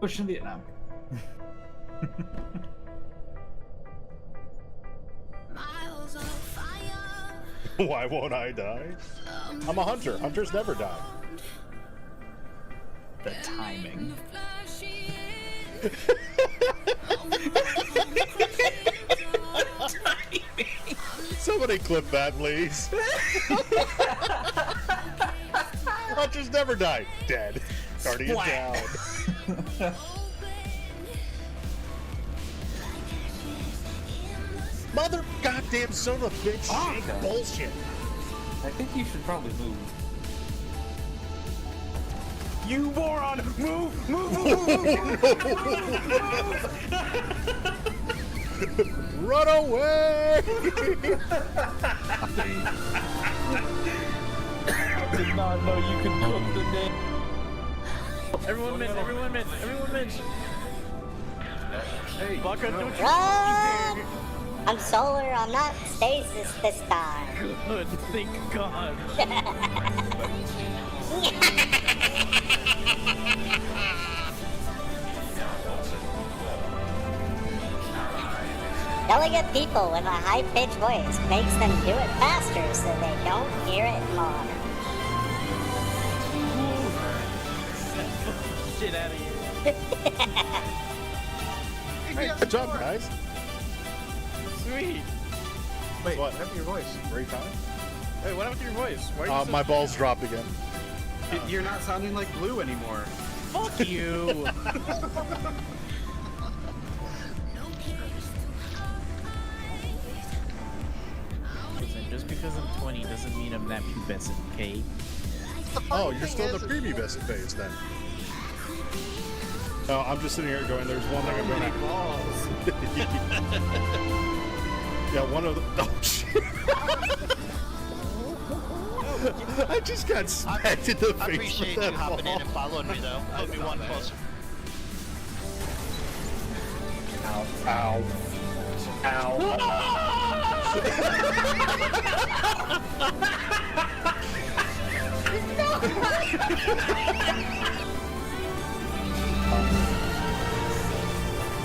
Pushing Vietnam. Why won't I die? I'm a hunter. Hunters never die. The timing. Somebody clip that, please. Hunters never die. Dead. Guardian down. Mother goddamn son of a bitch. Oh, God. Bullshit. I think you should probably move. You moron! Move! Move! Run away! I did not know you could cook the name. Everyone min! Everyone min! Everyone min! Hey, Baka, don't you Run! I'm solar, I'm not stasis this time. Good, thank God. Yelling at people with a high-pitched voice makes them do it faster so they don't hear it more. Shit out of here. Hey, good job, guys. Sweet. Wait, What? what happened to your voice? Great time. Wait, what happened to your voice? Why are you so... My balls dropped again. You're not sounding like Blue anymore. Fuck you! Listen, just because I'm 20 doesn't mean I'm that pubescent, okay? Oh, you're still in the prepubescent phase then. No, I'm just sitting here going, there's one thing I'm going to... Yeah, one of the... Oh, shit. I just got smacked in the I face appreciate with you that hopping ball. in and following me, though. Put me one closer. Ow. Ow. Ow.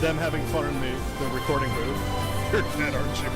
Them having fun in the recording booth. You're dead, aren't you?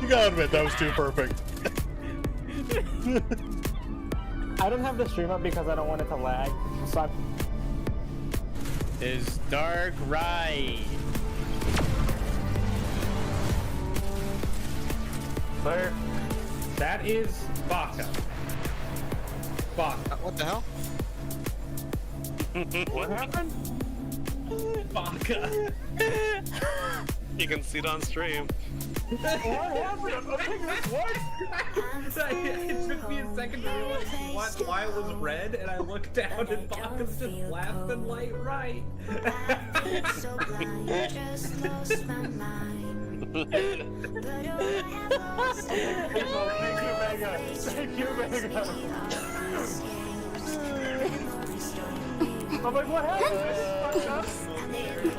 You gotta admit, that was too perfect. I don't have the stream up because I don't want it to lag. So Is Dark right? Sir, that is Baka. Baka. What the hell? What happened? Baka. You can see it on stream. What happened? What? It took me a second to realize why it was red, and I looked down and Baka's just left and light right. Thank you, Mega. I'm like, what happened?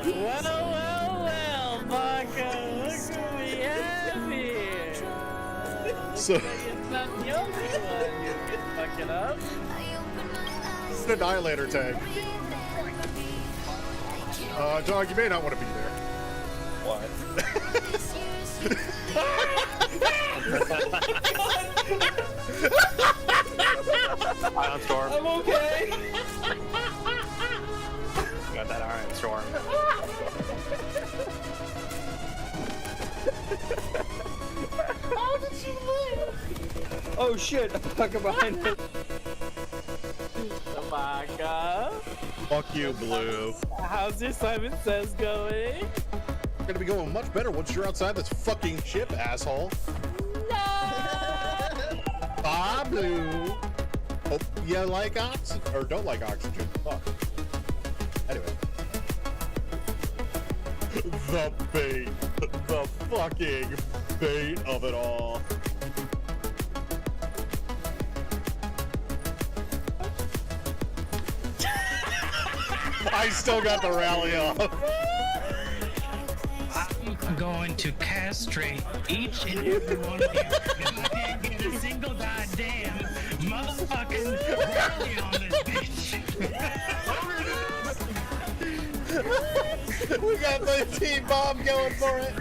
Well, Baka, look what we have here. So, It's not the only one you can fuck it up. this is an annihilator tag. Dog, you may not want to be there. What? Ion Storm. I'm okay. Got that Ion Storm. How did she live? Oh shit, Baka behind me. Baka, Fuck you, Blue. how's your Simon Says going? It's gonna be going much better once you're outside this fucking ship, asshole. No! Bye, Blue. Hope you like oxygen, or don't like oxygen. Fuck. Anyway. The bait. The fucking bait of it all. I still got the rally off. I'm going to castrate each and every one of you because I didn't get a single goddamn motherfucking rally on this bitch. We got the team bomb going for it.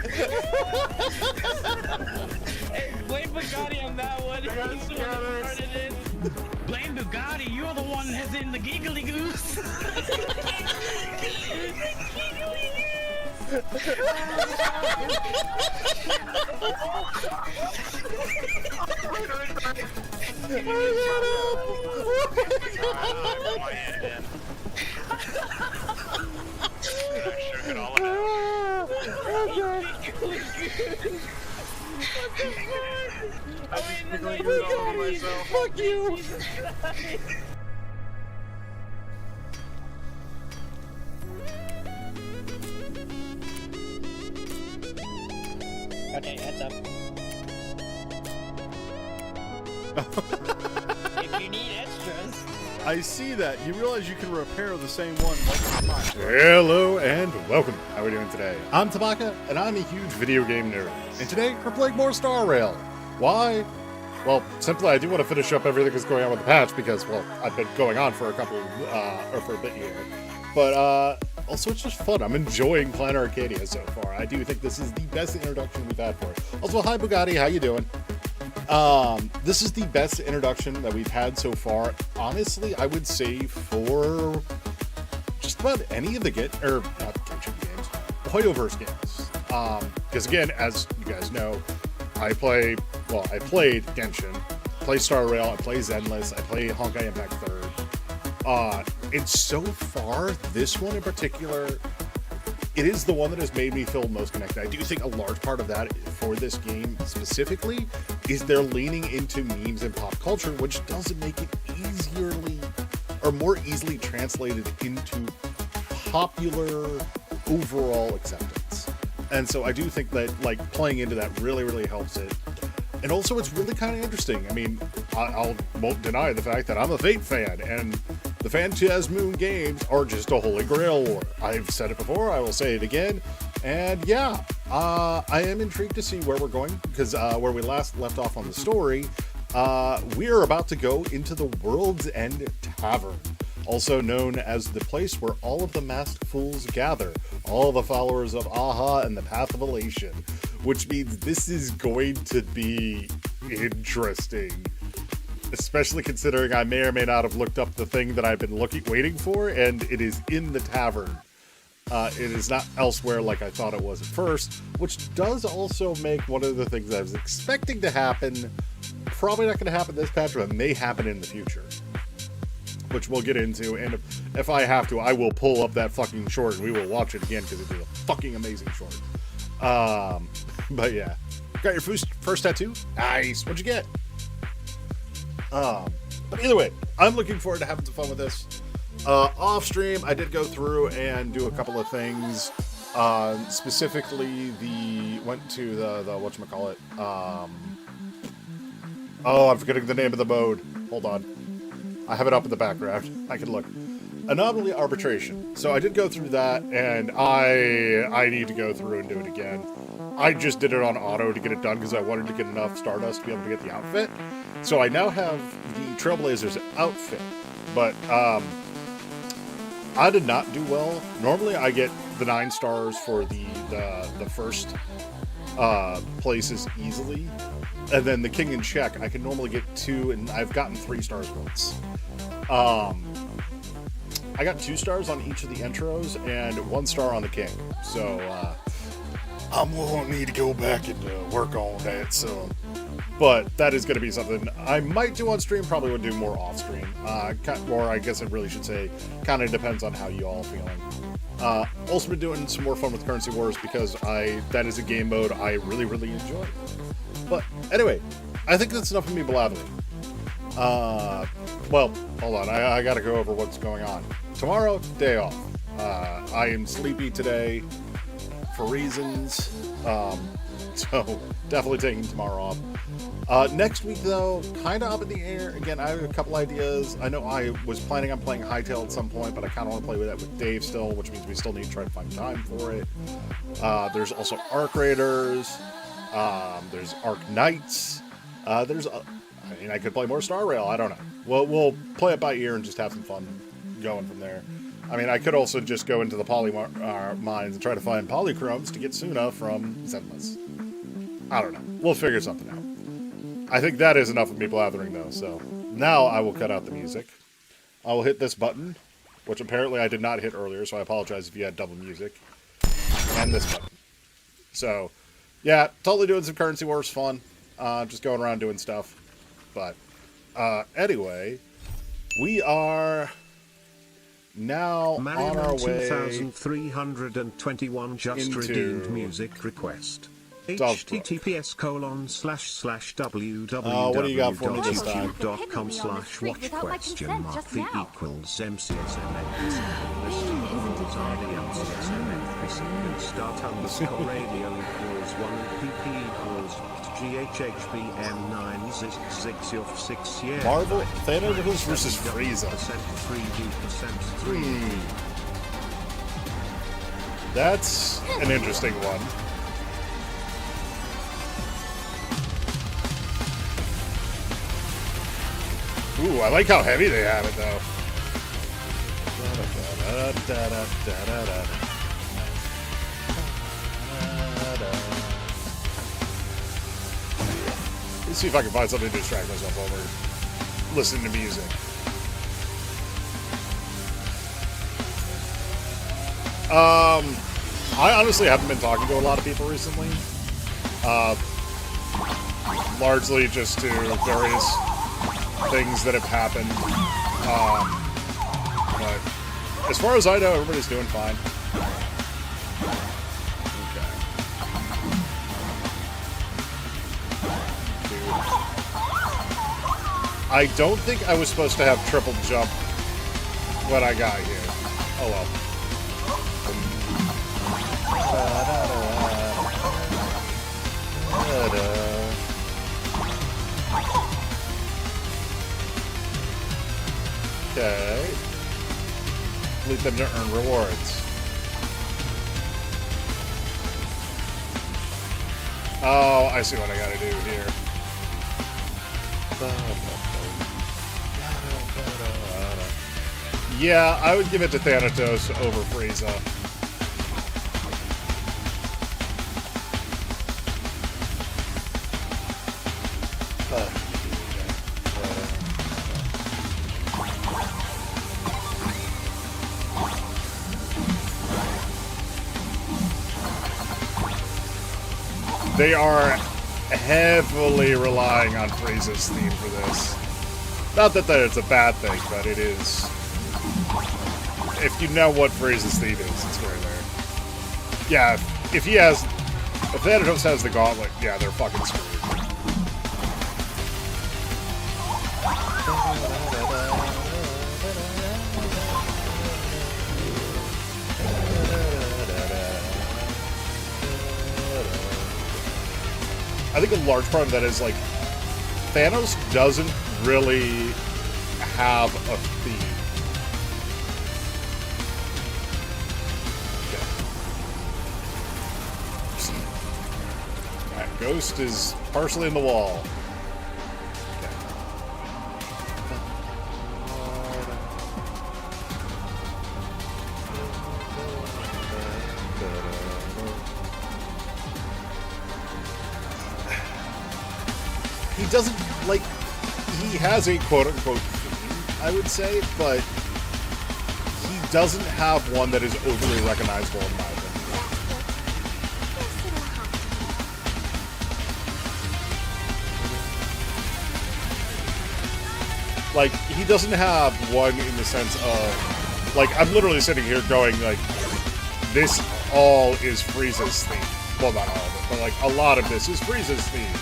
Hey, blame Bugatti on that one. He's the one that started it. Blame Bugatti, you're the one that's in the giggly goose. My hand in. I shook it all out. Fuck you. Okay, heads up. If you need extras. I see that. You realize you can repair the same one multiple times. Hello and welcome. How are we doing today? I'm Tabaka, and I'm a huge video game nerd. And today, we're playing more Star Rail. Why? Well, simply, I do want to finish up everything that's going on with the patch because, well, I've been going on for a couple, or for a bit here. But, also, it's just fun. I'm enjoying Planet Arcadia so far. I do think this is the best introduction we've had for it. Also, hi Bugatti, how you doing? This is the best introduction that we've had so far. Honestly, I would say for just about any of the not Genshin games, Hoyoverse games. Because again, as you guys know, I played Genshin, play Star Rail, I play Zenless, I play Honkai Impact 3rd. And so far, this one in particular, it is the one that has made me feel most connected. I do think a large part of that for this game specifically is they're leaning into memes and pop culture, which doesn't make it more easily translated into popular overall acceptance. And so I do think that like playing into that really helps it. And also it's really kind of interesting. I mean, I won't deny the fact that I'm a Fate fan, and the Phantasmoon games are just a holy grail war. I've said it before, I will say it again. And yeah, I am intrigued to see where we're going, because where we last left off on the story, we are about to go into the World's End Tavern, also known as the place where all of the masked fools gather, all the followers of Aha and the Path of Elation, which means this is going to be interesting. Especially considering I may or may not have looked up the thing that I've been waiting for, and it is in the tavern. It is not elsewhere like I thought it was at first, which does also make one of the things I was expecting to happen, probably not going to happen this patch, but may happen in the future. Which we'll get into, and if I have to, I will pull up that fucking short and we will watch it again, because it is a fucking amazing short. But yeah. Got your first tattoo? Nice! What'd you get? But either way, I'm looking forward to having some fun with this. Off stream, I did go through and do a couple of things. Specifically, went to the whatchamacallit. I'm forgetting the name of the mode. Hold on. I have it up in the background. I can look. Anomaly Arbitration. So I did go through that, and I need to go through and do it again. I just did it on auto to get it done because I wanted to get enough Stardust to be able to get the outfit. So I now have the Trailblazers outfit, but I did not do well. Normally I get the 9 stars for the first places easily, and then the King and Check I can normally get 2, and I've gotten 3 stars once. I got 2 stars on each of the intros and 1 star on the King. So I'm gonna need to go back and work on that soon. But that is going to be something I might do on stream, probably would do more off stream. Or I guess it really should say, kind of depends on how you all are feeling. Also been doing some more fun with Currency Wars because that is a game mode I really enjoy. But anyway, I think that's enough of me blathering. Well, hold on. I gotta go over what's going on. Tomorrow, day off. I am sleepy today for reasons. So definitely taking tomorrow off. Next week, though, kind of up in the air. Again, I have a couple ideas. I know I was planning on playing Hytale at some point, but I kind of want to play with that with Dave still, which means we still need to try to find time for it. There's also Arc Raiders. There's Arc Knights. I mean, I could play more Star Rail. I don't know. We'll play it by ear and just have some fun going from there. I mean, I could also just go into the poly mines and try to find polychromes to get Suna from Zenless. I don't know. We'll figure something out. I think that is enough of me blathering, though. So now I will cut out the music. I will hit this button, which apparently I did not hit earlier, so I apologize if you had double music. And this button. So, yeah, totally doing some Currency Wars fun. Just going around doing stuff. But, anyway, we are now on our way 2321 just into redeemed music request. What do you got for me this time? https://www.youtube.com/watch question mark v equals mcsmn. List are the mcsmn start underscore radio equals 1 pp equals GHHBM 966 of 6 year. Marvel Thanos versus Frieza. 3D%. That's an interesting one. Ooh, I like how heavy they have it, though. Let's see if I can find something to distract myself while we're listening to music. I honestly haven't been talking to a lot of people recently. Largely just to various things that have happened. But as far as I know, everybody's doing fine. I don't think I was supposed to have triple jump when I got here. Oh well. Okay. Complete them to earn rewards. Oh, I see what I gotta do here. Yeah, I would give it to Thanatos over Frieza. They are heavily relying on Frieza's theme for this. Not that it's a bad thing, but it is. If you know what Frieza's theme is, it's very there. Yeah, if Thanatos has the gauntlet, yeah, they're fucking screwed. I think a large part of that is, like, Thanos doesn't really have a theme. Okay. That ghost is partially in the wall. He doesn't, like, he has a quote-unquote theme, I would say, but he doesn't have one that is overly recognizable in my opinion. Like, he doesn't have one in the sense of, like, I'm literally sitting here going, like, this all is Frieza's theme. Well, not all of it, but, like, a lot of this is Frieza's theme.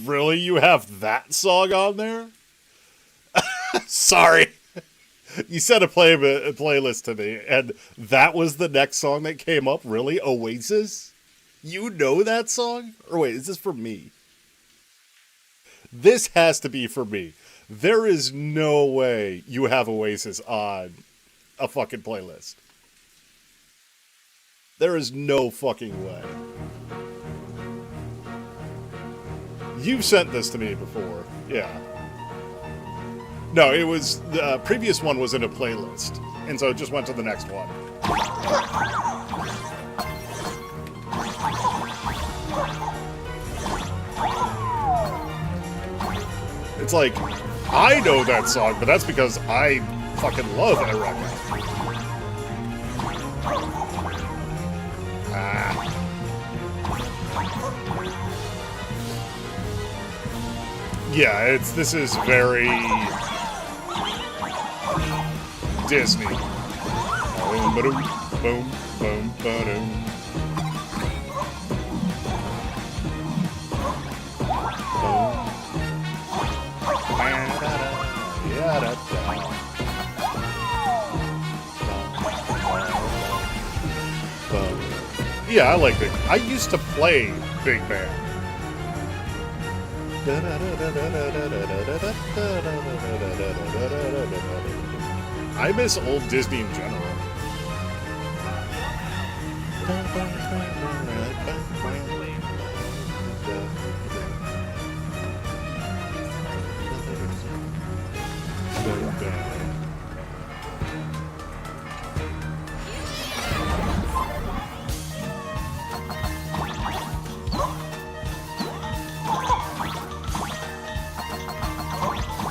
Really? You have that song on there? Sorry. You said a playlist to me, and that was the next song that came up? Really? Oasis? You know that song? Or wait, is this for me? This has to be for me. There is no way you have Oasis on a fucking playlist. There is no fucking way. You've sent this to me before. Yeah. No, it was... The previous one was in a playlist. And so it just went to the next one. It's like, I know that song, but that's because I fucking love Erecka. Yeah, this is very Disney. Boom, ba-doom, boom, boom, ba-doom. Yeah, I like Big. I used to play Big Band. I miss old Disney in general.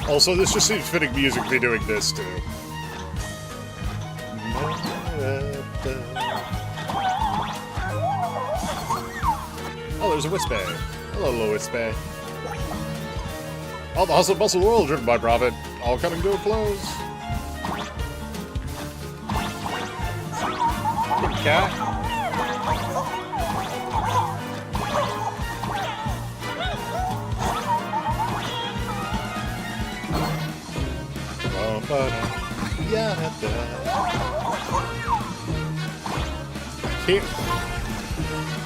Also, this just seems fitting music to be doing this, too. Oh, there's a Wispy. Hello, little Wispy. All the hustle bustle world driven by profit, all coming to a close. Good cat.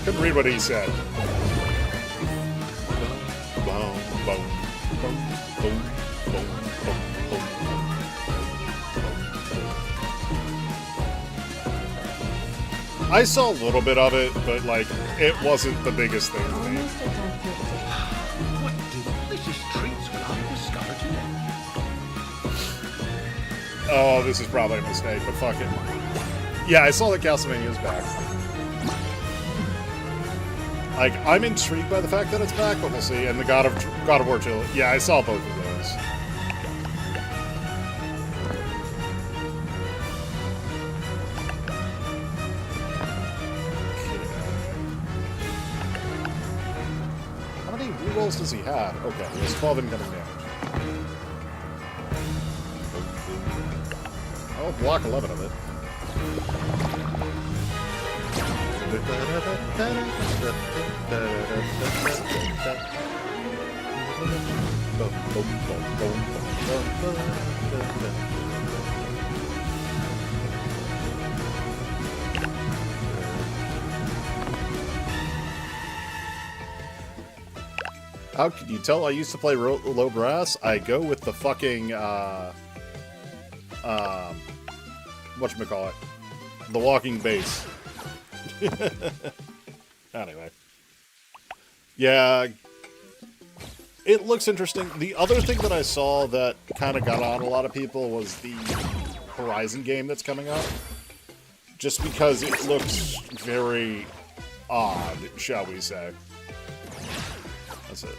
Couldn't read what he said. I saw a little bit of it, but like, it wasn't the biggest thing to me. What delicious treats will I discover today? Oh, this is probably a mistake, but fuck it. Yeah, I saw that Castlevania's back. Like, I'm intrigued by the fact that it's back, but we'll see. And the God of War trilogy. Yeah, I saw both of those. How many rerolls does he have? Okay, he has 12 incoming damage. I'll block 11 of it. How can you tell I used to play low brass? I go with the fucking, whatchamacallit? The walking bass. Anyway. Yeah. It looks interesting. The other thing that I saw that kind of got on a lot of people was the Horizon game that's coming up. Just because it looks very odd, shall we say. That's it.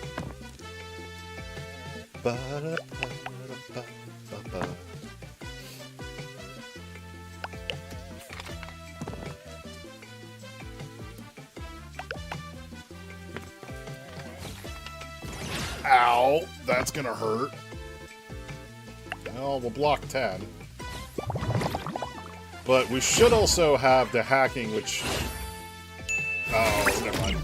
Ow, that's gonna hurt. Well, we'll block 10. But we should also have the hacking, which... Oh, never mind.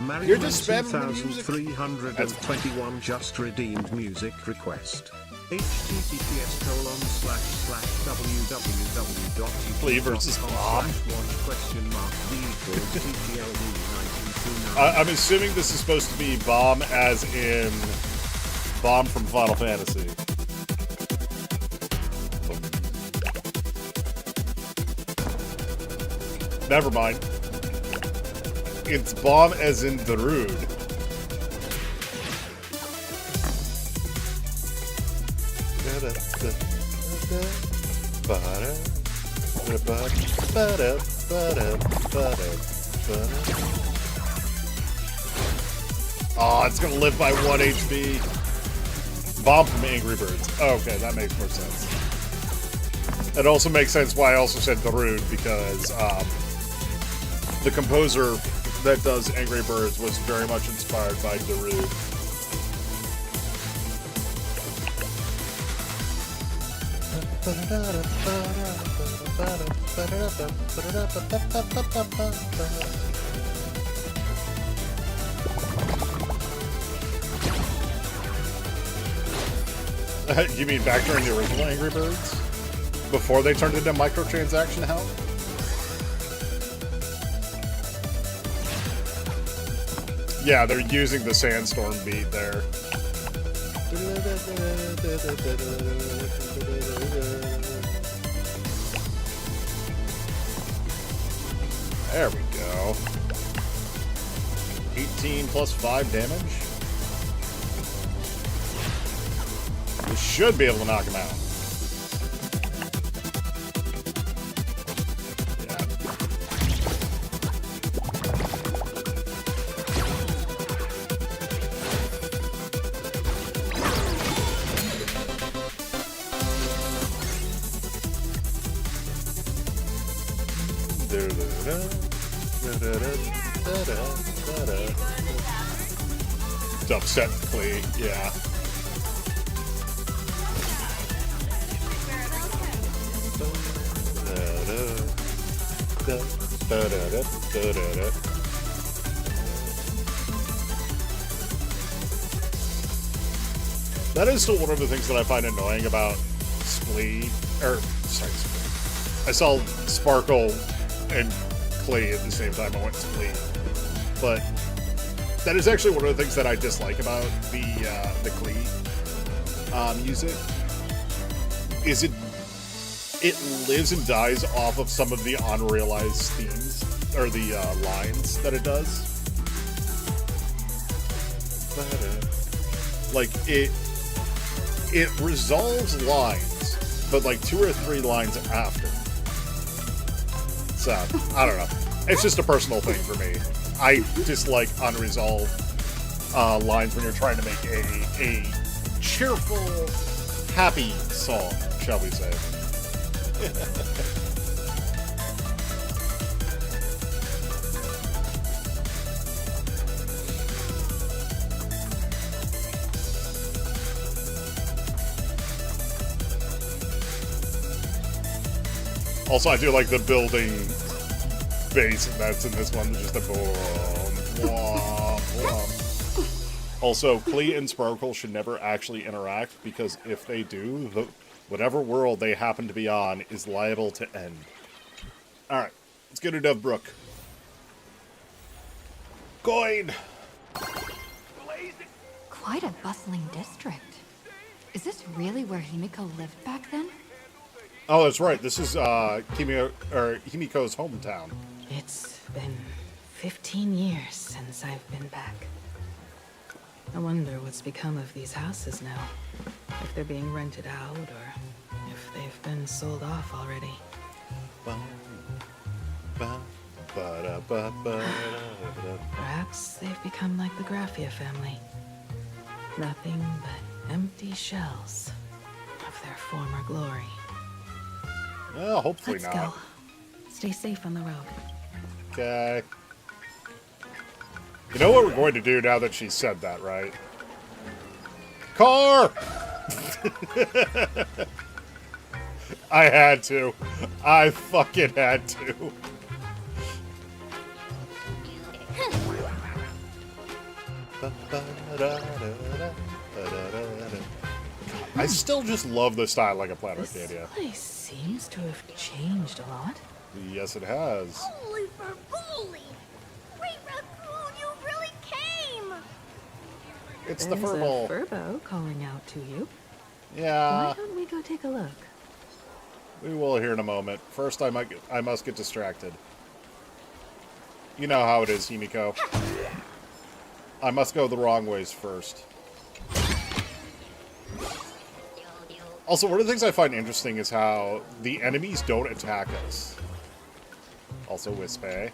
You're just spamming the music. 2321 just redeemed music request. https://www.youtube.com/watch Flea versus Bomb. /v/TTLD1929. I'm assuming this is supposed to be Bomb as in Bomb from Final Fantasy. Never mind. It's Bomb as in Darude. Oh, it's gonna live by 1 HP. Bomb from Angry Birds. Okay, that makes more sense. It also makes sense why I also said Darude, because the composer that does Angry Birds was very much inspired by Darude. You mean back during the original Angry Birds? Before they turned into microtransaction hell? Yeah, they're using the Sandstorm beat there. There we go. 18 plus 5 damage. We should be able to knock him out. It's upset Flea, yeah. That is still one of the things that I find annoying about Splee, or, sorry, Splee. I saw Sparkle and Klee at the same time I went Splee. But that is actually one of the things that I dislike about the Klee music. Is it lives and dies off of some of the unrealized themes, or the lines that it does. Like, it resolves lines, but like 2 or 3 lines after. So, I don't know. It's just a personal thing for me. I dislike unresolved lines when you're trying to make a cheerful, happy song, shall we say. Also, I do like the building bass that's in this one. Just a boom, womp, womp. Also, Klee and Sparkle should never actually interact, because if they do, whatever world they happen to be on is liable to end. Alright, let's go to Dovebrook. Coin! Quite a bustling district. Is this really where Himiko lived back then? Oh, that's right. This is Himiko's hometown. It's been 15 years since I've been back. I wonder what's become of these houses now. If they're being rented out, or if they've been sold off already. Perhaps they've become like the Graphia family. Nothing but empty shells of their former glory. Well, hopefully Let's not. go. Stay safe on the road. Okay. You know what we're going to do now that she said that, right? Car! I had to. I fucking had to. I still just love the style like a Planet This Arcadia. place seems to have changed a lot. Yes, it has. Holy Ferguli! Great Raccoon, you really came! It's There's the Furball. a Furbo calling out to you. Yeah, Why don't we go take a look? we will here in a moment. First, I must get distracted. You know how it is, Himiko. I must go the wrong ways first. Also, one of the things I find interesting is how the enemies don't attack us. Also, Wispe.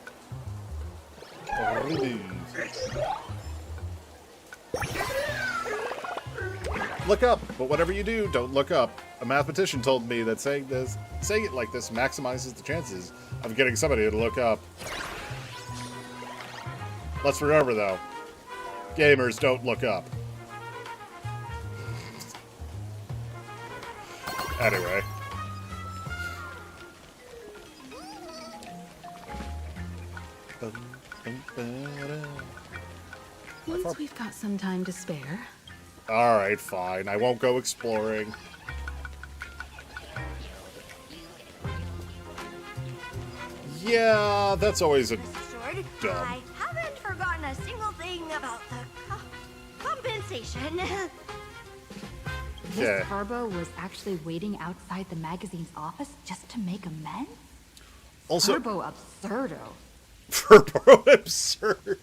Look up, but whatever you do, don't look up. A mathematician told me that saying it like this maximizes the chances of getting somebody to look up. Let's remember, though, gamers don't look up. Anyway. Once we've got some time to spare. Alright, fine. I won't go exploring. Yeah, that's always a dumb. I haven't forgotten a single thing about the compensation. This Yeah. Furbo was actually waiting outside the magazine's office just to make amends? Also, Furbo absurdo. Furbo absurd.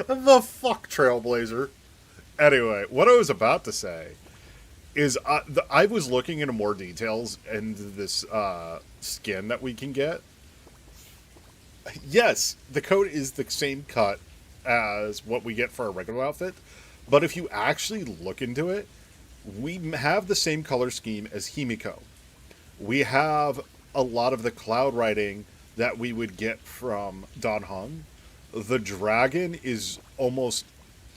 The fuck, Trailblazer. Anyway, what I was about to say is I was looking into more details into this skin that we can get. Yes, the coat is the same cut as what we get for our regular outfit, but if you actually look into it, we have the same color scheme as Himiko. We have a lot of the cloud writing that we would get from Don Hung. The dragon is almost...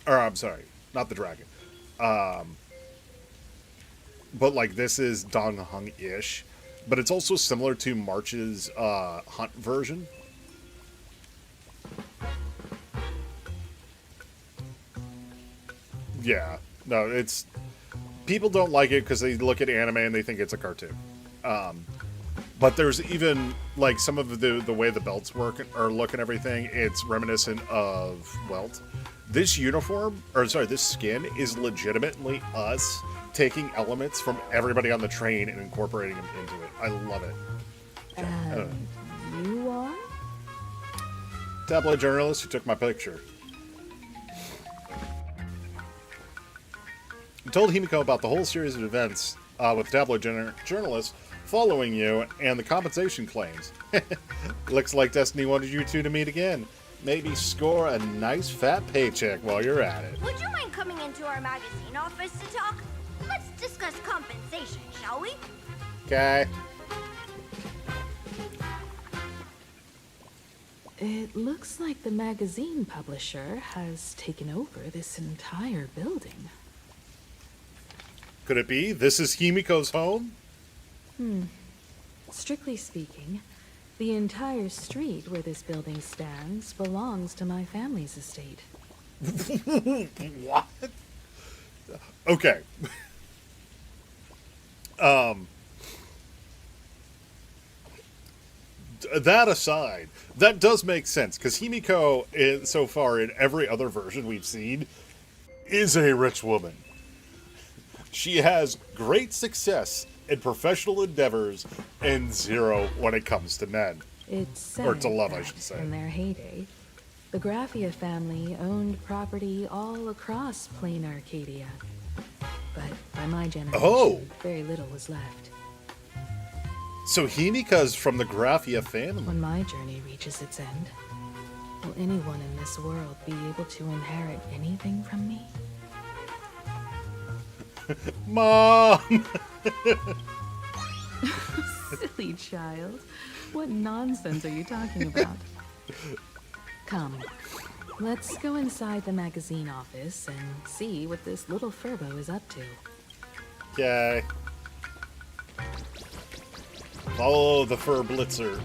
Or, I'm sorry, not the dragon. But, like, this is Don Hung-ish. But it's also similar to March's Hunt version. Yeah. No, it's... People don't like it because they look at anime and they think it's a cartoon. But there's even, like, some of the way the belts work or look and everything, it's reminiscent of Welt. This uniform, or sorry, this skin is legitimately us taking elements from everybody on the train and incorporating them into it. I love it. You are? Tabloid journalist who took my picture. You told Himiko about the whole series of events with tabloid journalists following you and the compensation claims. Looks like Destiny wanted you two to meet again. Maybe score a nice fat paycheck while you're at it. Would you mind coming into our magazine office to talk? Let's discuss compensation, shall we? Okay. It looks like the magazine publisher has taken over this entire building. Could it be? This is Himiko's home? Strictly speaking, the entire street where this building stands belongs to my family's estate. What? Okay. That aside, that does make sense, because Himiko, so far in every other version we've seen, is a rich woman. She has great success in professional endeavors and zero when it comes to men. It's said Or to love, I that should say. in their heyday, the Graffia family owned property all across plain Arcadia. But by my generation, very little was left. So Himika's from the Graffia family. When my journey reaches its end, will anyone in this world be able to inherit anything from me? Mom! Silly child. What nonsense are you talking about? Come, let's go inside the magazine office and see what this little Furbo is up to. Okay. Follow the Fur Blitzer.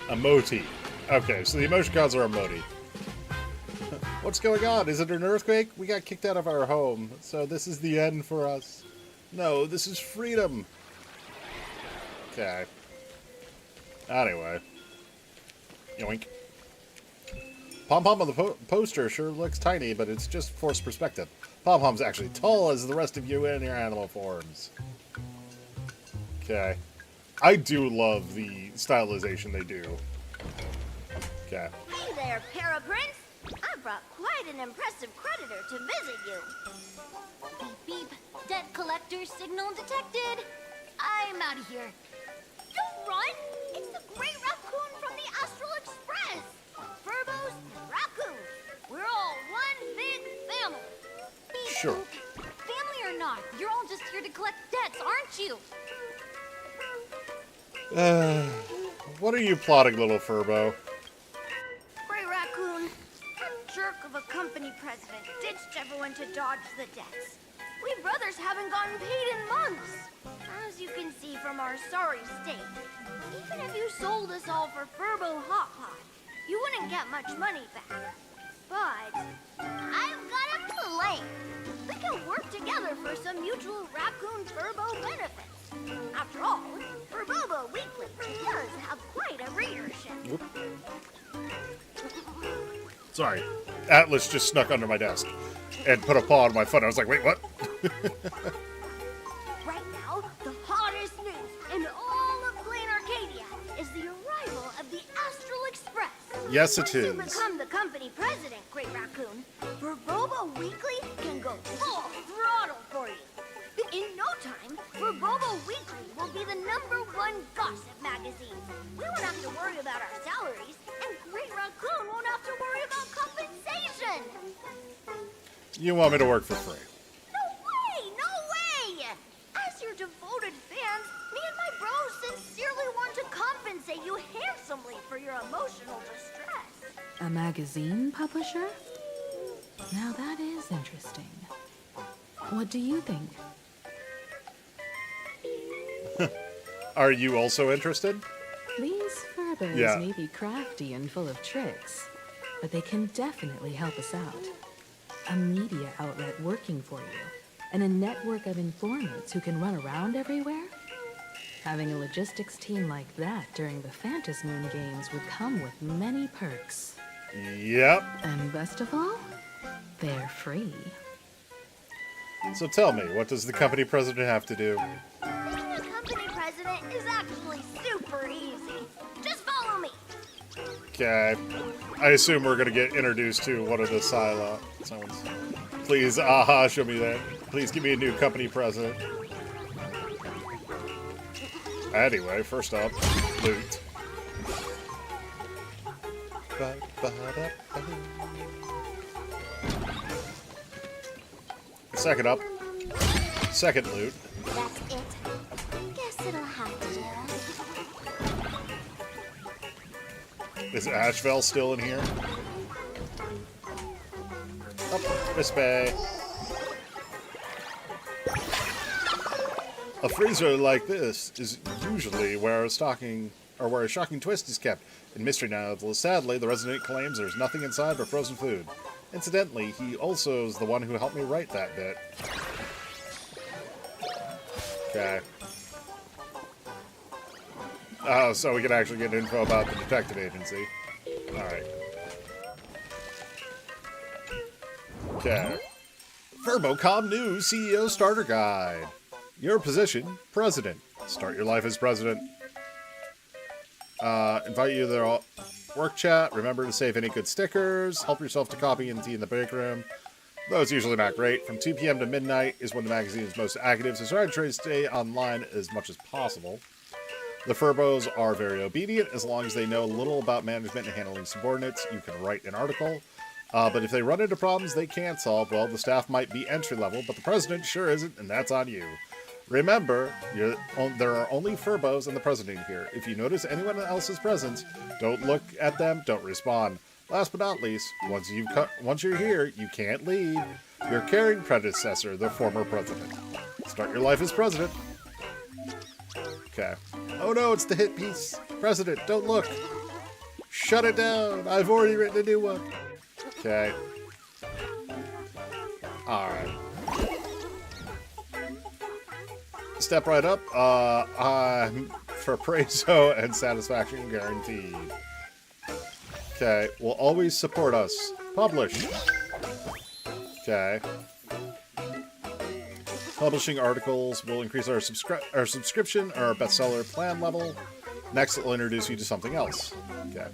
Emoti. Okay, so the emotion cards are emoti. What's going on? Is it an earthquake? We got kicked out of our home, so this is the end for us. No, this is freedom. Okay. Anyway. Yoink. Pom-Pom on the poster sure looks tiny, but it's just forced perspective. Pom-Pom's actually tall as the rest of you in your animal forms. Okay. I do love the stylization they do. Okay. Hey there, Paraprince. I brought quite an impressive creditor to visit you. Beep beep. Debt collector signal detected. I'm out of here. Don't run! It's the Great Raccoon from the Astral Express! Furbos and raccoons. We're all one big family. Beep Sure. boop. Family or not, you're all just here to collect debts, aren't you? What are you plotting, little Furbo? Great Raccoon, that jerk of a company president ditched everyone to dodge the debts. We brothers haven't gotten paid in months. As you can see from our sorry state, even if you sold us all for Furbo Hot Pot, you wouldn't get much money back. But I've got a plan. We can work together for some mutual Raccoon Furbo benefits. After all, Furbobo Weekly does have quite a readership. Sorry. Atlas just snuck under my desk and put a paw on my foot. I was like, wait, what? Right now, the hottest news in all of Plain Arcadia is the arrival of the Astral Express. Yes, it Once is. you become the company president, Great Raccoon, Furbobo Weekly can go full throttle for you. In no time, Furbobo Weekly will be the #1 gossip magazine. We won't have to worry about our salaries, and Great Raccoon won't have to worry about compensation. You want me to work for free? No way! No way! As your devoted fans, me and my bros sincerely want to compensate you handsomely for your emotional distress. A magazine publisher? Now that is interesting. What do you think? Are you also interested? These Furbos Yeah. may be crafty and full of tricks, but they can definitely help us out. A media outlet working for you, and a network of informants who can run around everywhere? Having a logistics team like that during the Phantasmoon games would come with many perks. Yep. And best of all, they're free. So tell me, what does the company president have to do? Being a company president is actually super easy. Just follow me. Okay. I assume we're going to get introduced to one of the sounds. Please, aha, show me that. Please give me a new company president. Anyway, first up, loot. Second up, second loot. That's it. Guess it'll have to do. Is Asheville still in here? Up this bay. A freezer like this is usually where a shocking twist is kept. In Mystery novels, sadly, the resident claims there's nothing inside but frozen food. Incidentally, he also is the one who helped me write that bit. Okay. Oh, so we can actually get info about the detective agency. Alright. Okay. FurboCom News CEO Starter Guide. Your position, President. Start your life as President. Invite you to their work chat. Remember to save any good stickers. Help yourself to coffee and tea in the break room. Though it's usually not great. From 2 p.m. to midnight is when the magazine is most active, so try to stay online as much as possible. The Furbos are very obedient. As long as they know little about management and handling subordinates, you can write an article. But if they run into problems they can't solve, well, the staff might be entry-level, but the president sure isn't, and that's on you. Remember, there are only Furbos and the president here. If you notice anyone else's presence, don't look at them, don't respond. Last but not least, once you're here, you can't leave. Your caring predecessor, the former president. Start your life as president. Okay. Oh no, it's the hit piece. President, don't look. Shut it down. I've already written a new one. Okay. Alright. Step right up. For Preso and satisfaction guaranteed. Okay. Will always support us. Publish. Okay. Publishing articles will increase our subscription or our bestseller plan level. Next, it will introduce you to something else. Okay.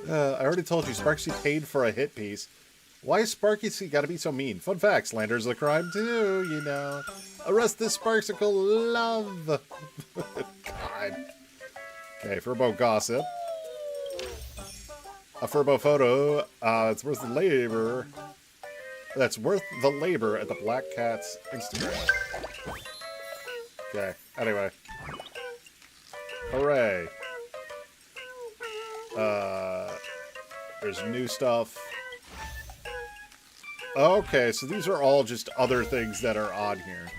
I already told you, Sparksy paid for a hit piece. Why is Sparksy gotta be so mean? Fun fact, slander's a crime too, you know. Arrest this Sparksicle love! God. Okay, Furbo gossip. A Furbo photo, it's worth the labor. That's worth the labor at the Black Cat's Instagram. Okay, anyway. Hooray. There's new stuff. Okay, so these are all just other things that are on here.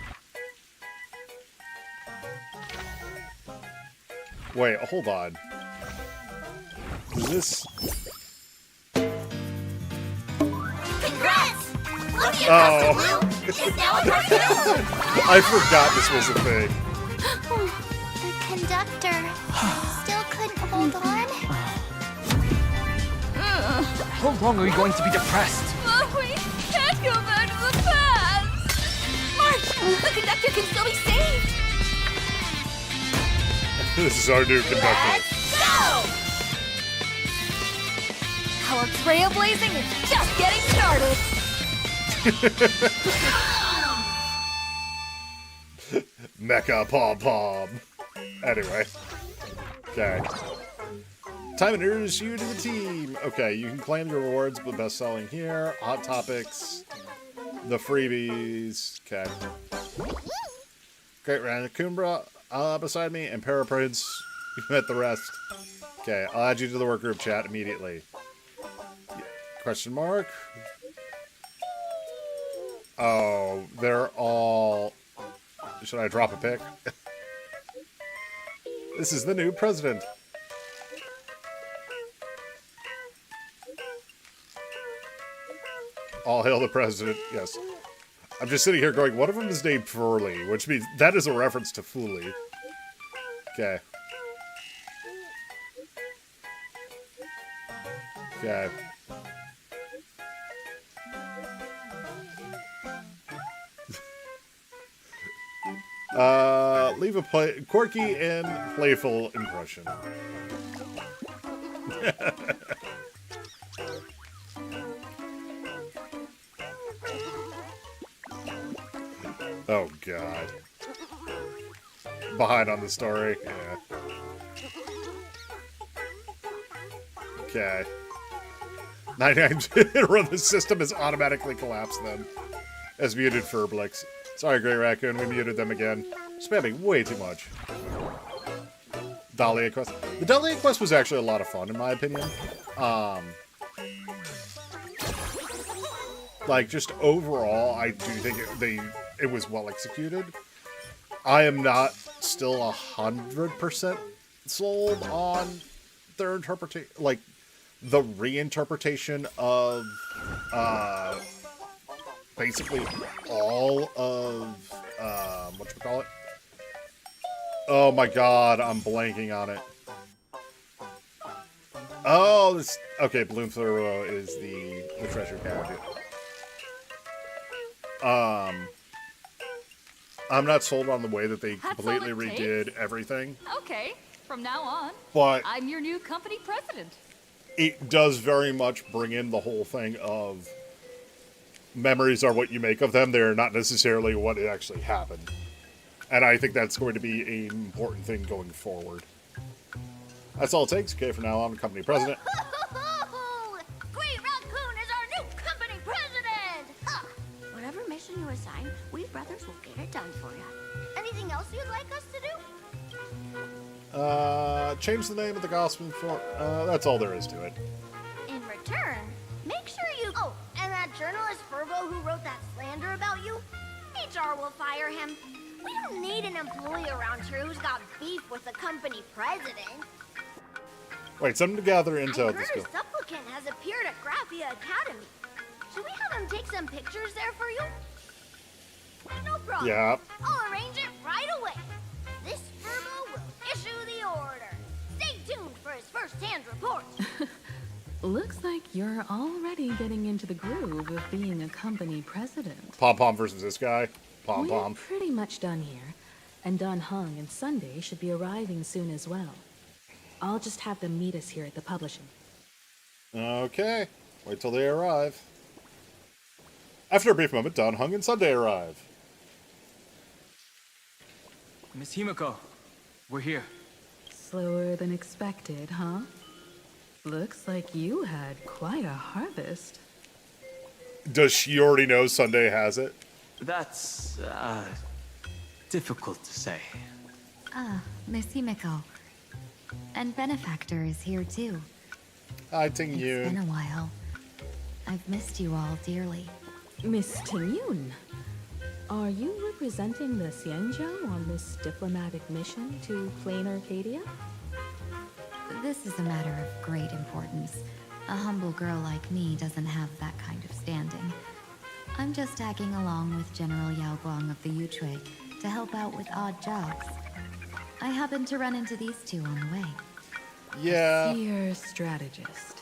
Wait, hold on. Is this... Congrats! Lucky Oh. is now a cartoon! I forgot this was a thing. The conductor still couldn't hold on. How long are we going to be depressed? We can't go back to the past! March! The conductor can still be saved! This is our new conductor. Let's go! Our trailblazing is just getting started! Mecha Pom Pom. Anyway. Okay. Time to introduce you to the team. Okay, you can claim your rewards with best selling here. Hot topics. The freebies. Okay. Great Ranakumbra beside me, and Paraprince. You met the rest. Okay, I'll add you to the work group chat immediately. Question mark? Oh, they're all... Should I drop a pic? This is the new president. All hail the president, yes. I'm just sitting here going, one of them is named Furley, which means that is a reference to Fooly. Okay. Okay. Leave a quirky and playful impression. Oh, God. Behind on the story, yeah. Okay. 99 run the system has automatically collapsed them. As muted Furblix. Sorry, Grey Raccoon, we muted them again. Spamming way too much. Dahlia Quest. The Dahlia Quest was actually a lot of fun, in my opinion. Like, just overall, I do think it was well executed. I am not still 100% sold on their interpretation, like, the reinterpretation of, basically all of, whatchamacallit? Oh my god, I'm blanking on it. Oh, this, okay, Bloom Thorough is the treasure character. I'm not sold on the way that they completely redid everything. Okay, from now on, but I'm your new company president. It does very much bring in the whole thing of memories are what you make of them. They're not necessarily what actually happened. And I think that's going to be an important thing going forward. That's all it takes. Okay, from now on, I'm company president. Great Raccoon is our new company president! Whatever mission you assign, we brothers will get it done for you. Anything else you'd like us to do? Change the name of the gospel for... that's all there is to it. In return, make sure you... Oh, and that journalist Furbo who wrote that slander about you? HR will fire him. We don't need an employee around here who's got beef with the company president. Wait, something to gather I intel heard at the a school. supplicant has appeared at Graphia Academy. Should we have him take some pictures there for you? No problem. Yeah. I'll arrange it right away. This Virgo will issue the order. Stay tuned for his first-hand report. Looks like you're already getting into the groove of being a company president. Pom Pom versus this guy. Pom Pom. We're pretty much done here, and Don Hung and Sunday should be arriving soon as well. I'll just have them meet us here at the publishing. Okay. Wait till they arrive. After a brief moment, Don Hung and Sunday arrive. Miss Himiko, we're here. Slower than expected, huh? Looks like you had quite a harvest. Does she already know Sunday has it? That's, difficult to say. Ah, Miss Himiko. And Benefactor is here too. Hi, Ting It's Yun. been a while. I've missed you all dearly. Miss Ting-Yun, are you representing the Xianzhou on this diplomatic mission to Plain Arcadia? This is a matter of great importance. A humble girl like me doesn't have that kind of standing. I'm just tagging along with General Yao Guang of the Yutui to help out with odd jobs. I happened to run into these two on the way. Yeah. Seer strategist.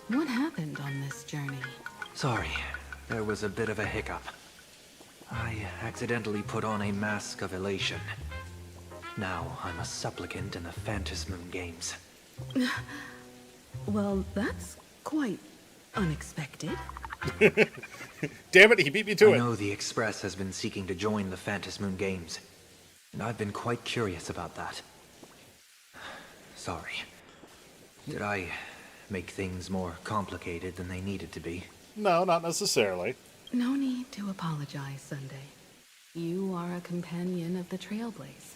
What happened on this journey? Sorry, there was a bit of a hiccup. I accidentally put on a mask of elation. Now I'm a supplicant in the Phantasmoon Games. Well, that's quite unexpected. Damn it, he beat me to I it. know the Express has been seeking to join the Phantasmoon Games, and I've been quite curious about that. Sorry. Did I make things more complicated than they needed to be? No, not necessarily. No need to apologize, Sunday. You are a companion of the Trailblaze.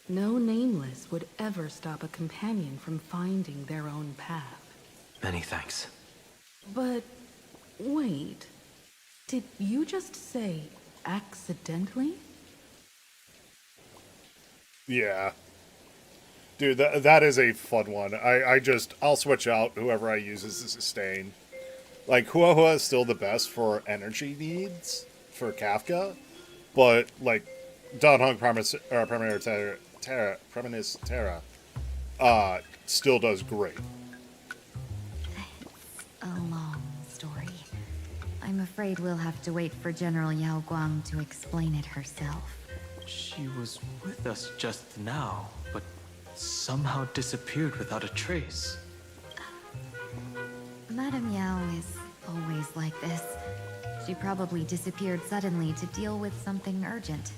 No nameless would ever stop a companion from finding their own path. Many thanks. But wait, did you just say accidentally? Yeah. Dude, that is a fun one. I'll switch out whoever I use as a sustain. Like, Huahua is still the best for energy needs for Kafka, but, like, Don Hung Primus Terra still does great. It's a long story. I'm afraid we'll have to wait for General Yao Guang to explain it herself. She was with us just now, but somehow disappeared without a trace. Madame Yao is always like this. She probably disappeared suddenly to deal with something urgent.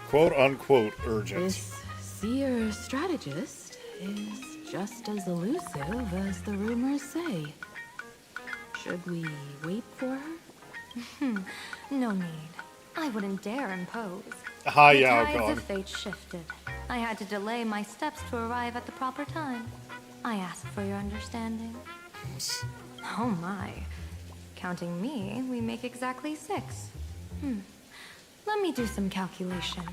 Quote-unquote urgent. This seer strategist is just as elusive as the rumors say. Should we wait for her? No need. I wouldn't dare impose. Hi, The Yao tides Guang. of fate shifted. I had to delay my steps to arrive at the proper time. I ask for your understanding. Oh my. Counting me, we make exactly 6. Let me do some calculations.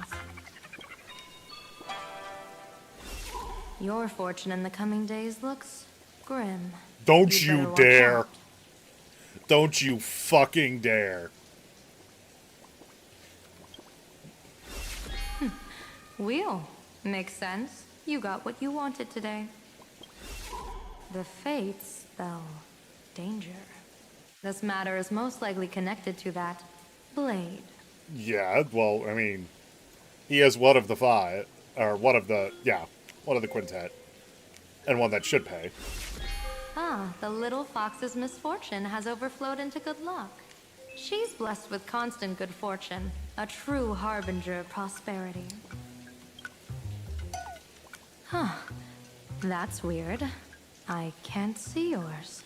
Your fortune in the coming days looks grim. Don't You'd you better watch dare. out. Don't you fucking dare. Wheel. Makes sense. You got what you wanted today. The fates spell danger. This matter is most likely connected to that blade. Yeah, well, I mean, he has one of the 5, or one of the quintet, and one that should pay. Ah, the little fox's misfortune has overflowed into good luck. She's blessed with constant good fortune, a true harbinger of prosperity. Huh. That's weird. I can't see yours.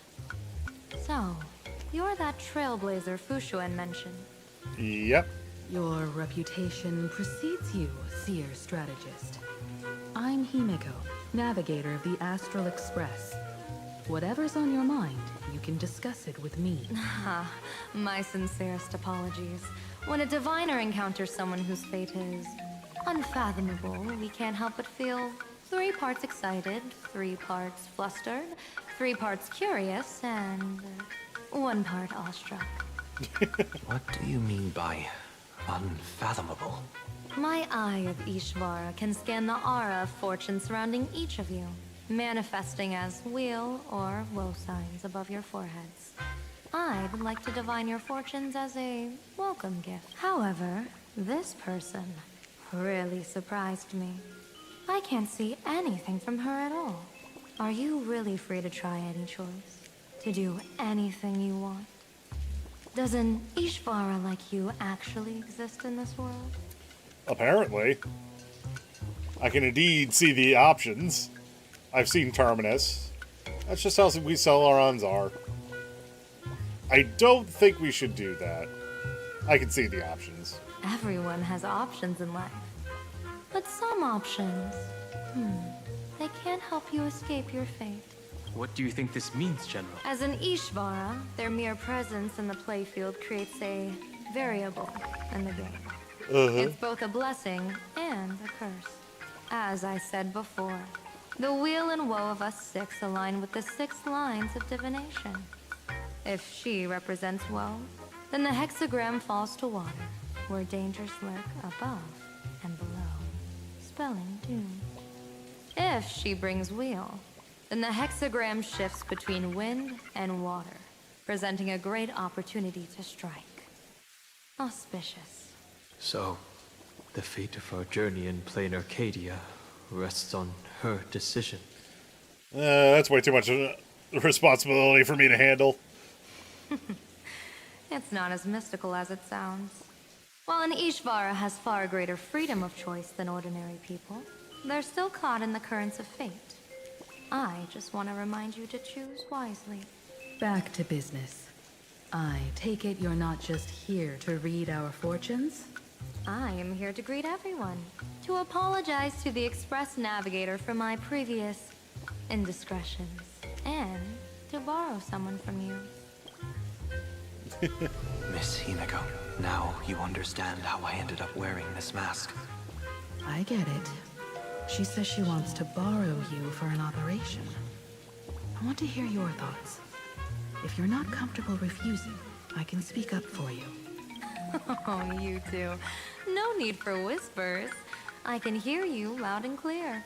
So, you're that trailblazer Fushuen mentioned. Yep. Your reputation precedes you, seer strategist. I'm Himiko, navigator of the Astral Express. Whatever's on your mind, you can discuss it with me. Ah, my sincerest apologies. When a diviner encounters someone whose fate is unfathomable, we can't help but feel 3 parts excited, 3 parts flustered, 3 parts curious, and 1 part awestruck. What do you mean by unfathomable? My eye of Ishvara can scan the aura of fortune surrounding each of you, manifesting as weal or woe signs above your foreheads. I'd like to divine your fortunes as a welcome gift. However, this person really surprised me. I can't see anything from her at all. Are you really free to try any choice? To do anything you want? Does an Ishvara like you actually exist in this world? Apparently. I can indeed see the options. I've seen Terminus. That's just how we sell our Anzar. I don't think we should do that. I can see the options. Everyone has options in life. But some options, they can't help you escape your fate. What do you think this means, General? As an Ishvara, their mere presence in the playfield creates a variable in the game. It's both a blessing and a curse. As I said before, the weal and woe of us 6 align with the 6 lines of divination. If she represents woe, then the hexagram falls to water, where dangers lurk above and below, spelling doom. If she brings weal, then the hexagram shifts between wind and water, presenting a great opportunity to strike. Auspicious. So, the fate of our journey in plain Arcadia rests on her decision. That's way too much responsibility for me to handle. It's not as mystical as it sounds. While an Ishvara has far greater freedom of choice than ordinary people, they're still caught in the currents of fate. I just want to remind you to choose wisely. Back to business. I take it you're not just here to read our fortunes? I am here to greet everyone, to apologize to the Express Navigator for my previous indiscretions, and to borrow someone from you. Miss Himeko, now you understand how I ended up wearing this mask. I get it. She says she wants to borrow you for an operation. I want to hear your thoughts. If you're not comfortable refusing, I can speak up for you. Oh, you two. No need for whispers. I can hear you loud and clear.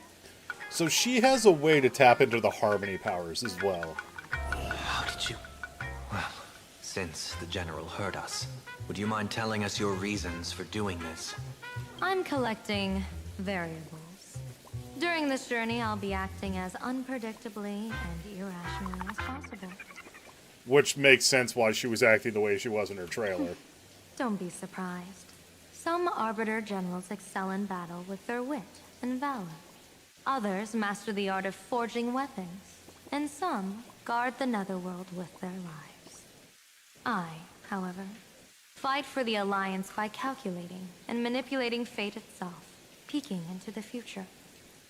So she has a way to tap into the harmony powers as well. How did you... Well, since the General heard us, would you mind telling us your reasons for doing this? I'm collecting variables. During this journey, I'll be acting as unpredictably and irrationally as possible. Which makes sense why she was acting the way she was in her trailer. Don't be surprised. Some Arbiter generals excel in battle with their wit and valor. Others master the art of forging weapons. And some guard the netherworld with their lives. I, however, fight for the Alliance by calculating and manipulating fate itself, peeking into the future.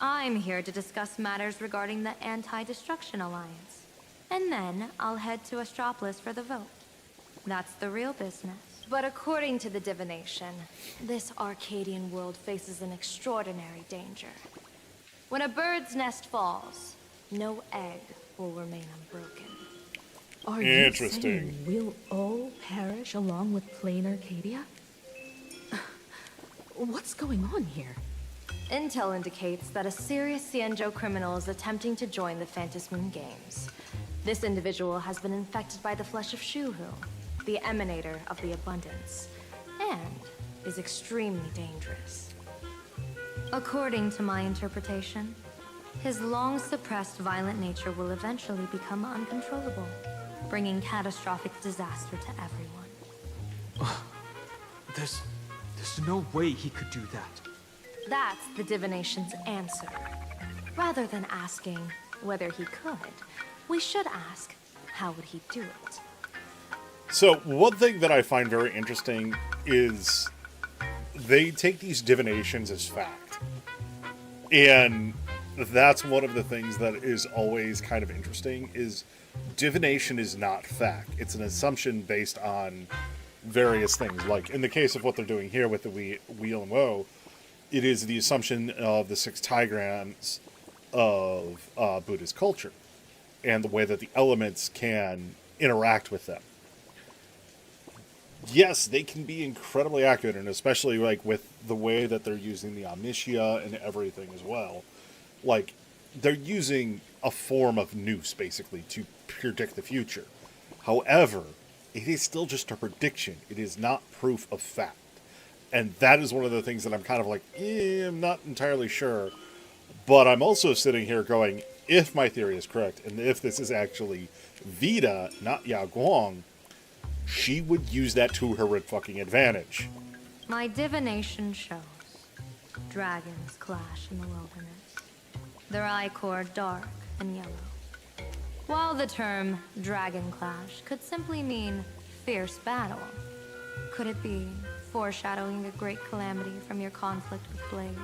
I'm here to discuss matters regarding the Anti-Destruction Alliance. And then I'll head to Astropolis for the vote. That's the real business. But according to the divination, this Arcadian world faces an extraordinary danger. When a bird's nest falls, no egg will remain unbroken. Are you saying we'll all perish along with plain Arcadia? What's going on here? Intel indicates that a serious Xianzhou criminal is attempting to join the Phantasmoon Games. This individual has been infected by the flesh of Shuhu, the emanator of the abundance, and is extremely dangerous. According to my interpretation, his long-suppressed violent nature will eventually become uncontrollable, bringing catastrophic disaster to everyone. There's no way he could do that. That's the divination's answer. Rather than asking whether he could, we should ask, how would he do it? So, one thing that I find very interesting is they take these divinations as fact. And that's one of the things that is always kind of interesting, is divination is not fact. It's an assumption based on various things. Like, in the case of what they're doing here with the Wheel and Woe, it is the assumption of the 6 trigrams of Buddhist culture, and the way that the elements can interact with them. Yes, they can be incredibly accurate, and especially like with the way that they're using the omniscia and everything as well. Like, they're using a form of nous, basically, to predict the future. However, it is still just a prediction. It is not proof of fact. And that is one of the things that I'm kind of like, I'm not entirely sure. But I'm also sitting here going, if my theory is correct, and if this is actually Vita, not Yao Guang, she would use that to her fucking advantage. My divination shows dragons clash in the wilderness. Their ichor dark and yellow. While the term dragon clash could simply mean fierce battle, could it be foreshadowing a great calamity from your conflict with Blade?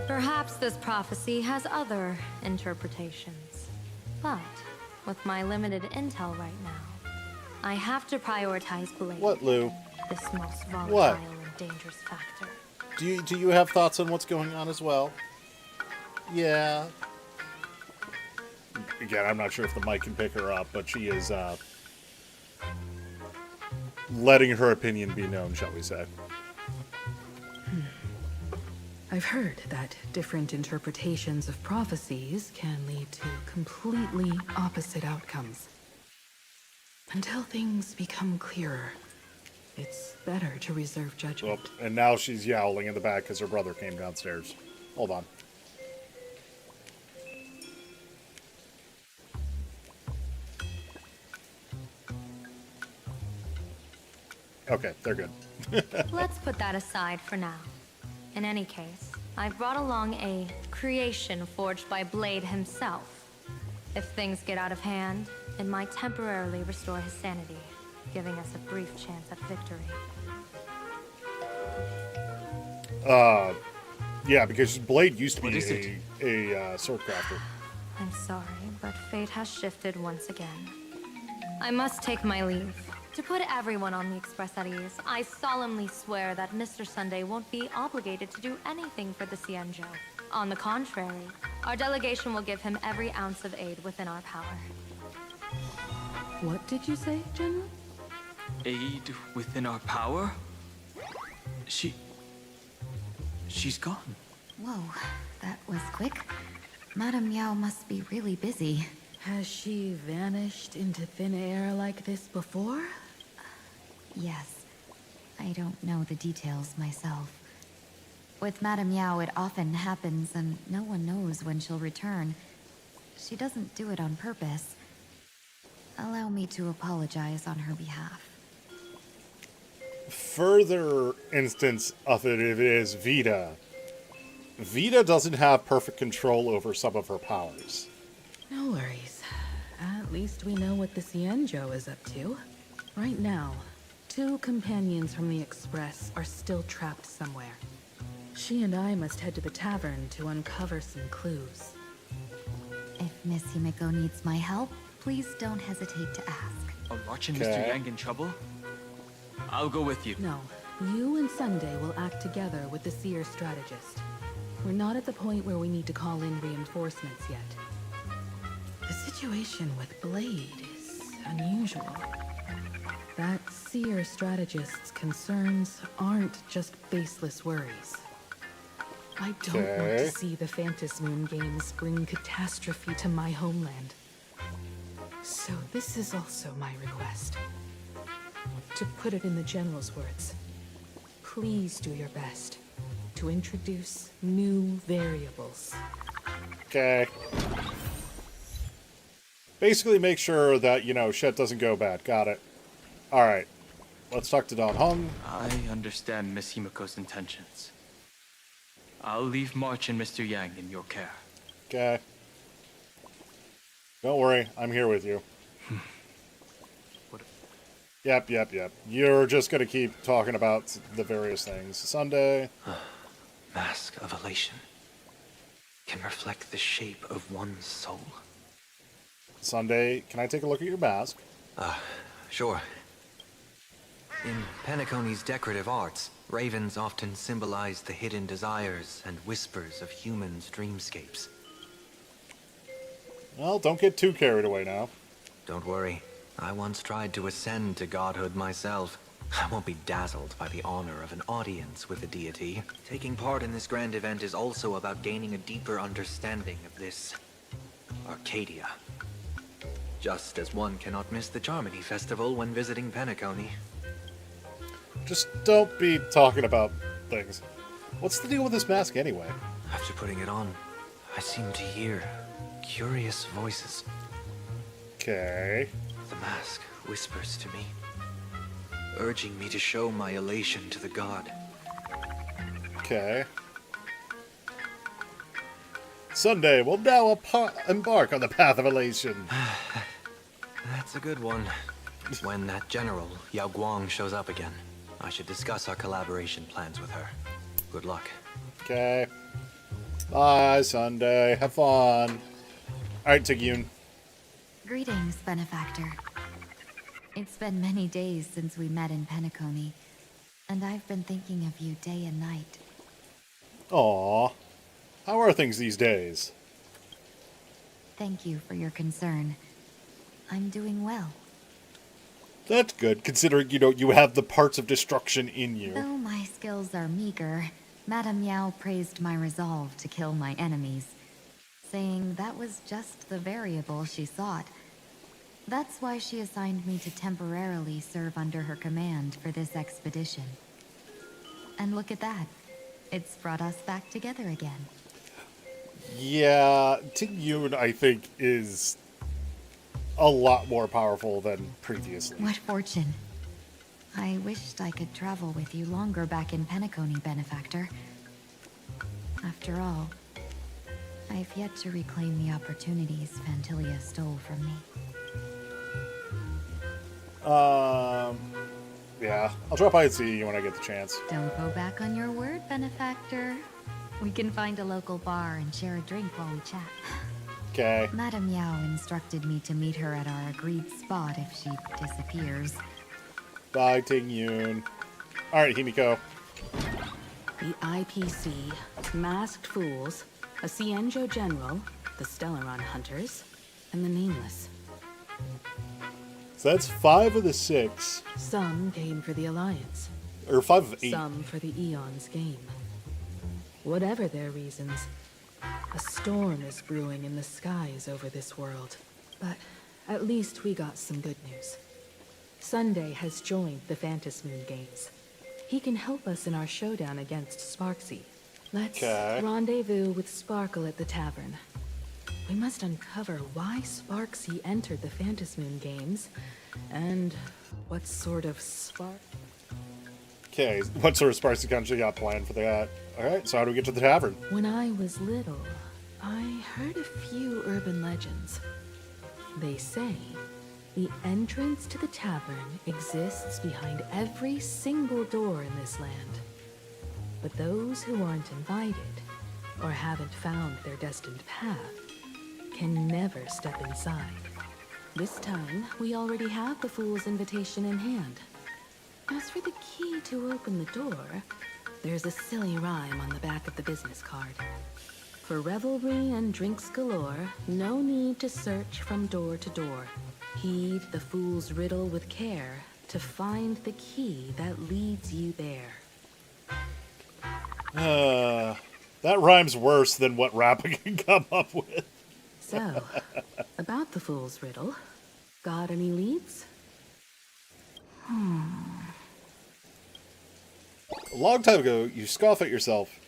Perhaps this prophecy has other interpretations. But with my limited intel right now, I have to prioritize Blade. What, Lou? This most volatile What? and dangerous factor. Do you have thoughts on what's going on as well? Yeah. Again, I'm not sure if the mic can pick her up, but she is letting her opinion be known, shall we say. I've heard that different interpretations of prophecies can lead to completely opposite outcomes. Until things become clearer, it's better to reserve judgment. Oh, and now she's yowling in the back because her brother came downstairs. Hold on. Okay, they're good. Let's put that aside for now. In any case, I've brought along a creation forged by Blade himself. If things get out of hand, it might temporarily restore his sanity, giving us a brief chance at victory. Yeah, because Blade used to be a sword crafter. I'm sorry, but fate has shifted once again. I must take my leave. To put everyone on the express at ease, I solemnly swear that Mr. Sunday won't be obligated to do anything for the Cienjo. On the contrary, our delegation will give him every ounce of aid within our power. What did you say, General? Aid within our power? She's gone. Whoa, that was quick. Madame Yao must be really busy. Has she vanished into thin air like this before? Yes. I don't know the details myself. With Madame Yao, it often happens, and no one knows when she'll return. She doesn't do it on purpose. Allow me to apologize on her behalf. Further instance of it is Vita. Vita doesn't have perfect control over some of her powers. No worries. At least we know what the Cienjo is up to. Right now, 2 companions from the Express are still trapped somewhere. She and I must head to the tavern to uncover some clues. If Miss Himiko needs my help, please don't hesitate to ask. Are March and Mr. Yang in trouble? I'll go with you. No, you and Sunday will act together with the Seer strategist. We're not at the point where we need to call in reinforcements yet. The situation with Blade is unusual. That Seer strategist's concerns aren't just baseless worries. I don't want to see the Phantasmoon games bring catastrophe to my homeland. So this is also my request. To put it in the General's words, please do your best to introduce new variables. Okay. Basically make sure that, shit doesn't go bad. Got it. Alright. Let's talk to Don Hung. I understand Miss Himiko's intentions. I'll leave March and Mr. Yang in your care. Okay. Don't worry, I'm here with you. Yep. You're just gonna keep talking about the various things. Sunday. Mask of Elation. can reflect the shape of one's soul. Sunday, can I take a look at your mask? Sure. In Penacony's decorative arts, ravens often symbolize the hidden desires and whispers of humans' dreamscapes. Well, don't get too carried away now. Don't worry. I once tried to ascend to godhood myself. I won't be dazzled by the honor of an audience with a deity. Taking part in this grand event is also about gaining a deeper understanding of this Arcadia. Just as one cannot miss the Charmony Festival when visiting Penacony. Just don't be talking about things. What's the deal with this mask anyway? After putting it on, I seem to hear curious voices. Okay. The mask whispers to me, urging me to show my elation to the god. Okay. Sunday will now embark on the path of elation. That's a good one. When that general, Yao Guang, shows up again, I should discuss our collaboration plans with her. Good luck. Okay. Bye, Sunday. Have fun. Alright, Tiggyun. Greetings, Benefactor. It's been many days since we met in Penacony, and I've been thinking of you day and night. Aw. How are things these days? Thank you for your concern. I'm doing well. That's good, considering, you have the parts of destruction in you. Though my skills are meager, Madame Yao praised my resolve to kill my enemies, saying that was just the variable she sought. That's why she assigned me to temporarily serve under her command for this expedition. And look at that. It's brought us back together again. Yeah, Tiggyun, I think, is a lot more powerful than previously. What fortune. I wished I could travel with you longer back in Penacony, Benefactor. After all, I've yet to reclaim the opportunities Phantilia stole from me. Yeah. I'll drop by and see you when I get the chance. Don't go back on your word, Benefactor. We can find a local bar and share a drink while we chat. Okay. Madame Yao instructed me to meet her at our agreed spot if she disappears. Bye, Tiggyun. Alright, Himiko. The IPC, Masked Fools, a Cienjo General, the Stellaron Hunters, and the Nameless. So that's 5 of the 6. Some came for the Alliance. Or 5 of 8. Some for the Eon's game. Whatever their reasons, a storm is brewing in the skies over this world. But at least we got some good news. Sunday has joined the Phantasmoon Games. He can help us in our showdown against Sparksy. Let's rendezvous with Sparkle at the tavern. We must uncover why Sparksy entered the Phantasmoon Games, and what sort of spark... Okay, what sort of Sparksy country got planned for that? Alright, so how do we get to the tavern? When I was little, I heard a few urban legends. They say the entrance to the tavern exists behind every single door in this land. But those who aren't invited, or haven't found their destined path, can never step inside. This time, we already have the Fool's invitation in hand. As for the key to open the door, there's a silly rhyme on the back of the business card. For revelry and drinks galore, no need to search from door to door. Heed the fool's riddle with care to find the key that leads you there. That rhyme's worse than what Rappa can come up with. So, about the fool's riddle, got any leads? A long time ago, you scoff at yourself.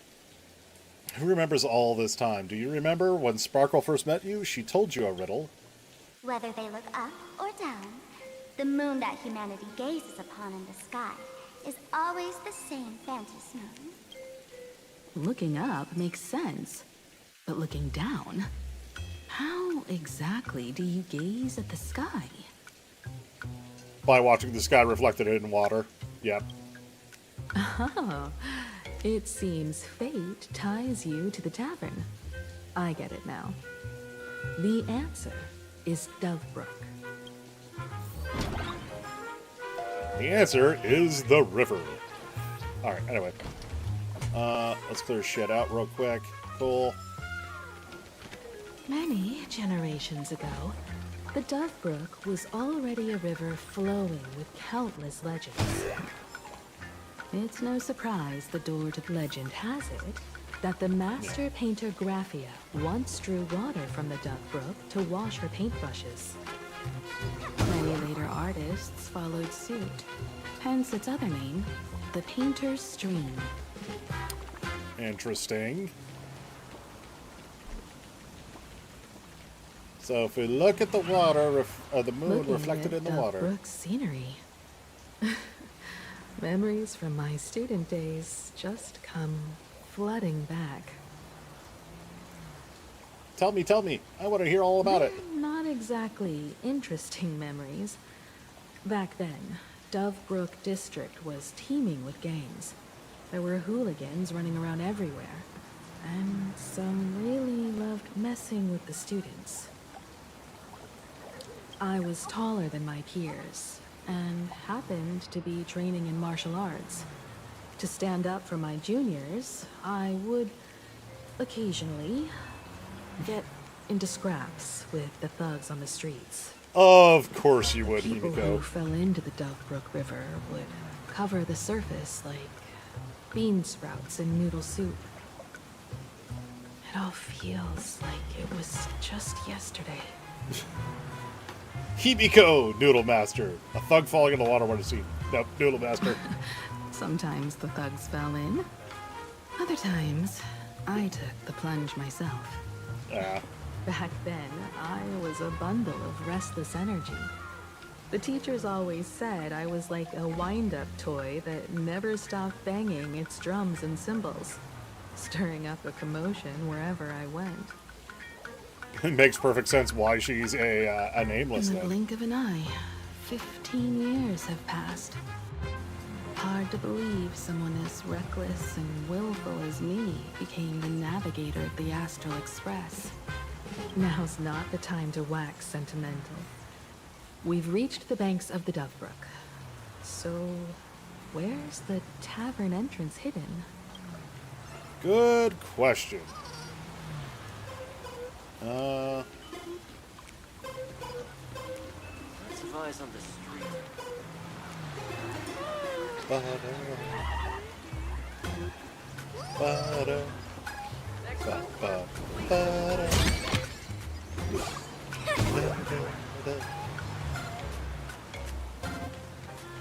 Who remembers all this time? Do you remember when Sparkle first met you? She told you a riddle. Whether they look up or down, the moon that humanity gazes upon in the sky is always the same phantasmoon. Looking up makes sense, but looking down? How exactly do you gaze at the sky? By watching the sky reflected in water. Yep. Oh, it seems fate ties you to the tavern. I get it now. The answer is Dovebrook. The answer is the river. Alright, anyway. Let's clear shit out real quick. Cool. Many generations ago, the Dovebrook was already a river flowing with countless legends. It's no surprise the door to the legend has it that the master painter Graphia once drew water from the Dovebrook to wash her paintbrushes. Many later artists followed suit, hence its other name, the Painter's Stream. Interesting. So if we look at the water, the moon Looking reflected at in the water. Dovebrook's scenery. Memories from my student days just come flooding back. Tell me. I want to hear all about it. Not exactly interesting memories. Back then, Dovebrook District was teeming with gangs. There were hooligans running around everywhere, and some really loved messing with the students. I was taller than my peers, and happened to be training in martial arts. To stand up for my juniors, I would occasionally get into scraps with the thugs on the streets. Of course you would, People who Himiko. fell into the Dovebrook River would cover the surface like bean sprouts in noodle soup. It all feels like it was just yesterday. Himiko, Noodle Master. A thug falling in the water. Want to see? Nope, Noodle Master. Sometimes the thugs fell in. Other times, I took the plunge myself. Back then, I was a bundle of restless energy. The teachers always said I was like a wind-up toy that never stopped banging its drums and cymbals, stirring up a commotion wherever I went. It makes perfect sense why she's a nameless In the then. blink of an eye, 15 years have passed. Hard to believe someone as reckless and willful as me became the navigator of the Astral Express. Now's not the time to wax sentimental. We've reached the banks of the Dovebrook. So, where's the tavern entrance hidden? Good question. Lots of eyes on the street.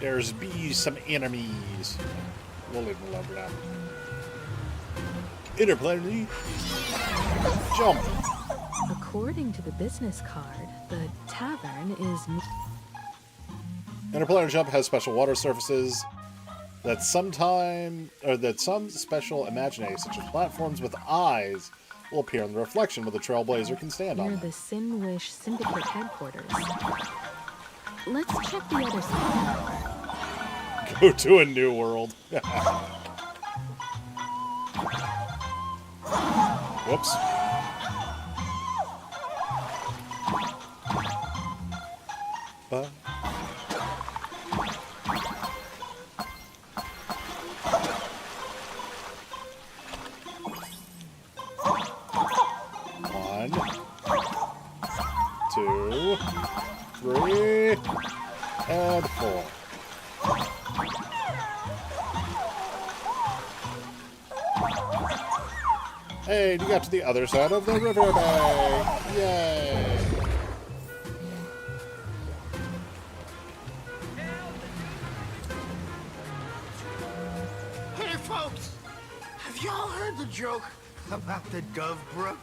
There's be some enemies. We'll leave them alone for now. Interplanetary jump. According to the business card, the tavern is... Interplanetary jump has special water surfaces that some special imaginary, such as platforms with eyes, will appear in the reflection where the Trailblazer can stand on near them. the Sinwish Syndicate headquarters. Let's check the other side. Go to a new world. Whoops. One, 2, 3, and 4. Hey, you got to the other side of the river bay! Yay! Hey, folks! Have y'all heard the joke about the Dovebrook?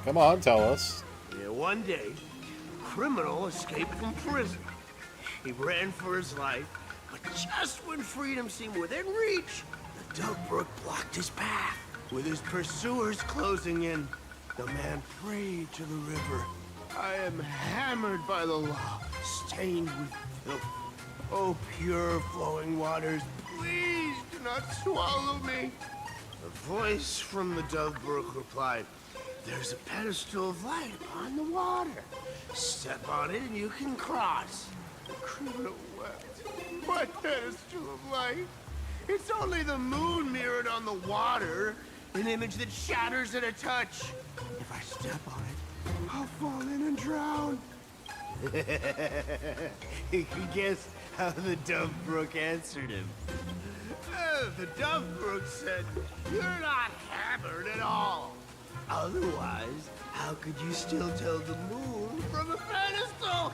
Come on, tell us. Yeah, one day, a criminal escaped from prison. He ran for his life, but just when freedom seemed within reach, the Dovebrook blocked his path. With his pursuers closing in, the man prayed to the river. I am hammered by the law, stained with filth. Oh, pure flowing waters, please do not swallow me. A voice from the Dovebrook replied, There's a pedestal of light upon the water. Step on it and you can cross. The criminal wept. What pedestal of light? It's only the moon mirrored on the water. An image that shatters at a touch. If I step on it, I'll fall in and drown. You can guess how the Dove Brook answered him. The Dove Brook said, "You're not hammered at all. Otherwise, how could you still tell the moon from a pedestal?"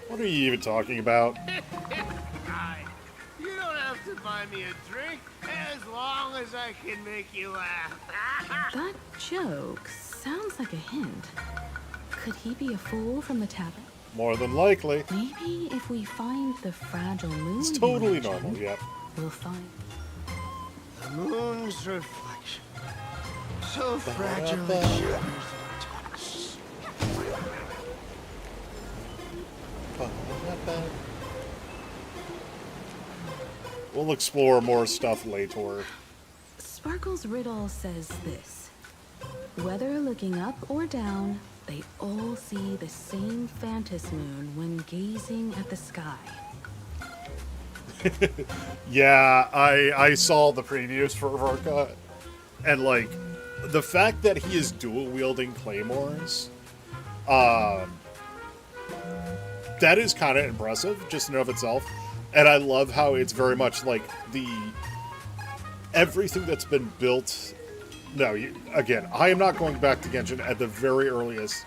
What are you even talking about? You don't have to buy me a drink as long as I can make you laugh. That joke sounds like a hint. Could he be a fool from the tavern? More than likely. Maybe if we find the fragile moon. It's totally normal, yep. We'll find the moon's reflection. So fragile it shatters at a touch. We'll explore more stuff later. Sparkle's riddle says this. Whether looking up or down, they all see the same phantom moon when gazing at the sky. Yeah, I saw the previews for Vorka, and like the fact that he is dual wielding claymores, that is kind of impressive just in and of itself. And I love how it's very much like everything that's been built. No, again, I am not going back to Genshin at the very earliest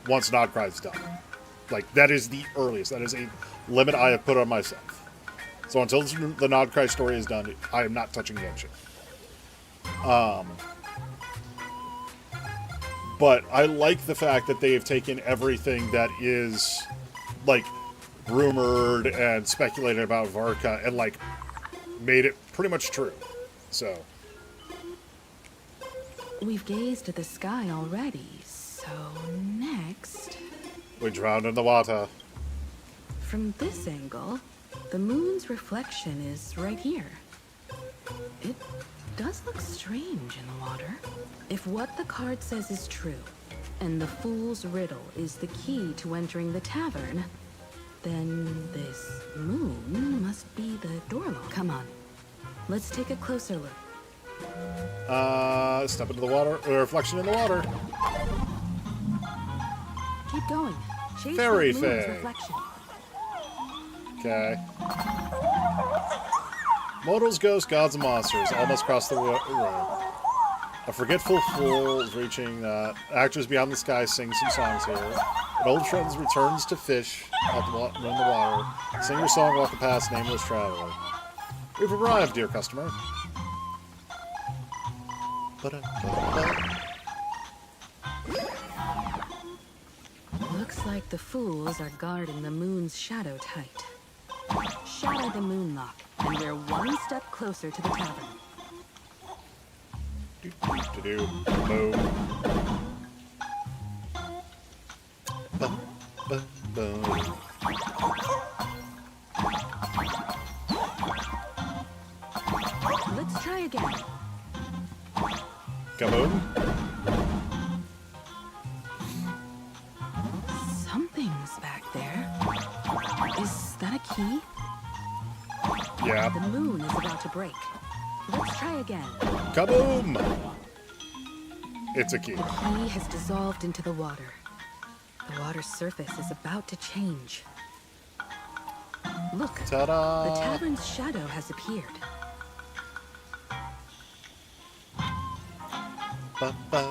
once Nodcry's done. Like, that is the earliest. That is a limit I have put on myself. So until the Nodcry story is done, I am not touching Genshin. But I like the fact that they have taken everything that is, like, rumored and speculated about Varka and, like, made it pretty much true. So... We've gazed at the sky already, so next... we drowned in the water. From this angle, the moon's reflection is right here. It does look strange in the water. If what the card says is true, and the fool's riddle is the key to entering the tavern, then this moon must be the door lock. Come on, let's take a closer look. Step into the water, reflection in the water. Keep going. Chase Fairy that moon's Fae. reflection. Okay. Mortals, ghosts, gods, and monsters all must cross the road. A forgetful fool is reaching that. Actors beyond the sky sing some songs here. An old friend returns to fish out in the water. Sing your song, walk past nameless traveler. We've arrived, dear customer. Looks like the fools are guarding the moon's shadow tight. Shatter the moon lock, and we're one step closer to the tavern. Boom. Boom. Let's try again. Kaboom. Something's back there. Is that a key? Yeah. The moon is about to break. Let's try again. Kaboom! It's a key. The key has dissolved into the water. The water's surface is about to change. Look, Ta-da! the tavern's shadow has appeared. Ba-ba.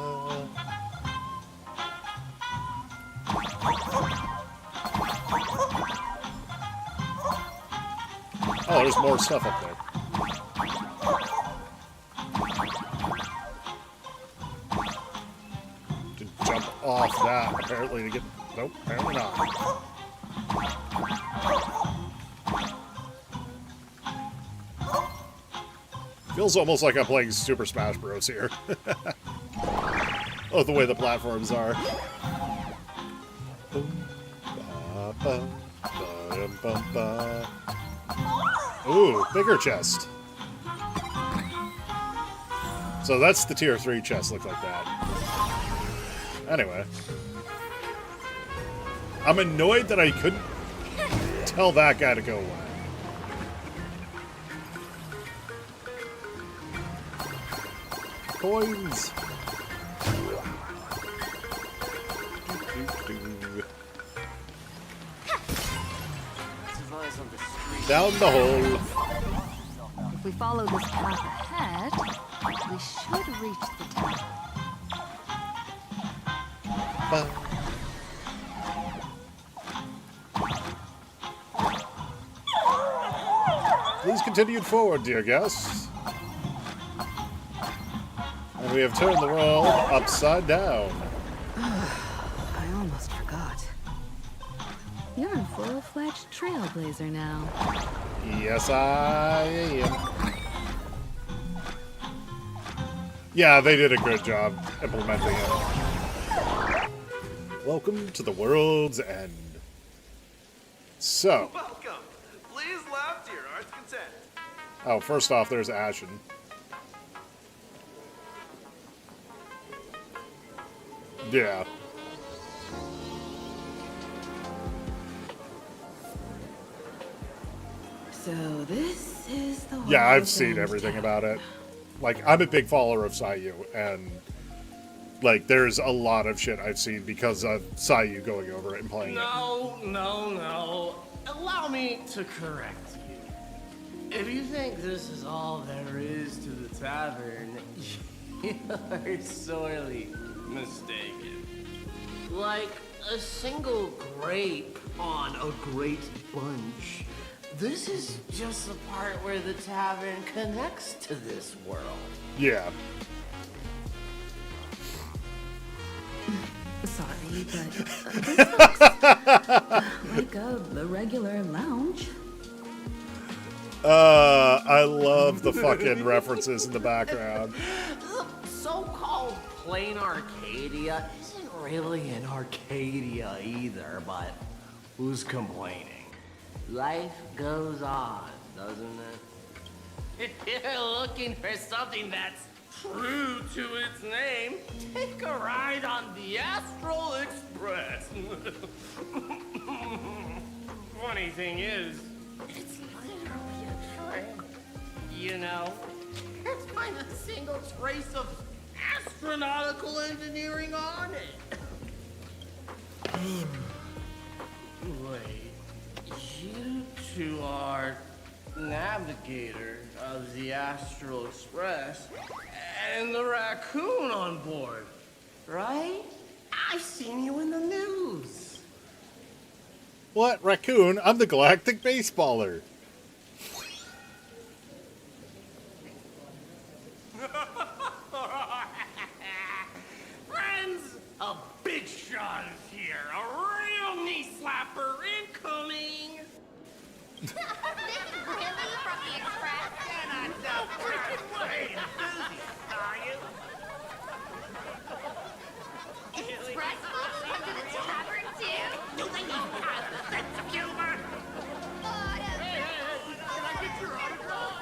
Oh, there's more stuff up there. To jump off that, apparently, to get... Nope, apparently not. Feels almost like I'm playing Super Smash Bros. Here. Oh, the way the platforms are. Ooh, bigger chest. So that's the tier 3 chest look like that. Anyway. I'm annoyed that I couldn't tell that guy to go away. Coins! Down the hole. If we follow this path ahead, we should reach the tower. Please continue forward, dear guests. And we have turned the world upside down. I almost forgot. You're a full-fledged trailblazer now. Yes, I am. Yeah, they did a good job implementing it. Welcome to the world's end. So. Welcome. Please laugh to your heart's content. Oh, first off, there's Ashen. Yeah. So this is the Yeah, I've world's seen end everything tower. about it. Like, I'm a big follower of Sayu, and like, there's a lot of shit I've seen because of Sayu going over it and playing it. No. Allow me to correct you. If you think this is all there is to the tavern, you're sorely mistaken. Like a single grape on a great bunch, this is just the part where the tavern connects to this world. Yeah. Sorry, but this looks like a regular lounge. I love the fucking references in the background. The so-called plain Arcadia isn't really an Arcadia either, but who's complaining? Life goes on, doesn't it? If you're looking for something that's true to its name, take a ride on the Astral Express. Funny thing is, it's literally a train. You know, can't find a single trace of astronautical engineering on it. Wait, you two are navigator of the Astral Express and the raccoon on board, right? I've seen you in the news. What? Raccoon? I'm the galactic baseballer. Friends, a big shot is here. A real knee slapper incoming. This is really from the Express? Not the freaking way. Enthusiast, are you? Express folks come to the tavern too? Do they even have a sense of humor? Can I get your autograph?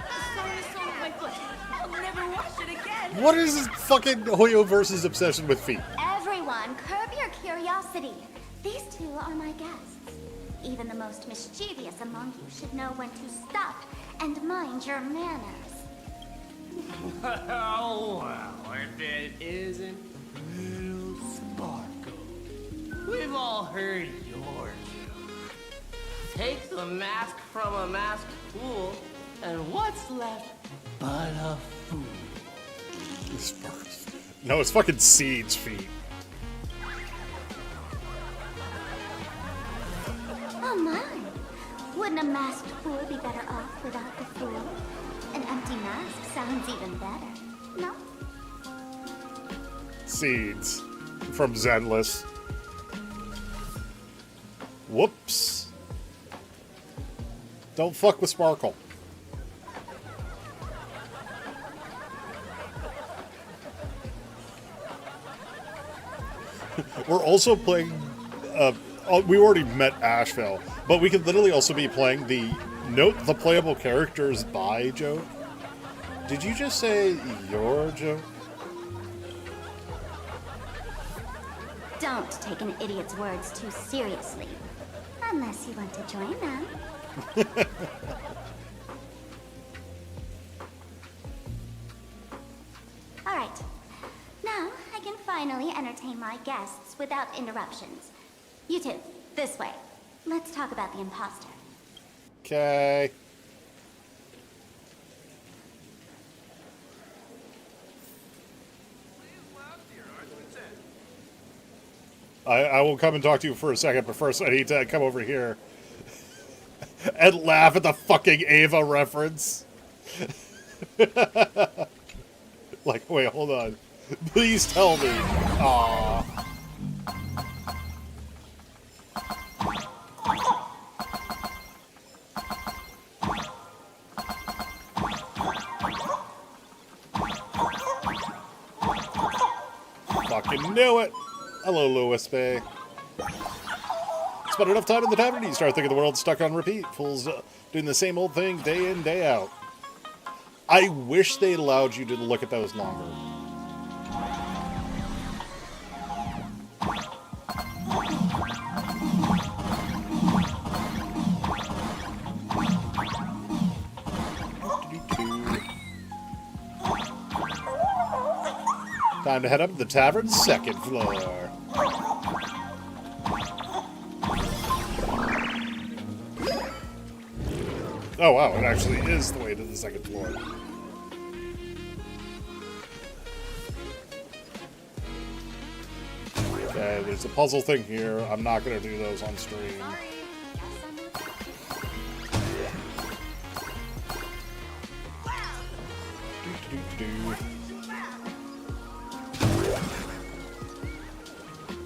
My foot. I'll never wash it again. What is this fucking Hoyo versus obsession with feet? Everyone, curb your curiosity. These two are my guests. Even the most mischievous among you should know when to stop and mind your manners. Oh, well, if it isn't Little Sparkle. We've all heard your joke. Take the mask from a masked fool, and what's left but a fool? No, it's fucking Seed's feet. Oh my! Wouldn't a masked fool be better off without the fool? An empty mask sounds even better, no? Seeds from Zenless. Whoops. Don't fuck with Sparkle. We're also playing, we already met Asheville, but we could literally also be playing the note the playable characters by joke. Did you just say your joke? don't take an idiot's words too seriously. Unless you want to join them. Alright. Now, I can finally entertain my guests without interruptions. You two, this way. Let's talk about the imposter. Okay. I will come and talk to you for a second, but first I need to come over here and laugh at the fucking Ava reference. Like, wait, hold on. Please tell me. Aww. Fucking knew it. Hello, Louis Bay. Spent enough time in the tavern, you start thinking the world's stuck on repeat. Fools doing the same old thing day in, day out. I wish they allowed you to look at those longer. Time to head up to the tavern's second floor. Oh wow, it actually is the way to the second floor. Okay, there's a puzzle thing here. I'm not going to do those on stream.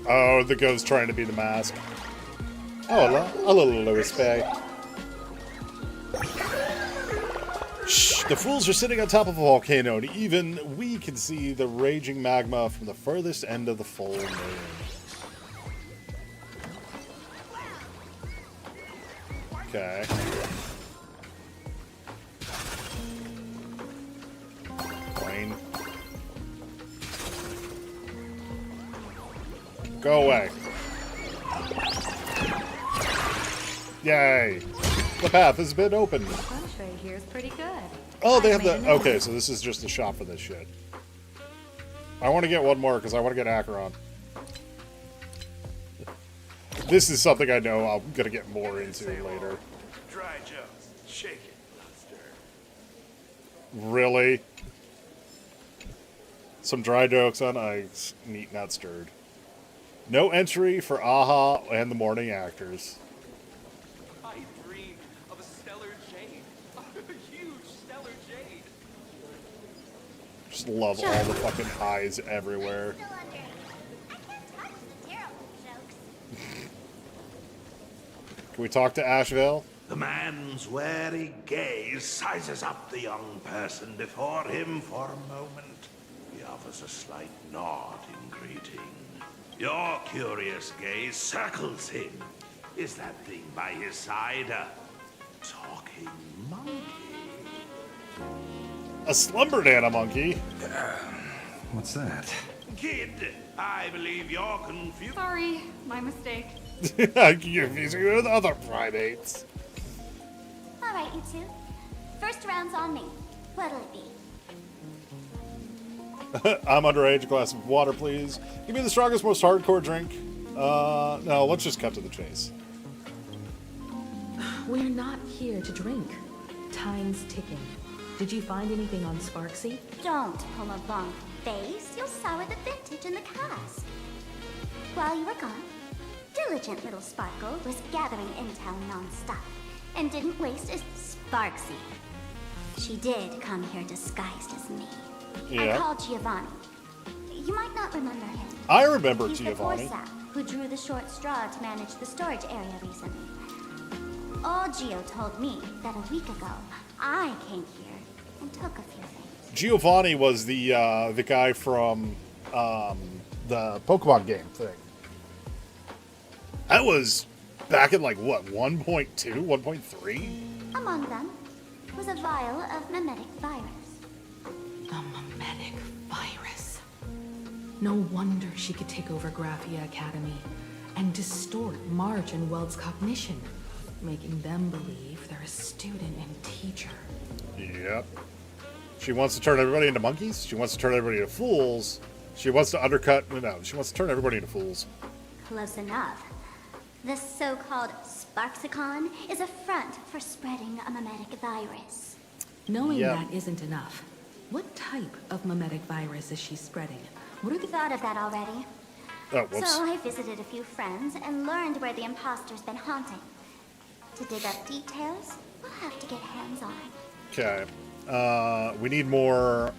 Oh, the ghost trying to be the mask. Oh, a little Louis Bay. Shh, the fools are sitting on top of a volcano, and even we can see the raging magma from the furthest end of the full moon. Okay. Plane. Go away. Yay. The path has been opened. The entree here is pretty good. Oh, they have the... Okay, so this is just a shop for this shit. I want to get one more, because I want to get Acheron. This is something I know I'm going to get more into later. Dry jokes. Shake it, not stir. Really? Some dry jokes on ice, neat not stirred. No entry for Aha and the morning actors. I dreamed of a stellar jade. A huge stellar jade. Just love all the fucking highs everywhere. Can we talk to Asheville? The man's wary gaze sizes up the young person before him for a moment. He offers a slight nod in greeting. Your curious gaze circles him. Is that thing by his side a talking monkey? A slumber monkey? What's that? Kid, I believe you're confused. Sorry, my mistake. I'm confusing with other primates. Alright, you two. First round's on me. What'll it be? I'm underage. A glass of water, please. Give me the strongest, most hardcore drink. No, let's just cut to the chase. We're not here to drink. Time's ticking. Did you find anything on Sparksy? Don't pull a long face. You'll sour the vintage in the cask. While you were gone, diligent little Sparkle was gathering intel non-stop and didn't waste a Sparksy. She did come here disguised as me. Yeah. I called Giovanni. You might not remember him. I remember He's Giovanni. the force who drew the short straw to manage the storage area recently. Old Gio told me that a week ago, I came here and took a few things. Giovanni was the guy from the Pokemon game thing. That was back in like what, 1.2, 1.3? Among them was a vial of mimetic virus. A mimetic virus. No wonder she could take over Graphia Academy and distort Marge and Weld's cognition, making them believe they're a student and teacher. Yep. She wants to turn everybody into monkeys. She wants to turn everybody into fools. She wants to undercut... No, she wants to turn everybody into fools. Close enough. This so-called Sparksicon is a front for spreading a mimetic virus. Knowing that isn't enough. What type of mimetic virus is she spreading? What are the... Thought of that already. Oh, whoops. So I visited a few friends and learned where the imposter's been haunting. To dig up details, we'll have to get hands-on. Okay. We need more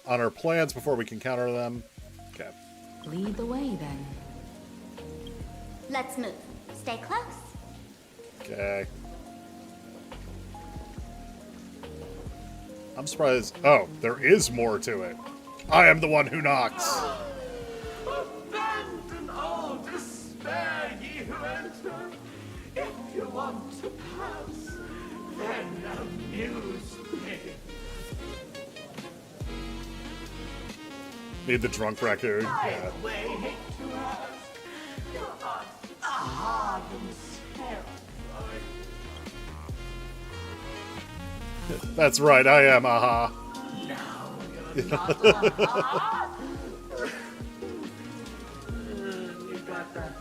on our plans before we can counter them. Okay. Lead the way, then. Let's move. Stay close. Okay. I'm surprised. Oh, there is more to it. I am the one who knocks. Abandon all despair, ye who enter. If you want to pass, then amuse me. Need the drunk raccoon. I Yeah. wait to ask. You are a hardened sparrow. That's right, I am. Aha. Now you're not aha. You got that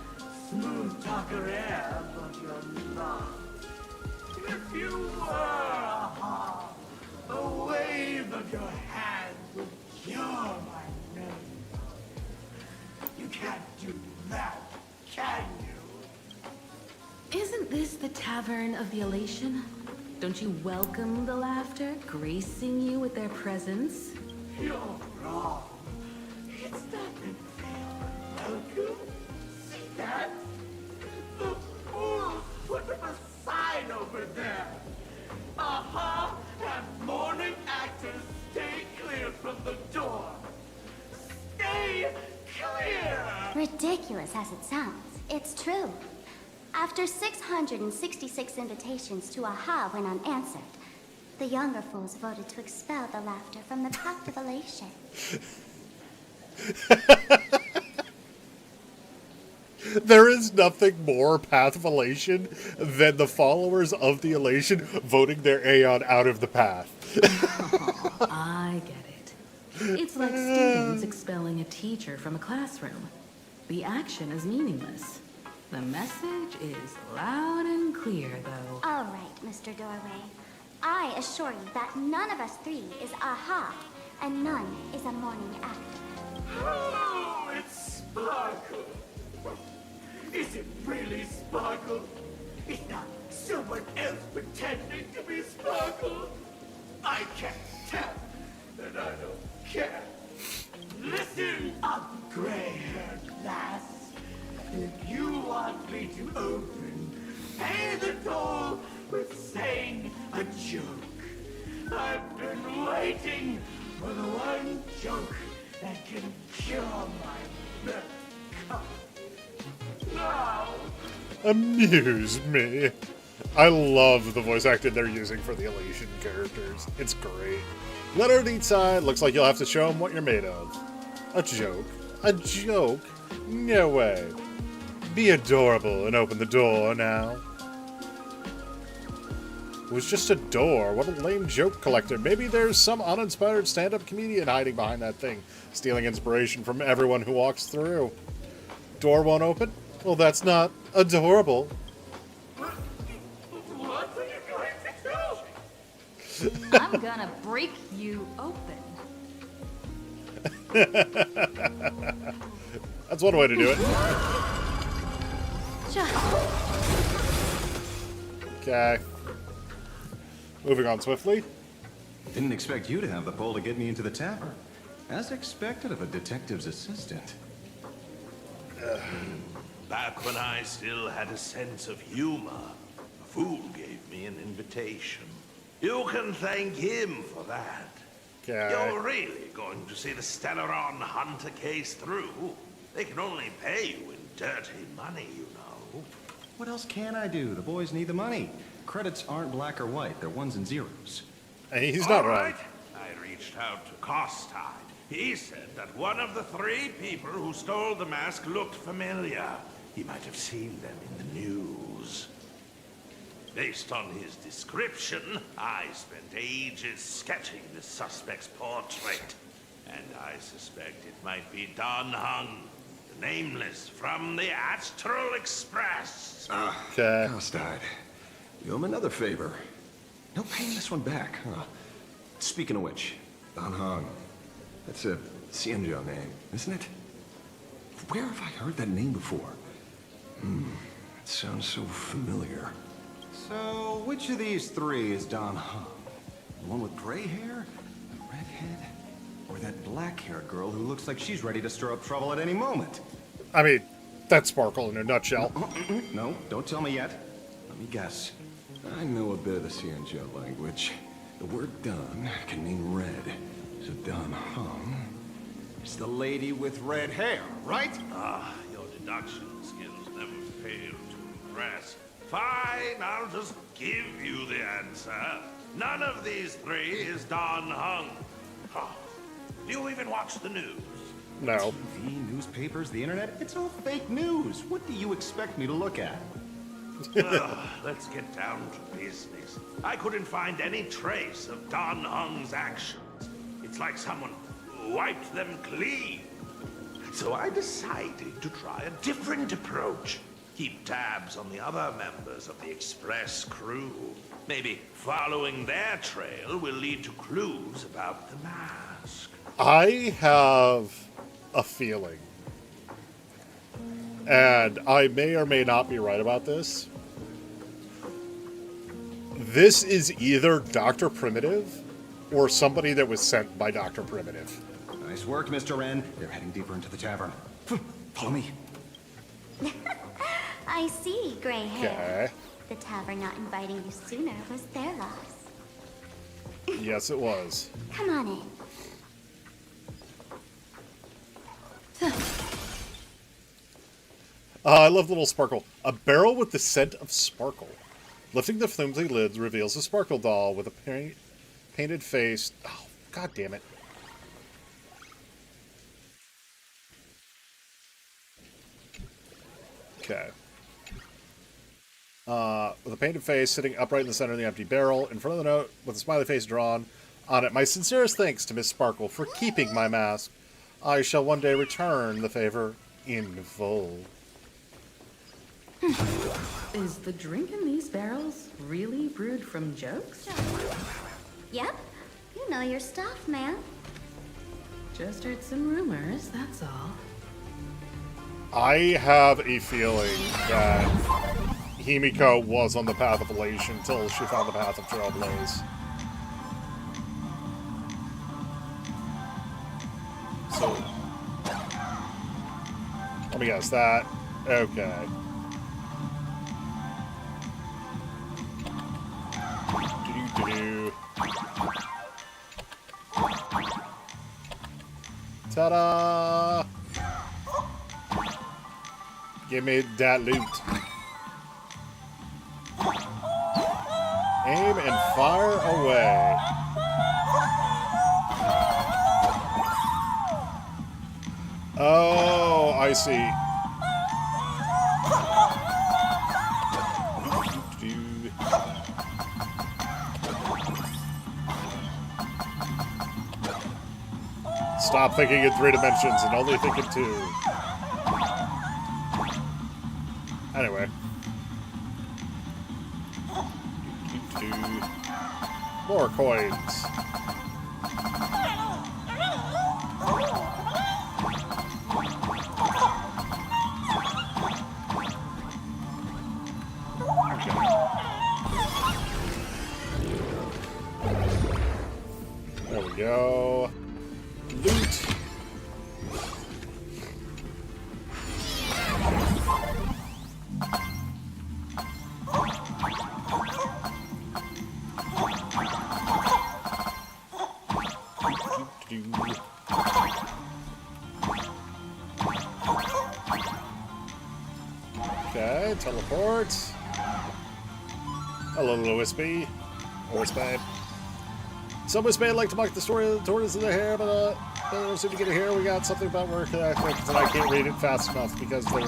smooth talker air, but you're not. If you were aha, a wave of your hand would cure my name. You can't do that, can you? Isn't this the Tavern of the Elation? Don't you welcome the laughter, gracing you with their presence? You're wrong. It's not been welcome. See that? The fools put up a sign over there. Aha! Have morning actors stay clear from the door. Stay clear! Ridiculous as it sounds, it's true. After 666 invitations to Aha went unanswered, the younger fools voted to expel the laughter from the Pact of Elation. There is nothing more path of elation than the followers of the elation voting their Aeon out of the path. Oh, I get it. It's like students expelling a teacher from a classroom. The action is meaningless. The message is loud and clear, though. All right, Mr. Doorway. I assure you that none of us three is Aha, and none is a morning actor. Oh, it's Sparkle. Is it really Sparkle? It's not someone else pretending to be Sparkle. I can't tell, and I don't care. Listen up, gray-haired lass. If you want me to open, pay the toll with saying a joke. I've been waiting for the one joke that can cure my melancholy. Now, Amuse me. I love the voice acting they're using for the Elation characters. It's great. Letter on each side. Looks like you'll have to show them what you're made of. A joke? A joke? No way. Be adorable and open the door now. It was just a door. What a lame joke collector. Maybe there's some uninspired stand-up comedian hiding behind that thing, stealing inspiration from everyone who walks through. Door won't open? Well, that's not adorable. what are you going to do? I'm gonna break you open. That's one way to do it. Okay. Moving on swiftly. Didn't expect you to have the pull to get me into the tavern. As expected of a detective's assistant. Back when I still had a sense of humor, a fool gave me an invitation. You can thank him for that. Okay. You're really going to see the Stellaron Hunter case through? They can only pay you in dirty money, you know. What else can I do? The boys need the money. Credits aren't black or white, they're ones and zeros. He's not right. I reached out to Costide. He said that one of the 3 people who stole the mask looked familiar. He might have seen them in the news. Based on his description, I spent ages sketching the suspect's portrait. And I suspect it might be Don Hung, the nameless from the Astral Express. Okay. Costard, do him another favor. No paying this one back, huh? Speaking of which, Don Hung. That's a Xianzhou name, isn't it? Where have I heard that name before? It sounds so familiar. So, which of these 3 is Don Hung? The one with gray hair? The redhead? Or that black-haired girl who looks like she's ready to stir up trouble at any moment? I mean, that's Sparkle in a nutshell. No, don't tell me yet. Let me guess. I know a bit of the Xianzhou language. The word Don can mean red. So Don Hung is the lady with red hair, right? Your deduction skills never fail to impress. Fine, I'll just give you the answer. None of these 3 is Don Hung. Do you even watch the news? No. TV, newspapers, the internet, it's all fake news. What do you expect me to look at? Let's get down to business. I couldn't find any trace of Don Hung's actions. It's like someone wiped them clean. So I decided to try a different approach. Keep tabs on the other members of the Express crew. Maybe following their trail will lead to clues about the mask. I have a feeling, and I may or may not be right about this. This is either Dr. Primitive or somebody that was sent by Dr. Primitive. Nice work, Mr. Wren. They're heading deeper into the tavern. Follow me. I see, gray hair. Okay. The tavern not inviting you sooner was their loss. Yes, it was. Come on in. I love little Sparkle. A barrel with the scent of sparkle. Lifting the flimsy lids reveals a Sparkle doll with a painted face. Oh, god damn it. Okay. With a painted face sitting upright in the center of the empty barrel, in front of the note with a smiley face drawn on it. My sincerest thanks to Miss Sparkle for keeping my mask. I shall one day return the favor in full. Is the drink in these barrels really brewed from jokes? Yep. You know your stuff, man. Just heard some rumors, that's all. I have a feeling that Himiko was on the path of Elation until she found the path of Trailblaze. So, let me guess that. Okay. Do-do-do-do. Ta-da! Give me that loot. Aim and fire away. Oh, I see. Stop thinking in 3 dimensions and only think in 2. Anyway. More coins. There we go. Loot. Okay, teleport. Hello, little Wispy. Or Wispy. Some Wispy like to mock the story of the tortoise in their hair, but As soon as you get here, we got something about work that I can't read it fast enough because they're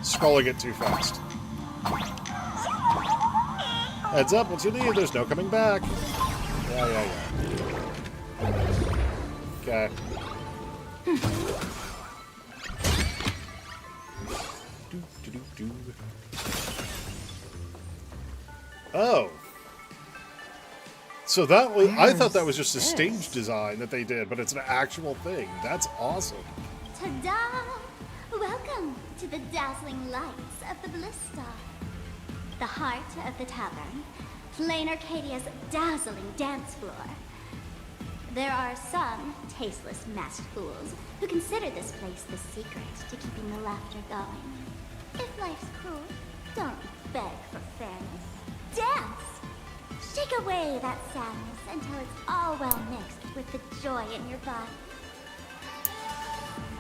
scrolling it too fast. Heads up, once you leave, there's no coming back. Yeah. Okay. Oh. So that was, I thought that was just a stage design that they did, but it's an actual thing. That's awesome. Ta-da! Welcome to the dazzling lights of the Bliss Star. The heart of the tavern, Plain Arcadia's dazzling dance floor. There are some tasteless masked fools who consider this place the secret to keeping the laughter going. If life's cruel, don't beg for fairness. Dance! Shake away that sadness until it's all well mixed with the joy in your body.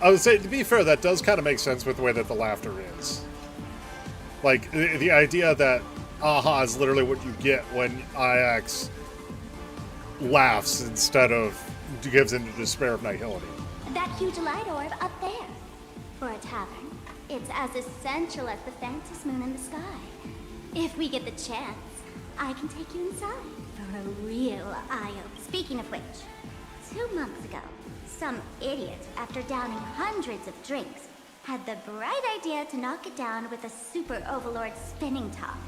I would say, to be fair, that does kind of make sense with the way that the laughter is. Like, the idea that aha is literally what you get when IX laughs instead of gives into despair of nihility. That huge light orb up there. For a tavern, it's as essential as the faintest moon in the sky. If we get the chance, I can take you inside for a real eye-opener. Speaking of which, 2 months ago, some idiot, after downing hundreds of drinks, had the bright idea to knock it down with a super overlord spinning top.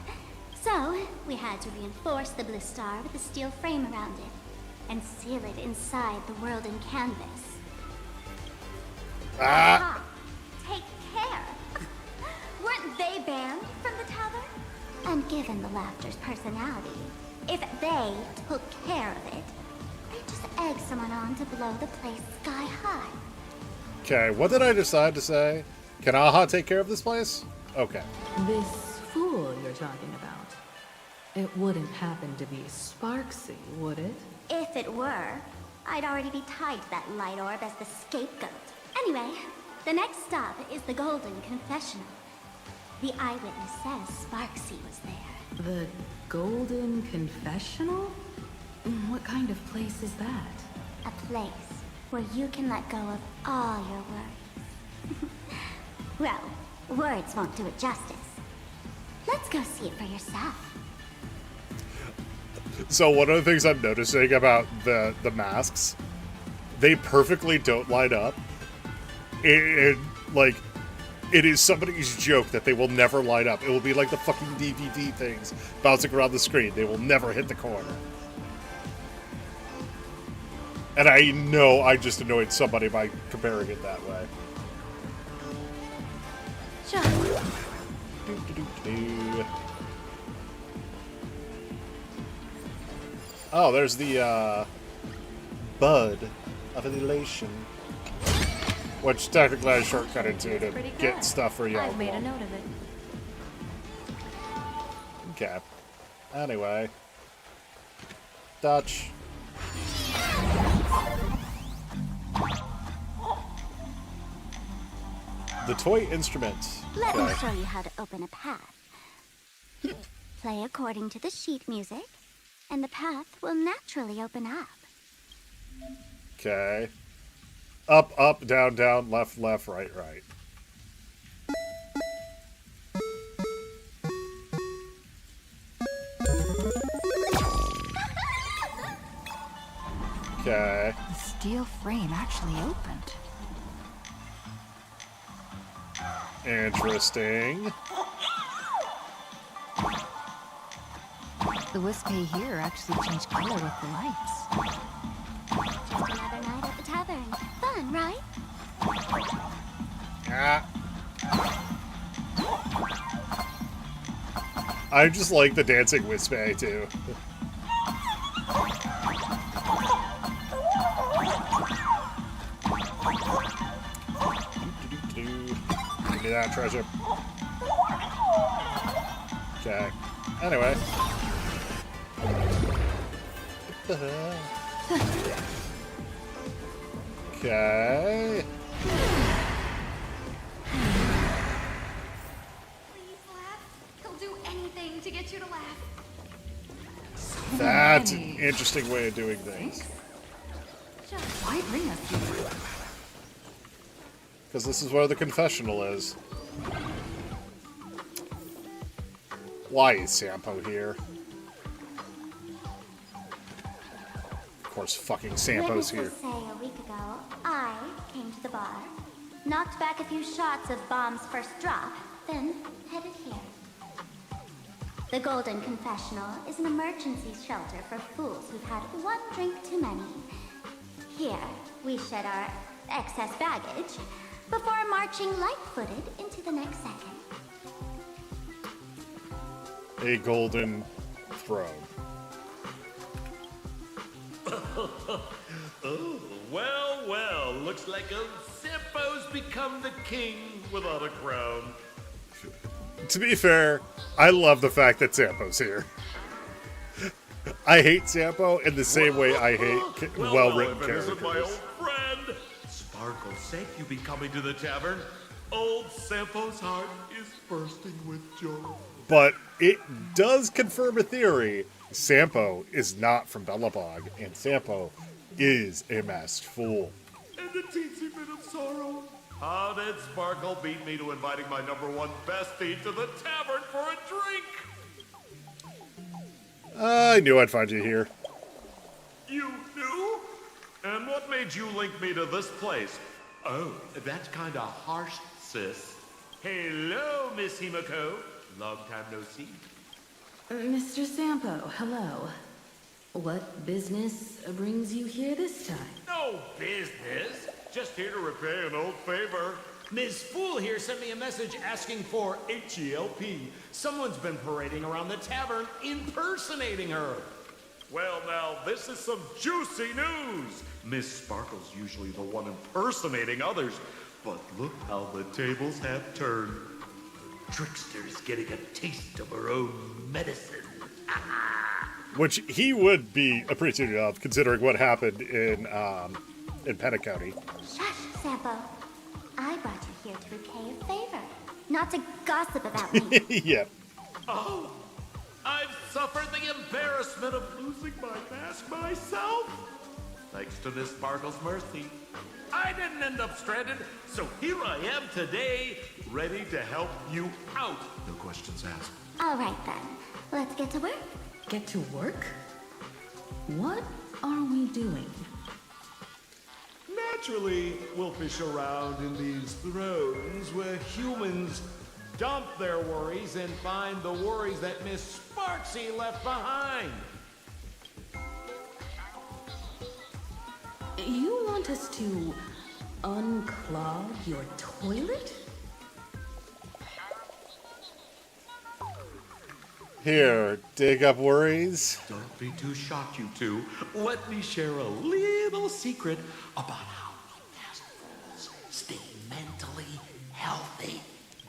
So, we had to reinforce the Bliss Star with a steel frame around it, and seal it inside the world in canvas. Aha! Take care! Weren't they banned from the tavern? And given the laughter's personality, if they took care of it, they'd just egg someone on to blow the place sky high. Okay, what did I decide to say? Can aha take care of this place? Okay. This fool you're talking about. It wouldn't happen to be Sparksy, would it? If it were, I'd already be tied to that light orb as the scapegoat. Anyway, the next stop is the Golden Confessional. The eyewitness says Sparksy was there. The Golden Confessional? What kind of place is that? A place where you can let go of all your worries. Well, words won't do it justice. Let's go see it for yourself. So one of the things I'm noticing about the masks, they perfectly don't line up. Like, it is somebody's joke that they will never light up. It will be like the fucking DVD things bouncing around the screen. They will never hit the corner. And I know I just annoyed somebody by comparing it that way. Sure. Oh, there's the Bud of Elation. Which technically I shortcut into to get stuff for y'all. I've made a note of it. Okay. Anyway. Dutch. The toy instrument. Let me show you how to open a path. Play according to the sheet music, and the path will naturally open up. Okay. Up, up, down, down, left, left, right, right. Okay. The steel frame actually opened. Interesting. The Wispy here actually changed color with the lights. Just another night at the tavern. Fun, right? Ah. I just like the dancing Wispy too. Give me that treasure. Okay. Anyway. Okay. Please laugh. He'll do anything to get you to laugh. That's an interesting way of doing things. Why Why bring us here? Because this is where the confessional is. Why is Sampo here? Of course, fucking Sampo's here. Say a week ago, I came to the bar, knocked back a few shots of Bomb's first drop, then headed here. The Golden Confessional is an emergency shelter for fools who've had one drink too many. Here, we shed our excess baggage before marching light-footed into the next second. A golden throne. Oh, well, well, looks like old Sampo's become the king without a crown. To be fair, I love the fact that Sampo's here. I hate Sampo in the same way I hate well-written if it isn't my characters. old friend. Sparkle's sake, you be coming to the tavern. Old Sampo's heart is bursting with joy. But it does confirm a theory. Sampo is not from Bellabog, and Sampo is a masked fool. And the teensy bit of sorrow. How did Sparkle beat me to inviting my #1 bestie to the tavern for a drink? I knew I'd find you here. You knew? And what made you link me to this place? Oh, that's kinda harsh, sis. Hello, Miss Himiko. Long time no see. Mr. Sampo, hello. What business brings you here this time? No business. Just here to repay an old favor. Ms. Fool here sent me a message asking for H-E-L-P. Someone's been parading around the tavern impersonating her. Well, now, this is some juicy news. Miss Sparkle's usually the one impersonating others, but look how the tables have turned. Trickster's getting a taste of her own medicine. Which he would be appreciative of, considering what happened in Penna County. Shush, Sampo. I brought you here to repay a favor, not to gossip about me. Yep. Oh, I've suffered the embarrassment of losing my mask myself. Thanks to Miss Sparkle's mercy, I didn't end up stranded, so here I am today, ready to help you out. No questions asked. All right, then. Let's get to work. Get to work? What are we doing? Naturally, we'll fish around in these thrones where humans dump their worries and find the worries that Miss Sparksy left behind. You want us to unclog your toilet? Here, dig up worries. Don't be too shocked, you two. Let me share a little secret about how masked fools stay mentally healthy.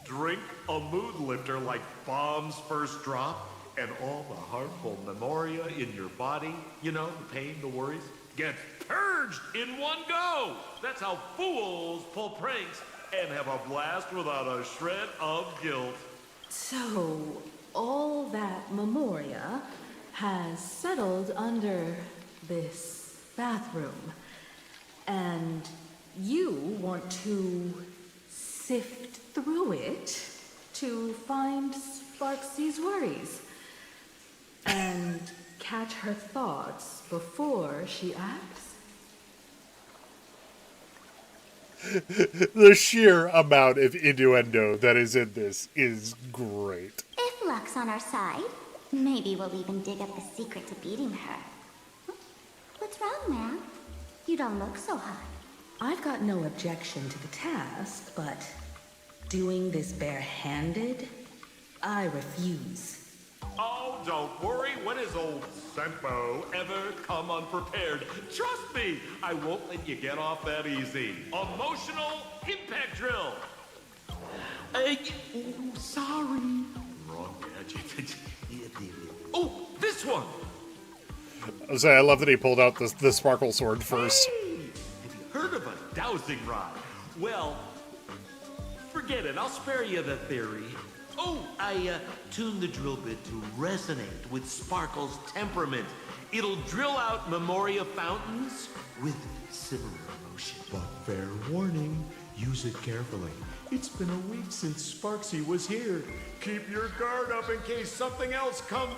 Drink a mood lifter like Bomb's first drop, and all the harmful memoria in your body, you know, the pain, the worries, gets purged in one go. That's how fools pull pranks and have a blast without a shred of guilt. So, all that memoria has settled under this bathroom. And you want to sift through it to find Sparksy's worries and catch her thoughts before she acts? The sheer amount of innuendo that is in this is great. If luck's on our side, maybe we'll even dig up the secret to beating her. What's wrong, man? You don't look so hot. I've got no objection to the task, but doing this barehanded, I refuse. Oh, don't worry. When has old Sampo ever come unprepared? Trust me, I won't let you get off that easy. Emotional impact drill. Sorry. Wrong gadget. Oh, this one. I love that he pulled out the sparkle sword first. Hey, have you heard of a dowsing rod? Well, forget it. I'll spare you the theory. Oh, I tuned the drill bit to resonate with Sparkle's temperament. It'll drill out Memoria fountains with similar emotion. But fair warning, use it carefully. It's been a week since Sparksy was here. Keep your guard up in case something else comes.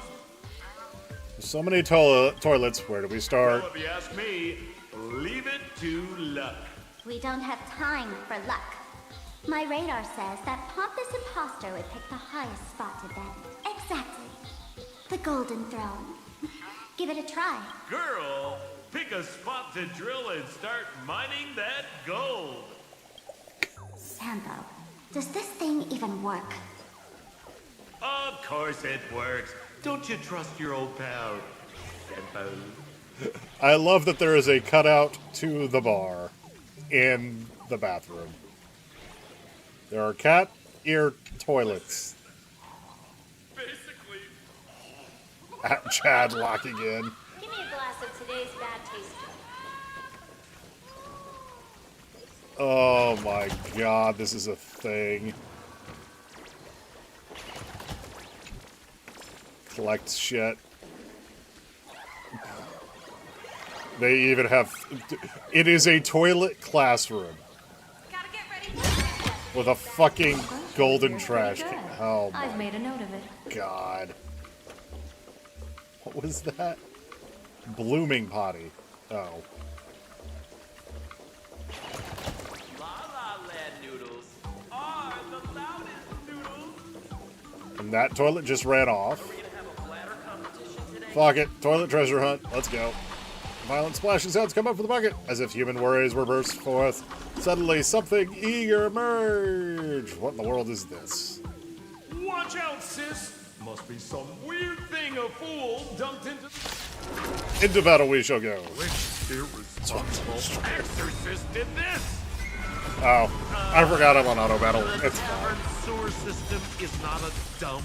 So many toilets. Where do we start? Well, if you ask me, leave it to luck. We don't have time for luck. My radar says that pompous imposter would pick the highest spot to bend. Exactly. The Golden Throne. Give it a try. Girl, pick a spot to drill and start mining that gold. Sambo, does this thing even work? Of course it works. Don't you trust your old pal, Sambo? I love that there is a cutout to the bar in the bathroom. There are cat ear toilets. Basically. At Chad locking in. Give me a glass of today's bad taste. Oh my god, this is a thing. Collect shit. They even have... It is a toilet classroom. With a fucking golden trash can. Oh my I've made a note of it. god. What was that? Blooming potty. Oh. And that toilet just ran off. Fuck it. Toilet treasure hunt. Let's go. Violent splashing sounds come up from the bucket, as if human worries were burst forth. Suddenly, something eager emerged. What in the world is this? Watch out, sis! Must be some weird thing a fool dumped into... Into battle we shall go. Which irresponsible exorcist did this? Oh, I forgot I'm on auto battle. It's Tavern sewer system is not a dump.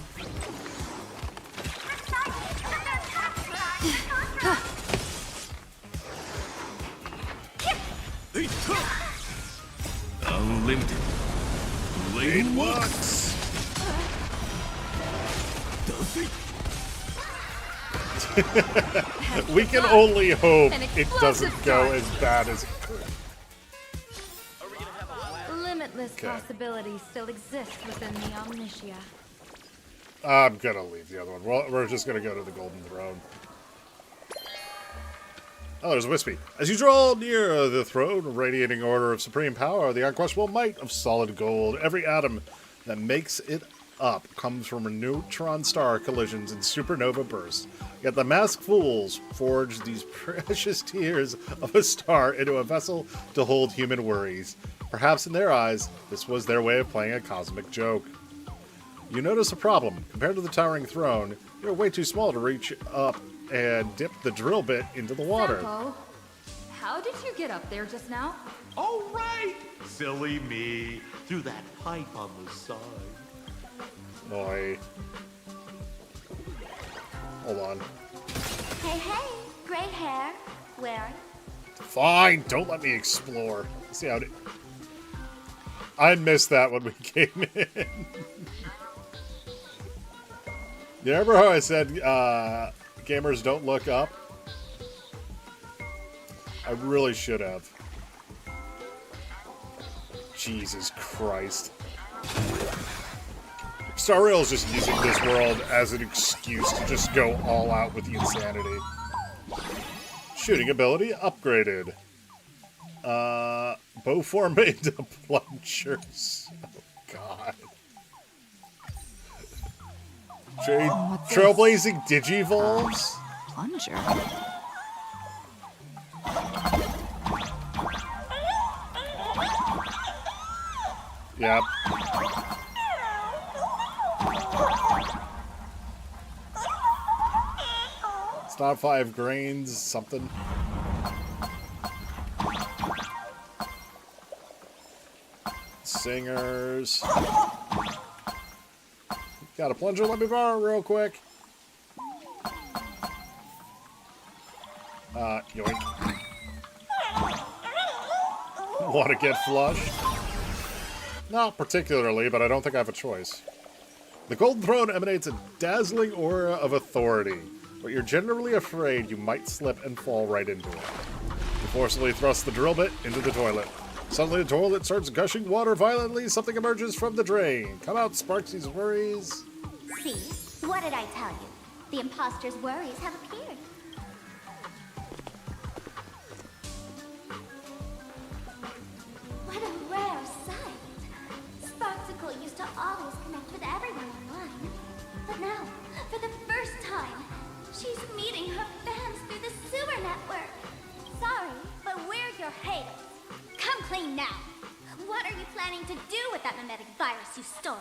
Unlimited. Blade works. Does it? We can only hope it doesn't go as bad as it could. Limitless possibilities still exist within the Omnitia. I'm gonna leave the other one. We're just gonna go to the Golden Throne. Oh, there's Wispy. As you draw near the throne, radiating order of supreme power, the unquestionable might of solid gold, every atom that makes it up comes from neutron star collisions and supernova bursts. Yet the masked fools forged these precious tears of a star into a vessel to hold human worries. Perhaps in their eyes, this was their way of playing a cosmic joke. You notice a problem. Compared to the towering throne, you're way too small to reach up and dip the drill bit into the water. Sampo, how did you get up there just now? Oh, right! Silly me. Through that pipe on the side. Boy. Hold on. Hey, hey, gray hair. Where? Fine, don't let me explore. Let's see how it... I missed that when we came in. You remember how I said gamers don't look up? I really should have. Jesus Christ. Star Rail is just using this world as an excuse to just go all out with the insanity. Shooting ability upgraded. Bow form made to plungers. Oh, God. Trailblazing Digivolves? Plunger. Yep. It's not 5 grains, something. Singers. Got a plunger, let me borrow it real quick. Yoink. Want to get flushed? Not particularly, but I don't think I have a choice. The Golden Throne emanates a dazzling aura of authority. but you're generally afraid you might slip and fall right into it. You forcibly thrust the drill bit into the toilet. Suddenly the toilet starts gushing water violently. Something emerges from the drain. Come out, Sparksy's worries. See? What did I tell you? The imposter's worries have appeared. What a rare sight. Sparksicle used to always connect with everyone online. But now, for the first time, she's meeting her fans through the sewer network. Sorry, but we're your haters. Come clean now. What are you planning to do with that mimetic virus you stole?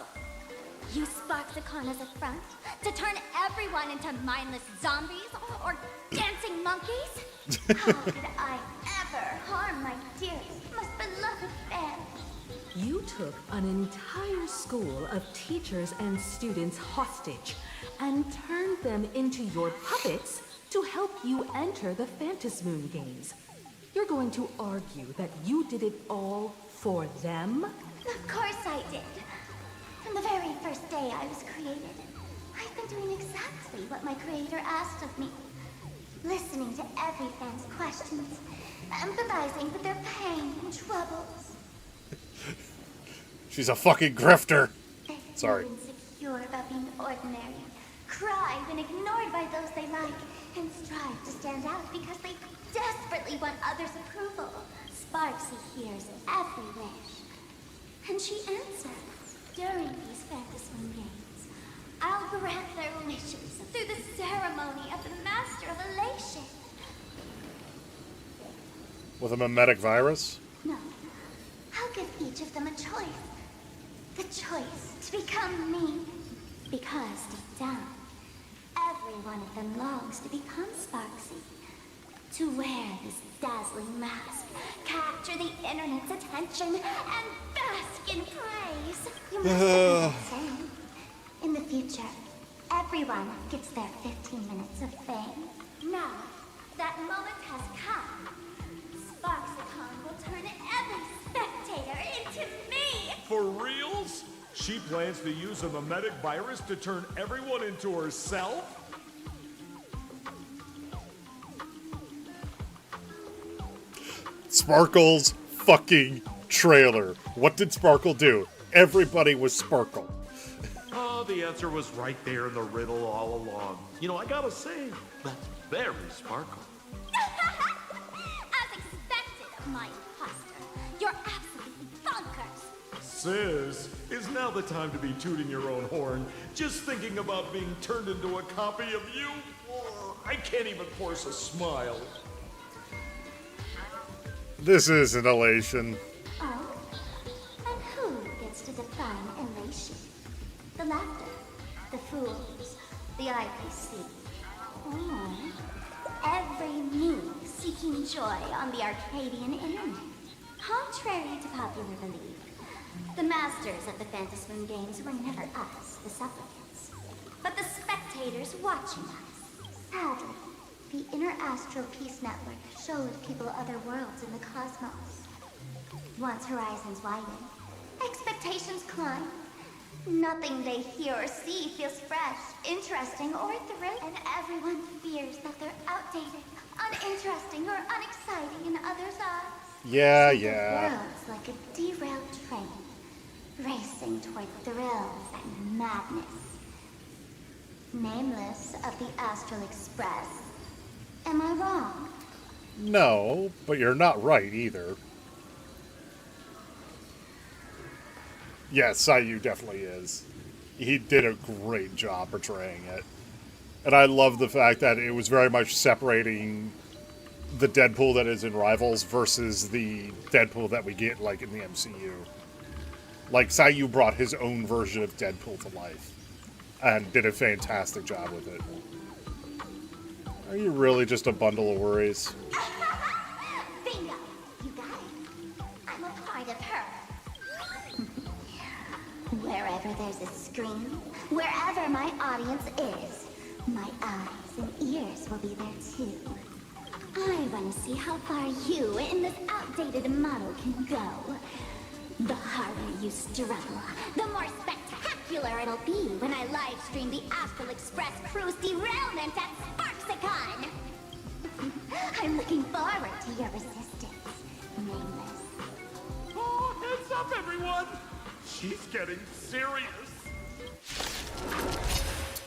Use Sparksicon as a front to turn everyone into mindless zombies or dancing monkeys? How could I ever harm my dearest, most beloved fan? You took an entire school of teachers and students hostage and turned them into your puppets to help you enter the Phantasmoon Games. You're going to argue that you did it all for them? Of course I did. From the very first day I was created, I've been doing exactly what my creator asked of me. Listening to every fan's questions, empathizing with their pain and troubles. She's a fucking grifter. They Sorry. feel insecure about being ordinary, cry when ignored by those they like, and strive to stand out because they desperately want others' approval. Sparksy hears every wish, and she answers. During these Phantasmoon Games, I'll grant their wishes through the ceremony of the Master of Elation. With a mimetic virus? No, I'll give each of them a choice. The choice to become me. Because deep down, every one of them longs to become Sparksy. To wear this dazzling mask, capture the internet's attention, and bask in praise. You must have the same. In the future, everyone gets their 15 minutes of fame. Now, that moment has come. Sparksicon will turn every spectator into me! For reals? She plans to use a mimetic virus to turn everyone into herself? Sparkle's fucking trailer. What did Sparkle do? Everybody was Sparkle. Oh, the answer was right there in the riddle all along. You know, I gotta say, that's very Sparkle. As expected of my imposter, you're absolutely bonkers! Sis, is now the time to be tooting your own horn? Just thinking about being turned into a copy of you? I can't even force a smile. This is an Elation. Oh? And who gets to define elation? The laughter, the fools, the IPC. Oh. Every move seeking joy on the Arcadian internet. Contrary to popular belief, the masters of the Phantasmoon Games were never us, the supplicants, but the spectators watching us. Sadly, the Inner Astral Peace Network showed people other worlds in the cosmos. Once horizons widen, expectations climb. Nothing they hear or see feels fresh, interesting, or thrilling, and everyone fears that they're outdated, uninteresting, or unexciting in others' eyes. Yeah. The world's like a derailed train, racing toward thrills and madness. Nameless of the Astral Express. Am I wrong? No, but you're not right either. Yes, Sayu definitely is. He did a great job portraying it. And I love the fact that it was very much separating the Deadpool that is in Rivals versus the Deadpool that we get, like, in the MCU. Like, Sayu brought his own version of Deadpool to life. And did a fantastic job with it. Are you really just a bundle of worries? Bingo! You got it. I'm a part of her. Wherever there's a screen, wherever my audience is, my eyes and ears will be there too. I want to see how far you in this outdated model can go. The harder you struggle, the more spectacular it'll be when I live stream the Astral Express Cruise derailment at Spark your resistance, nameless. Oh, heads up, everyone! She's getting serious.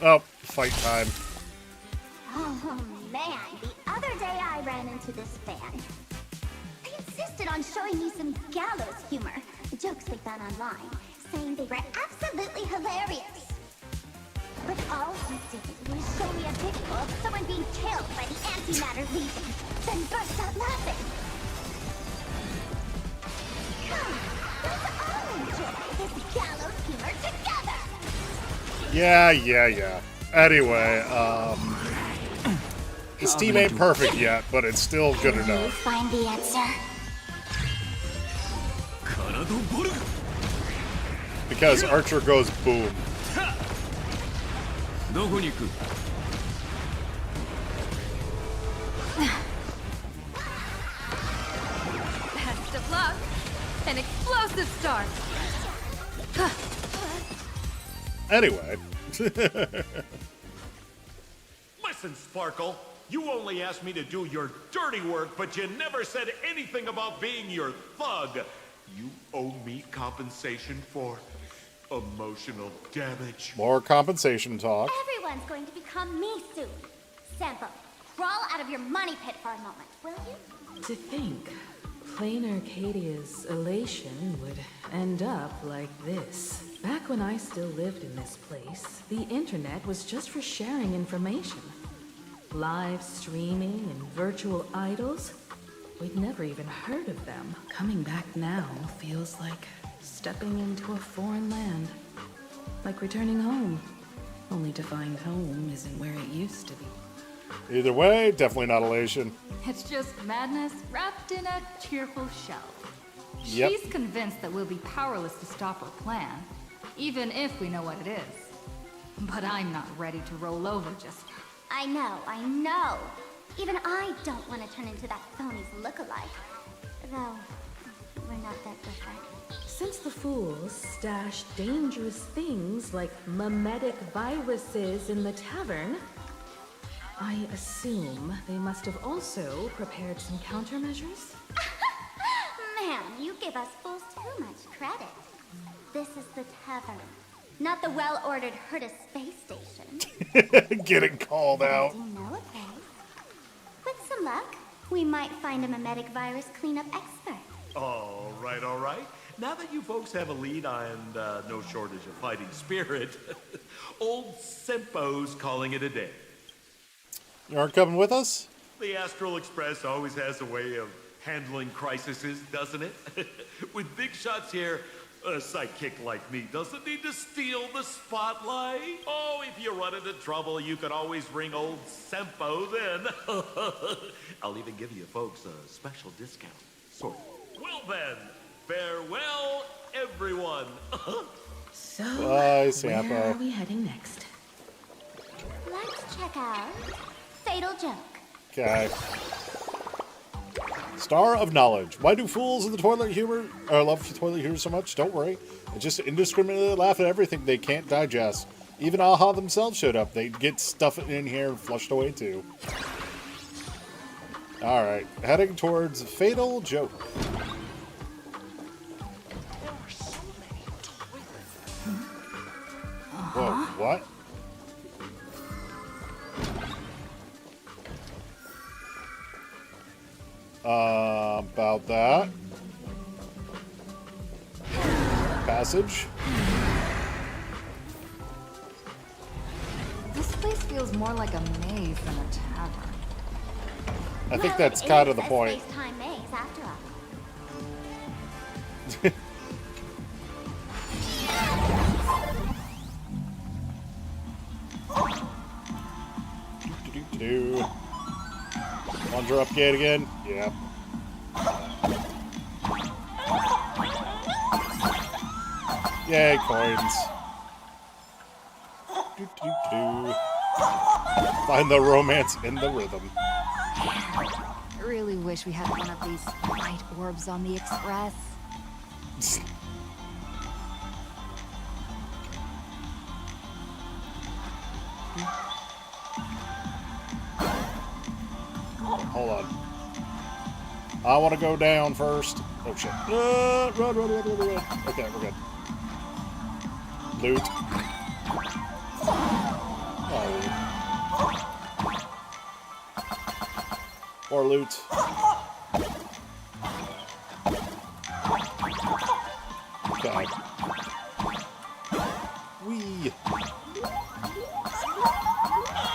Oh, fight time. Oh man, the other day I ran into this fan. They insisted on showing me some gallows humor, jokes they found online, saying they were absolutely hilarious. But all he did was show me a picture of someone being killed by the Antimatter Legion, then burst out laughing. Let's all enjoy this gallows humor together! Yeah. Anyway, his team ain't perfect yet, but it's still good enough. Find the answer. Because Archer goes boom. Best of luck. An explosive start. Anyway. Listen, Sparkle. You only asked me to do your dirty work, but you never said anything about being your thug. You owe me compensation for emotional damage. More compensation talk. Everyone's going to become me soon. Sampo, crawl out of your money pit for a moment, will you? To think, plain Arcadia's Elation would end up like this. Back when I still lived in this place, the internet was just for sharing information. Live streaming and virtual idols, we'd never even heard of them. Coming back now feels like stepping into a foreign land. Like returning home, only to find home isn't where it used to be. Either way, definitely not Elation. It's just madness wrapped in a cheerful shell. Yep. She's convinced that we'll be powerless to stop her plan, even if we know what it is. But I'm not ready to roll over just yet. I know. Even I don't want to turn into that phony's lookalike. Though, we're not that different. Since the fools stash dangerous things like memetic viruses in the tavern, I assume they must have also prepared some countermeasures? Man, you give us fools too much credit. This is the tavern, not the well-ordered Herta space station. Getting called out. Do you know a place? With some luck, we might find a memetic virus cleanup expert. All right. Now that you folks have a lead and no shortage of fighting spirit, old Sempo's calling it a day. You aren't coming with us? The Astral Express always has a way of handling crises, doesn't it? With big shots here, a sidekick like me doesn't need to steal the spotlight. Oh, if you run into trouble, you can always ring old Sempo then. I'll even give you folks a special discount. Sort of. Well then, farewell, everyone. So, Bye, where Sampo. are we heading next? Let's check out Fatal Joke. Okay. Star of Knowledge. Why do fools in the toilet humor love toilet humor so much? Don't worry. They just indiscriminately laugh at everything they can't digest. Even AHA themselves showed up. They'd get stuff in here and flushed away too. Alright. Heading towards Fatal Joke. Whoa, what? About that. Passage. This place feels more like a maze than a tavern. I think that's kind of the point. Space-time maze, after all. Do. Plunger up gate again. Yep. Yay, coins. Find the romance in the rhythm. I really wish we had one of these light orbs on the express. Hold on. I want to go down first. Oh shit. Run. Okay, we're good. Loot. More loot. Okay. Whee!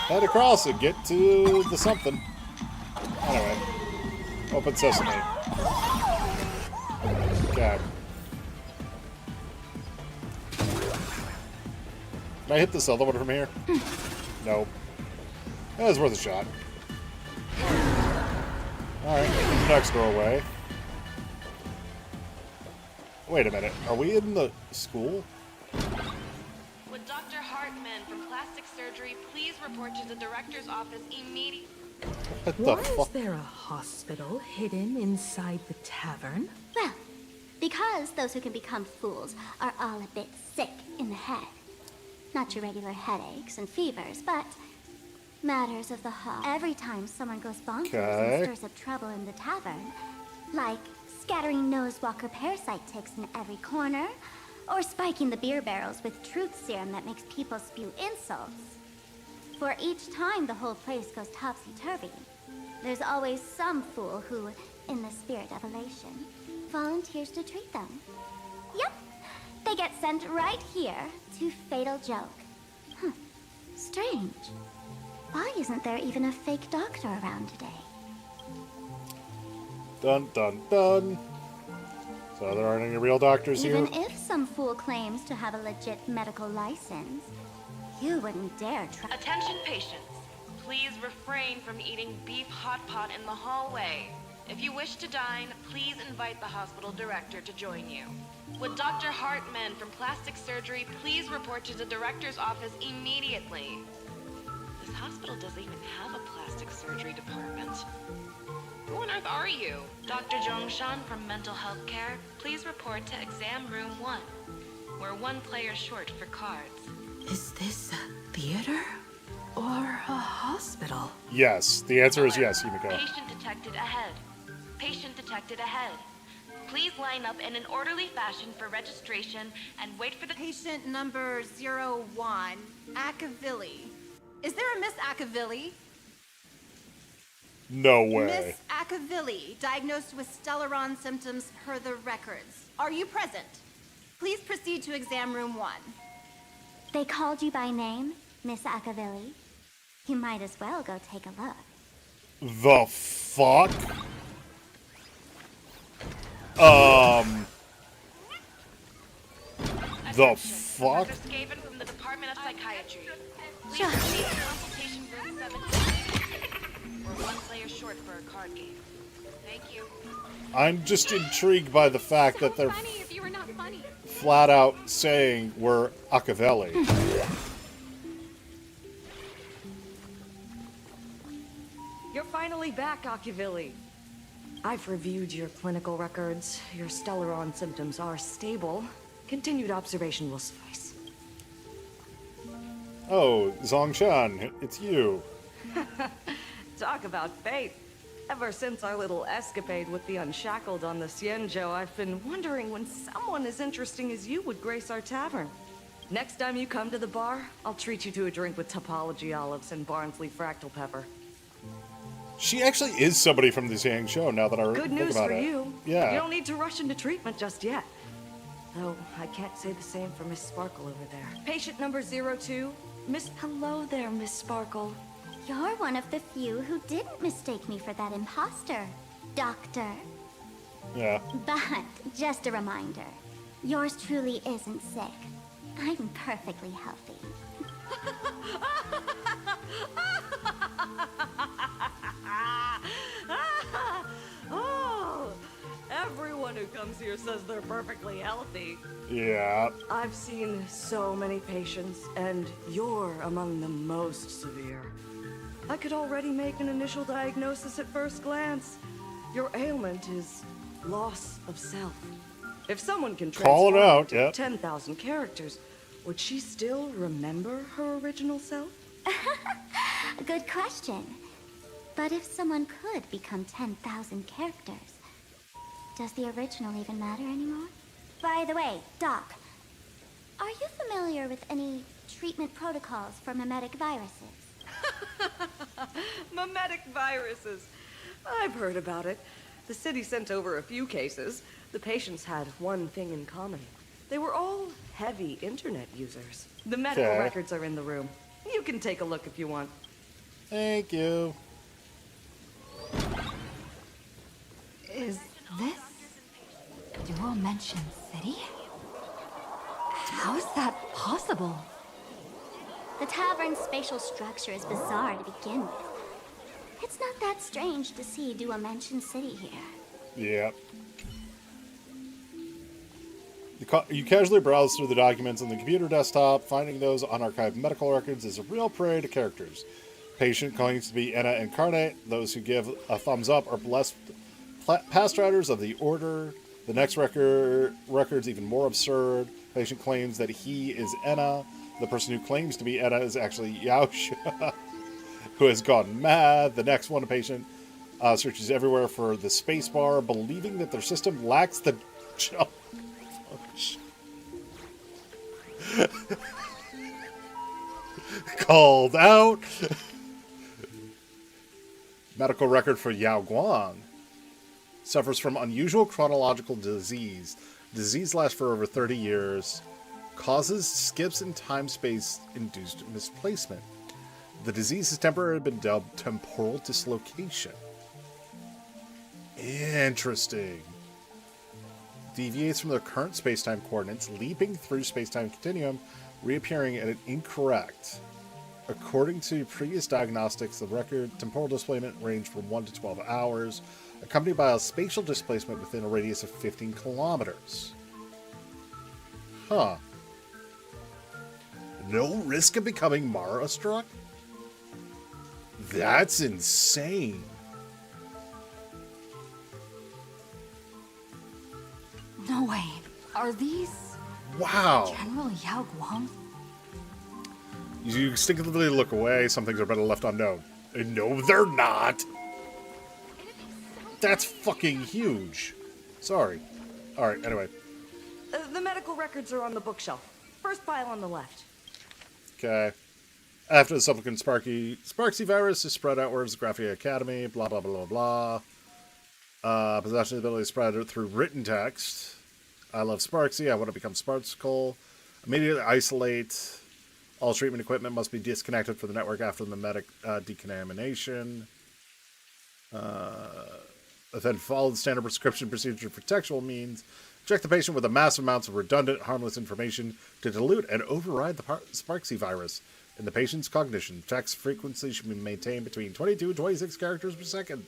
Head across and get to the something. Anyway. Open sesame. Okay. Can I hit this other one from here? Nope. That was worth a shot. Alright, next doorway. Wait a minute, are we in the school? Would Dr. Hartman from Plastic Surgery please report to the director's office immediately? What the Why fuck? is there a hospital hidden inside the tavern? Well, because those who can become fools are all a bit sick in the head. Not your regular headaches and fevers, but matters of the heart. Every time someone goes bonkers and stirs up trouble in the tavern, like scattering nosewalker parasite ticks in every corner, or spiking the beer barrels with truth serum that makes people spew insults. For each time the whole place goes topsy-turvy, there's always some fool who, in the spirit of elation, volunteers to treat them. Yep, they get sent right here to Fatal Joke. Huh, strange. Why isn't there even a fake doctor around today? Dun dun dun. So there aren't any real doctors Even here? if some fool claims to have a legit medical license, you wouldn't dare try. Attention patients, please refrain from eating beef hot pot in the hallway. If you wish to dine, please invite the hospital director to join you. Would Dr. Hartman from Plastic Surgery please report to the director's office immediately? This hospital doesn't even have a plastic surgery department. Who on earth are you? Dr. Zhongshan from Mental Health Care, please report to exam room 1. We're one player short for cards. Is this a theater or a hospital? Yes. The answer is yes, Himiko. Patient detected ahead. Patient detected ahead. Please line up in an orderly fashion for registration and wait for the patient number 01, Akavilli. Is there a Miss Akavilli? No way. Miss Akavilli, diagnosed with Stellaron symptoms per the records. Are you present? Please proceed to exam room 1. They called you by name, Miss Akavilli. You might as well go take a look. The fuck? The fuck? Dr. Skaven from the Department of Psychiatry. Please proceed to consultation room 17. We're one player short for a card game. Thank you. I'm just intrigued by the fact that they're Funny if you were not funny. flat out saying we're Akavelli. You're finally back, Akavilli. I've reviewed your clinical records. Your Stellaron symptoms are stable. Continued observation will suffice. Oh, Zhongshan, it's you. Talk about fate. Ever since our little escapade with the Unshackled on the Xianzhou, I've been wondering when someone as interesting as you would grace our tavern. Next time you come to the bar, I'll treat you to a drink with topology olives and Barnsley fractal pepper. She actually is somebody from the Xianzhou now that I Good think news about for it. you. Yeah. You don't need to rush into treatment just yet. Though, I can't say the same for Miss Sparkle over there. Patient number 02, Miss... Hello there, Miss Sparkle. You're one of the few who didn't mistake me for that imposter, Doctor. Yeah. But, just a reminder, yours truly isn't sick. I'm perfectly healthy. Oh, everyone who comes here says they're perfectly healthy. Yeah. I've seen so many patients, and you're among the most severe. I could already make an initial diagnosis at first glance. Your ailment is loss of self. If someone can Call it transform out, into yeah. 10,000 characters, would she still remember her original self? Good question. But if someone could become 10,000 characters, Does the original even matter anymore? By the way, Doc, are you familiar with any treatment protocols for mimetic viruses? Mimetic viruses. I've heard about it. The city sent over a few cases. The patients had one thing in common. They were all heavy internet users. The medical Okay. records are in the room. You can take a look if you want. Thank you. Is this Dual Mention City? How is that possible? The tavern's spatial structure is bizarre to begin with. It's not that strange to see Dual Mention City here. Yep. You casually browse through the documents on the computer desktop. Finding those unarchived medical records is a real prey to characters. Patient claims to be Enna Incarnate. Those who give a thumbs up are blessed past riders of the Order. The next record's even more absurd. Patient claims that he is Enna. The person who claims to be Enna is actually Yaosha, who has gone mad. The next one, a patient searches everywhere for the spacebar, believing that their system lacks the jump function. Called out. Medical record for Yao Guang. Suffers from unusual chronological disease. Disease lasts for over 30 years. Causes skips in time-space induced misplacement. The disease has temporarily been dubbed temporal dislocation. Interesting. Deviates from their current space-time coordinates, leaping through space-time continuum, reappearing at an incorrect. According to previous diagnostics, the record temporal displacement ranged from 1 to 12 hours, accompanied by a spatial displacement within a radius of 15 kilometers. Huh. No risk of becoming Mara-struck? That's insane. No way. Are these Wow. General Yao Guang? You instinctively look away. Some things are better left unknown. And no, they're not. That's fucking huge. Sorry. Alright, anyway. The medical records are on the bookshelf. First pile on the left. Okay. After the supplicant Sparksy virus is spread outwards, the Graphia Academy, blah, blah, blah, blah, blah. Possession of the ability to spread it through written text. I love Sparksy. I want to become Sparksicle. Immediately isolate. All treatment equipment must be disconnected from the network after the medic decontamination. Then follow the standard prescription procedure for textual means. Inject the patient with a massive amounts of redundant, harmless information to dilute and override the Sparksy virus in the patient's cognition. Text frequency should be maintained between 22 and 26 characters per second.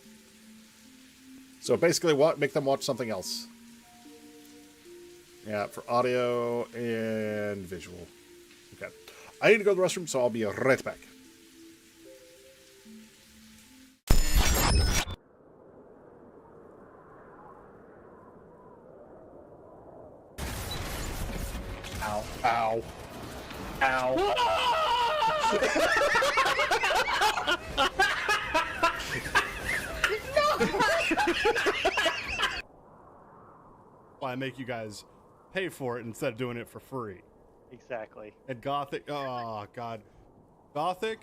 So basically, make them watch something else. Yeah, for audio and visual. Okay. I need to go to the restroom, so I'll be right back. Ow. Ow. Ow. Why make you guys pay for it instead of doing it for free? Exactly. And Gothic, oh god. Gothic?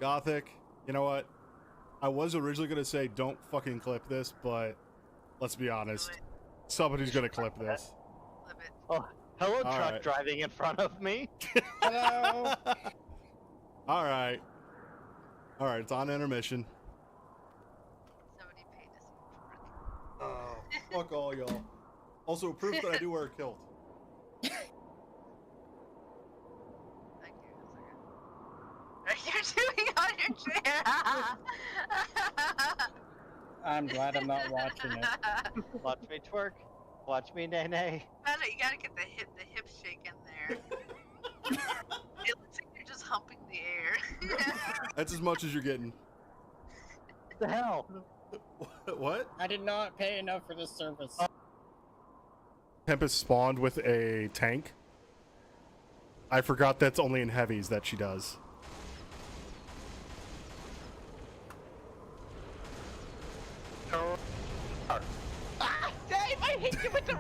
Gothic, you know what? I was originally going to say don't fucking clip this, but let's be honest. Somebody's going to clip this. Oh, hello, All truck right. driving in front of me. Hello. Alright. Alright, it's on intermission. Oh, fuck all y'all. Also, proof that I do wear a kilt. You're doing on your chair. I'm glad I'm not watching it. Watch me twerk. Watch me nay nay. You gotta get the hip shake in there. It looks like you're just humping the air. That's as much as you're getting. What the hell? What? I did not pay enough for this service. Tempest spawned with a tank. I forgot that's only in heavies that she does.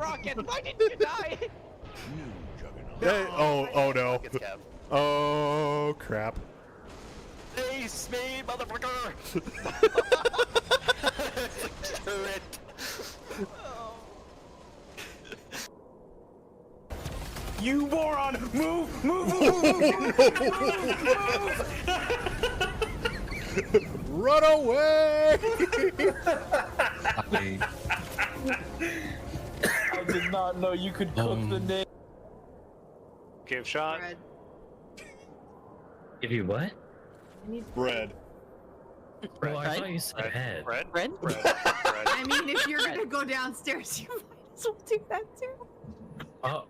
rocket! Why didn't you die? Hey, oh no. Oh crap. Face me, motherfucker! Turret. You moron! Move! Run away! I did not know you could cook the name. Give shot. Bread. Give you what? Bread. Oh, I thought you said head. Bread? Bread? Bread. I mean, if you're gonna go downstairs, you might as well do that too. Oh.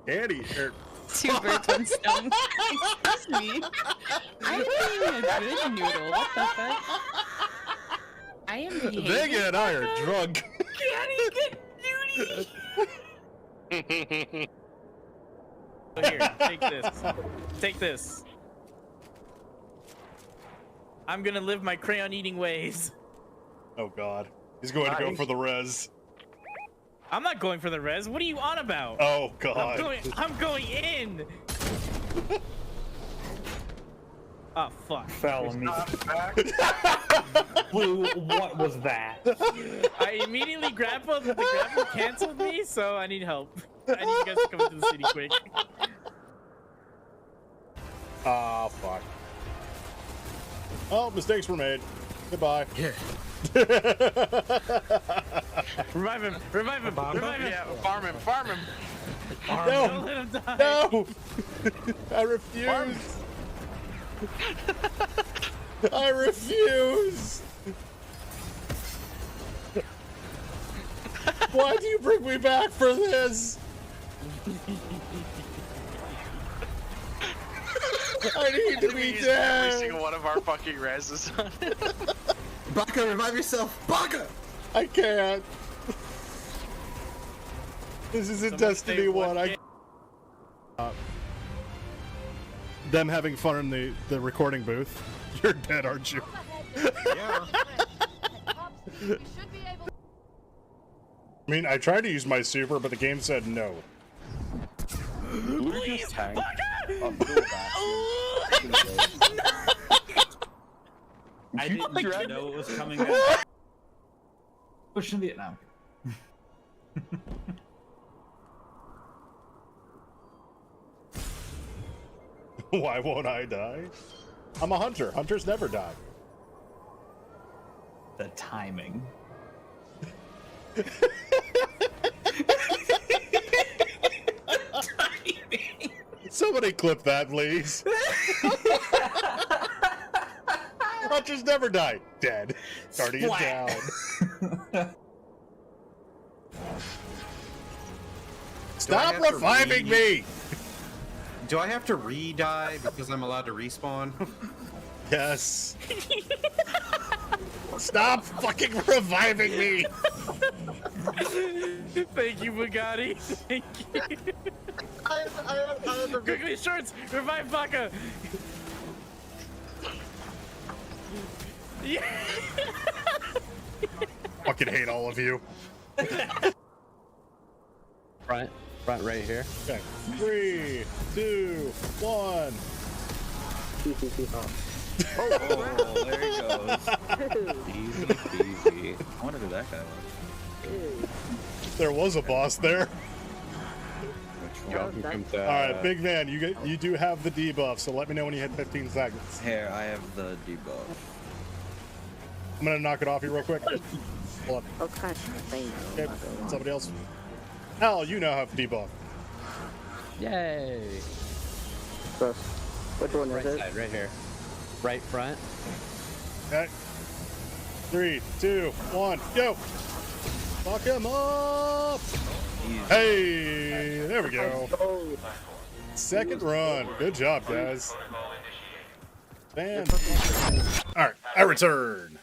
Annie, Two birds, one stone. Excuse me. I'm being a good noodle. What the fuck? I am behaving. Vega and I are drunk. Can't get duty. Here, take this. Take this. I'm gonna live my crayon eating ways. Oh god. He's going to go for the res. I'm not going for the res. What are you on about? Oh god. I'm going in. Oh fuck. Fell on me. Blue, what was that? I immediately grappled, but the grapple canceled me, so I need help. I need you guys to come into the city quick. Ah, fuck. Oh, mistakes were made. Goodbye. Yeah. Revive him! Revive him! Revive him! Yeah, farm him! Farm him! No! Don't let him die! No! I refuse! I refuse! Why do you bring me back for this? I need to be dead! Every single one of our fucking reses on it. Baka, revive yourself! Baka! I can't. This is a Destiny 1. Them having fun in the recording booth. You're dead, aren't you? Yeah. I mean, I tried to use my super, but the game said no. Please! I didn't know it was coming out. Pushing Vietnam. Why won't I die? I'm a hunter. Hunters never die. The timing. Somebody clip that, please. Hunters never die. Dead. Guardian down. Stop reviving me! Do I have to re-die because I'm allowed to respawn? Yes. Stop fucking reviving me! Thank you, Bugatti. Thank you. Quickly, shorts! Revive Baka! Yeah. Fucking hate all of you. Front right here. Okay. 3, 2, 1. Oh, there he goes. Easy peasy. I wonder who that guy was. There was a boss there. Which one? Alright, Big Man, you do have the debuff, so let me know when you hit 15 seconds. Here, I have the debuff. I'm gonna knock it off you real quick. Hold on. Okay, Okay, somebody else. Hal, you now have debuff. Yay! Which one right is it? Side, right here. Right front. Okay. 3, 2, 1, go! Fuck him up! Hey, there we go. Second run. Good job, guys. Man. Alright, I return.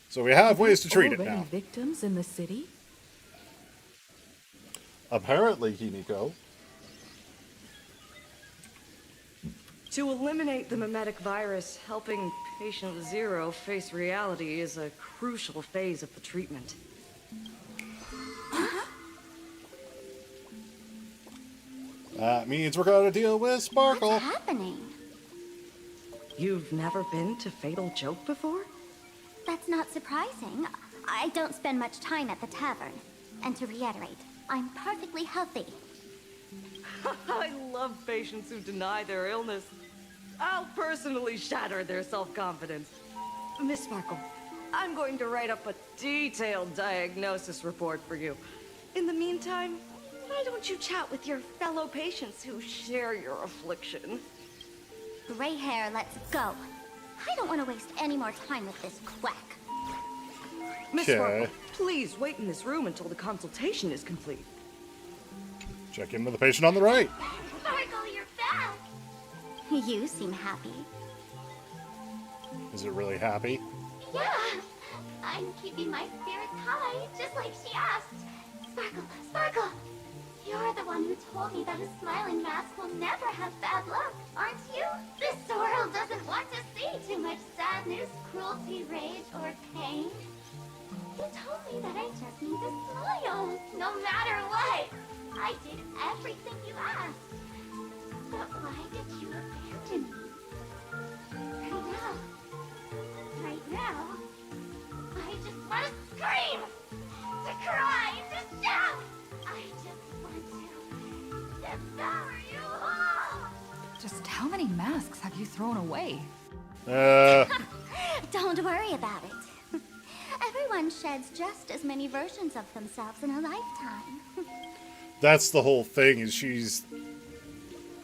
So we have ways to treat it Already now. victims in the city? Apparently, Himiko. To eliminate the mimetic virus, helping Patient Zero face reality is a crucial phase of the treatment. That means we're gonna deal with Sparkle. What's happening? You've never been to Fatal Joke before? That's not surprising. I don't spend much time at the tavern. And to reiterate, I'm perfectly healthy. I love patients who deny their illness. I'll personally shatter their self-confidence. Miss Sparkle, I'm going to write up a detailed diagnosis report for you. In the meantime, why don't you chat with your fellow patients who share your affliction? Gray hair, let's go. I don't want to waste any more time with this quack. Miss Sparkle, please wait in this room until the consultation is complete. Check in with the patient on the right. Sparkle, you're back! You seem happy. Is it really happy? Yeah! I'm keeping my spirits high, just like she asked. Sparkle, Sparkle! You're the one who told me that a smiling mask will never have bad luck, aren't you? This world doesn't want to see too much sadness, cruelty, rage, or pain. You told me that I just need to smile, no matter what. I did everything you asked. But why did you abandon me? Right now, I just want to scream, to cry, to shout. I just want to devour you all. Just how many masks have you thrown away? Don't worry about it. Everyone sheds just as many versions of themselves in a lifetime. That's the whole thing, is she's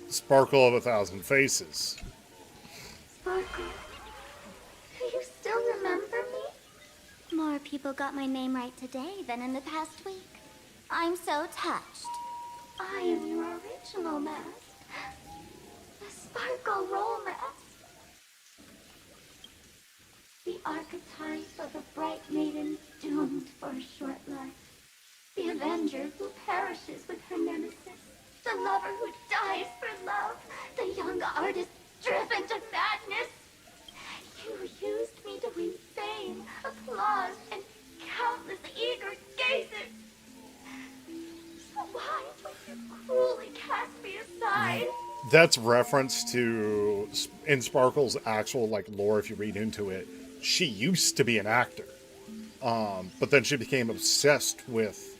Sparkle of 1,000 faces. Sparkle, do you still remember me? More people got my name right today than in the past week. I'm so touched. I am your original mask. The Sparkle Roll Mask. The archetype of a bright maiden doomed for a short life. The avenger who perishes with her nemesis. The lover who dies for love. The young artist driven to madness. You used me to win fame, applause, and countless eager gazes. So why would you cruelly cast me aside? That's reference to, in Sparkle's actual lore, if you read into it, she used to be an actor. But then she became obsessed with,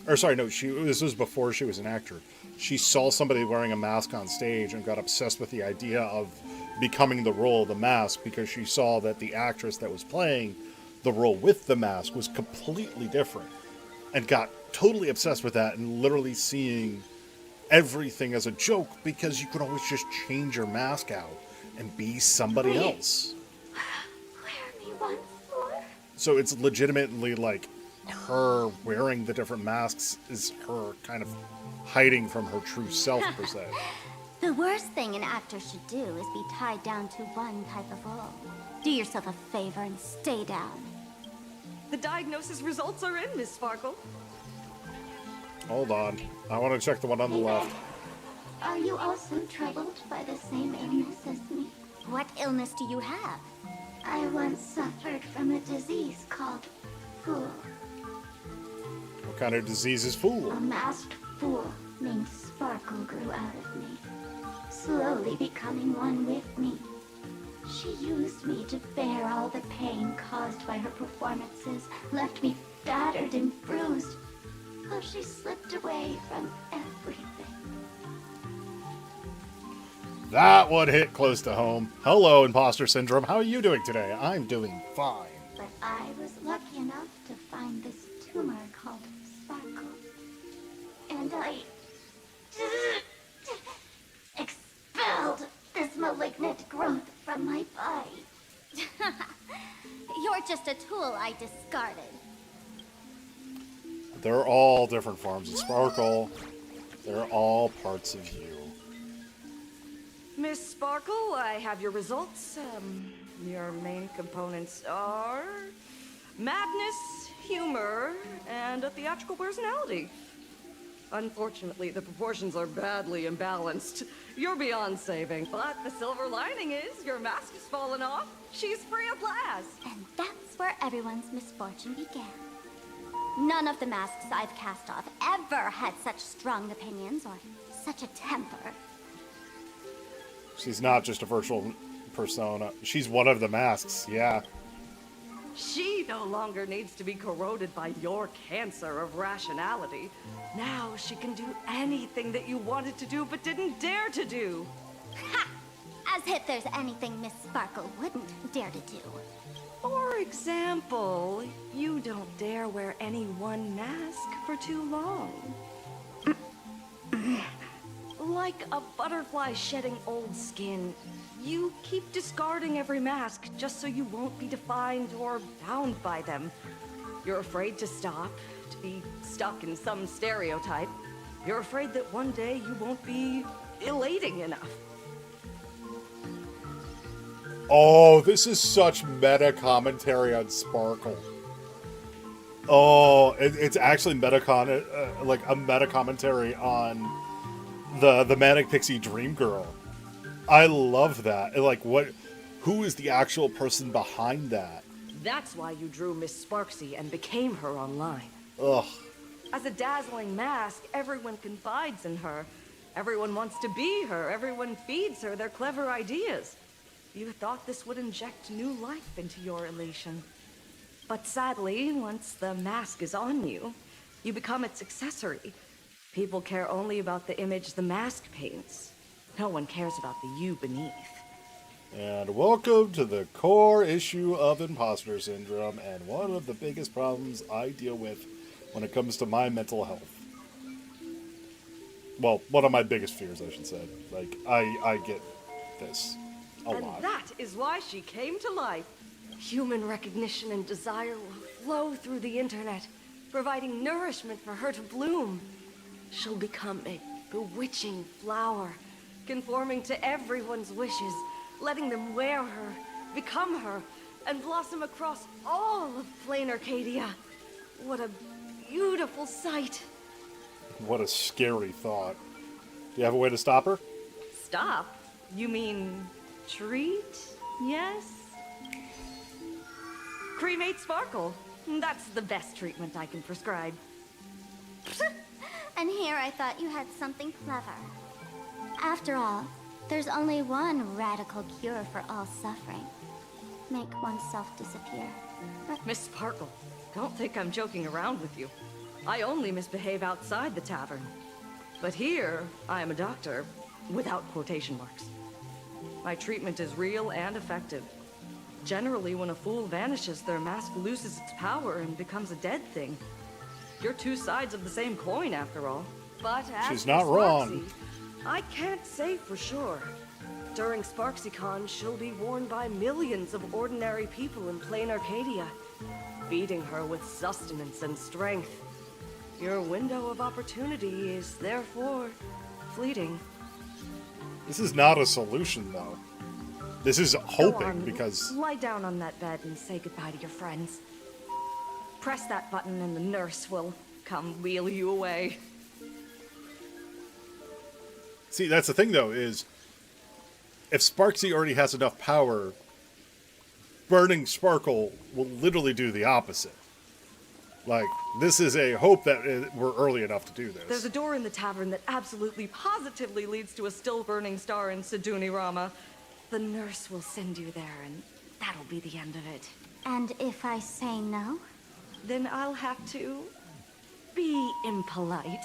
or sorry, no, this was before she was an actor. She saw somebody wearing a mask on stage and got obsessed with the idea of becoming the role of the mask, because she saw that the actress that was playing the role with the mask was completely different, and got totally obsessed with that, and literally seeing everything as a joke, because you could always just change your mask out and be somebody else. Wear me once more. So it's legitimately like her wearing the different masks is her kind of hiding from her true self, per se. The worst thing an actor should do is be tied down to one type of role. Do yourself a favor and stay down. The diagnosis results are in, Miss Sparkle. Hold on. I want to check the one on the left. Are you also troubled by the same illness as me? What illness do you have? I once suffered from a disease called Fool. What kind of disease is Fool? A masked fool named Sparkle grew out of me, slowly becoming one with me. She used me to bear all the pain caused by her performances, left me battered and bruised, while she slipped away from everything. That one hit close to home. Hello, Imposter Syndrome. How are you doing today? I'm doing fine. But I was lucky enough to find this tumor called Sparkle. And I expelled this malignant growth from my body. You're just a tool I discarded. They're all different forms of Sparkle. They're all parts of you. Miss Sparkle, I have your results. Your main components are madness, humor, and a theatrical personality. Unfortunately, the proportions are badly imbalanced. You're beyond saving, but the silver lining is your mask has fallen off. She's free at last. And that's where everyone's misfortune began. None of the masks I've cast off ever had such strong opinions or such a temper. She's not just a virtual persona. She's one of the masks, yeah. She no longer needs to be corroded by your cancer of rationality. Now she can do anything that you wanted to do but didn't dare to do. Ha! As if there's anything Miss Sparkle wouldn't dare to do. For example, you don't dare wear any one mask for too long. Like a butterfly shedding old skin, you keep discarding every mask just so you won't be defined or bound by them. You're afraid to stop, to be stuck in some stereotype. You're afraid that one day you won't be elating enough. Oh, this is such meta commentary on Sparkle. Oh, it's actually like a meta commentary on the Manic Pixie Dream Girl. I love that. Like, who is the actual person behind that? That's why you drew Miss Sparksy and became her online. Ugh. As a dazzling mask, everyone confides in her. Everyone wants to be her. Everyone feeds her their clever ideas. You thought this would inject new life into your Elation. But sadly, once the mask is on you, you become its accessory. People care only about the image the mask paints. No one cares about the you beneath. And welcome to the core issue of imposter syndrome, and one of the biggest problems I deal with when it comes to my mental health. Well, one of my biggest fears, I should say. Like, I get this a lot. And that is why she came to life. Human recognition and desire will flow through the internet, providing nourishment for her to bloom. She'll become a bewitching flower, conforming to everyone's wishes, letting them wear her, become her, and blossom across all of plain Arcadia. What a beautiful sight. What a scary thought. Do you have a way to stop her? Stop? You mean treat? Yes? Cremate Sparkle. That's the best treatment I can prescribe. And here I thought you had something clever. After all, there's only one radical cure for all suffering. Make oneself disappear. Miss Sparkle, don't think I'm joking around with you. I only misbehave outside the tavern. But here, I am a doctor, without quotation marks. My treatment is real and effective. Generally, when a fool vanishes, their mask loses its power and becomes a dead thing. You're two sides of the same coin, after all. But as she's not wrong. I can't say for sure. During SparksyCon, she'll be worn by millions of ordinary people in plain Arcadia, feeding her with sustenance and strength. Your window of opportunity is therefore fleeting. This is not a solution, though. This is hoping, because... Lie down on that bed and say goodbye to your friends. Press that button and the nurse will come wheel you away. See, that's the thing, though, is... if Sparksy already has enough power, burning Sparkle will literally do the opposite. Like, this is a hope that we're early enough to do this. There's a door in the tavern that absolutely, positively leads to a still-burning star in Siduni Rama. The nurse will send you there, and that'll be the end of it. And if I say no? Then I'll have to be impolite.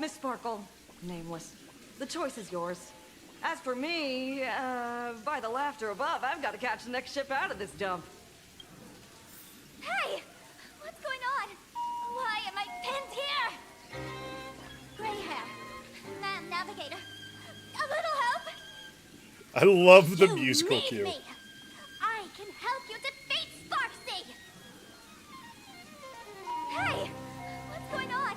Miss Sparkle, nameless, the choice is yours. As for me, by the laughter above, I've got to catch the next ship out of this dump. Hey! What's going on? Why am I pinned here? Gray hair. Man navigator. A little help? I love the You musical leave cue. me. I can help you defeat Sparksy! Hey! What's going on?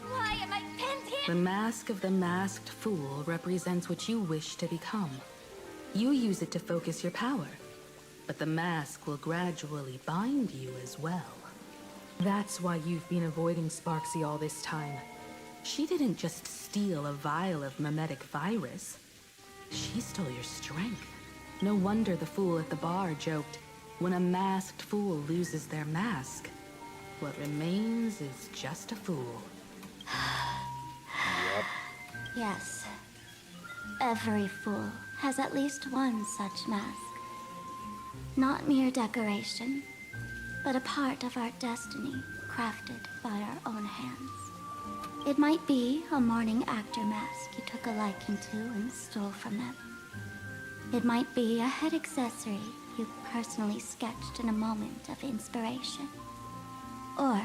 Why am I pinned here? The mask of the masked fool represents what you wish to become. You use it to focus your power, but the mask will gradually bind you as well. That's why you've been avoiding Sparksy all this time. She didn't just steal a vial of mimetic virus. She stole your strength. No wonder the fool at the bar joked, when a masked fool loses their mask, what remains is just a fool. Yep. Yes. Every fool has at least one such mask. Not mere decoration, but a part of our destiny, crafted by our own hands. It might be a morning actor mask you took a liking to and stole from them. It might be a head accessory you personally sketched in a moment of inspiration. Or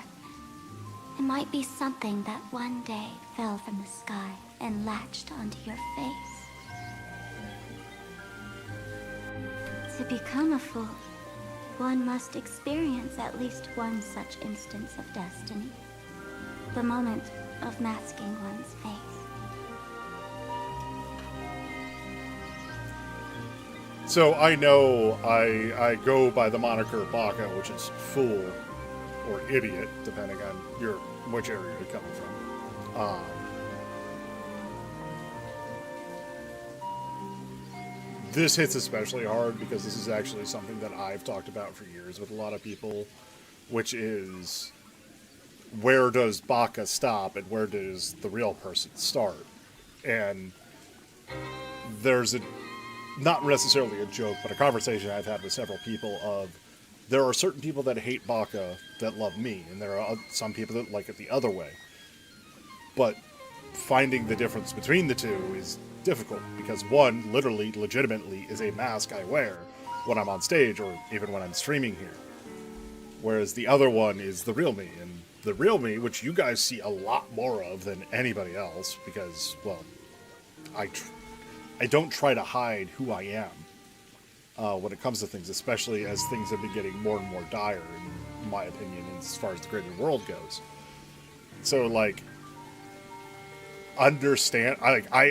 it might be something that one day fell from the sky and latched onto your face. To become a fool, one must experience at least one such instance of destiny. The moment of masking one's face. So I know I go by the moniker Baka, which is fool or idiot, depending on which area you're coming from. This hits especially hard because this is actually something that I've talked about for years with a lot of people, which is where does Baka stop and where does the real person start? And there's not necessarily a joke, but a conversation I've had with several people of there are certain people that hate Baka that love me, and there are some people that like it the other way. But finding the difference between the two is difficult, because one, literally, legitimately, is a mask I wear when I'm on stage or even when I'm streaming here. Whereas the other one is the real me, and the real me, which you guys see a lot more of than anybody else, because, well, I don't try to hide who I am when it comes to things, especially as things have been getting more and more dire, in my opinion, as far as the greater world goes. So, like, I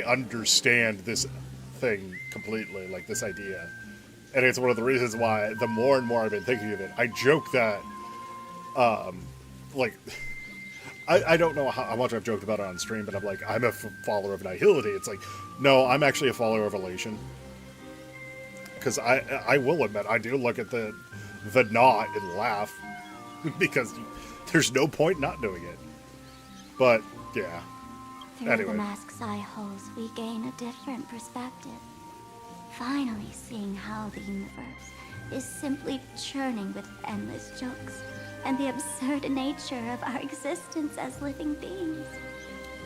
understand this thing completely, like this idea. And it's one of the reasons why the more and more I've been thinking of it, I joke that, I don't know how much I've joked about it on stream, but I'm like, I'm a follower of Nihility. It's like, no, I'm actually a follower of Elation. Because I will admit, I do look at the knot and laugh, because there's no point not doing it. But, yeah. Through Anyway. the mask's eye holes, we gain a different perspective. Finally seeing how the universe is simply churning with endless jokes, and the absurd nature of our existence as living beings.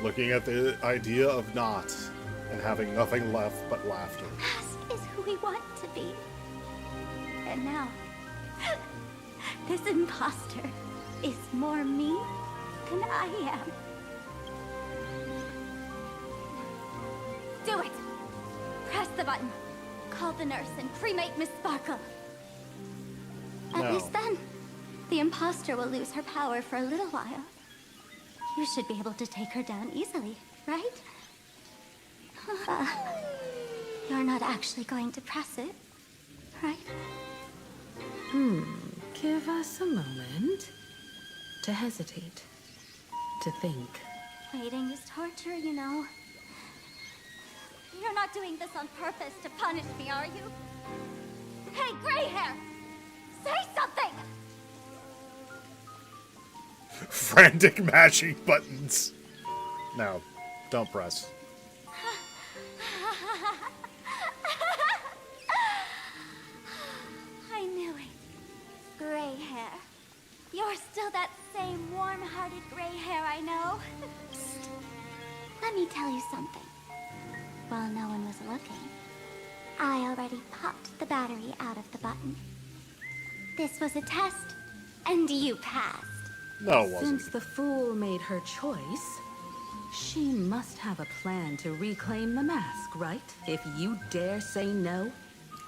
Looking at the idea of not, and having nothing left but laughter. Mask is who we want to be. And now, this imposter is more me than I am. Do it! Press the button. Call the nurse and cremate Miss Sparkle. At least then, the imposter will lose her power for a little while. You should be able to take her down easily, right? You're not actually going to press it, right? Give us a moment to hesitate, to think. Waiting is torture, you know. You're not doing this on purpose to punish me, are you? Hey, gray hair! Say something! Frantic mashing buttons. No, don't press. I knew it. Gray hair. You're still that same warm-hearted gray hair I know. Psst. Let me tell you something. While no one was looking, I already popped the battery out of the button. This was a test, and you passed. No, it wasn't. Since the fool made her choice, she must have a plan to reclaim the mask, right? If you dare say no,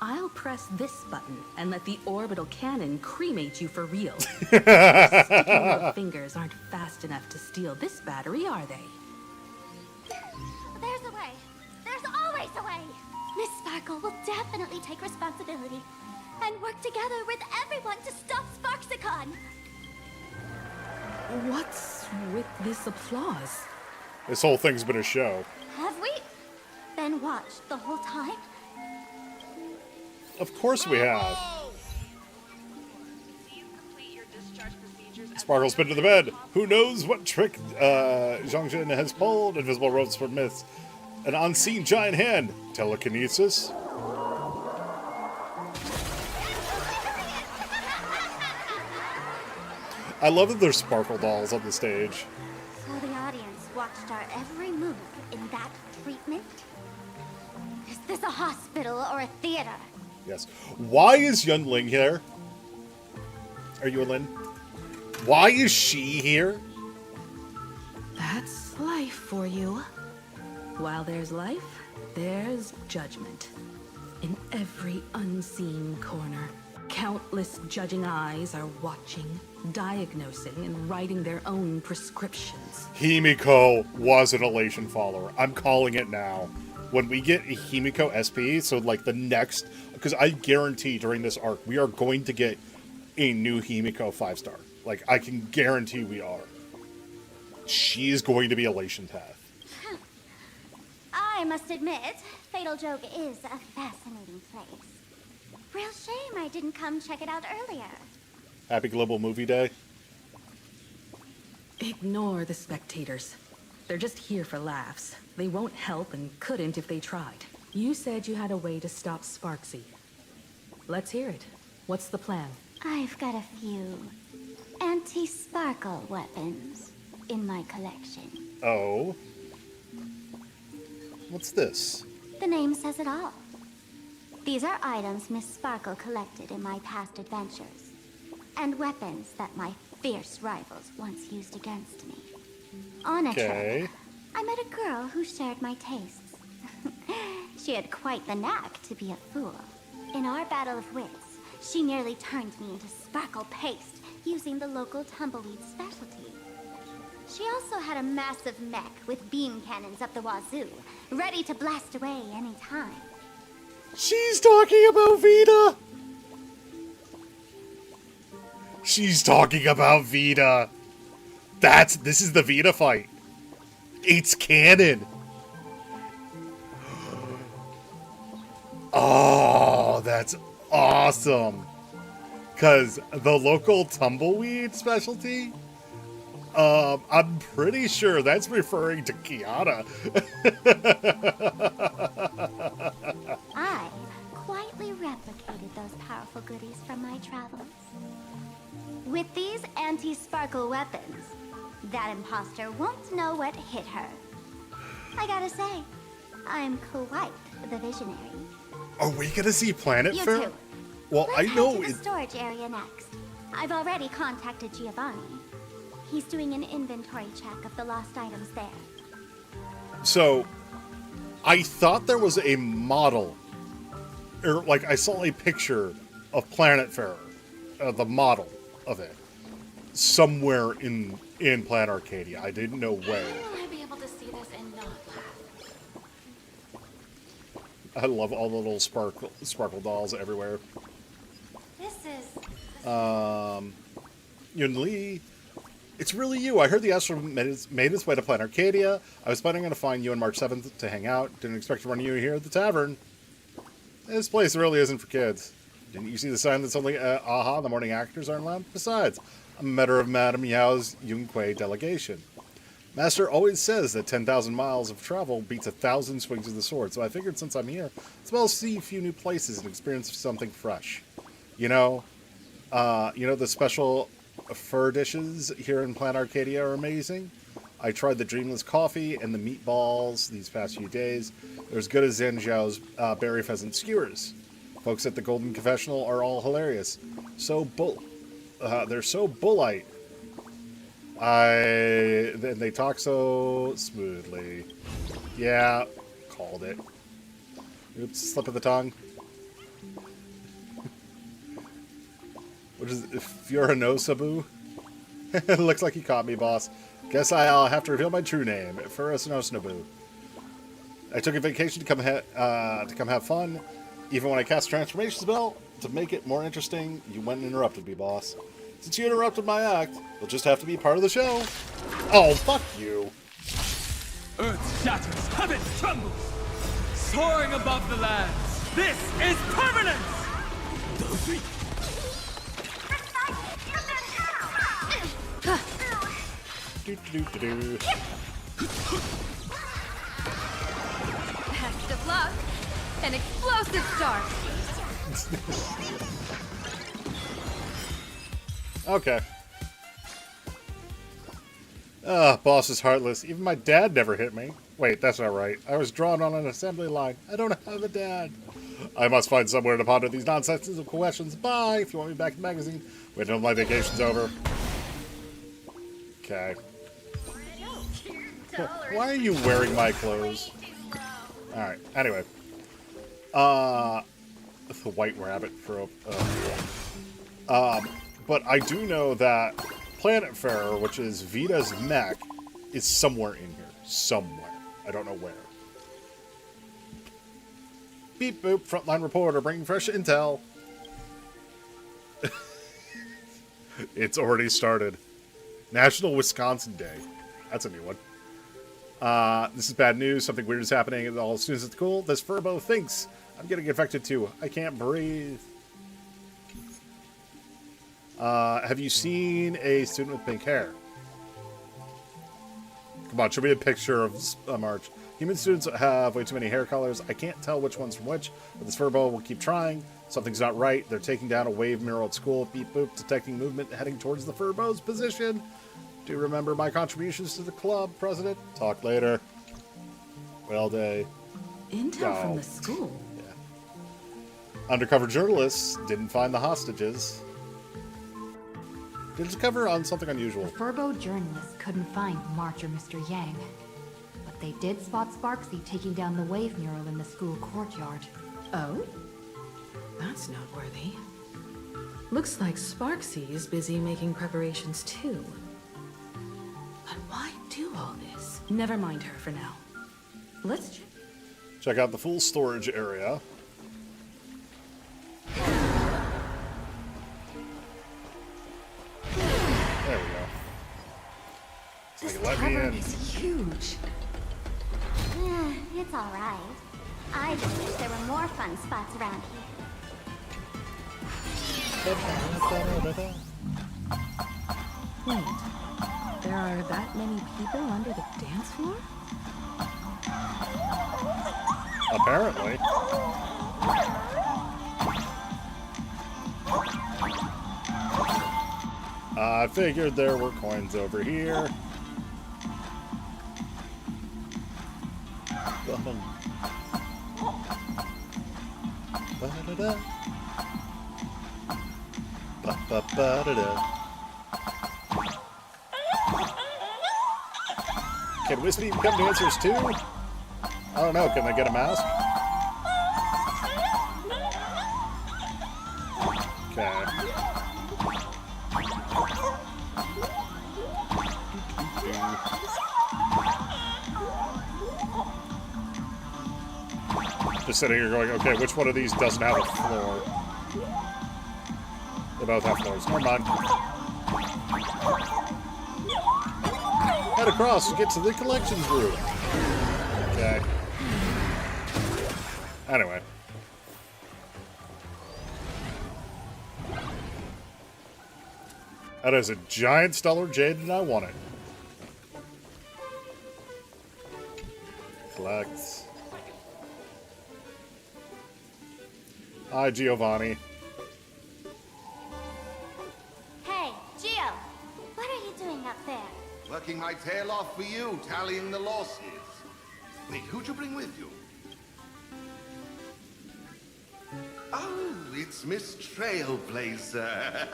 I'll press this button and let the orbital cannon cremate you for real. Sticky little fingers aren't fast enough to steal this battery, are they? There's a way. There's always a way. Miss Sparkle will definitely take responsibility and work together with everyone to stop Sparksicon. What's with this applause? This whole thing's been a show. Have we been watched the whole time? Of course we have. Sparkle's been to the bed. Who knows what trick Zhongjin has pulled? Invisible ropes for myths. An unseen giant hand. Telekinesis. I love that there's Sparkle dolls on the stage. So the audience watched our every move in that treatment? Is this a hospital or a theater? Yes. Why is Yun Ling here? Are you a Lin? Why is she here? That's life for you. While there's life, there's judgment. In every unseen corner, countless judging eyes are watching, diagnosing, and writing their own prescriptions. Himiko was an Elation follower. I'm calling it now. When we get a Himiko SP, so like the next, because I guarantee during this arc, we are going to get a new Himiko 5-star. Like, I can guarantee we are. She is going to be Elation Path. I must admit, Fatal Joke is a fascinating place. Real shame I didn't come check it out earlier. Happy Global Movie Day. Ignore the spectators. They're just here for laughs. They won't help and couldn't if they tried. You said you had a way to stop Sparksy. Let's hear it. What's the plan? I've got a few anti-sparkle weapons in my collection. Oh. What's this? The name says it all. These are items Miss Sparkle collected in my past adventures, and weapons that my fierce rivals once used against me. On a trip, I met a girl who shared my tastes. She had quite the knack to be a fool. In our battle of wits, she nearly turned me into sparkle paste using the local tumbleweed specialty. She also had a massive mech with beam cannons up the wazoo, ready to blast away any time. She's talking about Vita! She's talking about Vita! This is the Vita fight. It's canon. Oh, that's awesome. Because the local tumbleweed specialty, I'm pretty sure that's referring to Kiana. I quietly replicated those powerful goodies from my travels. With these anti-sparkle weapons, that imposter won't know what hit her. I gotta say, I'm quite the visionary. Are we gonna see Planet You Fair? too. Well, Let's I know head to it. the storage area next. I've already contacted Giovanni. He's doing an inventory check of the lost items there. So, I thought there was a model, or like I saw a picture of Planet Fair, the model of it, somewhere in Planet Arcadia. I didn't know where. Will I be able to see this and not laugh? I love all the little sparkle dolls everywhere. This is... Yun Li, it's really you. I heard the Astro made its way to Planet Arcadia. I was planning on to find you on March 7th to hang out. Didn't expect to run into you here at the tavern. This place really isn't for kids. Didn't you see the sign that's only AHA, the morning actors aren't allowed? Besides, I'm a member of Madame Yao's Yunquei delegation. Master always says that 10,000 miles of travel beats 1,000 swings of the sword, so I figured since I'm here, it's well to see a few new places and experience something fresh. You know the special fur dishes here in Planet Arcadia are amazing. I tried the Dreamless coffee and the meatballs these past few days. They're as good as Zhangjiao's berry pheasant skewers. Folks at the Golden Confessional are all hilarious. They're so bullite. Then they talk so smoothly. Yeah, called it. Oops, slip of the tongue. What is it? Fiorinosabu? Looks like you caught me, boss. Guess I'll have to reveal my true name. Furisnobu. I took a vacation to come have fun. Even when I cast a transformation spell to make it more interesting, you went and interrupted me, boss. Since you interrupted my act, you'll just have to be part of the show. Oh, fuck you. Earth shatters, heaven trembles, soaring above the lands. This is permanence! Do-do-do-do-do. Best of luck. An explosive start. Okay. Boss is heartless. Even my dad never hit me. Wait, that's not right. I was drawn on an assembly line. I don't have a dad. I must find somewhere to ponder these nonsensical questions. Bye. If you want me back in the magazine. Wait until my vacation's over. Okay. Why are you wearing my clothes? Alright, anyway. The white rabbit for but I do know that Planet Farer, which is Vita's mech, is somewhere in here. Somewhere. I don't know where. Beep boop, frontline reporter bringing fresh intel. It's already started. National Wisconsin Day. That's a new one. This is bad news. Something weird is happening at all students at school. This Furbo thinks I'm getting infected too. I can't breathe. Have you seen a student with pink hair? Come on, show me a picture of March. Human students have way too many hair colors. I can't tell which one's from which, but this Furbo will keep trying. Something's not right. They're taking down a wave mural at school. Beep boop, detecting movement heading towards the Furbo's position. Do you remember my contributions to the club, President? Talk later. Well day. Intel from the school? Yeah. Undercover journalists didn't find the hostages. Did it cover on something unusual? The Furbo journalists couldn't find March or Mr. Yang, but they did spot Sparksy taking down the wave mural in the school courtyard. Oh? That's noteworthy. Looks like Sparksy is busy making preparations too. But why do all this? Never mind her for now. Let's check out the full storage area. There we go. This let me tavern in. is huge. It's all right. I just wish there were more fun spots around here. Wait, there are that many people under the dance floor? Apparently. I figured there were coins over here. Ba-da-da. Ba-ba-ba-da-da. Can Wispy become dancers too? I don't know, can they get a mask? Okay. Just sitting here going, okay, which one of these doesn't have a floor? They both have floors. Never mind. Head across to get to the collections room. Okay. Anyway. That is a giant stellar jade and I want it. Collect. Hi, Giovanni. Hey, Gio, what are you doing up there? Working my tail off for you, tallying the losses. Wait, who'd you bring with you? Oh, it's Miss Trailblazer.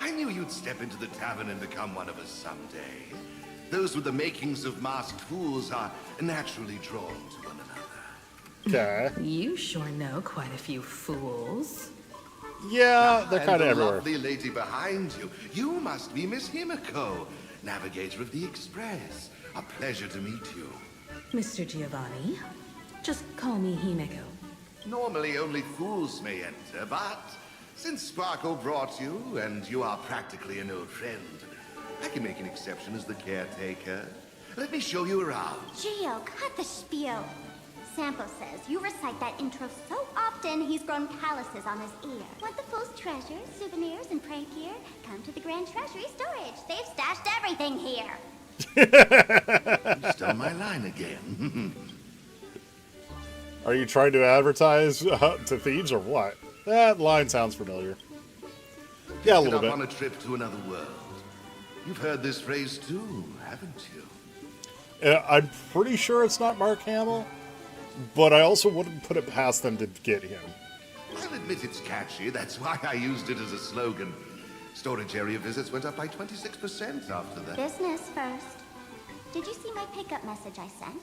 I knew you'd step into the tavern and become one of us someday. Those with the makings of masked fools are naturally drawn to one another. Okay. You sure know quite a few fools. Yeah, they're kind of everywhere. Lovely lady behind you. You must be Miss Himiko, navigator of the Express. A pleasure to meet you. Mr. Giovanni, just call me Himeko. Normally only fools may enter, but since Sparkle brought you, and you are practically an old friend, I can make an exception as the caretaker. Let me show you around. Gio, cut the spiel. Sampo says you recite that intro so often he's grown calluses on his ear. Want the Fool's treasures, souvenirs, and prank gear? Come to the Grand Treasury Storage. They've stashed everything here. You stole my line again. Are you trying to advertise to thieves or what? That line sounds familiar. Yeah, a little bit. On a trip to another world. You've heard this phrase too, haven't you? I'm pretty sure it's not Mark Hamill, but I also wouldn't put it past them to get him. I'll admit it's catchy. That's why I used it as a slogan. Storage area visits went up by 26% after that. Business first. Did you see my pickup message I sent?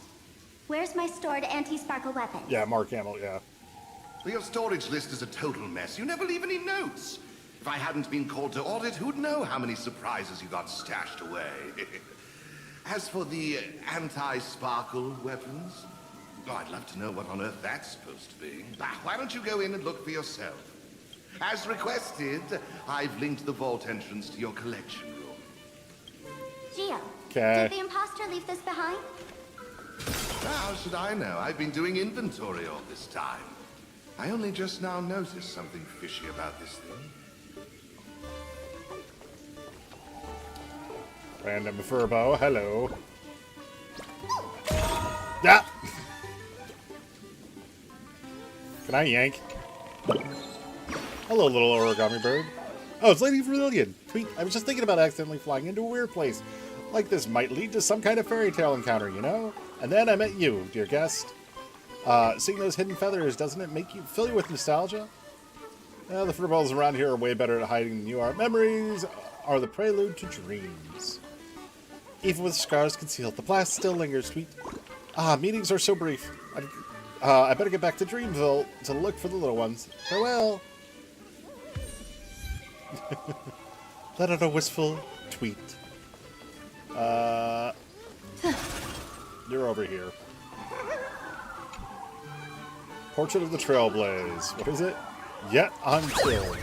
Where's my stored anti-sparkle weapon? Yeah, Mark Hamill, yeah. Well, your storage list is a total mess. You never leave any notes. If I hadn't been called to audit, who'd know how many surprises you got stashed away? As for the anti-sparkle weapons, oh, I'd love to know what on earth that's supposed to be. Why don't you go in and look for yourself? As requested, I've linked the vault entrance to your collection room. Gio, Okay. did the imposter leave this behind? How should I know? I've been doing inventory all this time. I only just now noticed something fishy about this thing. Random Furbo, hello. Yeah. Can I yank? Hello, little origami bird. Oh, it's Lady Vermilion. Tweet. I was just thinking about accidentally flying into a weird place. Like this might lead to some kind of fairy tale encounter, you know? And then I met you, dear guest. Seeing those hidden feathers, doesn't it make you fill you with nostalgia? The furballs around here are way better at hiding than you are. Memories are the prelude to dreams. Even with scars concealed, the blast still lingers, sweet. Meetings are so brief. I better get back to Dreamville to look for the little ones. Farewell. Let out a wistful tweet. You're over here. Portrait of the Trailblaze. What is it? Yet until.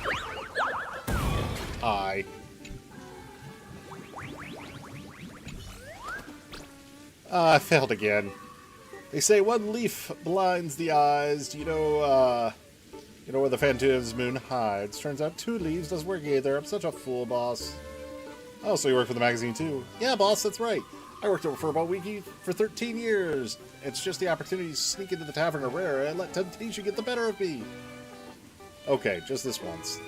I failed again. They say one leaf blinds the eyes. Do you know where the Phantom's moon hides? Turns out 2 leaves doesn't work either. I'm such a fool, boss. Oh, so you work for the magazine too? Yeah, boss, that's right. I worked over for about Wiki for 13 years. It's just the opportunity to sneak into the tavern are rare and let temptation get the better of me. Okay, just this once.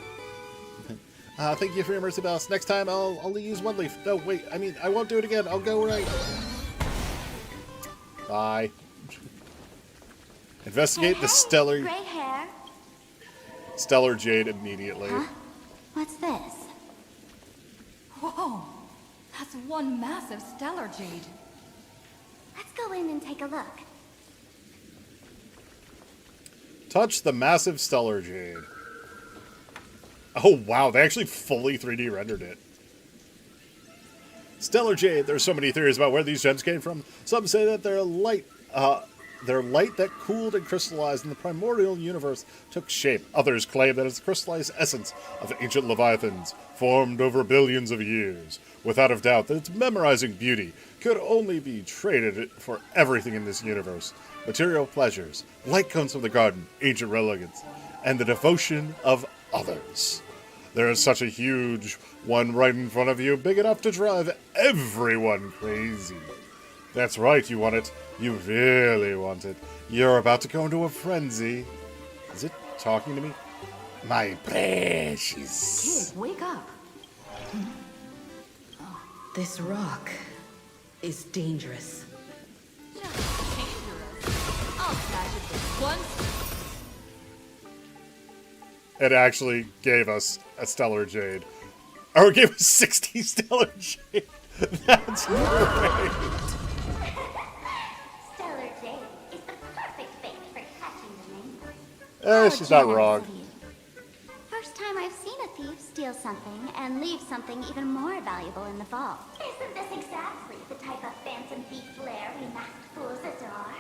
Thank you for your mercy, boss. Next time I'll only use 1 leaf. No, wait, I won't do it again. I'll go right. Bye. Investigate the stellar... Gray hair. Stellar Jade immediately. Huh? What's this? Whoa! That's one massive stellar jade. Let's go in and take a look. Touch the massive stellar jade. Oh wow, they actually fully 3D rendered it. Stellar jade. There's so many theories about where these gems came from. Some say that they're light that cooled and crystallized in the primordial universe took shape. Others claim that it's the crystallized essence of ancient leviathans, formed over billions of years. Without a doubt that its memorizing beauty could only be traded for everything in this universe. Material pleasures, light cones from the garden, ancient relics, and the devotion of others. There is such a huge one right in front of you, big enough to drive everyone crazy. That's right, you want it. You really want it. You're about to go into a frenzy. Is it talking to me? My precious. Kid, wake up. This rock is dangerous. It actually gave us a stellar jade. Or it gave us 60 stellar jade. That's great. Stellar Jade is the perfect bait for catching the ring. She's not wrong. First time I've seen a thief steal something and leave something even more valuable in the vault. Isn't this exactly the type of phantom thief flair we masked fools adore?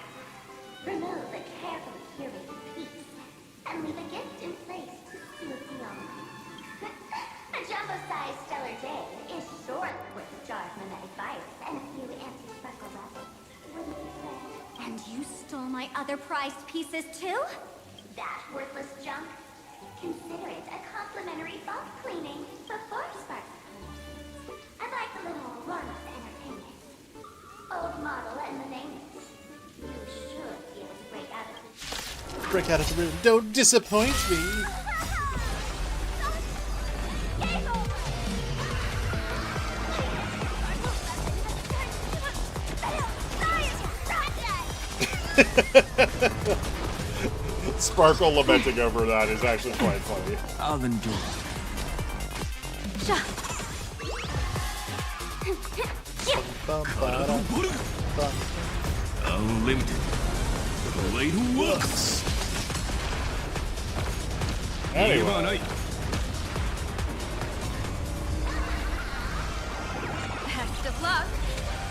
Remove a carefully curated piece and leave a gift in place to soothe the owner. A jumbo-sized Stellar Jade is surely worth a jar of mimetic virus and a few anti-sparkle weapons. Wouldn't you say? And And you stole my other prized pieces too? That worthless junk? Consider it a complimentary vault cleaning before Sparks. I'd like a little warm-up entertainment. Old model and the name it. You should be able to break out of the... Break out of the room. Don't disappoint me. Sparkle lamenting over that is actually quite funny. I'll enjoy. Unlimited. The way to works. Anyway. Best of luck.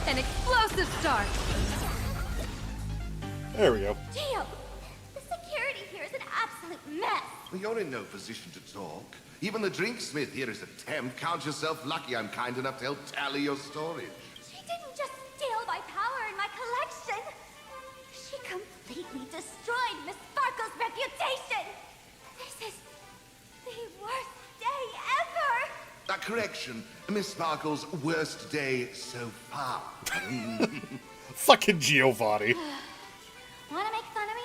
An explosive start. There we go. Gio, the security here is an absolute mess. You're in no position to talk. Even the drinksmith here is a temp. Count yourself lucky I'm kind enough to help tally your storage. She didn't just steal my power and my collection. She completely destroyed Miss Sparkle's reputation. This is the worst day ever. A correction. Miss Sparkle's worst day so far. Fucking Giovanni. Want to make fun of me?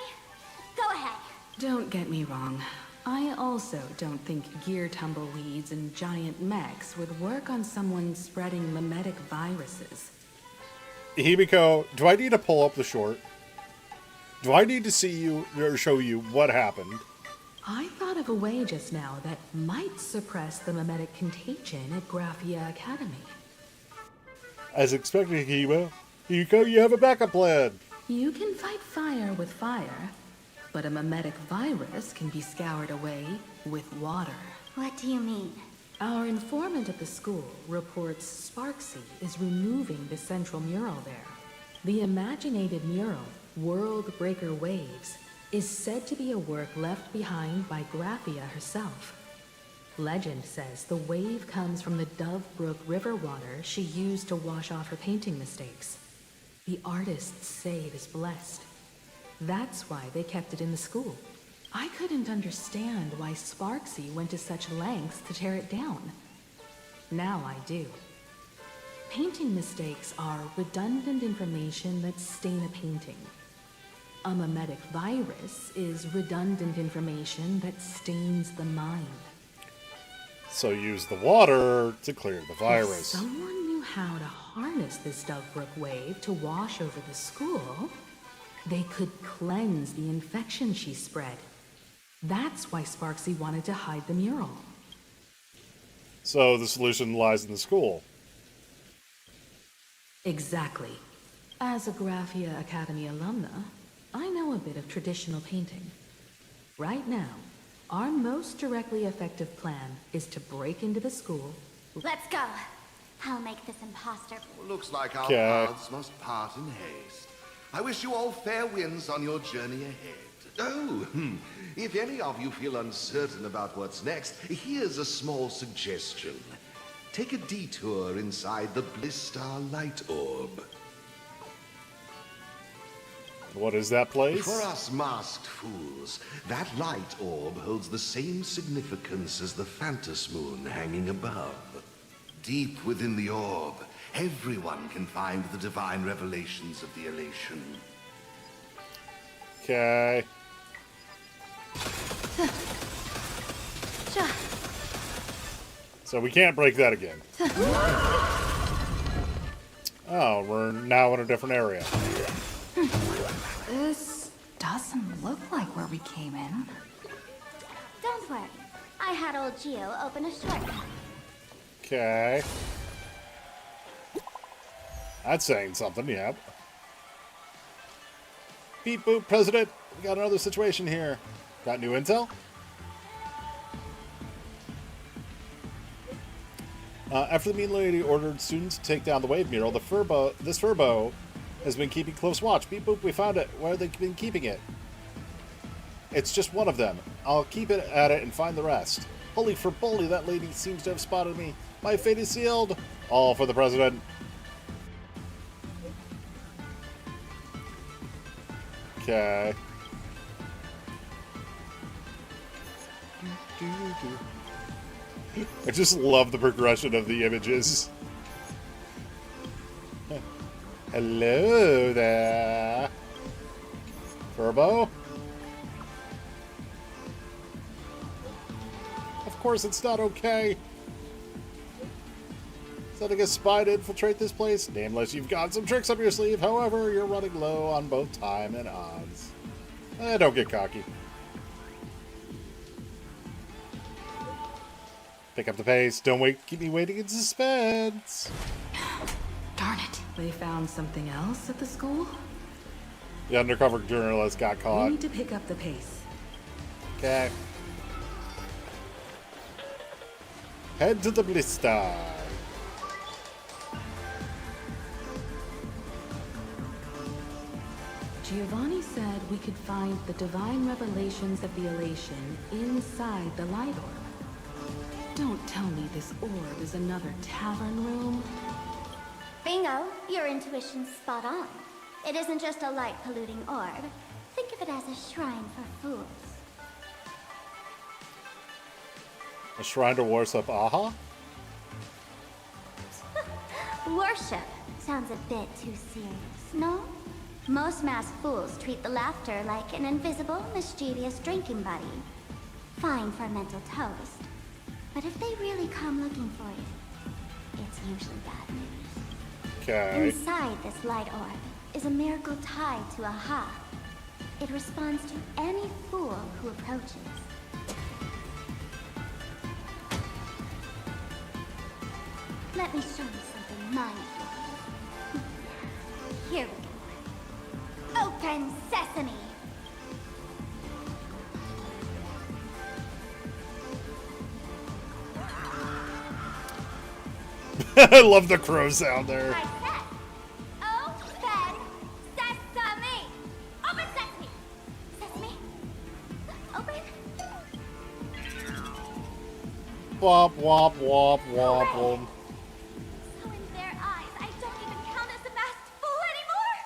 Go ahead. Don't get me wrong. I also don't think gear tumbleweeds and giant mechs would work on someone spreading mimetic viruses. Himiko, do I need to pull up the short? Do I need to see you or show you what happened? I thought of a way just now that might suppress the mimetic contagion at Graphia Academy. As expected, Himiko, you have a backup plan. You can fight fire with fire, but a mimetic virus can be scoured away with water. What do you mean? Our informant at the school reports Sparksy is removing the central mural there. The imaginated mural, World Breaker Waves, is said to be a work left behind by Graphia herself. Legend says the wave comes from the Dove Brook river water she used to wash off her painting mistakes. The artists say it is blessed. That's why they kept it in the school. I couldn't understand why Sparksy went to such lengths to tear it down. Now I do. Painting mistakes are redundant information that stain a painting. A mimetic virus is redundant information that stains the mind. So use the water to clear the virus. If someone knew how to harness this Dovebrook wave to wash over the school, they could cleanse the infection she spread. That's why Sparksy wanted to hide the mural. So the solution lies in the school. Exactly. As a Graphia Academy alumna, I know a bit of traditional painting. Right now, our most directly effective plan is to break into the school. Let's go. I'll make this imposter. Looks like our paths must part in haste. I wish you all fair winds on your journey ahead. Oh, if any of you feel uncertain about what's next, here's a small suggestion. Take a detour inside the Blistar Light Orb. What is that place? For us masked fools, that light orb holds the same significance as the Phantos Moon hanging above. Deep within the orb, everyone can find the divine revelations of the Elation. Okay. So we can't break that again. Oh, we're now in a different area. This doesn't look like where we came in. Don't worry. I had old Gio open a shortcut. Okay. That's saying something, yeah. Beep boop, President. We got another situation here. Got new intel? After the mean lady ordered students to take down the wave mural, this Furbo has been keeping close watch. Beep boop, we found it. Where have they been keeping it? It's just one of them. I'll keep it at it and find the rest. Holy for bully, that lady seems to have spotted me. My fate is sealed. All for the President. Okay. I just love the progression of the images. Hello there. Turbo? Of course it's not okay. Sending a spy to infiltrate this place? Nameless, you've got some tricks up your sleeve. However, you're running low on both time and odds. Don't get cocky. Pick up the pace. Don't wait. Keep me waiting in suspense. Darn it. They found something else at the school? The undercover journalist got We caught. need to pick up the pace. Okay. Head to the blister. Giovanni said we could find the divine revelations of the Elation inside the light orb. Don't tell me this orb is another tavern room. Bingo, your intuition's spot on. It isn't just a light-polluting orb. Think of it as a shrine for fools. A shrine to worship Aha? Worship sounds a bit too serious, no? Most masked fools treat the laughter like an invisible, mischievous drinking buddy. Fine for a mental toast. But if they really come looking for you, it's usually bad news. Okay. Inside this light orb is a miracle tied to Aha. It responds to any fool who approaches. Let me show you something mind-blowing. Here we go. Open sesame! I love the crow sound there. I said, open sesame! Open sesame! Sesame? Open? Wop, wop, wop, wop, wop. So in their eyes, I don't even count as a masked fool anymore!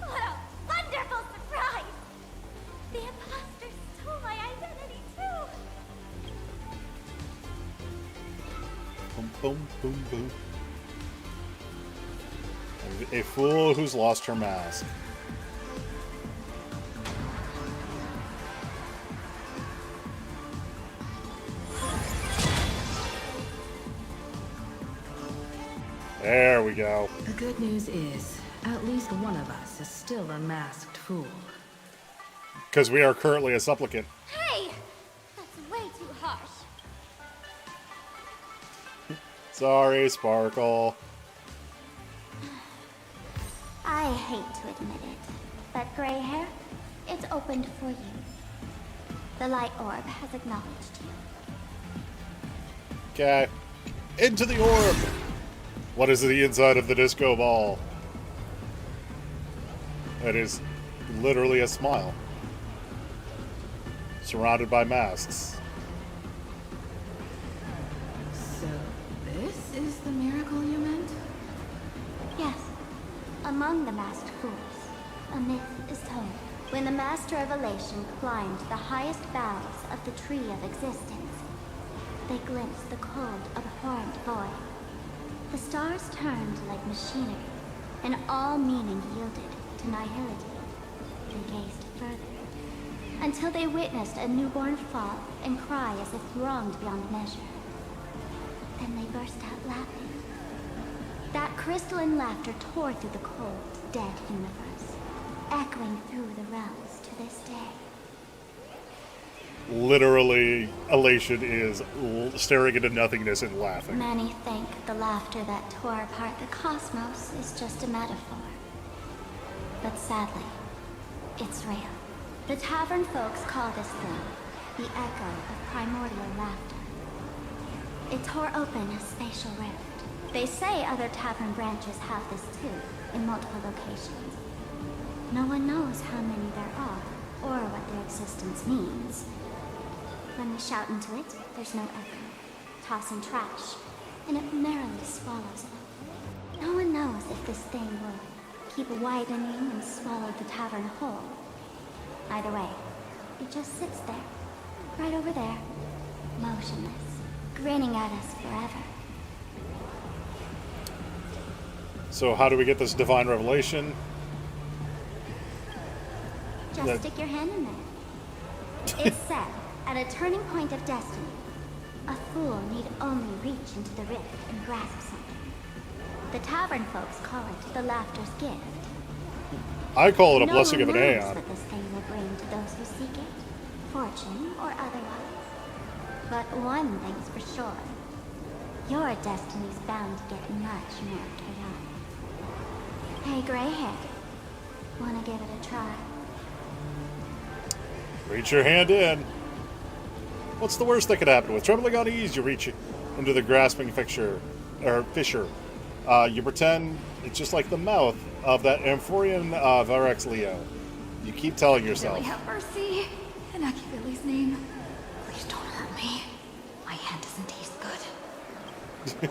What a wonderful surprise! The imposter stole my identity too! Boom, boom, boom, boom. A fool who's lost her mask. There we go. The good news is, at least one of us is still a masked fool. Because we are currently a supplicant. Hey! That's way too harsh. Sorry, Sparkle. I hate to admit it, but gray hair, it's opened for you. The light orb has acknowledged you. Okay. Into the orb! What is the inside of the disco ball? It is literally a smile. Surrounded by masks. So, this is the miracle you meant? Yes. Among the masked fools, a myth is told. When the Master of Elation climbed the highest boughs of the Tree of Existence, they glimpsed the cold, abhorrent void. The stars turned like machinery, and all meaning yielded to nihility. They gazed further, until they witnessed a newborn fall and cry as if wronged beyond measure. Then they burst out laughing. That crystalline laughter tore through the cold, dead universe, echoing through the realms to this day. Literally, Elation is staring into nothingness and laughing. Many think the laughter that tore apart the cosmos is just a metaphor. But sadly, it's real. The tavern folks call this thing the echo of primordial laughter. It tore open a spatial rift. They say other tavern branches have this too, in multiple locations. No one knows how many there are, or what their existence means. When we shout into it, there's no echo. Toss in trash, and it merrily swallows it. No one knows if this thing will keep widening and swallowed the tavern whole. Either way, it just sits there, right over there, motionless, grinning at us forever. So how do we get this divine revelation? Just stick your hand in there. It's said, at a turning point of destiny, a fool need only reach into the rift and grasp something. The tavern folks call it the Laughter's Gift. I call it a No blessing one of an knows aeon. what this thing will bring to those who seek it, fortune or otherwise. But one thing's for sure. Your destiny's bound to get much more chaotic. Hey, Greyhead. Wanna give it a try? Reach your hand in. What's the worst that could happen? With trembling unease, you reach into the grasping fissure. You pretend it's just like the mouth of that Amphorian Varex Leo. You keep telling yourself. Billy, have mercy. In Akibili's name. Please don't hurt me. My hand doesn't taste good.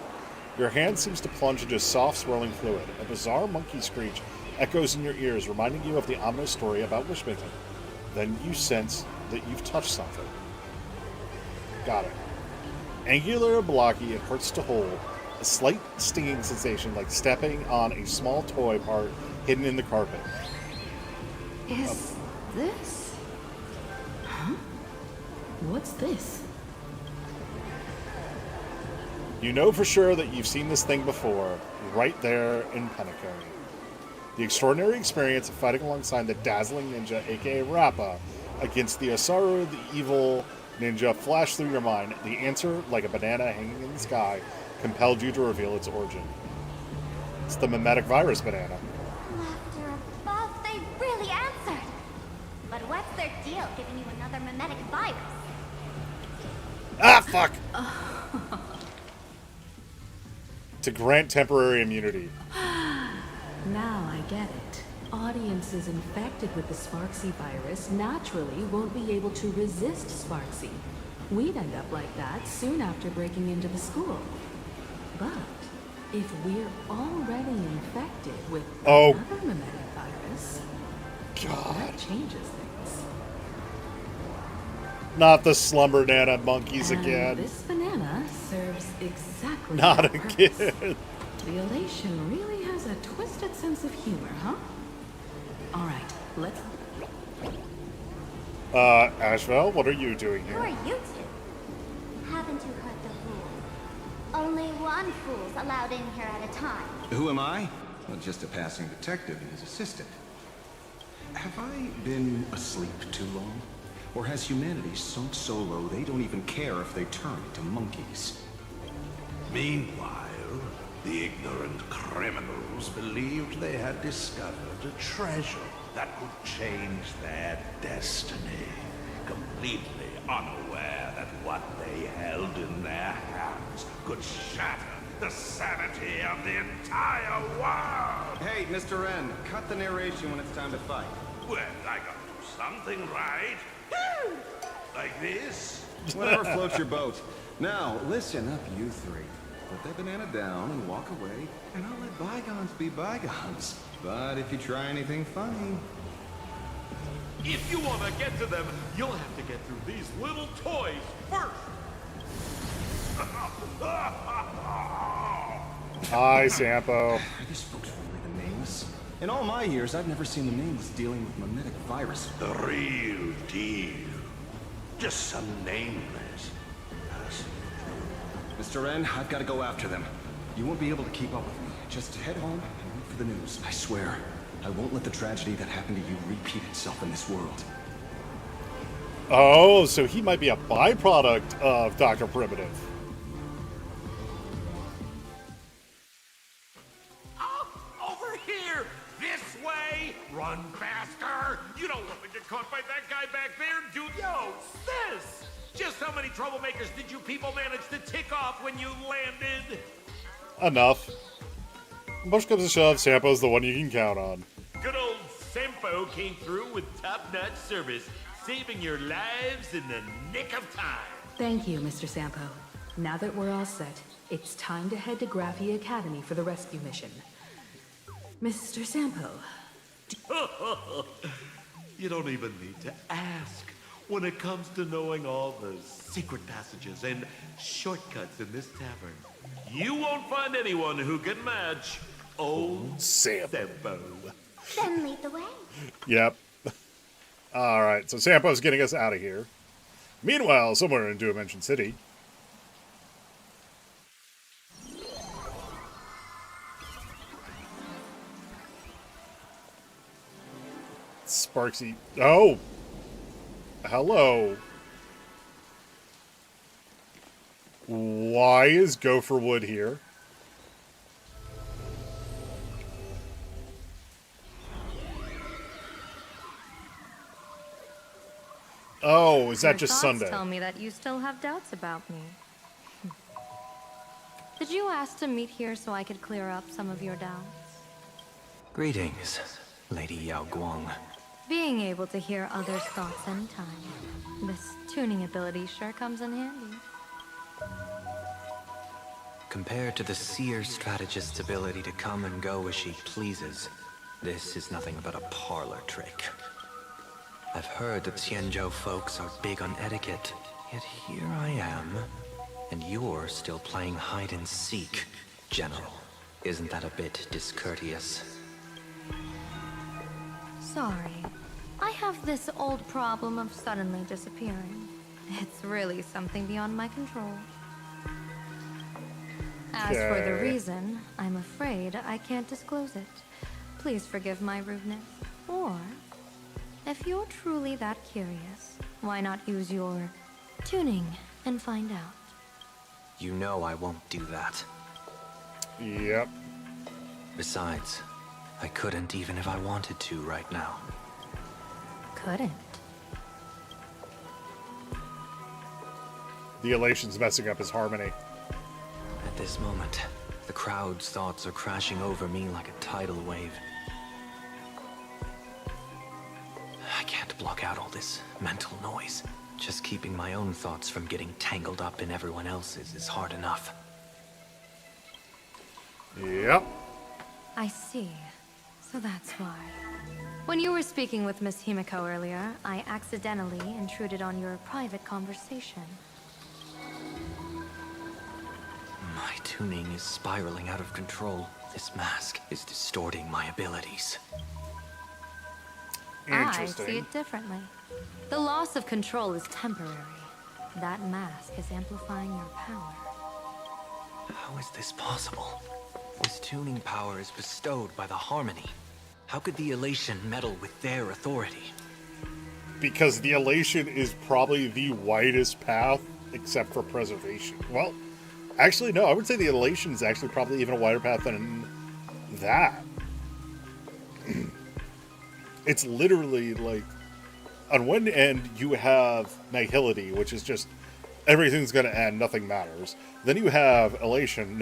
Your hand seems to plunge into soft, swirling fluid. A bizarre monkey screech echoes in your ears, reminding you of the ominous story about wishmaking. Then you sense that you've touched something. Got it. Angular and blocky, it hurts to hold. A slight stinging sensation like stepping on a small toy part hidden in the carpet. Is this? Huh? What's this? You know for sure that you've seen this thing before, right there in Penacony. The extraordinary experience of fighting alongside the dazzling ninja, aka Rappa, against the Osaru, the evil ninja, flashed through your mind. The answer, like a banana hanging in the sky, compelled you to reveal its origin. It's the mimetic virus banana. Laughter above, they really answered! But what's their deal giving you another mimetic virus? Ah, fuck! To grant temporary immunity. Now I get it. Audiences infected with the Sparksy virus naturally won't be able to resist Sparksy. We'd end up like that soon after breaking into the school. But if we're already infected with another mimetic virus, that changes things. Not the slumber nana monkeys And again. this banana serves exactly Not that again. purpose. The Elation really has a twisted sense of humor, huh? All right, let's... Ashvel, what are you doing Who are here? you two? Haven't you heard the rule? Only one fool's allowed in here at a time. Who am I? Well, just a passing detective and his assistant. Have I been asleep too long? Or has humanity sunk so low they don't even care if they turn into monkeys? Meanwhile, the ignorant criminals believed they had discovered a treasure that could change their destiny, completely unaware that what they held in their hands could shatter the sanity of the entire world! Hey, Mr. N, cut the narration when it's time to fight. Well, I gotta do something right. Like this? Whatever floats your boat. Now, listen up, you three. Put that banana down and walk away, and I'll let bygones be bygones. But if you try anything funny... If you want to get to them, you'll have to get through these little toys first. Hi, Sampo. Are these folks really the nameless? In all my years, I've never seen the nameless dealing with mimetic virus. The real deal. Just some nameless. Mr. N, I've got to go after them. You won't be able to keep up with me. Just head home and wait for the news. I swear, I won't let the tragedy that happened to you repeat itself in this world. Oh, so he might be a byproduct of Dr. Primitive. Over here! This way! Run faster! You don't want to get caught by that guy back there, dude! Yo, this! Just how many troublemakers did you people manage to tick off when you landed? Enough. Push comes to shove, Sampo's the one you can count on. Good old Sempo came through with top-notch service, saving your lives in the nick of time. Thank you, Mr. Sampo. Now that we're all set, it's time to head to Graphi Academy for the rescue mission. Mr. Sampo. You don't even need to ask. When it comes to knowing all the secret passages and shortcuts in this tavern, you won't find anyone who can match old Sampo. Then lead the way. Yep. Alright, so Sampo's getting us out of here. Meanwhile, somewhere in Dimension City, Sparksy. Oh! Hello. Why is Gopherwood here? Oh, is that Your just thoughts Sunday? Tell me that you still have doubts about me. Did you ask to meet here so I could clear up some of your doubts? Greetings, Lady Yao Guang. Being able to hear others' thoughts in time. This tuning ability sure comes in handy. Compared to the seer strategist's ability to come and go as she pleases, this is nothing but a parlor trick. I've heard that Xianzhou folks are big on etiquette, yet here I am, and you're still playing hide and seek, General. Isn't that a bit discourteous? Sorry. I have this old problem of suddenly disappearing. It's really something beyond my control. As for the reason, I'm afraid I can't disclose it. Please forgive my rudeness. Or, if you're truly that curious, why not use your tuning and find out? You know I won't do that. Yep. Besides, I couldn't even if I wanted to right now. Couldn't. The Elation's messing up his harmony. At this moment, the crowd's thoughts are crashing over me like a tidal wave. I can't block out all this mental noise. Just keeping my own thoughts from getting tangled up in everyone else's is hard enough. Yep. I see. So that's why. When you were speaking with Miss Himiko earlier, I accidentally intruded on your private conversation. My tuning is spiraling out of control. This mask is distorting my abilities. I see it differently. The loss of control is temporary. That mask is amplifying your power. How is this possible? This tuning power is bestowed by the Harmony. How could the Elation meddle with their authority? Because the Elation is probably the widest path, except for preservation. Well, actually, no, I would say the Elation is actually probably even a wider path than that. It's literally like, on one end, you have Nihility, which is just everything's going to end, nothing matters. Then you have Elation,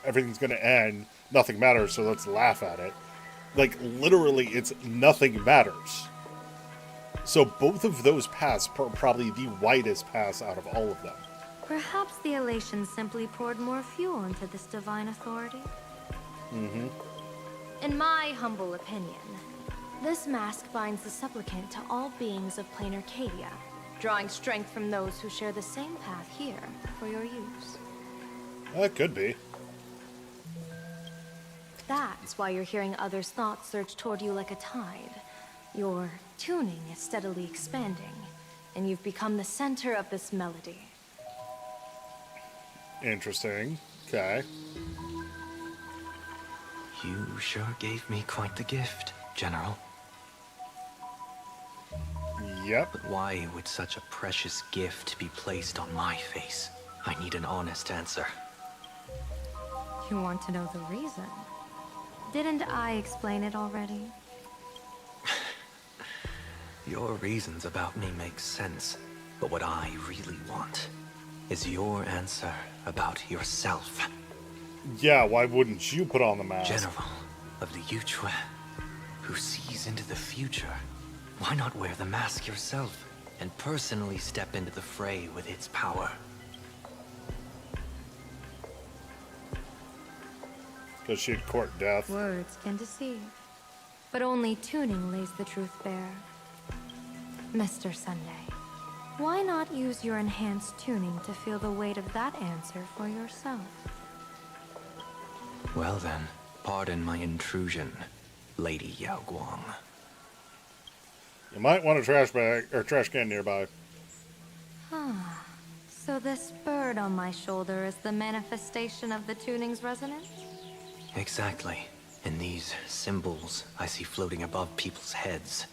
everything's going to end, nothing matters, so let's laugh at it. Like, literally, it's nothing matters. So both of those paths are probably the widest paths out of all of them. Perhaps the Elation simply poured more fuel into this divine authority? Mm-hmm. In my humble opinion, this mask binds the supplicant to all beings of plain Arcadia, drawing strength from those who share the same path here for your use. That could be. That's why you're hearing others' thoughts surge toward you like a tide. Your tuning is steadily expanding, and you've become the center of this melody. Interesting. Okay. You sure gave me quite the gift, General. Yep. But why would such a precious gift be placed on my face? I need an honest answer. You want to know the reason? Didn't I explain it already? Your reasons about me make sense, but what I really want is your answer about yourself. Yeah, why wouldn't you put on the mask? General of the Yuchue, who sees into the future. Why not wear the mask yourself and personally step into the fray with its power? Because she'd court death. Words can deceive, but only tuning lays the truth bare. Mr. Sunday, why not use your enhanced tuning to feel the weight of that answer for yourself? Well then, pardon my intrusion, Lady Yao Guang. You might want a trash bag or trash can nearby. Ah, so this bird on my shoulder is the manifestation of the tuning's resonance? Exactly. And these symbols I see floating above people's heads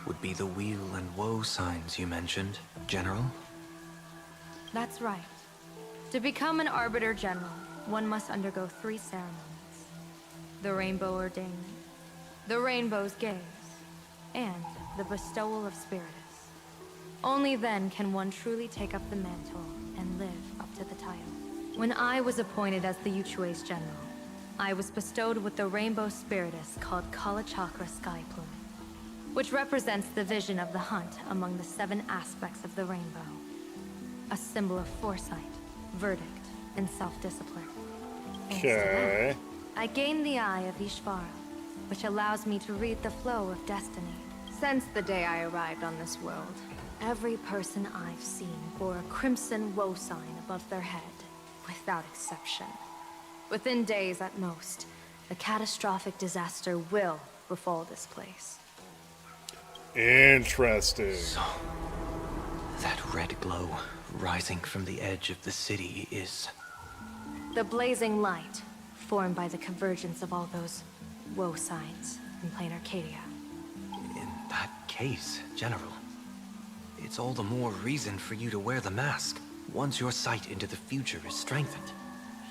would be the wheel and woe signs you mentioned, General? That's right. To become an Arbiter General, one must undergo 3 ceremonies. The Rainbow Ordainment, the Rainbow's Gaze, and the Bestowal of Spiritus. Only then can one truly take up the mantle and live up to the title. When I was appointed as the Yuchue's General, I was bestowed with the Rainbow Spiritus called Kalachakra Sky Plume, which represents the vision of the hunt among the 7 aspects of the rainbow. A symbol of foresight, verdict, and self-discipline. Okay. I gained the Eye of Ishvara, which allows me to read the flow of destiny. Since the day I arrived on this world, every person I've seen bore a crimson woe sign above their head, without exception. Within days at most, a catastrophic disaster will befall this place. Interesting. So, that red glow rising from the edge of the city is... The blazing light, formed by the convergence of all those woe signs in plain Arcadia. In that case, General, it's all the more reason for you to wear the mask. Once your sight into the future is strengthened,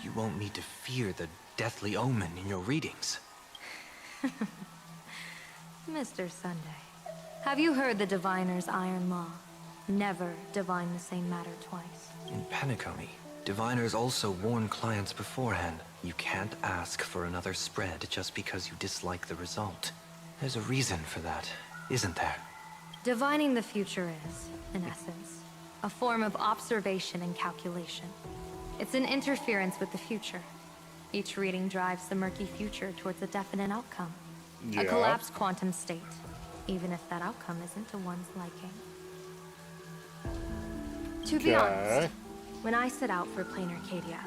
you won't need to fear the deathly omen in your readings. Mr. Sunday, have you heard the diviner's iron law? Never divine the same matter twice. In Penacony, diviners also warn clients beforehand. You can't ask for another spread just because you dislike the result. There's a reason for that, isn't there? Divining the future is, in essence, a form of observation and calculation. It's an interference with the future. Each reading drives the murky future towards a definite outcome. Yeah. A collapsed quantum state, even if that outcome isn't to one's liking. To be honest, when I set out for Plain Arcadia,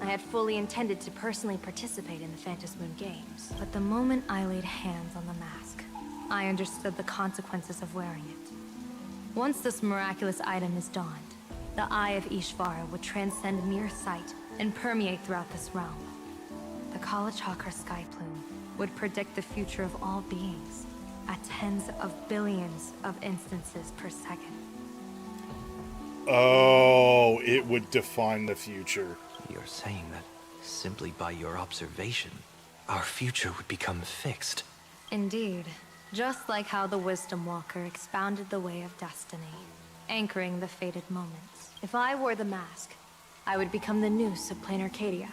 I had fully intended to personally participate in the Phantom Moon Games. But the moment I laid hands on the mask, I understood the consequences of wearing it. Once this miraculous item is donned, the Eye of Ishvara would transcend mere sight and permeate throughout this realm. The Kalachakra Sky Plume would predict the future of all beings at tens of billions of instances per second. Oh, it would define the future. You're saying that simply by your observation, our future would become fixed. Indeed. Just like how the Wisdom Walker expounded the way of destiny, anchoring the fated moments. If I wore the mask, I would become the noose of Plain Arcadia,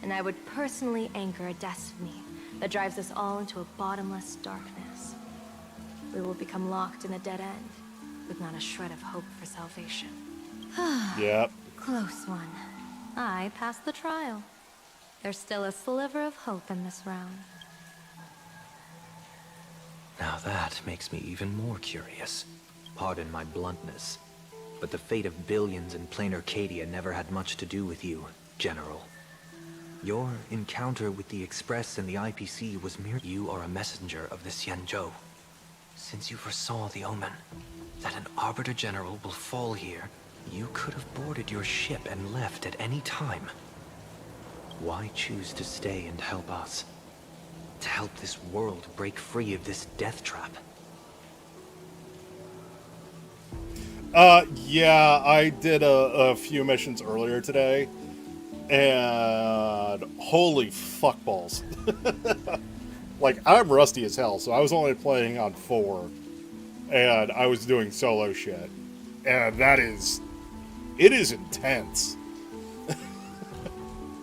and I would personally anchor a destiny that drives us all into a bottomless darkness. We will become locked in a dead end, with not a shred of hope for salvation. Yep. Close one. I passed the trial. There's still a sliver of hope in this round. Now that makes me even more curious. Pardon my bluntness, but the fate of billions in Plain Arcadia never had much to do with you, General. Your encounter with the Express and the IPC was mere... You are a messenger of the Xianzhou. Since you foresaw the omen, that an Arbiter General will fall here, you could have boarded your ship and left at any time. Why choose to stay and help us? To help this world break free of this death trap? Yeah, I did a few missions earlier today, and holy fuckballs. Like, I'm rusty as hell, so I was only playing on 4, and I was doing solo shit, and it is intense.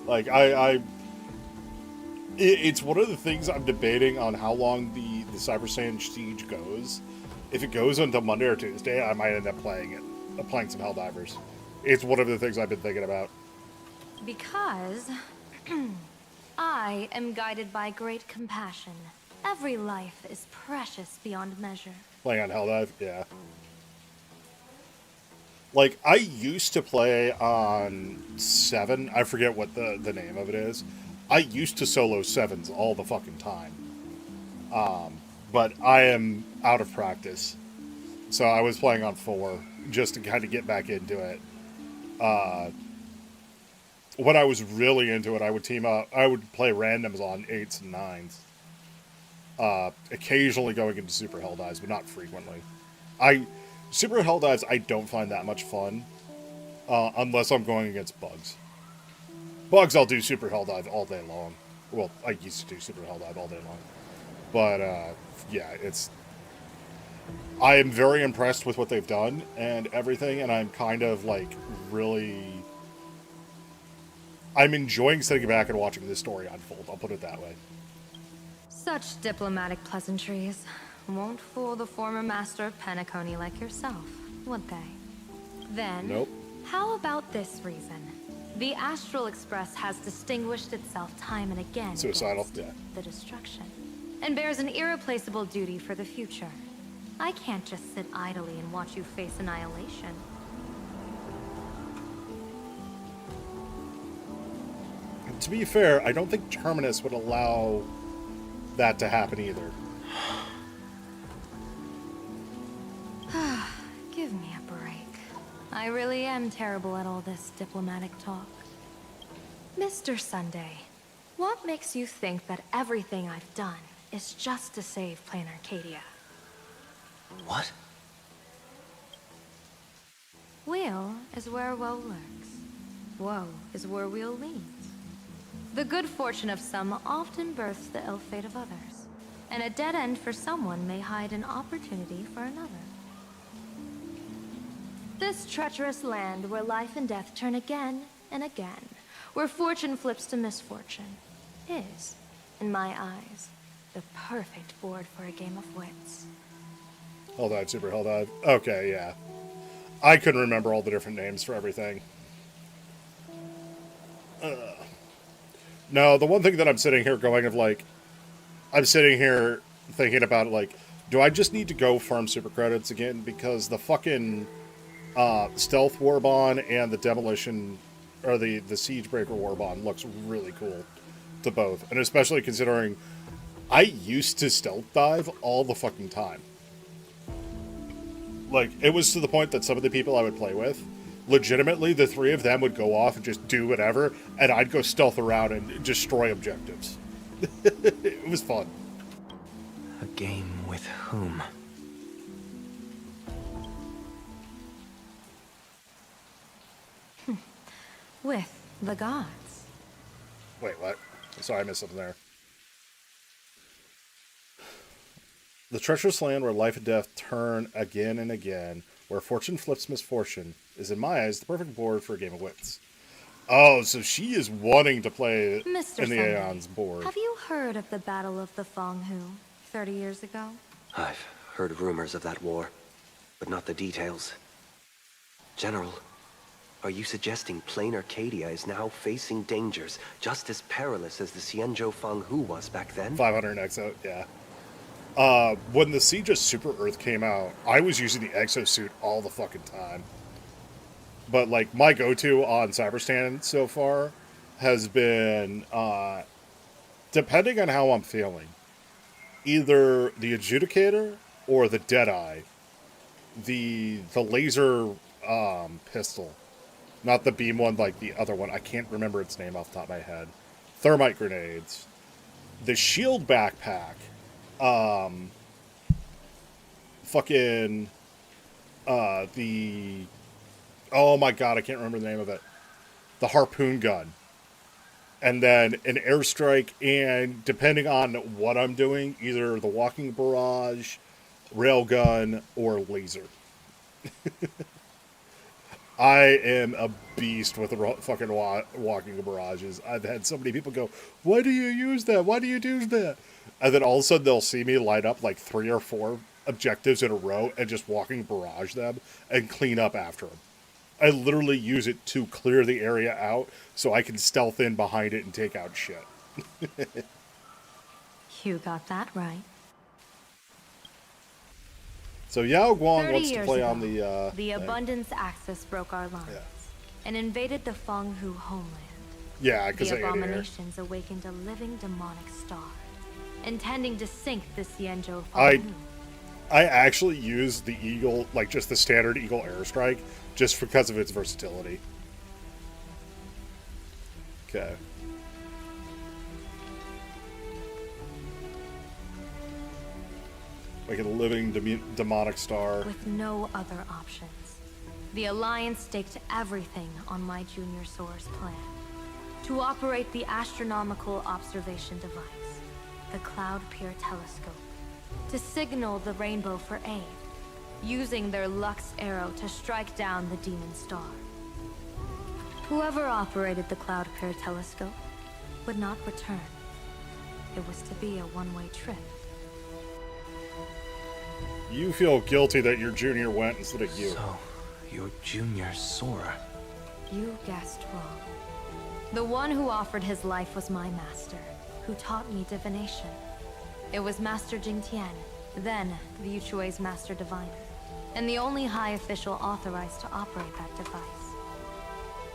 Like, it's one of the things I'm debating on how long the Cyber Siege goes. If it goes until Monday or Tuesday, I might end up playing some Helldivers. It's one of the things I've been thinking about. Because I am guided by great compassion. Every life is precious beyond measure. Playing on Helldive? Yeah. Like, I used to play on 7. I forget what the name of it is. I used to solo 7s all the fucking time. But I am out of practice. So I was playing on 4 just to kind of get back into it. When I was really into it, I would team up. I would play randoms on 8s and 9s. Occasionally going into Super Helldives, but not frequently. Super Helldives, I don't find that much fun, unless I'm going against bugs. Bugs, I'll do Super Helldive all day long. Well, I used to do Super Helldive all day long. But, yeah, I am very impressed with what they've done and everything, and I'm kind of, like, really... I'm enjoying sitting back and watching this story unfold, I'll put it that way. Such diplomatic pleasantries won't fool the former master of Penacony like yourself, would they? Then, nope. How about this reason? The Astral Express has distinguished itself time and again Suicidal, against yeah. the destruction, and bears an irreplaceable duty for the future. I can't just sit idly and watch you face annihilation. To be fair, I don't think Terminus would allow that to happen either. Give me a break. I really am terrible at all this diplomatic talk. Mr. Sunday, what makes you think that everything I've done is just to save Plain Arcadia? What? Weal is where woe lurks. Woe is where weal leans. The good fortune of some often births the ill fate of others, and a dead end for someone may hide an opportunity for another. This treacherous land where life and death turn again and again, where fortune flips to misfortune, is, in my eyes, the perfect board for a game of wits. Helldive, Super Helldive. Okay, yeah. I couldn't remember all the different names for everything. No, the one thing that I'm sitting here going of, like, I'm sitting here thinking about, like, do I just need to go farm super credits again? Because the fucking Stealth Warbond and the Demolition, or the Siegebreaker Warbond looks really cool to both. And especially considering I used to stealth dive all the fucking time. Like, it was to the point that some of the people I would play with, legitimately, the 3 of them would go off and just do whatever, and I'd go stealth around and destroy objectives. It was fun. A game with whom? With the gods. Wait, what? Sorry, I missed something there. The treacherous land where life and death turn again and again, where fortune flips misfortune, is in my eyes the perfect board for a game of wits. Oh, so she is wanting to play Mr. in the Sunday, Aeon's board. Have you heard of the Battle of the Fonghu 30 years ago? I've heard rumors of that war, but not the details. General, are you suggesting Plain Arcadia is now facing dangers just as perilous as the Xianzhou Fanghu was back then? 500 exo, yeah. When the Siege of Super Earth came out, I was using the exosuit all the fucking time. But, like, my go-to on Cyberstand so far has been, depending on how I'm feeling, either the Adjudicator or the Deadeye. The laser, pistol. Not the beam one, like the other one. I can't remember its name off the top of my head. Thermite grenades. The shield backpack. Fucking, oh my god, I can't remember the name of it. The harpoon gun. And then an airstrike, and depending on what I'm doing, either the walking barrage, railgun, or laser. I am a beast with the fucking walking barrages. I've had so many people go, why do you use that? Why do you do that? And then all of a sudden they'll see me light up like 3 or 4 objectives in a row and just walking barrage them and clean up after them. I literally use it to clear the area out so I can stealth in behind it and take out shit. You got that right. So Yao Guang 30 wants to years play ago, on the the thing. Abundance Axis broke our lines and invaded the Fenghu homeland. Yeah, because the I ate here. abominations awakened a living demonic star, intending to sink the Xianzhou I Fenghu. actually use the Eagle, like just the standard Eagle airstrike, just because of its versatility. Okay. Like a living demonic star. With no other options, the Alliance staked everything on my Junior Soar's plan to operate the astronomical observation device, the Cloud Pier Telescope, to signal the rainbow for aid, using their Lux arrow to strike down the demon star. Whoever operated the Cloud Pier Telescope would not return. It was to be a one-way trip. You feel guilty that your junior went instead of you. So, your Junior Soar. You guessed wrong. The one who offered his life was my master, who taught me divination. It was Master Jingtian, then the Yuchui's Master Diviner, and the only high official authorized to operate that device.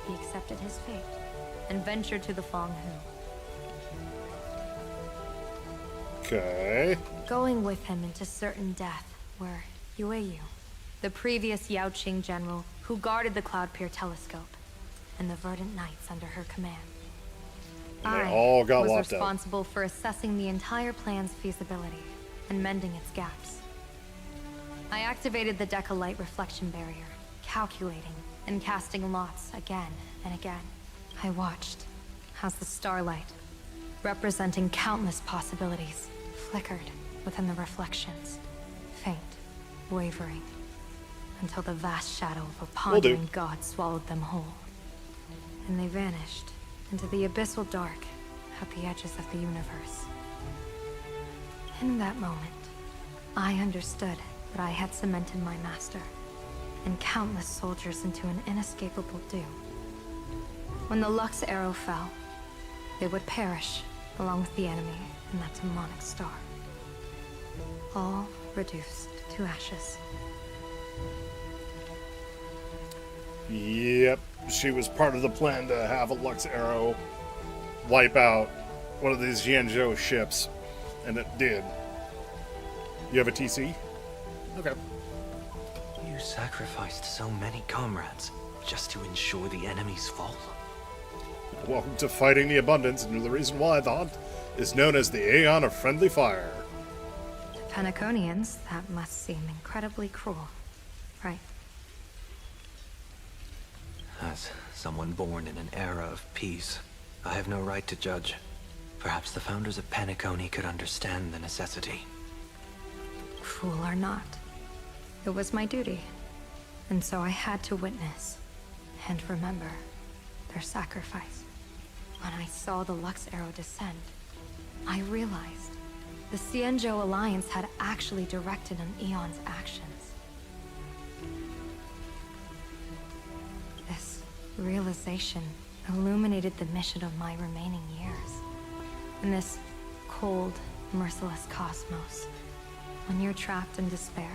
He accepted his fate and ventured to the Fenghu. Okay. Going with him into certain death were Yueyu, the previous Yaoqing general who guarded the Cloud Pier Telescope, and the Verdant Knights under her command. And they all got was locked up. responsible for assessing the entire plan's feasibility and mending its gaps. I activated the Decalite reflection barrier, calculating and casting lots again and again. I watched as the starlight, representing countless possibilities, flickered within the reflections, faint, wavering, until the vast shadow of a pondering god swallowed them whole. And they vanished into the abyssal dark at the edges of the universe. In that moment, I understood that I had cemented my master and countless soldiers into an inescapable doom. When the Lux arrow fell, they would perish along with the enemy and that demonic star. All reduced to ashes. Yep, she was part of the plan to have a Lux arrow wipe out one of these Xianzhou ships, and it did. You have a TC? Okay. You sacrificed so many comrades just to ensure the enemy's fall. Welcome to fighting the Abundance, and the reason why the hunt is known as the Aeon of Friendly Fire. To Penaconians, that must seem incredibly cruel, right? As someone born in an era of peace, I have no right to judge. Perhaps the founders of Penacony could understand the necessity. Cruel or not, it was my duty. And so I had to witness and remember their sacrifice. When I saw the Lux arrow descend, I realized the Xianzhou Alliance had actually directed an Eon's actions. This realization illuminated the mission of my remaining years. In this cold, merciless cosmos, when you're trapped in despair,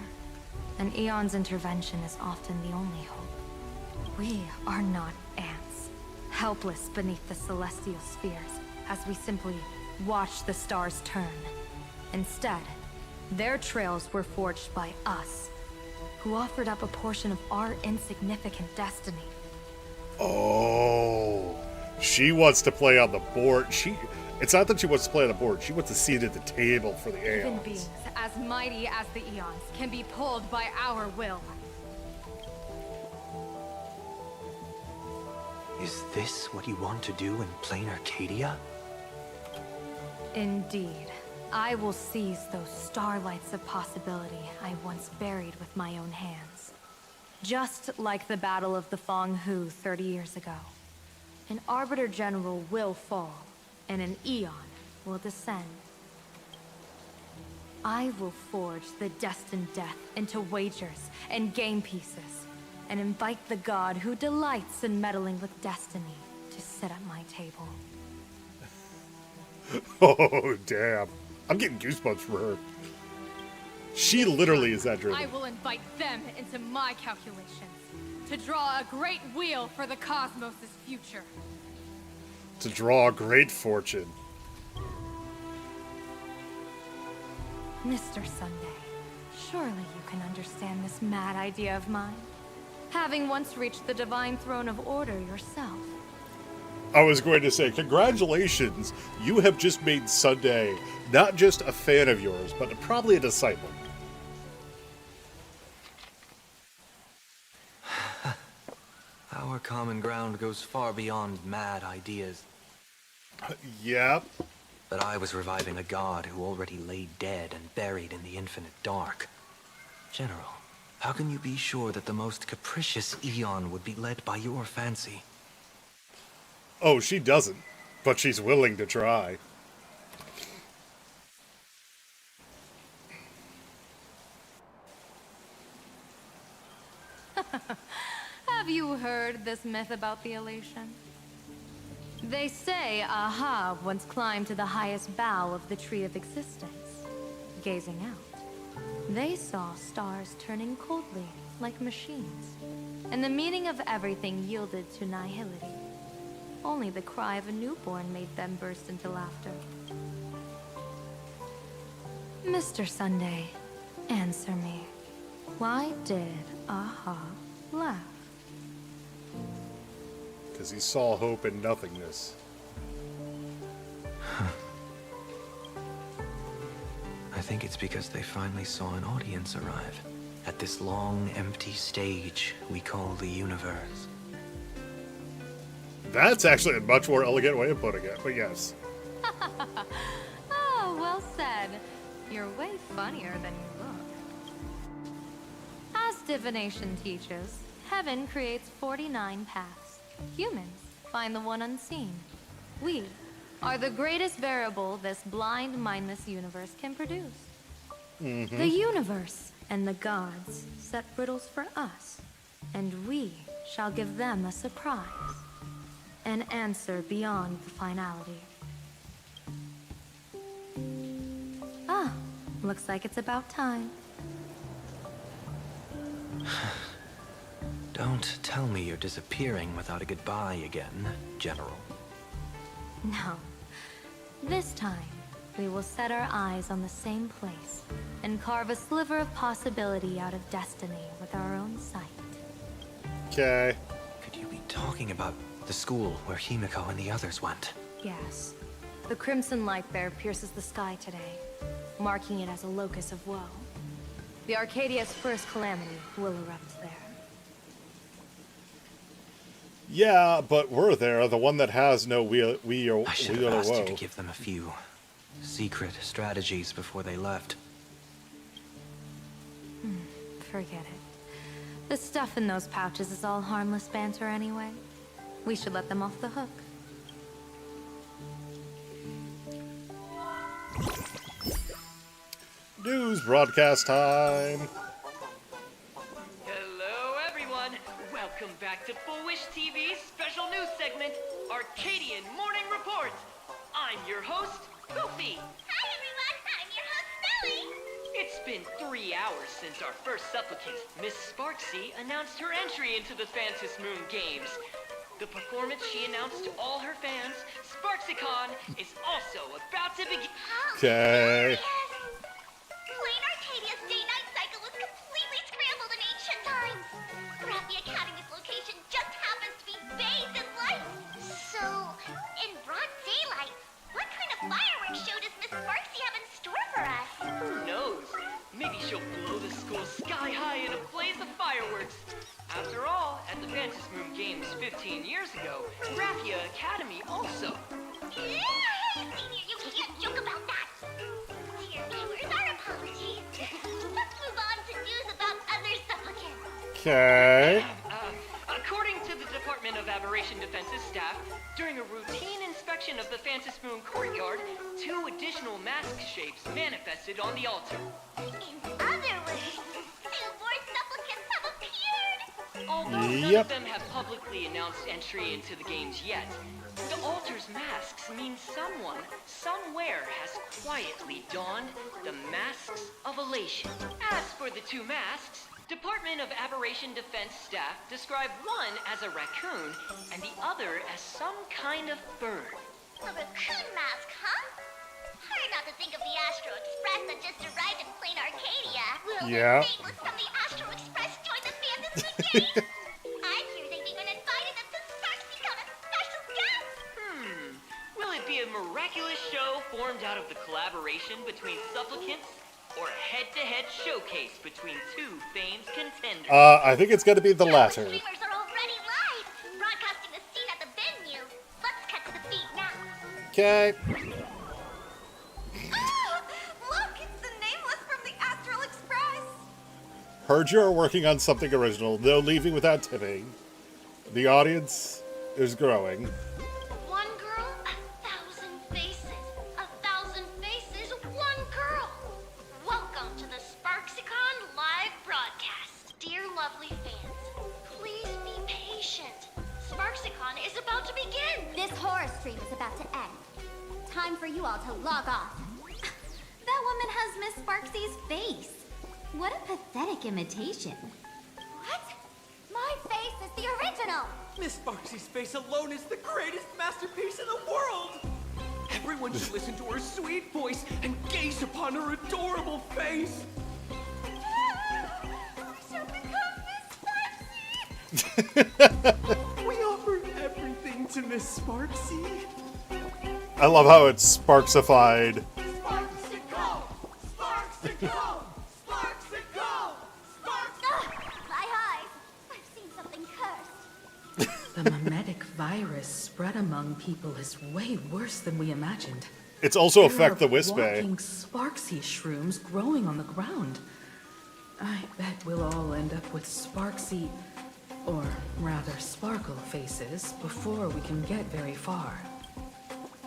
an Eon's intervention is often the only hope. We are not ants, helpless beneath the celestial spheres as we simply watch the stars turn. Instead, their trails were forged by us, who offered up a portion of our insignificant destiny. Oh, she wants to play on the board. It's not that she wants to play on the board. She wants a seat at the table for the Even Aeons. beings as mighty as the Eons can be pulled by our will. Is this what you want to do in plain Arcadia? Indeed. I will seize those starlights of possibility I once buried with my own hands. Just like the Battle of the Fenghu 30 years ago. An Arbiter General will fall, and an Eon will descend. I will forge the destined death into wagers and game pieces, and invite the god who delights in meddling with destiny to sit at my table. Oh, damn. I'm getting goosebumps for her. She literally is that driven. I will invite them into my calculations to draw a great wheel for the cosmos' future. To draw a great fortune. Mr. Sunday, surely you can understand this mad idea of mine, having once reached the divine throne of order yourself. I was going to say, congratulations, you have just made Sunday not just a fan of yours, but probably a disciple. Our common ground goes far beyond mad ideas. Yep. But I was reviving a god who already lay dead and buried in the infinite dark. General, how can you be sure that the most capricious Eon would be led by your fancy? Oh, she doesn't, but she's willing to try. Have you heard this myth about the Elation? They say Ahab once climbed to the highest bough of the Tree of Existence. Gazing out, they saw stars turning coldly, like machines, and the meaning of everything yielded to nihility. Only the cry of a newborn made them burst into laughter. Mr. Sunday, answer me. Why did Ahab laugh? Because he saw hope in nothingness. I think it's because they finally saw an audience arrive at this long, empty stage we call the universe. That's actually a much more elegant way of putting it, but yes. Oh, well said. You're way funnier than you look. As divination teaches, heaven creates 49 paths. Humans find the one unseen. We are the greatest variable this blind, mindless universe can produce. Mm-hmm. The universe and the gods set riddles for us, and we shall give them a surprise. An answer beyond the finality. Ah, looks like it's about time. Don't tell me you're disappearing without a goodbye again, General. No. This time, we will set our eyes on the same place and carve a sliver of possibility out of destiny with our own sight. Okay. Could you be talking about the school where Himiko and the others went? Yes. The crimson light there pierces the sky today, marking it as a locus of woe. The Arcadia's first calamity will erupt there. Yeah, but we're there, the one that has no wheel or I should have asked you woe. to give them a few secret strategies before they left. Forget it. The stuff in those pouches is all harmless banter anyway. We should let them off the hook. News broadcast time. Hello, everyone. Welcome back to Foolish TV's special news segment, Arcadian Morning Report. I'm your host, Goofy. Hi, everyone. I'm your host, Smelly. It's been 3 hours since our first supplicant, Miss Sparksy, announced her entry into the Phantom Moon Games. The performance she announced to all her fans, SparksyCon, is also about to begin. Okay. Lane Arcadia's day-night cycle was completely scrambled in ancient times. Raffia Academy's location just happens to be bathed in light. So, in broad daylight, what kind of fireworks show does Miss Sparksy have in store for us? Who knows? Maybe she'll blow the school sky high in a blaze of fireworks. After all, at the Phantom Moon Games 15 years ago, Raffia Academy also. Senior, you can't joke about that. Dear viewers, our apologies. Let's move on to news about other supplicants. Okay. According to the Department of Aberration Defense's staff, during a routine inspection of the Phantom Moon courtyard, 2 additional mask shapes manifested on the altar. In other words, 2 more supplicants have appeared. Although none Yep. of them have publicly announced entry into the games yet, the Altar's masks mean someone, somewhere has quietly donned the masks of Elation. As for the two masks, Department of Aberration Defense staff describe one as a raccoon and the other as some kind of bird. A raccoon mask, huh? Hard not to think of the Astro Express that just arrived in plain Arcadia. Will Yeah. the Faithless from the Astro Express join the Fantasy Game? I hear they've even invited them to SparksyCon as special guests. Will it be a miraculous show formed out of the collaboration between supplicants or a head-to-head showcase between two famed contenders? I think it's gonna be the latter. Streamers are already live, broadcasting the scene at the venue. Let's cut to the feed now. Okay. Look, it's the Nameless from the Astral Express. Heard you are working on something original. No leaving without tipping. The audience is growing. One girl, 1,000 faces. 1,000 faces, one girl. Welcome to the SparksyCon live broadcast. Dear lovely fans, please be patient. SparksyCon is about to begin. This horror stream is about to end. Time for you all to log off. That woman has Miss Sparksy's face. What a pathetic imitation. What? My face is the original. Miss Sparksy's face alone is the greatest masterpiece in the world! Everyone should listen to her sweet voice and gaze upon her adorable face! I shall become Miss Sparksy. We offer everything to Miss Sparksy. I love how it's Sparksified. Sparksicle! Sparksicle! Sparksicle! My eyes. I've seen something cursed. The mimetic virus spread among people is way worse than we imagined. It's also There affect are the Wispe. walking Sparksy shrooms growing on the ground. I bet we'll all end up with Sparksy, or rather Sparkle faces before we can get very far.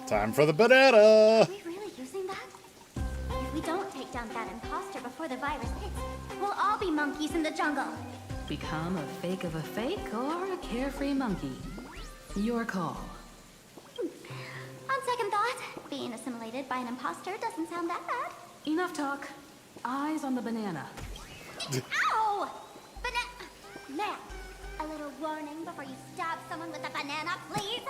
Time for the banana! Are we really using that? If we don't take down that imposter before the virus hits, we'll all be monkeys in the jungle. Become a fake of a fake or a carefree monkey. Your call. On second thought, being assimilated by an imposter doesn't sound that bad. Enough talk. Eyes on the banana. Ow! Ma'am, a little warning before you stab someone with a banana, please?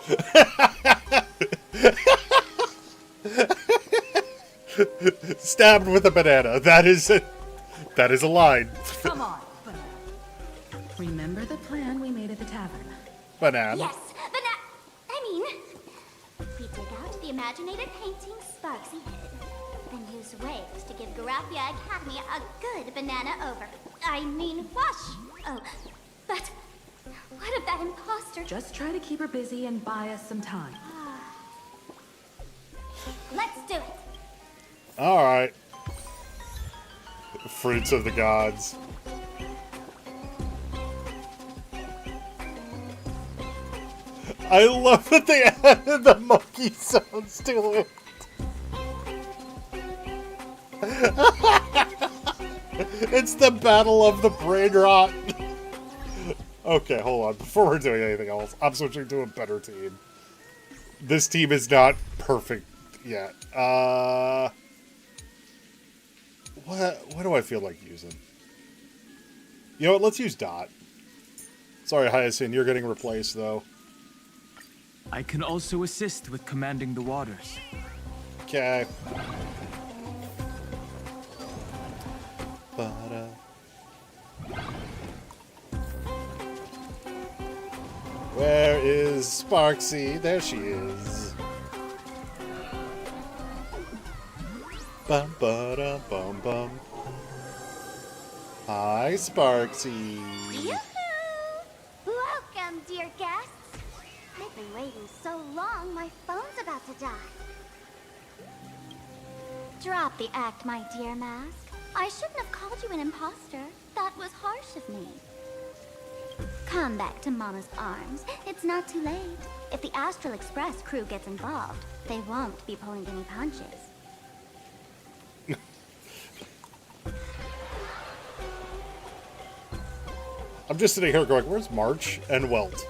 Stabbed with a banana. That is a line. Come on, banana. Remember the plan we made at the tavern? Banana. Yes, we dig out the imaginated painting Sparksy hid, then use waves to give Garafia Academy a good banana wash. Oh, but what if that imposter... Just try to keep her busy and buy us some time. Let's do it. Alright. Fruits of the gods. I love that they added the monkey sounds to it. It's the battle of the brain rot. Okay, hold on. Before we're doing anything else, I'm switching to a better team. This team is not perfect yet. What do I feel like using? You know what? Let's use Dot. Sorry, Hyacinth, you're getting replaced, though. I can also assist with commanding the waters. Okay. Where is Sparksy? There she is. Bum ba da bum bum. Hi, Sparksy. Yoo-hoo! Welcome, dear guests. I've been waiting so long, my phone's about to die. Drop the act, my dear Mask. I shouldn't have called you an imposter. That was harsh of me. Come back to Mama's arms. It's not too late. If the Astral Express crew gets involved, they won't be pulling any punches. I'm just sitting here going, where's March and Welt?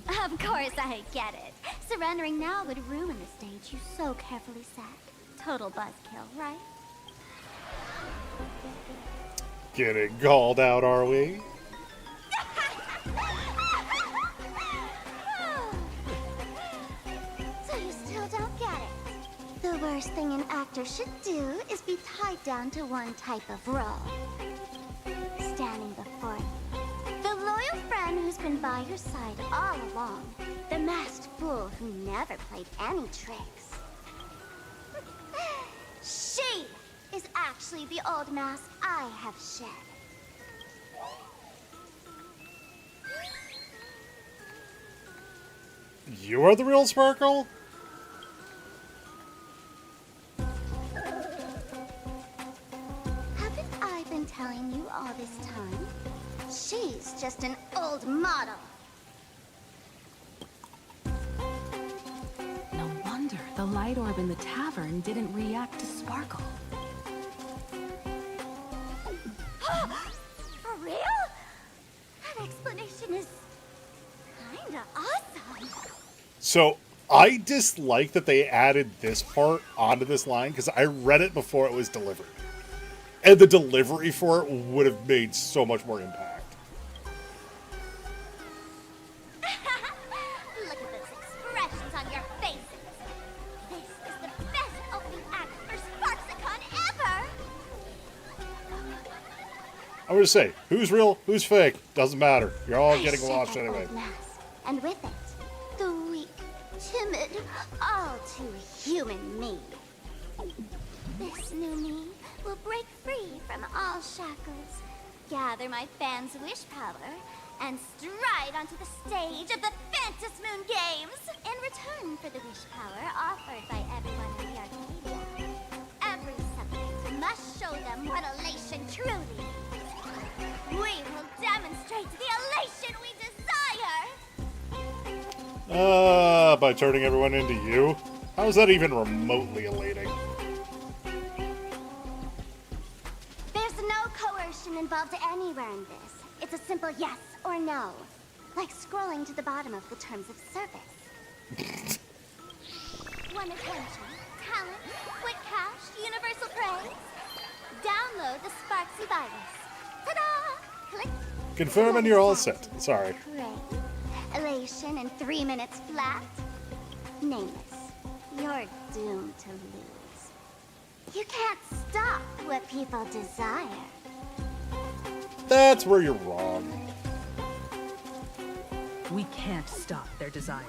Of course I get it. Surrendering now would ruin the stage you so carefully set. Total buzzkill, right? Getting called out, are we? So you still don't get it? The worst thing an actor should do is be tied down to one type of role. Standing before you. The loyal friend who's been by your side all along. The masked fool who never played any tricks. She is actually the old mask I have shed. You are the real Sparkle? Haven't I been telling you all this time? She's just an old model. No wonder the light orb in the tavern didn't react to Sparkle. For real? That explanation is kinda awesome. So, I dislike that they added this part onto this line, because I read it before it was delivered. And the delivery for it would have made so much more impact. Look at those expressions on your faces. This is the best opening act for Sparksicon ever! I would say, who's real, who's fake, doesn't matter. You're all getting shed watched that anyway. old mask, and with it, the weak, timid, all too human me. This new me will break free from all shackles, gather my fans' wish power, and stride onto the stage of the Phantom Moon Games in return for the wish power offered by everyone in the Arcadia. Every subject must show them what elation truly is. We will demonstrate the elation we desire! By turning everyone into you? How is that even remotely elating? There's no coercion involved anywhere in this. It's a simple yes or no. Like scrolling to the bottom of the terms of service. Want attention, talent, quick cash, universal praise? Download the Sparksy virus. Ta-da! Click. Confirm and you're all set. Sorry. Praise. Elation in 3 minutes flat. Nameless. You're doomed to lose. You can't stop what people desire. That's where you're wrong. We can't stop their desire.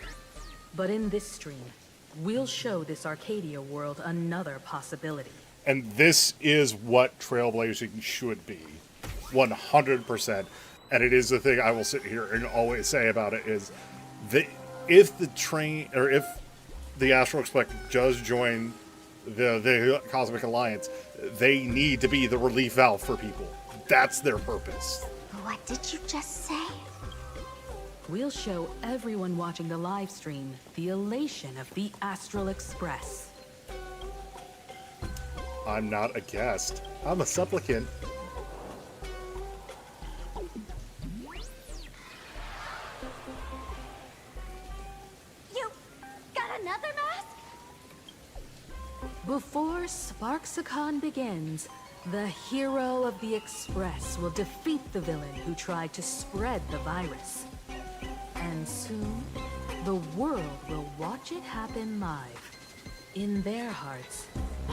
But in this stream, we'll show this Arcadia world another possibility. And this is what trailblazing should be. 100%. And it is the thing I will sit here and always say about it is that if the train, or if the Astral Expect does join the Cosmic Alliance, they need to be the relief valve for people. That's their purpose. What did you just say? We'll show everyone watching the live stream the elation of the Astral Express. I'm not a guest. I'm a supplicant. You got another mask? Before Sparksicon begins, the hero of the Express will defeat the villain who tried to spread the virus. And soon, the world will watch it happen live. In their hearts,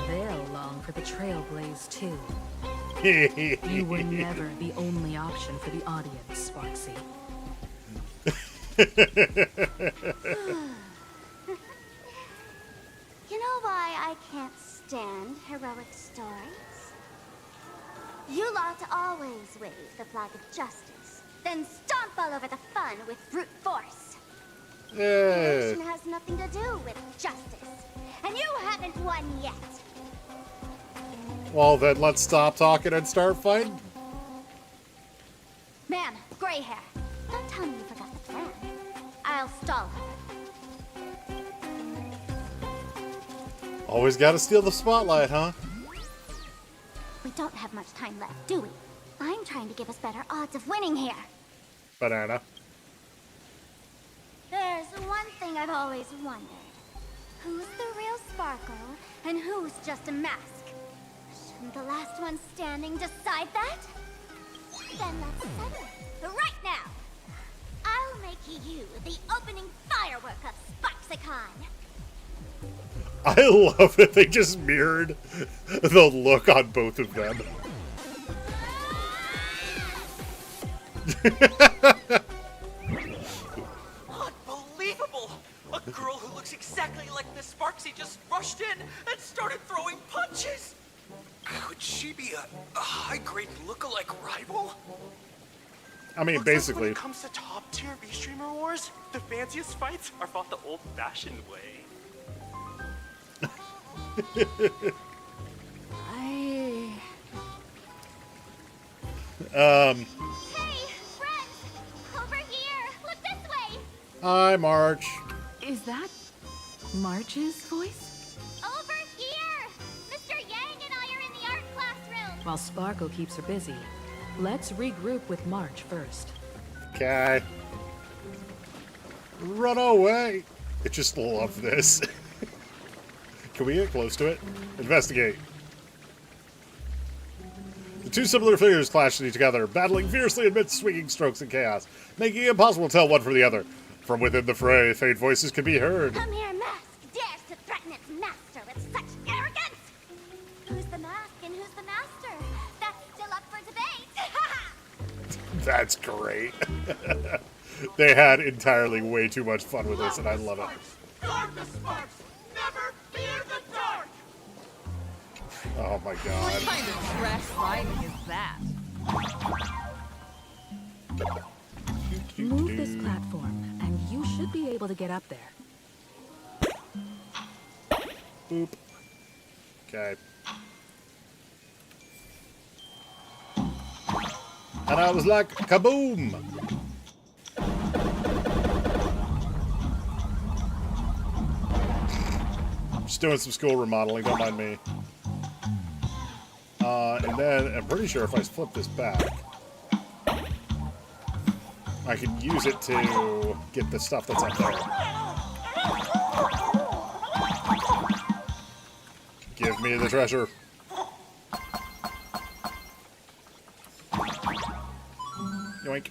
they'll long for the Trailblaze too. You were never the only option for the audience, Sparksy. You know why I can't stand heroic stories? You lot always wave the flag of justice, then stomp all over the fun with brute force. Elation has nothing to do with justice, and you haven't won yet. Well, then let's stop talking and start fighting. Ma'am, gray hair. Don't tell me you forgot the plan. I'll stall her. Always gotta steal the spotlight, huh? We don't have much time left, do we? I'm trying to give us better odds of winning here. Banana. There's one thing I've always wondered. Who's the real Sparkle, and who's just a mask? Shouldn't the last one standing decide that? Then let's settle it right now. I'll make you the opening firework of Sparksicon. I love that they just mirrored the look on both of them. Unbelievable! A girl who looks exactly like Miss Sparksy just rushed in and started throwing punches! Could she be a high-grade lookalike rival? I mean, Looks basically. like when it comes to top-tier V-Streamer wars, the fanciest fights are fought the old-fashioned way. Hey, friends! Over here! Look this way! Hi, March. Is that March's voice? Over here! Mr. Yang and I are in the art classroom! While Sparkle keeps her busy, let's regroup with March first. Okay. Run away! I just love this. Can we get close to it? Investigate. The two similar figures clashed together, battling fiercely amidst swinging strokes and chaos, making it impossible to tell one from the other. From within the fray, faint voices could be heard. Come here, mask! Dares to threaten its master with such arrogance! Who's the mask and who's the master? That's still up for debate! That's great. They had entirely way too much fun with this, and I love it. Guard the sparks! Never fear the dark! Oh my god. What kind of trash writing is that? Move this platform, and you should be able to get up there. Boop. Okay. And I was like, kaboom! Just doing some school remodeling, don't mind me. And then, I'm pretty sure if I flip this back, I can use it to get the stuff that's up there. Give me the treasure. Yoink.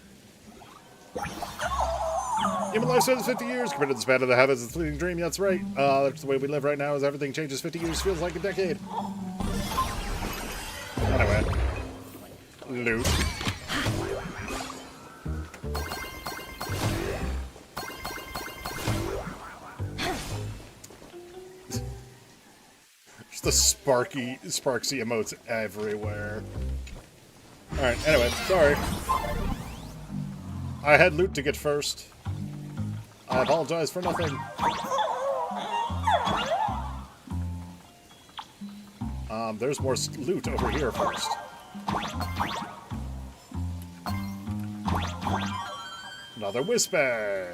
Human lifespan is 50 years compared to the span of the heavens. It's a fleeting dream. That's right. That's the way we live right now. As everything changes, 50 years feels like a decade. Anyway, loot. Just the sparksy emotes everywhere. All right. Anyway, sorry. I had loot to get first. I apologize for nothing. There's more loot over here first. Another whisper.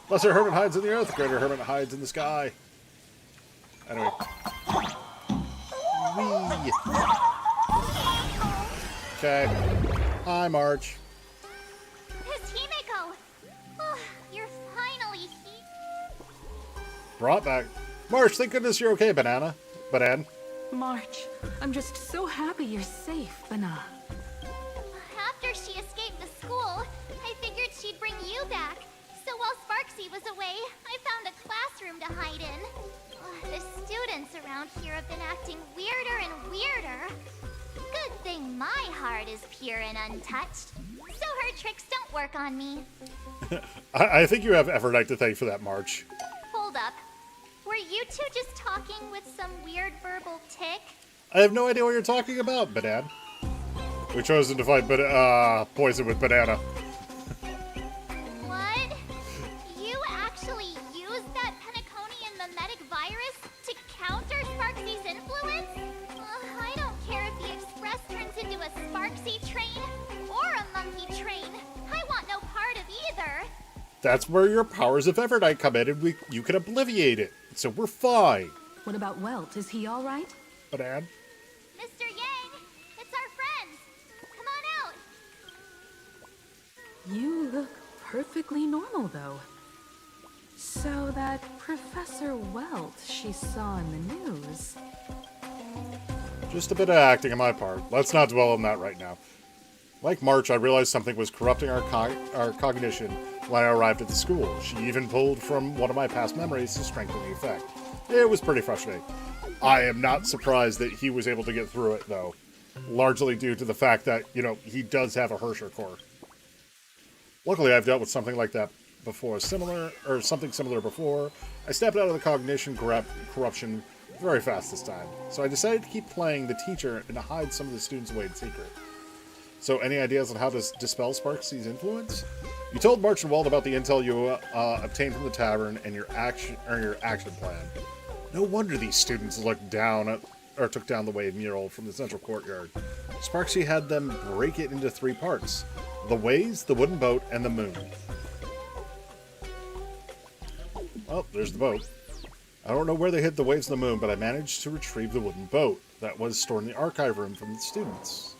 Lesser hermit hides in the earth, greater hermit hides in the sky. Anyway. Whee. Okay. Hi, March. It's Himeko! Oh, you're finally here. Brought back. March, thank goodness you're okay, Banana. Banan. March, I'm just so happy you're safe, Banana. After she escaped the school, I figured she'd bring you back. So while Sparksy was away, I found a classroom to hide in. The students around here have been acting weirder and weirder. Good thing my heart is pure and untouched, so her tricks don't work on me. I think you have Evernight to thank for that, March. Hold up. Were you two just talking with some weird verbal tick? I have no idea what you're talking about, Banana. We chose to fight poison with Banana. What? You actually used that Penaconian mimetic virus to counter Sparksy's influence? I don't care if the Express turns into a Sparksy train or a monkey train. I want no part of either. That's where your powers of Evernight come in, and you can obliviate it. So we're fine. What about Welt? Is he all right? Banana? Mr. Yang, it's our friends. You look perfectly normal, though. So that Professor Welt she saw in the news... Just a bit of acting on my part. Let's not dwell on that right now. Like March, I realized something was corrupting our cognition when I arrived at the school. She even pulled from one of my past memories to strengthen the effect. It was pretty frustrating. I am not surprised that he was able to get through it, though. Largely due to the fact that, you know, he does have a Hersher core. Luckily, I've dealt with something like that before, something similar before. I stepped out of the cognition corruption very fast this time, so I decided to keep playing the teacher and to hide some of the students away in secret. So, any ideas on how to dispel Sparksy's influence? You told March and Walt about the intel you obtained from the tavern and your action plan. No wonder these students took down the wave mural from the central courtyard. Sparksy had them break it into 3 parts: the waves, the wooden boat, and the moon. Oh, there's the boat. I don't know where they hid the waves and the moon, but I managed to retrieve the wooden boat that was stored in the archive room from the students.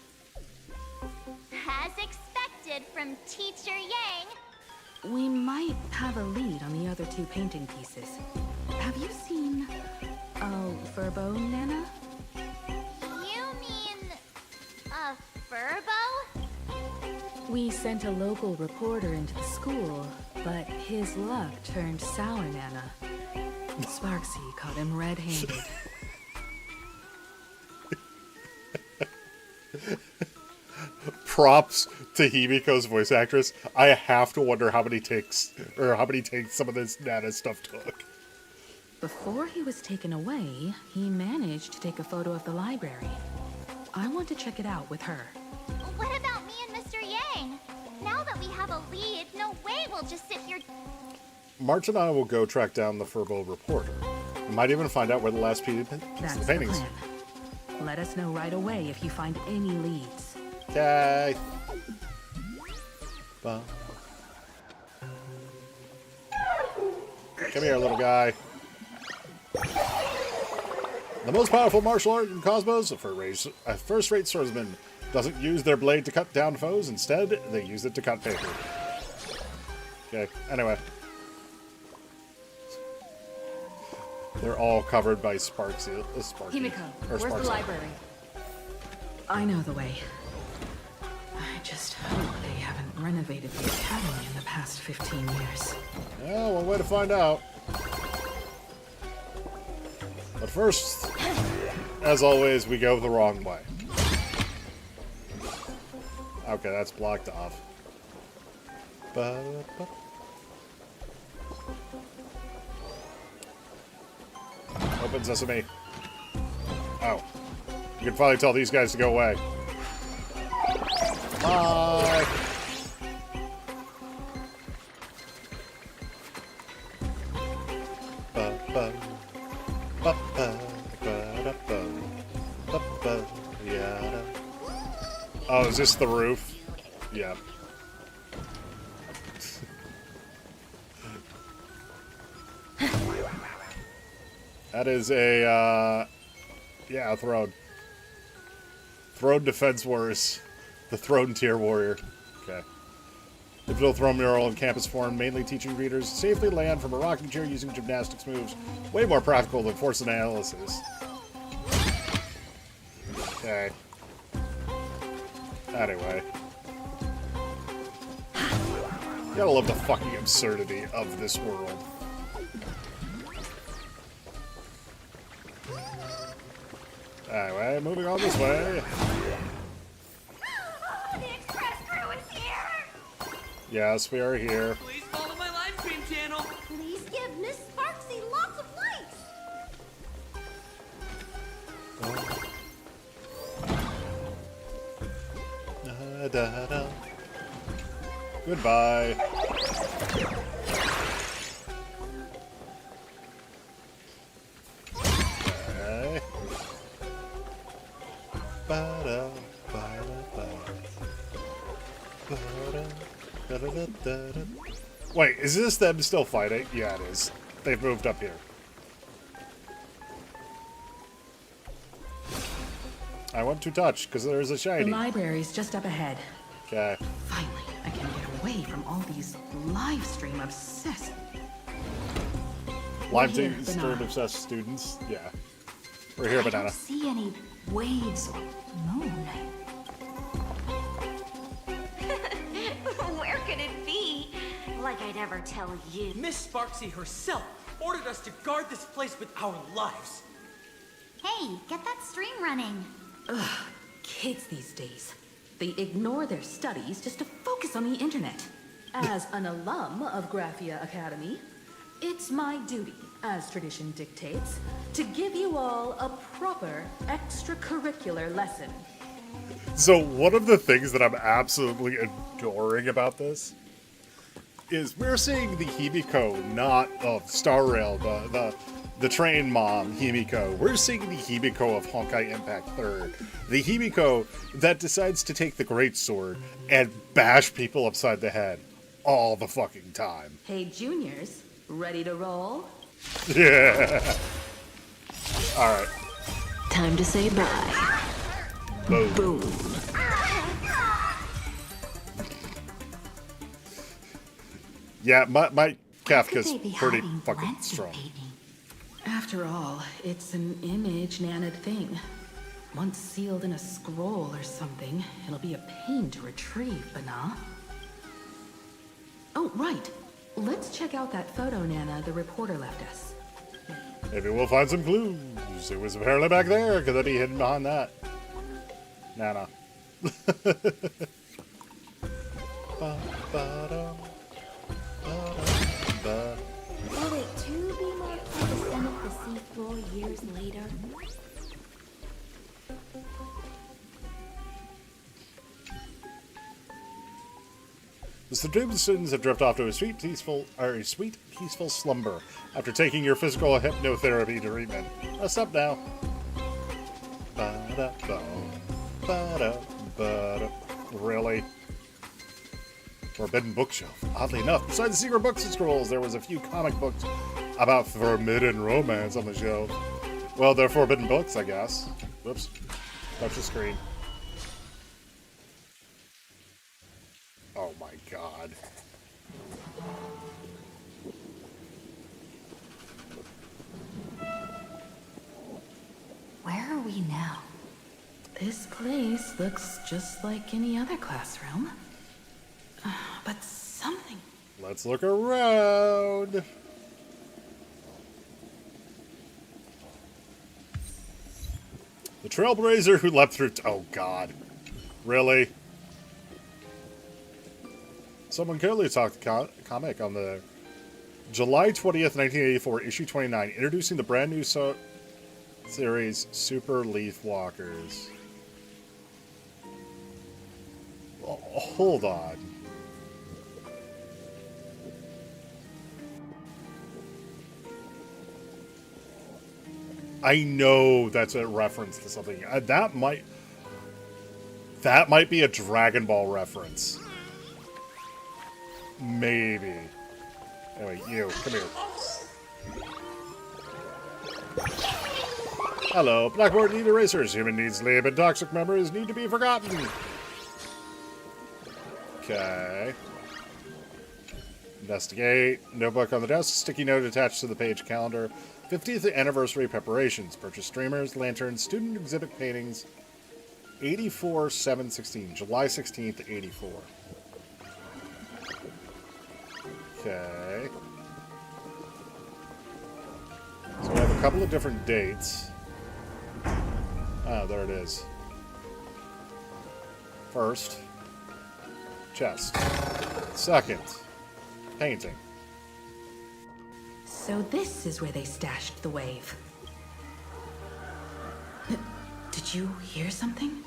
As expected from Teacher Yang. We might have a lead on the other 2 painting pieces. Have you seen... Furbo, Nana? You mean... a Furbo? We sent a local reporter into the school, but his luck turned sour, Nana. Sparksy caught him red-handed. Props to Himiko's voice actress. I have to wonder how many takes some of this Nana stuff took. Before he was taken away, he managed to take a photo of the library. I want to check it out with her. What about me and Mr. Yang? Now that we have a lead, no way we'll just sit here... March and I will go track down the Furbo reporter. We might even find out where the last piece of the paintings. That's the plan. Let us know right away if you find any leads. Okay. Come here, little guy. The most powerful martial art in Cosmos, a first-rate swordsman, doesn't use their blade to cut down foes. Instead, they use it to cut paper. Okay, anyway. They're all covered by Sparksy. Himiko, where's the library? I know the way. I just hope they haven't renovated the academy in the past 15 years. Yeah, one way to find out. But first, as always, we go the wrong way. Okay, that's blocked off. Open sesame. Oh. You can finally tell these guys to go away. Bye! Oh, is this the roof? Yeah. That is a, yeah, a throne. Throne Defense Wars. The Throne Tier Warrior. Okay. Digital throne mural in campus form, mainly teaching readers to safely land from a rocking chair using gymnastics moves. Way more practical than forced analysis. Okay. Anyway. You gotta love the fucking absurdity of this world. Anyway, moving on this way. The express crew is here! Yes, we are here. Please follow my live stream channel. Please give Miss Sparksy lots of likes! Goodbye. Okay. Wait, is this them still fighting? Yeah, it is. They've moved up here. I want to touch, because there's a shiny. The library's just up ahead. Okay. Finally, I can get away from all these live stream obsessed. Live Here, stream Banana. obsessed students. Yeah. We're here, I Banana. don't see any waves or moon. Where could it be? Like I'd ever tell you. Miss Sparksy herself ordered us to guard this place with our lives. Hey, get that stream running. Ugh, kids these days. They ignore their studies just to focus on the internet. As an alum of Graphia Academy, it's my duty, as tradition dictates, to give you all a proper extracurricular lesson. So one of the things that I'm absolutely adoring about this is we're seeing the Himiko, not of Star Rail, the train mom Himiko. We're seeing the Himiko of Honkai Impact 3rd. The Himiko that decides to take the great sword and bash people upside the head all the fucking time. Hey, juniors, ready to roll? Yeah. All right. Time to say bye. Boom. Boom. Yeah, my Kafka's they be pretty hiding fucking landscape strong. After all, it's an image nanted thing. Once sealed in a scroll or something, it'll be a pain to retrieve, Bana. Oh, right. Let's check out that photo, Nana, the reporter left us. Maybe we'll find some clues. It was apparently back there. Could that be hidden behind that? Nah. Will it too be marked for the descent of the seafloor years later? The student students have drifted off to a sweet, peaceful slumber after taking your physical hypnotherapy treatment. Let's up now. Really? Forbidden bookshelf. Oddly enough, besides the secret books and scrolls, there was a few comic books about forbidden romance on the shelf. Well, they're forbidden books, I guess. Whoops. Touch the screen. Oh my god. Where are we now? This place looks just like any other classroom. But something... Let's look around. The trailblazer who leapt through... Oh god. Really? Someone clearly talked comic on the July 20th, 1984, issue 29, introducing the brand new series, Super Leaf Walkers. Oh, hold on. I know that's a reference to something. That might be a Dragon Ball reference. Maybe. Anyway, you, come here. Hello, Blackboard need erasers. Human needs sleep and toxic memories need to be forgotten. Okay. Investigate. Notebook on the desk. Sticky note attached to the page calendar. 50th anniversary preparations. Purchase streamers, lanterns, student exhibit paintings. 84/7/16. July 16th, 84. Okay. So we have a couple of different dates. Oh, there it is. First, chest. Second, painting. So this is where they stashed the wave. Did you hear something?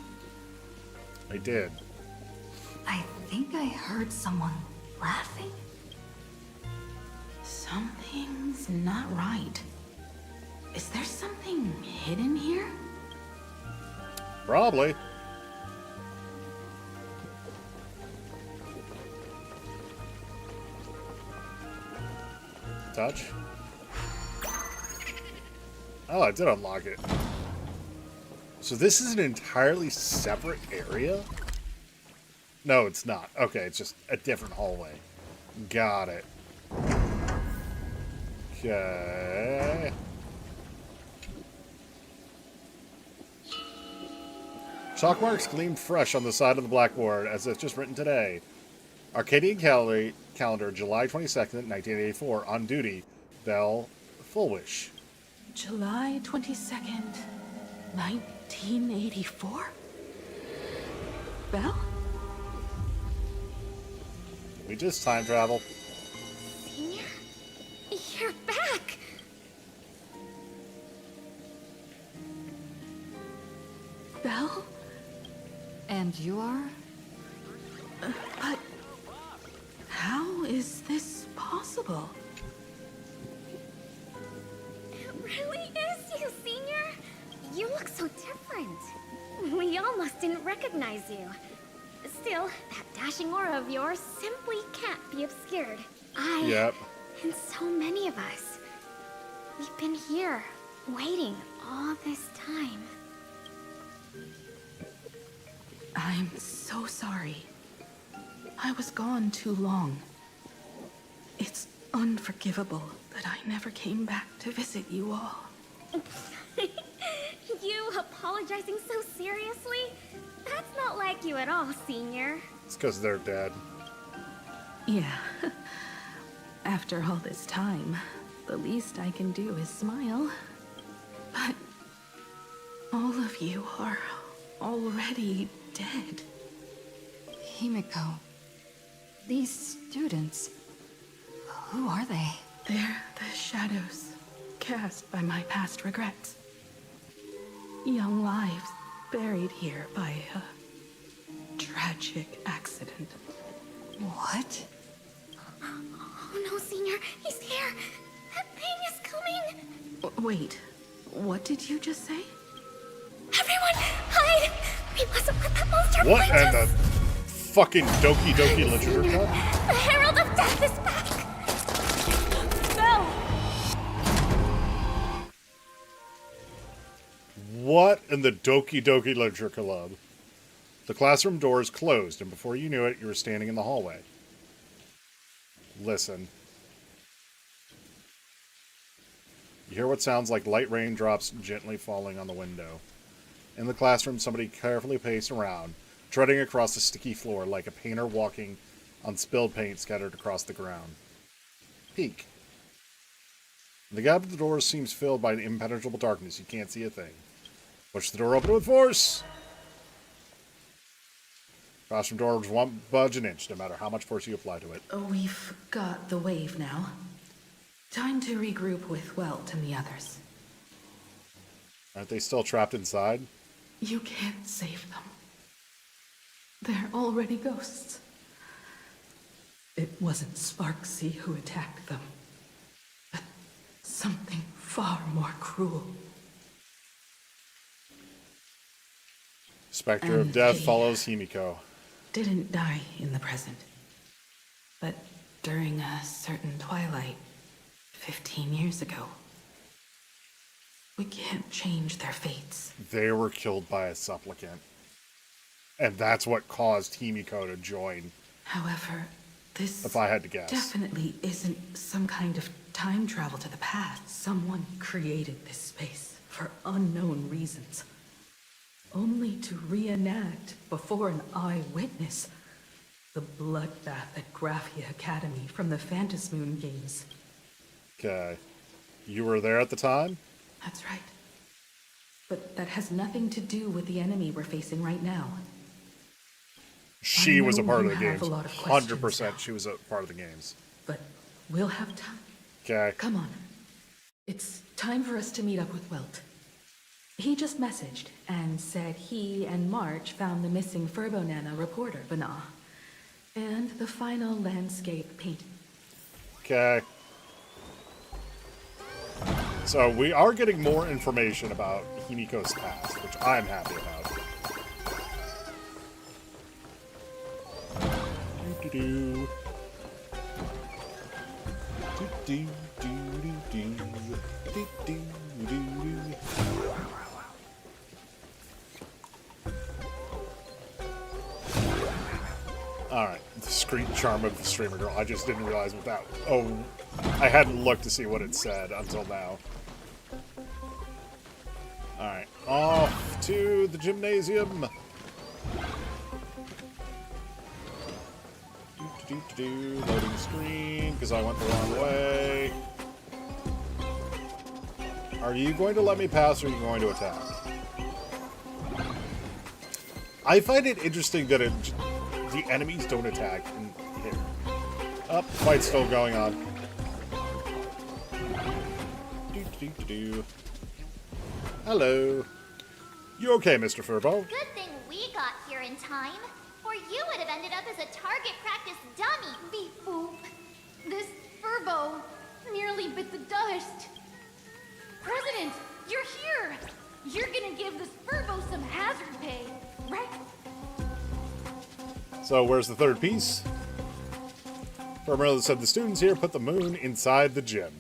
I did. I think I heard someone laughing. Something's not right. Is there something hidden here? Probably. Touch. Oh, I did unlock it. So this is an entirely separate area? No, it's not. Okay, it's just a different hallway. Got it. Okay. Chalk marks gleamed fresh on the side of the blackboard as if just written today. Arcadian calendar, July 22nd, 1984. On duty, Belle Fullwish. July 22nd, 1984? Belle? We just time travel. Senior? You're back! Belle? And you are? But how is this possible? It really is you, Senior! You look so different. We almost didn't recognize you. Still, that dashing aura of yours simply can't be obscured. Yep. And so many of us. We've been here, waiting all this time. I'm so sorry. I was gone too long. It's unforgivable that I never came back to visit you all. You apologizing so seriously? That's not like you at all, Senior. It's because they're dead. Yeah. After all this time, the least I can do is smile. But all of you are already dead. Himiko, these students, who are they? They're the shadows cast by my past regrets. Young lives buried here by a tragic accident. What? Oh no, Senior, he's here. That thing is coming. Wait, what did you just say? Everyone, hide! We mustn't let that monster What find in us. the fucking Doki Doki Literature Club? The Herald of Death is back! Belle! What in the Doki Doki Literature Club? The classroom doors closed, and before you knew it, you were standing in the hallway. Listen. You hear what sounds like light raindrops gently falling on the window. In the classroom, somebody carefully paced around, treading across the sticky floor like a painter walking on spilled paint scattered across the ground. Peek. The gap of the door seems filled by an impenetrable darkness. You can't see a thing. Push the door open with force! Classroom doors won't budge an inch, no matter how much force you apply to it. We've got the wave now. Time to regroup with Welt and the others. Aren't they still trapped inside? You can't save them. They're already ghosts. It wasn't Sparksy who attacked them, but something far more cruel. Spectre of Death follows Himiko. Didn't die in the present, but during a certain twilight 15 years ago. We can't change their fates. They were killed by a supplicant. And that's what caused Himiko to join. However, this if I had to guess. Definitely isn't some kind of time travel to the past. Someone created this space for unknown reasons. Only to reenact before an eyewitness the bloodbath at Graphia Academy from the Phantasmoon games. Okay. You were there at the time? That's right. But that has nothing to do with the enemy we're facing right now. She was a part of the games. 100% she was a part of the games. But we'll have time. Okay. Come on. It's time for us to meet up with Welt. He just messaged and said he and March found the missing Furbonana reporter, Bana, and the final landscape painting. Okay. So we are getting more information about Himiko's past, which I'm happy about. Do-do-do. Do-do-do-do-do. Do-do-do-do. discreet charm of the streamer girl. I just didn't realize what that... Oh, I hadn't looked to see what it said until now. Alright, off to the gymnasium. Loading screen, because I went the wrong way. Are you going to let me pass, or are you going to attack? I find it interesting that the enemies don't attack in here. Oh, fight's still going on. Hello. You okay, Mr. Furbo? Good thing we got here in time, or you would have ended up as a target practice dummy. Beep boop. This Furbo nearly bit the dust. President, you're here. You're gonna give this Furbo some hazard pay, right? So where's the third piece? Farmerella said the students here put the moon inside the gym.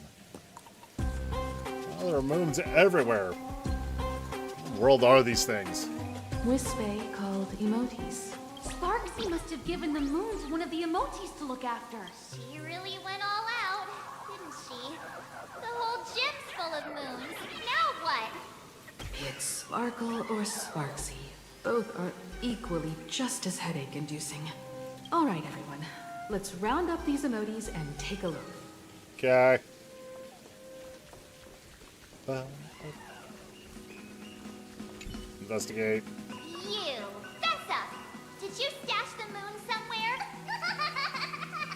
Well, there are moons everywhere. What world are these things? Wispe called emotes. Sparksy must have given the moons one of the emotes to look after. She really went all out, didn't she? The whole gym's full of moons. Now what? It's Sparkle or Sparksy. Both are equally just as headache-inducing. All right, everyone. Let's round up these emotes and take a look. Okay. Investigate. You, Fessa! Did you stash the moon somewhere?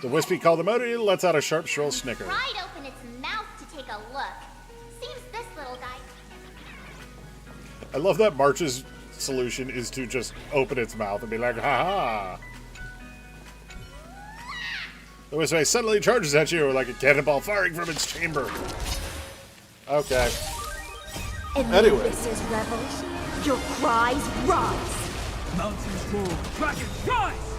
The wispy called emoji lets out a sharp, shrill snicker. Pried open its mouth to take a look. Seems this little guy... I love that March's solution is to just open its mouth and be like, ha-ha! The wispy suddenly charges at you like a cannonball firing from its chamber. Okay. Anyway. This is revelation. Your cries rise. Mountains move, dragons rise!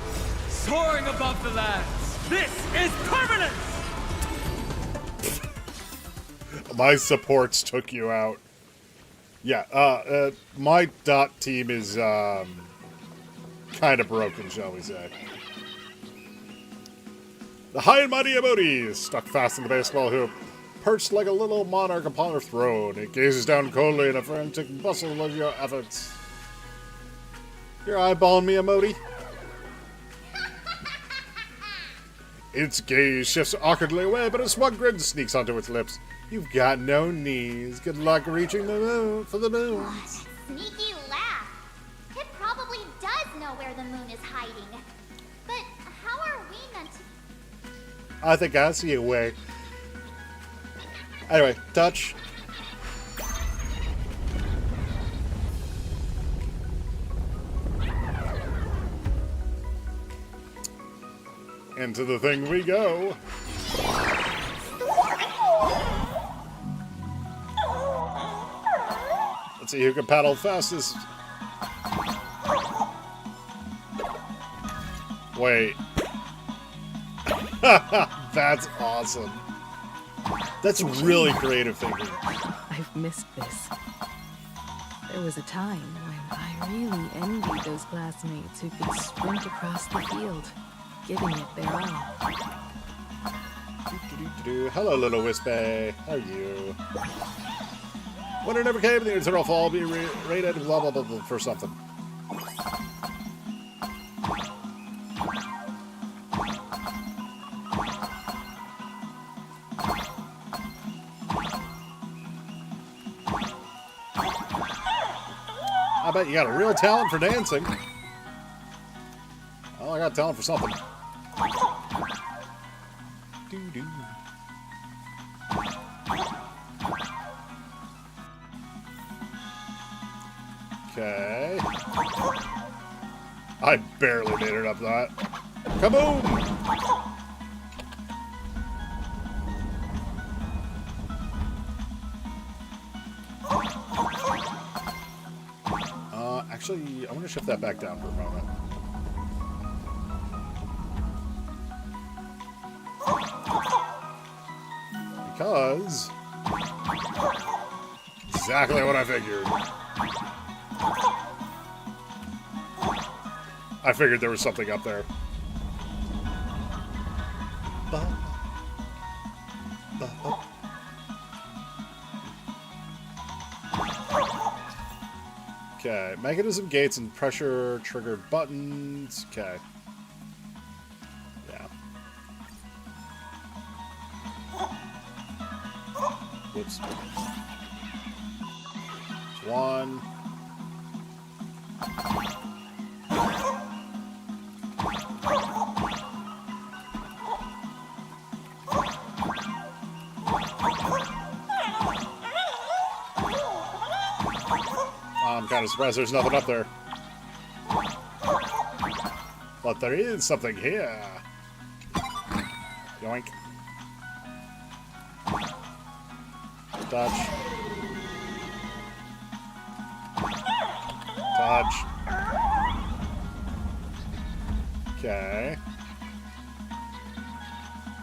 Soaring above the lands. This is permanence! My supports took you out. Yeah, my dot team is, kind of broken, shall we say. The high and mighty emoji is stuck fast in the baseball hoop. Perched like a little monarch upon her throne, it gazes down coldly in a frantic bustle of your efforts. You're eyeballing me, emoji? Its gaze shifts awkwardly away, but a smug grin sneaks onto its lips. You've got no knees. Good luck reaching the moon for the moon. Sneaky laugh. It probably does know where the moon is hiding. But how are we meant to... I think I see a way. Anyway, touch. Into the thing we go. Let's see who can paddle fastest. Wait. That's awesome. That's really creative thinking. I've missed this. There was a time when I really envied those classmates who could sprint across the field, giving it their all. Hello, little Wispy. How are you? Winter never came, the eternal fall be rated blah blah blah blah for something. I bet you got a real talent for dancing. Well, I got talent for something. Doo-doo. Okay. I barely made it up that. Kaboom! Actually, I want to shift that back down for a moment. Because... exactly what I figured. I figured there was something up there. Okay, mechanism gates and pressure triggered buttons. Okay. Yeah. Whoops. One. I'm kind of surprised there's nothing up there. But there is something here. Yoink. Dodge. Dodge. Okay.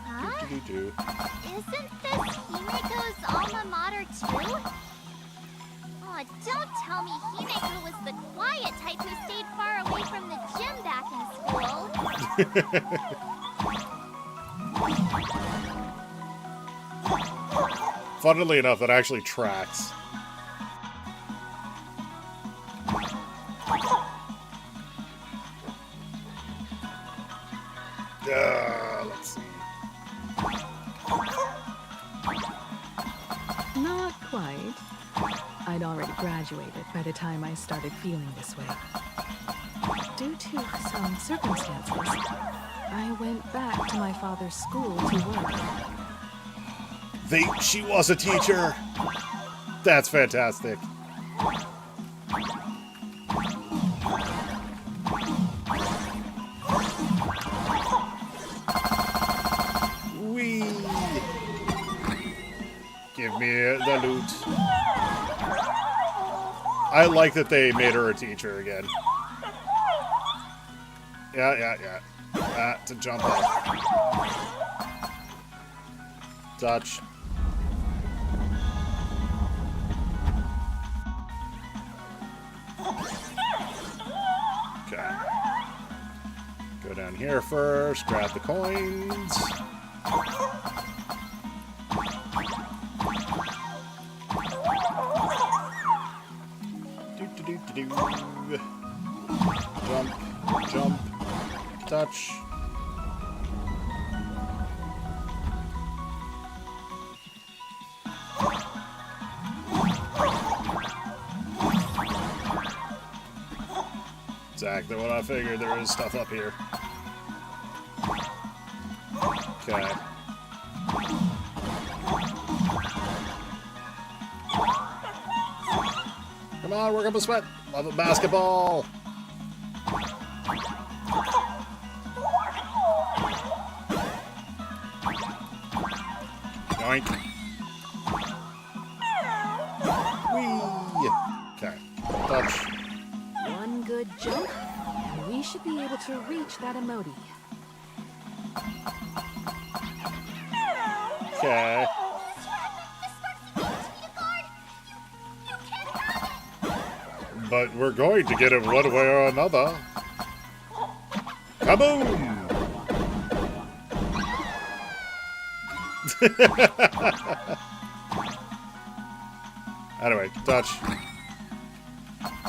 Huh? Do-do-do-do. Isn't this Himiko's alma mater too? Oh, don't tell me Himiko was the quiet type who stayed far away from the gym back in school. Funnily enough, that actually tracks. Let's see. Not quite. I'd already graduated by the time I started feeling this way. Due to some circumstances, I went back to my father's school to work. She was a teacher! That's fantastic. Whee! Give me the loot. I like that they made her a teacher again. Yeah. To jump up. Touch. Okay. Go down here first, grab the coins. Jump, touch. Exactly what I figured. There is stuff up here. Okay. Come on, work up a sweat. Love it, basketball. Yoink. Whee! Okay. Touch. One good jump, and we should be able to reach that emoji. Okay. But we're going to get it one way or another. Kaboom! Anyway, touch.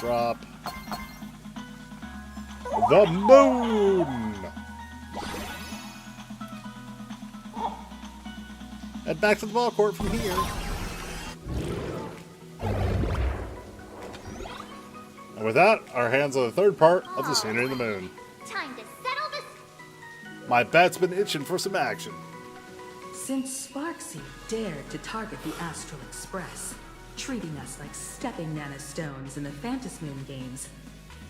Drop. The moon! Head back to the ball court from here. And with that, our hands on the third part of the scenery of the moon. Time to settle this. My bat's been itching for some action. Since Sparksy dared to target the Astral Express, treating us like stepping nanostones in the Phantasmoon games,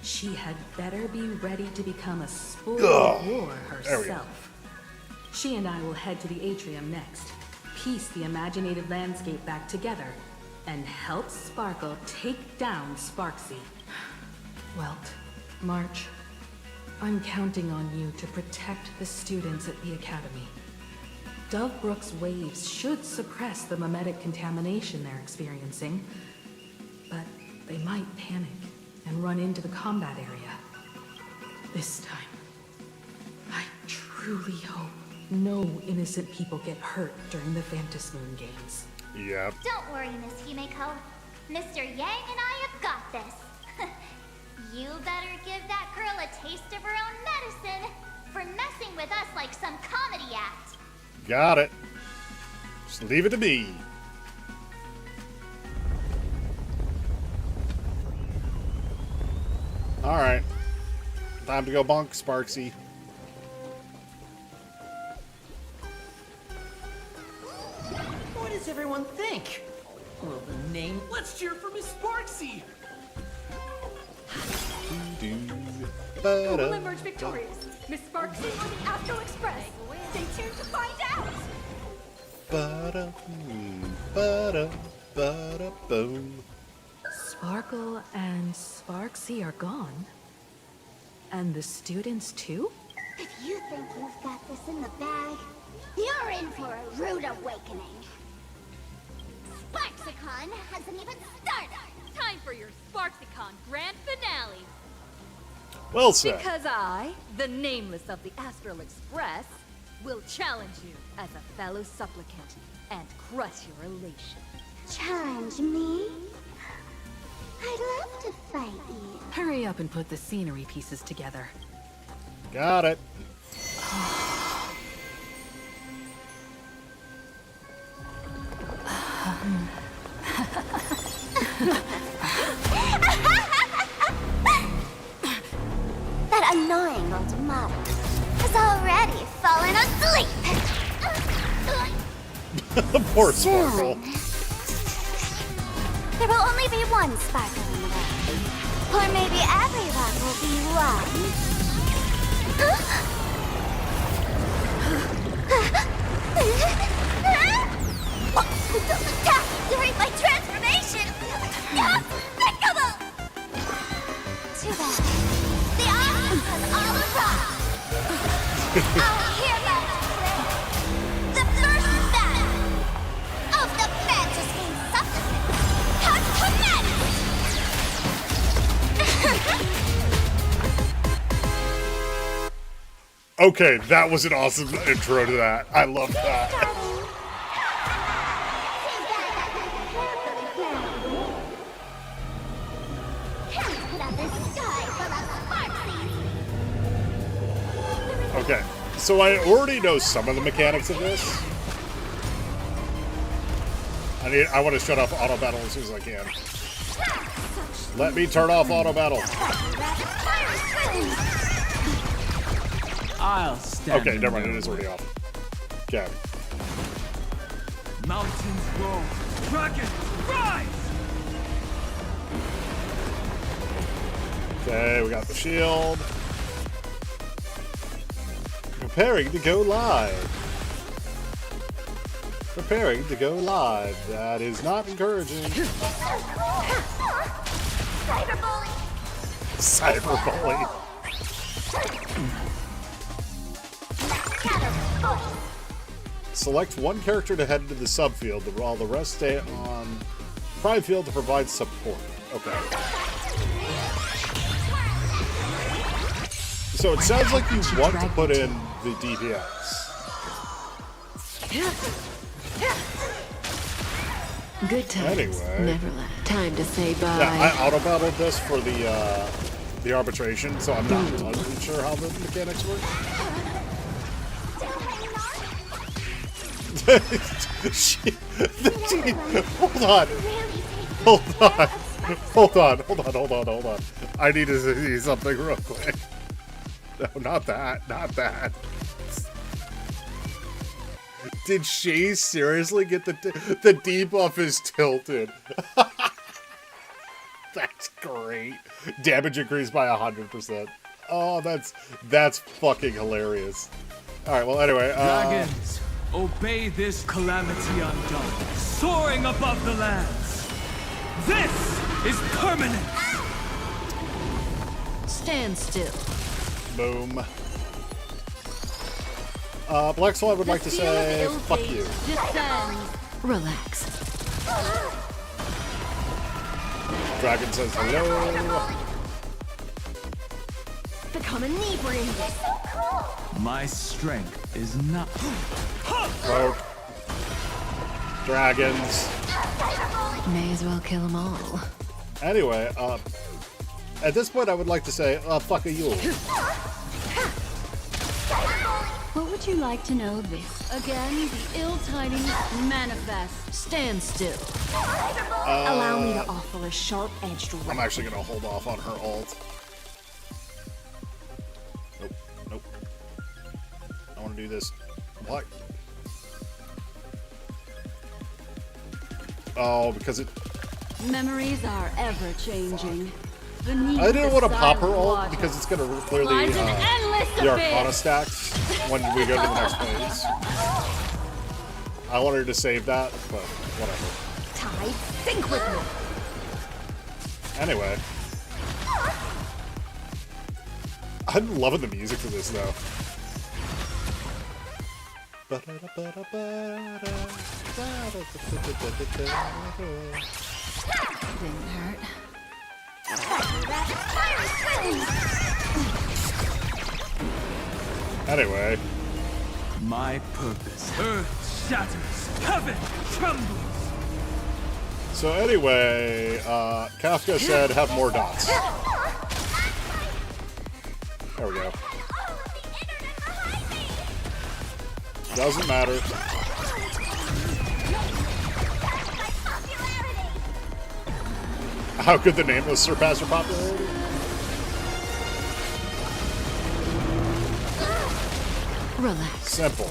she had better be ready to become a spoil of war herself. She and I will head to the atrium next, piece the imaginative landscape back together, and help Sparkle take down Sparksy. Welt, March, I'm counting on you to protect the students at the Academy. Dovebrook's waves should suppress the mimetic contamination they're experiencing, but they might panic and run into the combat area. This time, I truly hope no innocent people get hurt during the Phantasmoon games. Yep. Don't worry, Miss Himiko. Mr. Yang and I have got this. You better give that girl a taste of her own medicine for messing with us like some comedy act. Got it. Just leave it to me. Alright. Time to go bonk, Sparksy. What does everyone think? Well, the name. Let's cheer for Miss Sparksy. Who will emerge victorious? Miss Sparksy or the Astro Express? Stay tuned to find out! Boom. Sparkle and Sparksy are gone. And the students too? If you think you've got this in the bag, you're in for a rude awakening. Sparksicon hasn't even started. Time for your Sparksicon grand finale. Well said. Because I, the nameless of the Astral Express, will challenge you as a fellow supplicant and crush your elation. Challenge me? I'd love to fight you. Hurry up and put the scenery pieces together. Got it. That annoying old model has already fallen asleep. Poor Sparkle. There will only be one sparkle in the world. Or maybe everyone will be one. Don't attack during my transformation! Despicable! Too bad. The audience has all arrived. Our heroes today. The first battle of the Fantasy Supplicants has commenced! Okay, that was an awesome intro to that. I love that. Okay, so I already know some of the mechanics of this. I want to shut off auto battle as soon as I can. Let me turn off auto battle. I'll stand. Okay, never mind. It is already off. Okay. Mountains roll, dragons rise. Okay, we got the shield. Preparing to go live. Preparing to go live. That is not encouraging. Cyberbully! Cyberbully. Select one character to head into the subfield, while the rest stay on prime field to provide support. Okay. So it sounds like you want to put in the DPS. Good times. Anyway. Neverland. Time to say bye. Yeah, I auto battled this for the arbitration, so I'm not totally sure how the mechanics work. Hold on. I need to see something real quick. No, not that. Did she seriously get the debuff is tilted? That's great. Damage increased by 100%. Oh, that's fucking hilarious. All right, well, anyway. Dragons, obey this calamity undone, soaring above the lands. This is permanent. Stand still. Boom. Black Swan would like to say, fuck you. Relax. Dragon says hello. Become inebriated. So cool. My strength is not. Broke. Dragons. May as well kill them all. Anyway, At this point, I would like to say, fuck a you. What would you like to know this? Again, the ill tidings manifest. Stand still. Allow me to offer a sharp-edged weapon. I'm actually gonna hold off on her ult. Nope, nope. I want to do this. What? Oh, because it... Memories are ever changing. I didn't want to pop her ult because it's gonna clearly the Arcana stacks when we go to the next phase. I wanted to save that, but whatever. Tide, think with me. Anyway. I'm loving the music for this, though. Didn't hurt. Anyway. My purpose. Earth shatters. Heaven trembles. So anyway, Kafka said have more dots. There we go. Doesn't matter. How could the Nameless surpass her popularity? Relax. Simple.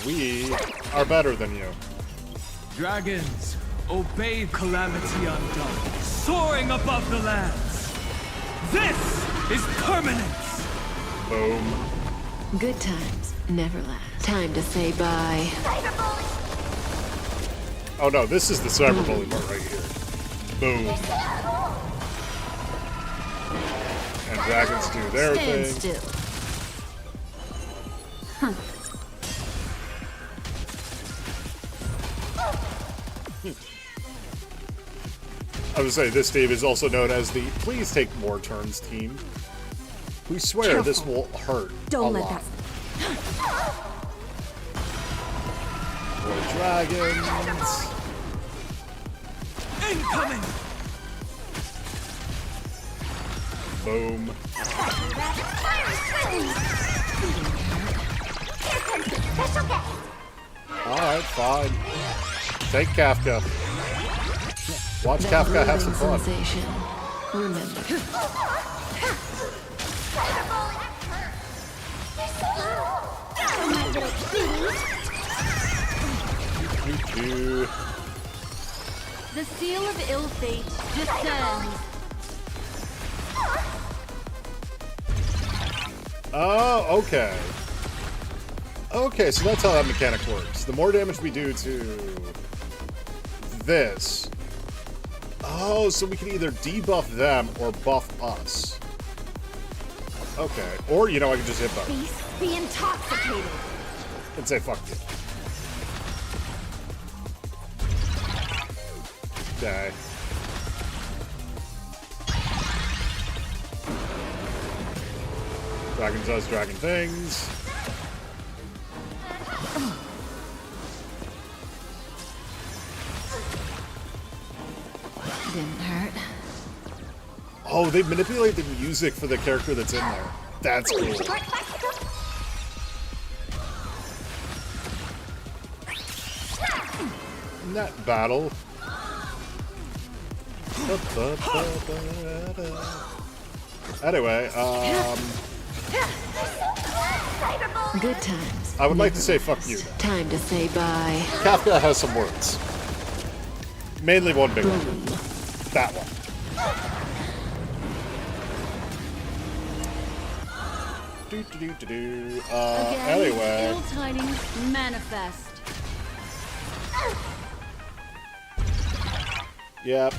We are better than you. Dragons, obey calamity undone, soaring above the lands. This is permanence. Boom. Good times never last. Time to say bye. Oh no, this is the cyberbully part right here. Boom. And dragons do their Stand thing. still. Huh. I would say this team is also known as the Please Take More Turns team. We swear Careful. this will hurt Don't a let lot. that. More dragons. Incoming. Boom. Alright, fine. Take Kafka. Watch That Kafka have some grueling fun. sensation. Remember. The seal of ill fate descends. Oh, okay. Okay, so that's how that mechanic works. The more damage we do to this... Oh, so we can either debuff them or buff us. Okay. Or, you know, I can just hit both. Beast, be intoxicated. And say fuck you. Die. Dragon does dragon things. Didn't hurt. Oh, they manipulate the music for the character that's in there. That's cool. Net battle. Anyway, Good times. I would like to say fuck you. Time to say bye. Kafka has some words. Mainly one big one. That one. Anyway. Ill tidings manifest. Yep.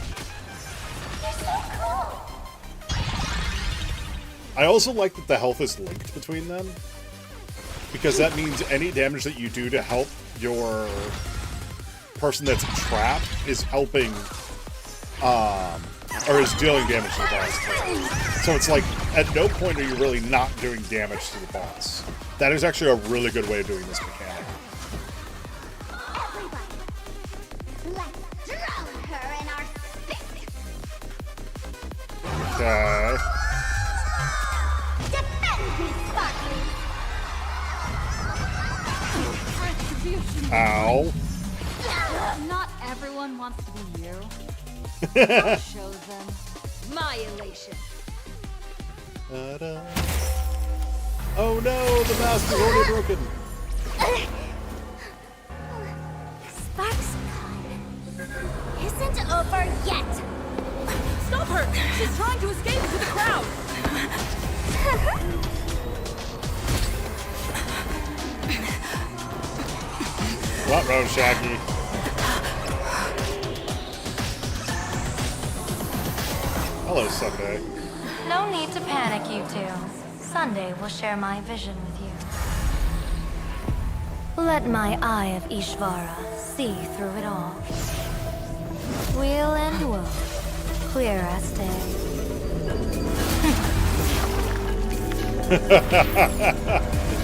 I also like that the health is linked between them, because that means any damage that you do to help your person that's trapped is helping, or is dealing damage to the boss. So it's like, at no point are you really not doing damage to the boss. That is actually a really good way of doing this mechanic. Okay. Defend me, Sparkly! Ow. Not everyone wants to be you. I'll show them my elation. Ta-da. Oh no, the mask is already broken. SparksyCon isn't over yet. Stop her! She's trying to escape into the crowd! Ruh-roh, Shaggy. Hello, Sunday. No need to panic, you two. Sunday will share my vision with you. Let my eye of Ishvara see through it all. Weal and woe, clear as day.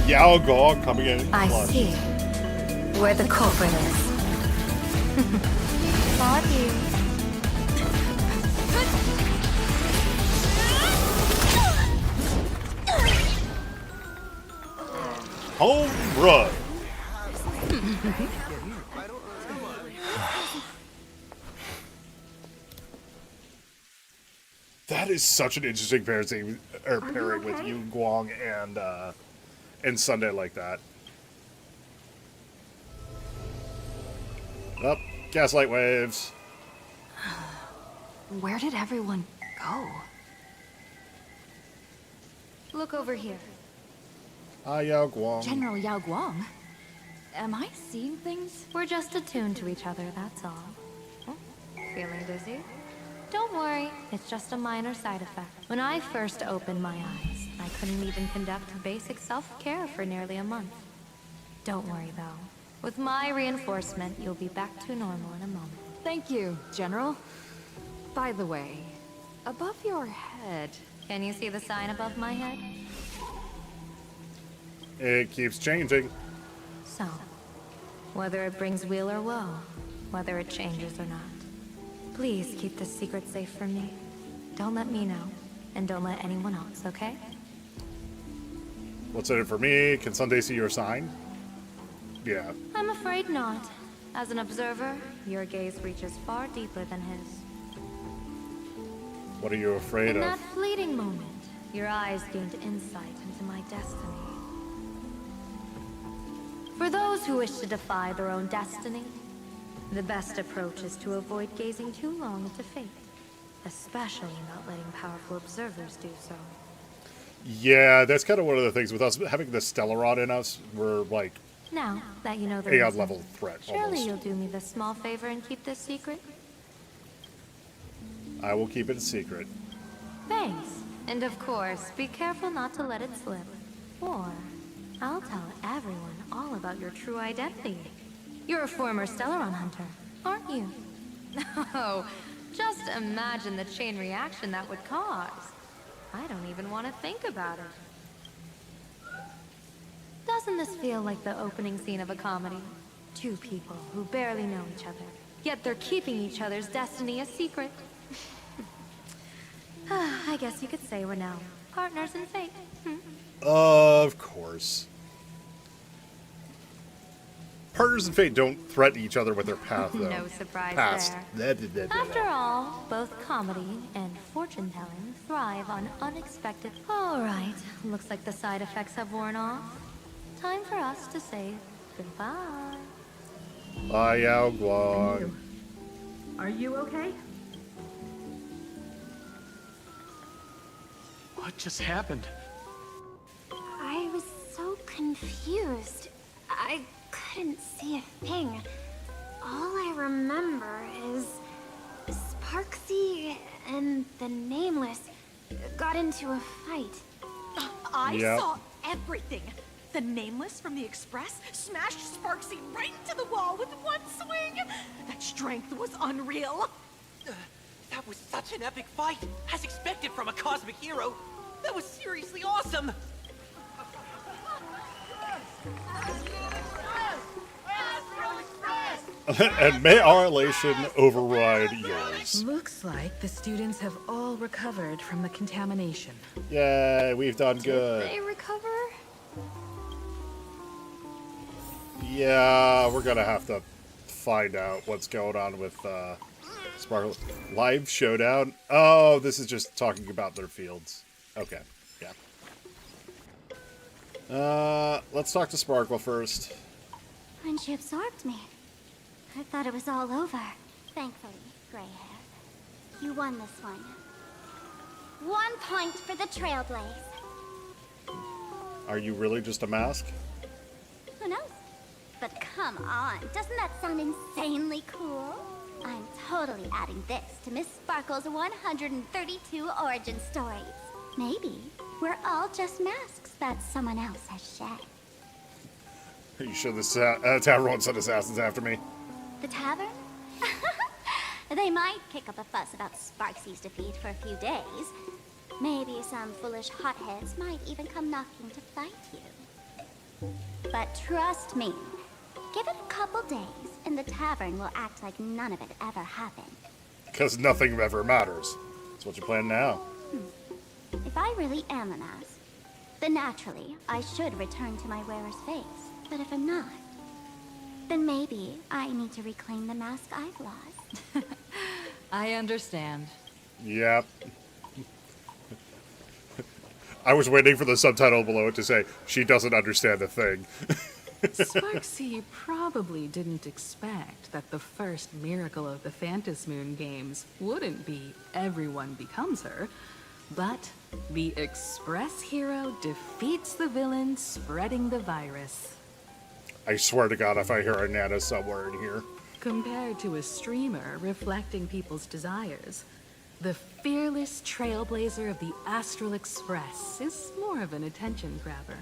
Yao Gong coming in I clutch. see where the culprit is. Not you. Home run. That is such an interesting pairing with Yu Guang and Sunday like that. Up, gaslight waves. Where did everyone go? Look over here. Yao Guang. General Yao Guang? Am I seeing things? We're just attuned to each other, that's all. Oh, feeling dizzy? Don't worry, it's just a minor side effect. When I first opened my eyes, I couldn't even conduct basic self-care for nearly a month. Don't worry, though. With my reinforcement, you'll be back to normal in a moment. Thank you, General. By the way, above your head... Can you see the sign above my head? It keeps changing. So, whether it brings weal or woe, whether it changes or not, please keep this secret safe from me. Don't let me know, and don't let anyone else, okay? What's in it for me? Can Sunday see your sign? Yeah. I'm afraid not. As an observer, your gaze reaches far deeper than his. What are you afraid In of? that fleeting moment, your eyes gained insight into my destiny. For those who wish to defy their own destiny, the best approach is to avoid gazing too long into fate, especially not letting powerful observers do so. Yeah, that's kind of one of the things with us having the Stellaron in us. We're like Now that you know the Aeon reason, level threat surely almost. you'll do me this small favor and keep this secret? I will keep it a secret. Thanks. And of course, be careful not to let it slip. Or I'll tell everyone all about your true identity. You're a former Stellaron hunter, aren't you? Oh, just imagine the chain reaction that would cause. I don't even want to think about it. Doesn't this feel like the opening scene of a comedy? Two people who barely know each other, yet they're keeping each other's destiny a secret. I guess you could say we're now partners in fate. Of course. Partners in fate don't threaten each other with their path, though. No surprise Past. there. After all, both comedy and fortune-telling thrive on unexpected... Alright, looks like the side effects have worn off. Time for us to say goodbye. Bye, Yao Guang. Are you okay? What just happened? I was so confused. I couldn't see a thing. All I remember is Sparksy and the Nameless got into a fight. I Yep. saw everything. The Nameless from the Express smashed Sparksy right into the wall with one swing. That strength was unreal. That was such an epic fight, as expected from a cosmic hero. That was seriously awesome. Astral Express! And may our elation override yours. Looks like the students have all recovered from the contamination. Yay, we've done good. Did they recover? Yeah, we're gonna have to find out what's going on with Sparkle. Live showdown? Oh, this is just talking about their fields. Okay, yeah. Let's talk to Sparkle first. When she absorbed me, I thought it was all over. Thankfully, gray hair, you won this one. 1 point for the Trailblaze. Are you really just a mask? Who knows? But come on, doesn't that sound insanely cool? I'm totally adding this to Miss Sparkle's 132 origin stories. Maybe we're all just masks that someone else has shed. Are you sure this tavern won't send assassins after me? The tavern? They might kick up a fuss about Sparksy's defeat for a few days. Maybe some foolish hotheads might even come knocking to fight you. But trust me, give it a couple days, and the tavern will act like none of it ever happened. Because nothing ever matters. That's what you plan now. If I really am a mask, then naturally, I should return to my wearer's face. But if I'm not, then maybe I need to reclaim the mask I've lost. I understand. Yep. I was waiting for the subtitle below it to say, she doesn't understand a thing. Sparksy probably didn't expect that the first miracle of the Phantom Moon games wouldn't be everyone becomes her, but the Express hero defeats the villain spreading the virus. I swear to God, if I hear a Nana somewhere in here. Compared to a streamer reflecting people's desires, the fearless trailblazer of the Astral Express is more of an attention grabber.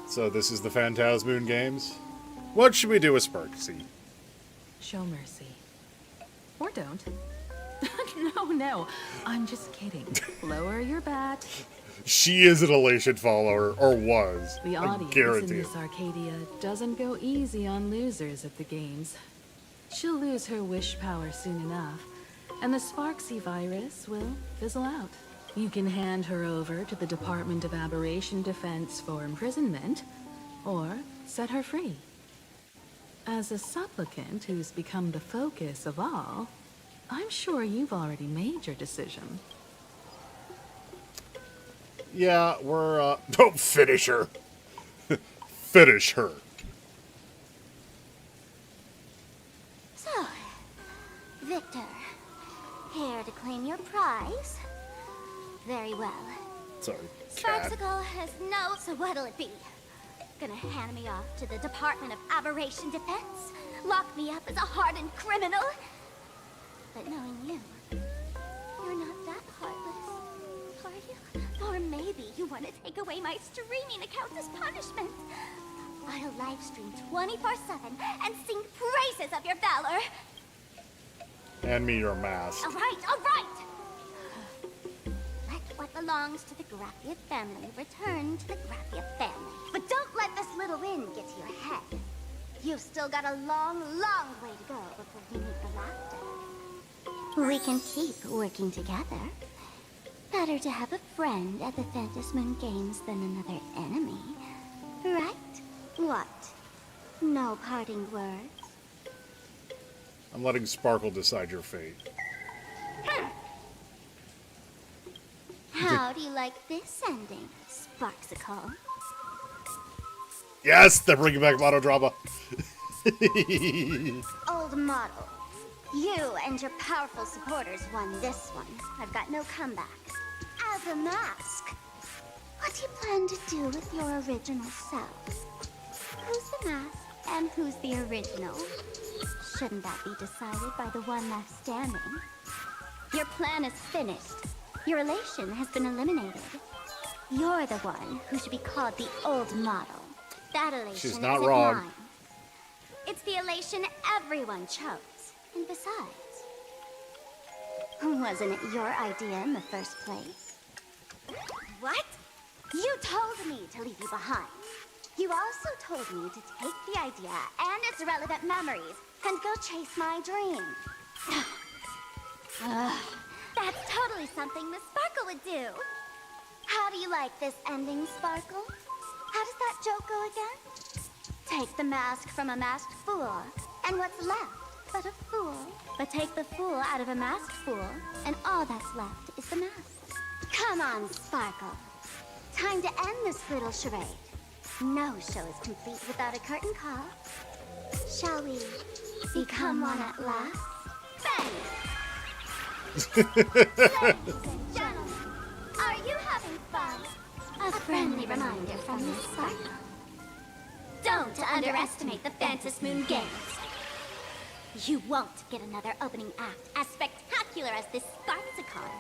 So this is the Phantasmoon games? What should we do with Sparksy? Show mercy. Or don't. No, I'm just kidding. Lower your bat. She is an Elation follower, or was. The I audience guarantee in it. this Arcadia doesn't go easy on losers at the games. She'll lose her wish power soon enough, and the Sparksy virus will fizzle out. You can hand her over to the Department of Aberration Defense for imprisonment, or set her free. As a supplicant who's become the focus of all, I'm sure you've already made your decision. Yeah, we're, don't finish her. Finish her. So, Victor, here to claim your prize? Very well. Sorry, cat. Sparksicle has no... So what'll it be? Gonna hand me off to the Department of Aberration Defense? Lock me up as a hardened criminal? But knowing you, you're not that heartless, are you? Or maybe you want to take away my streaming account as punishment. I'll live stream 24/7 and sing praises of your valor. Hand me your mask. All right. Let what belongs to the Graphia family return to the Graphia family. But don't let this little wind get to your head. You've still got a long, long way to go before you meet the laughter. We can keep working together. Better to have a friend at the Phantasmoon Games than another enemy. Right? What? No parting words? I'm letting Sparkle decide your fate. How do you like this ending, Sparksicle? Yes, they're bringing back monodrama. Old model. You and your powerful supporters won this one. I've got no comebacks. As a mask, what do you plan to do with your original self? Who's the mask and who's the original? Shouldn't that be decided by the one left standing? Your plan is finished. Your elation has been eliminated. You're the one who should be called the old model. That elation She's not isn't wrong. mine. It's the elation everyone chose. And besides, wasn't it your idea in the first place? What? You told me to leave you behind. You also told me to take the idea and its relevant memories and go chase my dream. That's totally something Miss Sparkle would do. How do you like this ending, Sparkle? How does that joke go again? Take the mask from a masked fool, and what's left but a fool? But take the fool out of a masked fool, and all that's left is the mask. Come on, Sparkle. Time to end this little charade. No show is complete without a curtain call. Shall we become one at last? Bang! Ladies and gentlemen, are you having fun? A friendly reminder from Miss Sparkle. Don't underestimate the Fantasy Moon Games. You won't get another opening act as spectacular as this Sparksicon.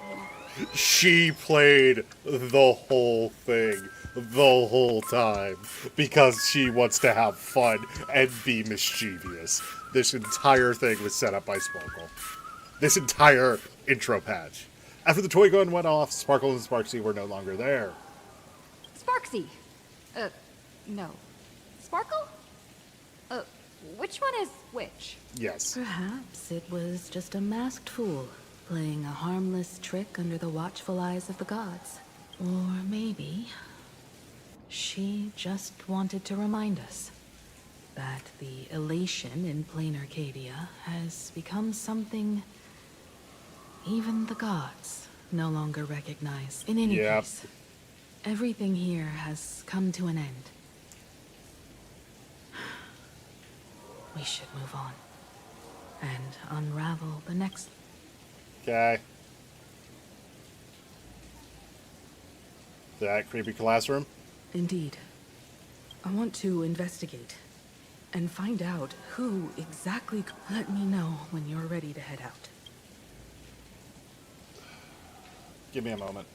She played the whole thing the whole time because she wants to have fun and be mischievous. This entire thing was set up by Sparkle. This entire intro patch. After the toy gun went off, Sparkle and Sparksy were no longer there. Sparksy. No. Sparkle? Which one is which? Yes. Perhaps it was just a masked fool, playing a harmless trick under the watchful eyes of the gods. Or maybe she just wanted to remind us that the elation in plain Arcadia has become something even the gods no longer recognize. In any case, everything here has come to an end. We should move on and unravel the next. Okay. That creepy classroom? Indeed. I want to investigate and find out who exactly. Let me know when you're ready to head out. Give me a moment.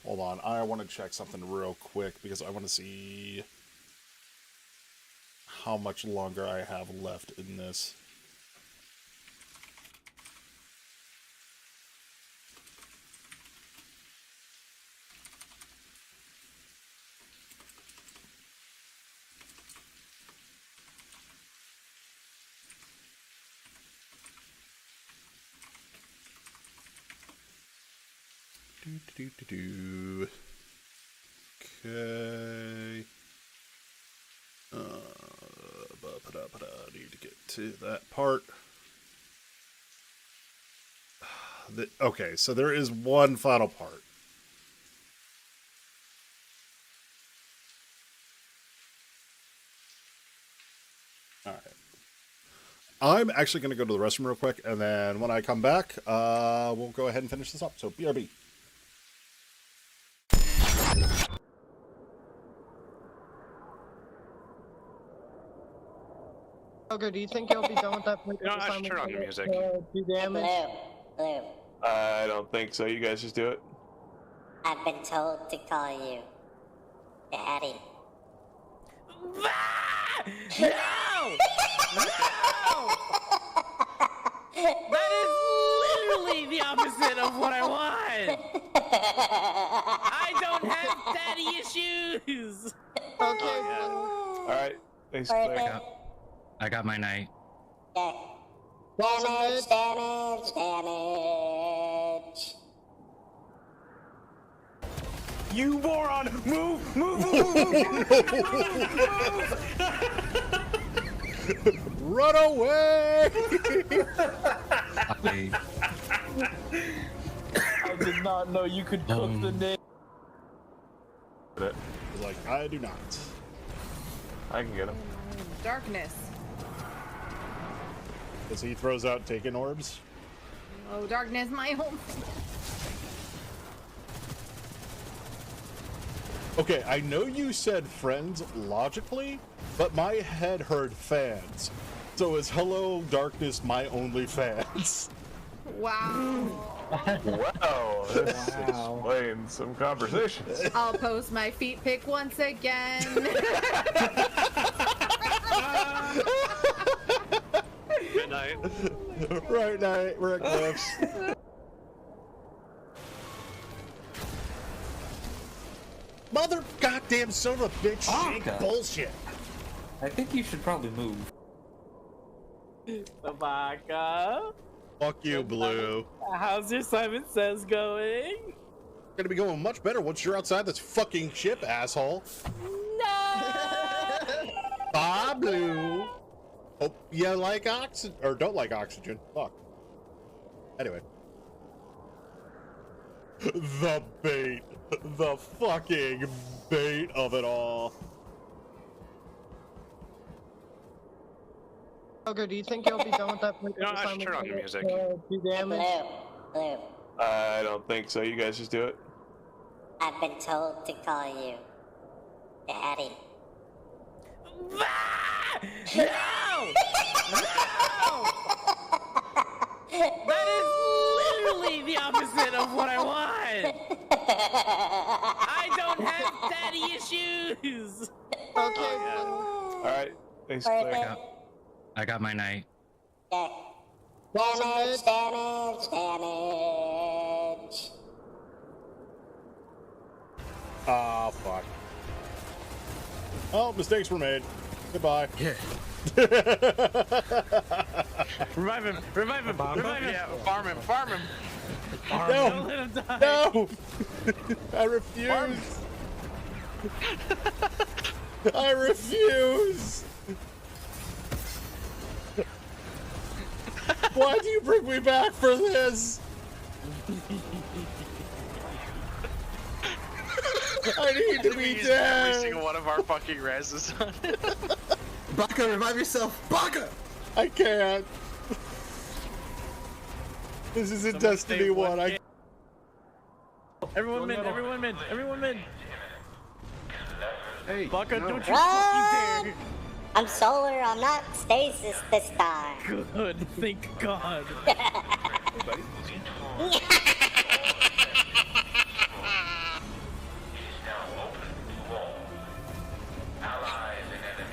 Hold on, I want to check something real quick because I want to see how much longer I have left in this. Okay. Need to get to that part. Okay, so there is one final part. All right. I'm actually going to go to the restroom real quick, and then when I come back, we'll go ahead and finish this up. So, BRB. Okay, do you think you'll be done with that? No, I should turn on the music. Do damage? Blue. I don't think so. You guys just do it. I've been told to call you Daddy. No! No! That is literally the opposite of what I want. I don't have daddy issues. Okay. All right. Thanks, Claire. I got my night. Yeah. Damage. You moron! Move! Run away! I did not know you could cook the name. Like, I do not. I can get him. Darkness. As he throws out taken orbs. Oh, darkness, my home. Okay, I know you said friends logically, but my head heard fans. So is hello, darkness, my only fans? Wow. Wow, this explains some conversations. I'll post my feet pic once again. Good night. night. Right night. We're at Cliffs. Mother goddamn son of a bitch. Tabaka. Bullshit. I think you should probably move. Tabaka. Fuck you, Blue. How's your Simon Says going? Gonna be going much better once you're outside this fucking ship, asshole. Bye, Blue. Hope you like oxygen, or don't like oxygen. Fuck. Anyway. The bait. The fucking bait of it all. Ogre, do you think you'll be done with that? You know, I should turn on your music. Do damage? Blue. I don't think so. You guys just do it. I've been told to call you Daddy. No! That is literally the opposite of what I want! I don't have daddy issues! Okay. Alright, thanks, Claire. I got my night. Damage. Ah, fuck. Oh, mistakes were made. Goodbye. Yeah. Revive him! Revive him! Revive him! Yeah, farm him, farm him. No! Don't let him die! No! I refuse! I refuse! Why do you bring me back for this? I need to be dead! Every single one of our fucking reses on it. Baka, revive yourself! Baka! I can't. This is a Destiny 1. Everyone mid! Everyone mid! Everyone mid! Hey, Baka, don't you Run! fucking dare! I'm solar, I'm not stasis this time. Good, thank God.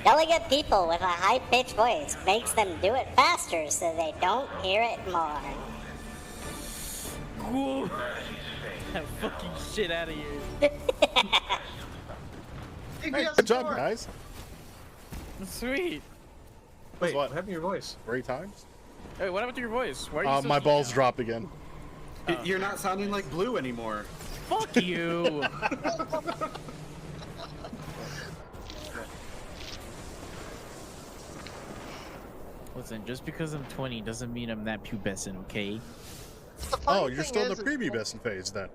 Yelling at people with a high-pitched voice makes them do it faster so they don't hear it more. Whoa. That fucking shit out of here. Hey, good job, guys. Sweet. Wait, what happened to your voice? 3 times? Hey, what happened to your voice? Why are you so My deep balls now? dropped again. You're not sounding like Blue anymore. Fuck you. Listen, just because I'm 20 doesn't mean I'm that pubescent, okay? Oh, you're still in the prepubescent phase then.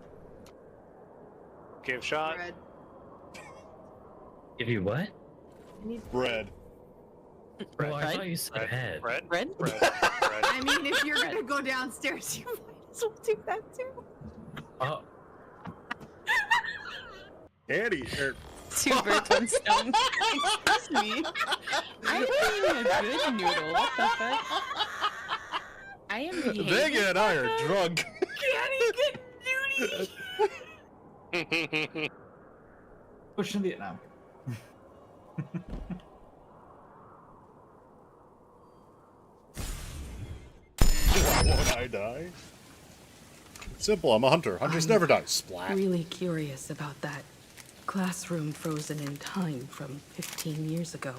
Give shot. Give you what? Bread. Oh, I thought you said head. Red? I mean, if you're gonna go downstairs, you might as well do that too. Oh. Andy, Two birds, one stone. Excuse me. I'm being a good noodle. What the fuck? I am behaving. Vega and I are drunk. Can't get duty. Push in Vietnam. Why won't I die? Simple, I'm a hunter. Hunters never die. Splat. Really curious about that classroom frozen in time from 15 years ago.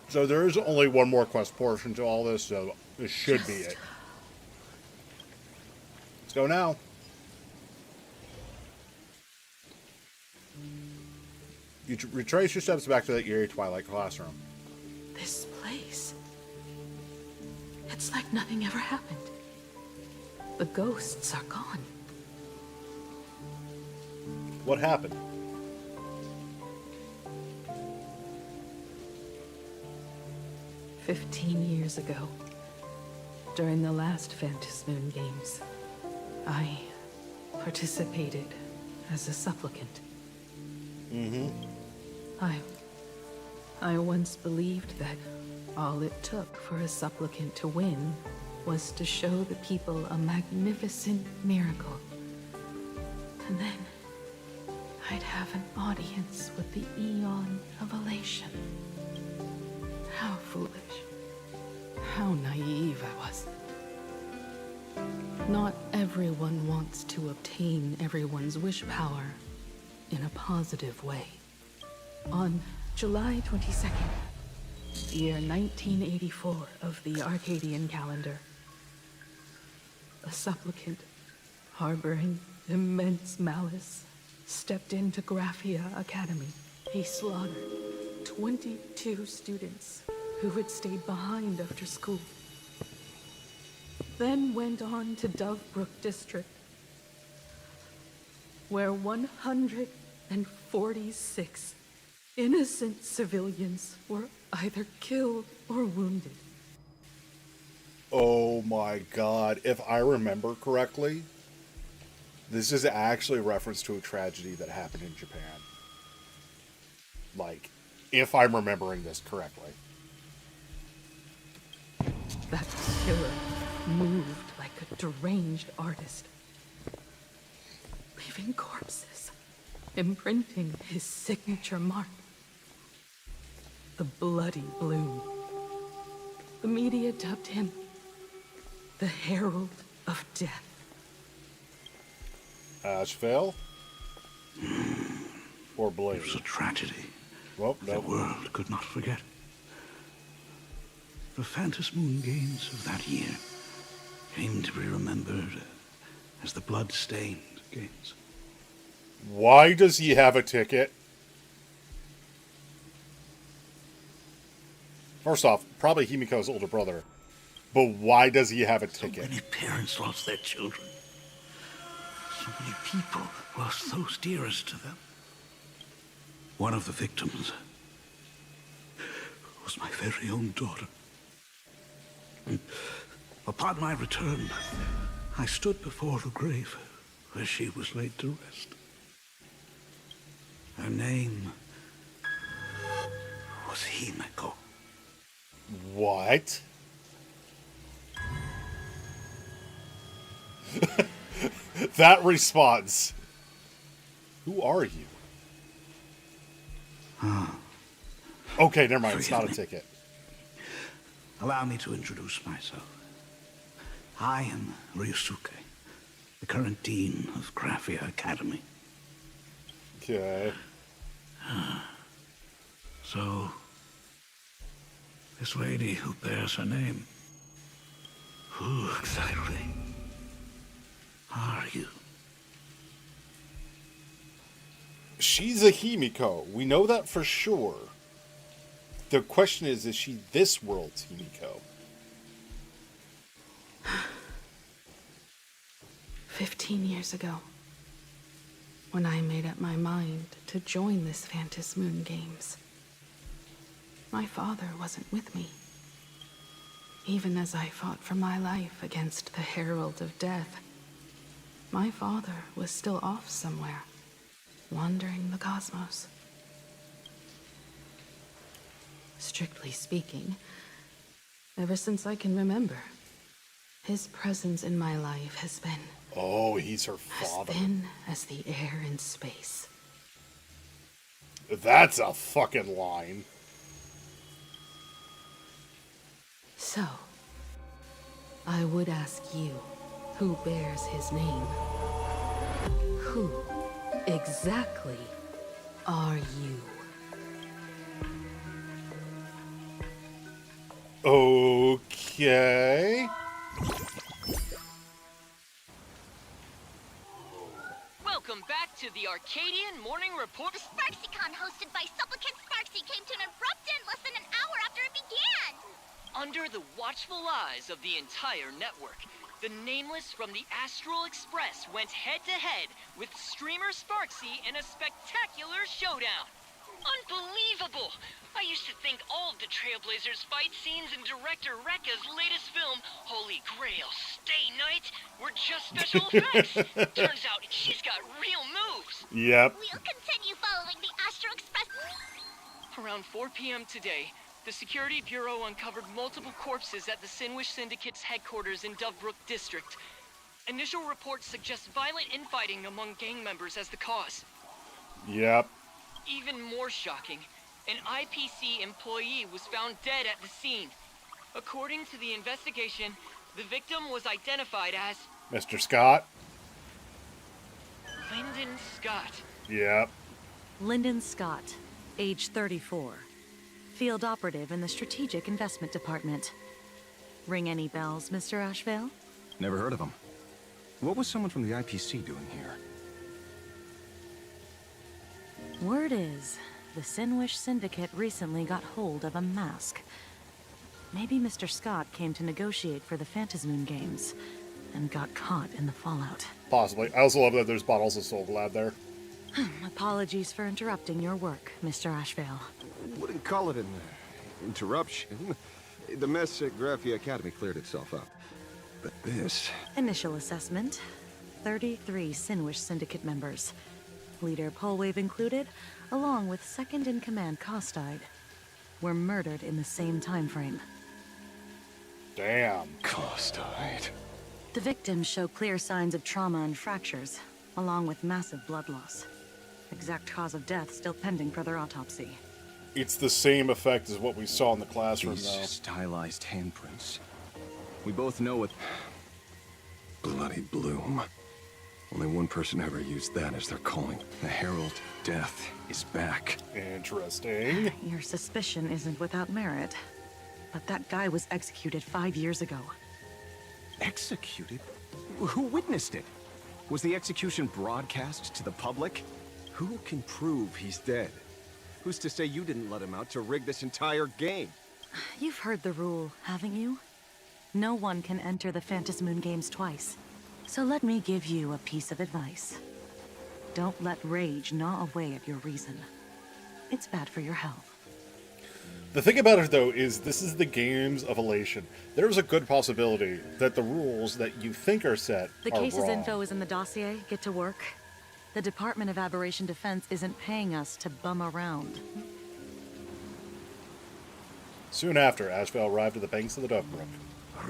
So there is only one more quest portion to all this, so this should be it. Let's go now. You retrace your steps back to that eerie Twilight classroom. This place. It's like nothing ever happened. The ghosts are gone. What happened? "15 years ago, during the last Phantasmoon Games, I participated as a supplicant. Mm-hmm. I once believed that all it took for a supplicant to win was to show the people a magnificent miracle. And then I'd have an audience with the Eon of Elation. How foolish. How naive I was. Not everyone wants to obtain everyone's wish power in a positive way. On July 22nd, year 1984 of the Arcadian calendar, a supplicant harboring immense malice stepped into Graphia Academy. He slaughtered 22 students who had stayed behind after school. Then went on to Dovebrook District, where 146 innocent civilians were either killed or wounded. Oh my god. If I remember correctly, this is actually a reference to a tragedy that happened in Japan. Like, if I'm remembering this correctly. That killer moved like a deranged artist, leaving corpses, imprinting his signature mark. The Bloody Bloom. The media dubbed him the Herald of Death. Ashvale? Or Blade? It was a tragedy. Well, no. The world could not forget. The Phantom Moon Games of that year came to be remembered as the Blood-Stained Games. Why does he have a ticket? First off, probably Himiko's older brother. But why does he have a ticket? So many parents lost their children. So many people lost those dearest to them. One of the victims was my very own daughter. Upon my return, I stood before the grave where she was laid to rest. Her name was Himiko. What? That response. Who are you? Okay, never mind. It's not a ticket. Allow me to introduce myself. I am Ryusuke, the current dean of Graphia Academy. Okay. So, this lady who bears her name, who exactly are you? She's a Himiko. We know that for sure. The question is she this world's Himiko? 15 years ago, when I made up my mind to join this Phantom Moon Games, my father wasn't with me. Even as I fought for my life against the Herald of Death, my father was still off somewhere, wandering the cosmos. Strictly speaking, ever since I can remember, his presence in my life has been... Oh, he's her father. As thin as the air in space. That's a fucking line. So, I would ask you, who bears his name? Who exactly are you? Okay. Welcome back to the Arcadian Morning Report. The SparksyCon hosted by Supplicant Sparksy came to an abrupt end less than an hour after it began. Under the watchful eyes of the entire network, the Nameless from the Astral Express went head-to-head with streamer Sparksy in a spectacular showdown. Unbelievable! I used to think all of the Trailblazers' fight scenes in director Rekka's latest film, Holy Grail Stay Night, were just special effects. Turns out she's got real moves. Yep. We'll continue following the Astro Express. Around 4 p.m. today, the Security Bureau uncovered multiple corpses at the Sinwish Syndicate's headquarters in Dovebrook District. Initial reports suggest violent infighting among gang members as the cause. Yep. Even more shocking, an IPC employee was found dead at the scene. According to the investigation, the victim was identified as Mr. Scott? Lyndon Scott. Yep. Lyndon Scott, age 34. Field operative in the Strategic Investment Department. Ring any bells, Mr. Ashvale? Never heard of him. What was someone from the IPC doing here? Word is, the Sinwish Syndicate recently got hold of a mask. Maybe Mr. Scott came to negotiate for the Phantasmoon games, and got caught in the fallout. Possibly. I also love that there's bottles of Soul Glad there. Apologies for interrupting your work, Mr. Ashvale. Wouldn't call it an interruption. The mess at Graphia Academy cleared itself up. But this... Initial assessment. 33 Sinwish Syndicate members. Leader Polwave included, along with second-in-command Costide, were murdered in the same time frame. Damn. Costide. The victims show clear signs of trauma and fractures, along with massive blood loss. Exact cause of death still pending further autopsy. It's the same effect as what we saw in the classroom, These though. stylized handprints. We both know what... Bloody Bloom. Only one person ever used that as their calling. The Herald Death is back. Interesting. Your suspicion isn't without merit. But that guy was executed 5 years ago. Executed? Who witnessed it? Was the execution broadcast to the public? Who can prove he's dead? Who's to say you didn't let him out to rig this entire game? You've heard the rule, haven't you? No one can enter the Phantasmoon games twice. So let me give you a piece of advice. Don't let rage gnaw away at your reason. It's bad for your health. The thing about it, though, is this is the games of Elation. There's a good possibility that the rules that you think are set The are case's wrong. info is in the dossier. Get to work. The Department of Aberration Defense isn't paying us to bum around. Soon after, Ashvale arrived at the banks of the Dovebrook.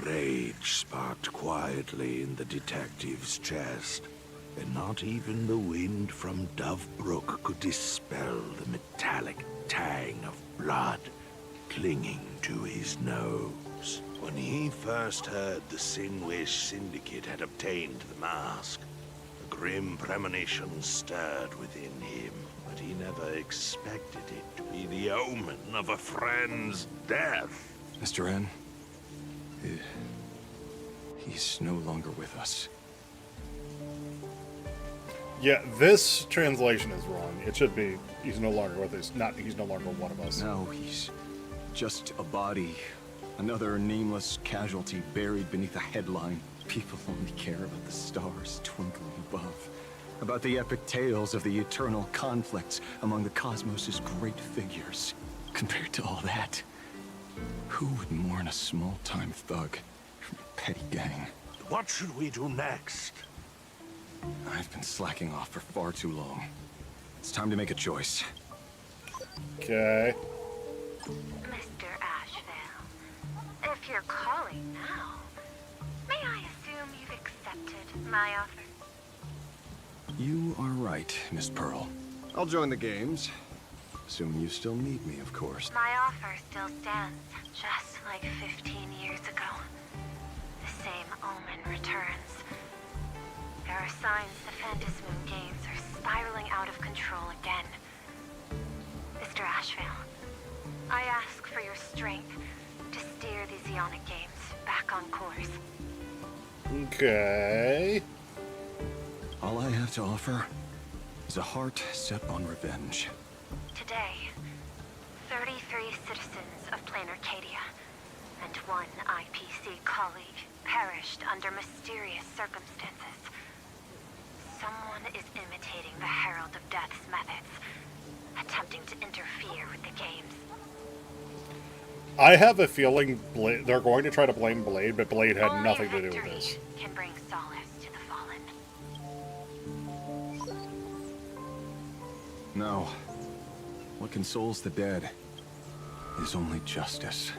Rage sparked quietly in the detective's chest, and not even the wind from Dovebrook could dispel the metallic tang of blood clinging to his nose. When he first heard the Sinwish Syndicate had obtained the mask, a grim premonition stirred within him, but he never expected it to be the omen of a friend's death. Mr. N, he's no longer with us. Yeah, this translation is wrong. It should be, he's no longer with us, not he's no longer one of us. No, he's just a body. Another nameless casualty buried beneath a headline. People only care about the stars twinkling above. About the epic tales of the eternal conflicts among the cosmos' great figures. Compared to all that, who would mourn a small-time thug from a petty gang? What should we do next? I've been slacking off for far too long. It's time to make a choice. Okay. Mr. Ashvale, if you're calling now, may I assume you've accepted my offer? You are right, Miss Pearl. I'll join the games. Assuming you still need me, of course. My offer still stands, just like 15 years ago. The same omen returns. There are signs the Phantasmoon games are spiraling out of control again. Mr. Ashvale, I ask for your strength to steer the Zeonic games back on course. Okay. All I have to offer is a heart set on revenge. Today, 33 citizens of Plain Arcadia and one IPC colleague perished under mysterious circumstances. Someone is imitating the Herald of Death's methods, attempting to interfere with the games. I have a feeling they're going to try to blame Blade, but Blade had Only nothing to do victory with this. can bring solace to the fallen. No. What consoles the dead is only justice.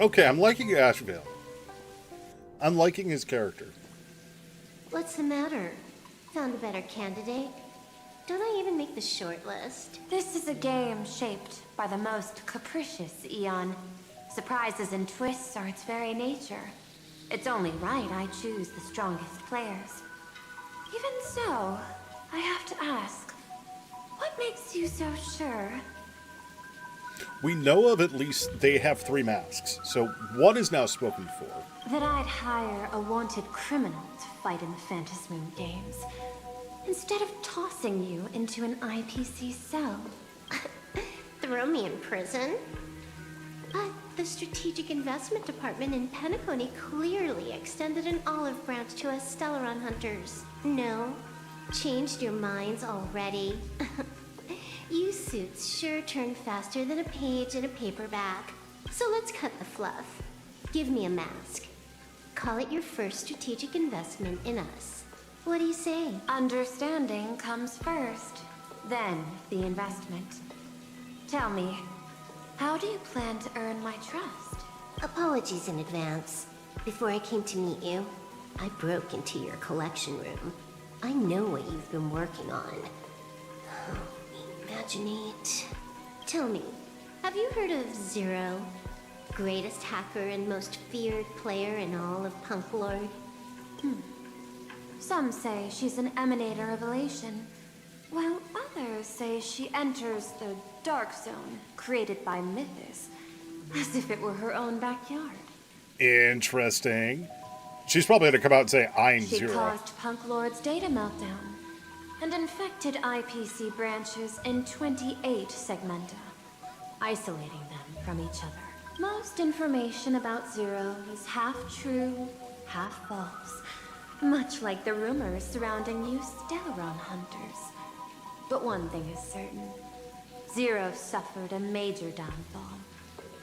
Okay, I'm liking Ashvale. I'm liking his character. What's the matter? Found a better candidate? Don't I even make the short list? This is a game shaped by the most capricious Eon. Surprises and twists are its very nature. It's only right I choose the strongest players. Even so, I have to ask, what makes you so sure? We know of at least they have 3 masks, so what is now spoken for? That I'd hire a wanted criminal to fight in the Phantasmoon games, instead of tossing you into an IPC cell. Throw me in prison? But the Strategic Investment Department in Penacony clearly extended an olive branch to us Stellaron hunters. No? Changed your minds already? You suits sure turn faster than a page in a paperback. So let's cut the fluff. Give me a mask. Call it your first strategic investment in us. What do you say? Understanding comes first, then the investment. Tell me, how do you plan to earn my trust? Apologies in advance. Before I came to meet you, I broke into your collection room. I know what you've been working on. Imaginate. Tell me, have you heard of Zero? Greatest hacker and most feared player in all of Punk Lord? Some say she's an emanator of Elation, while others say she enters the Dark Zone, created by Mythos, as if it were her own backyard. Interesting. She's probably going to come out and say, I'm She Zero. caused Punk Lord's data meltdown, and infected IPC branches in 28 segmenta, isolating them from each other. Most information about Zero is half true, half false, much like the rumors surrounding you Stellaron hunters. But one thing is certain. Zero suffered a major downfall,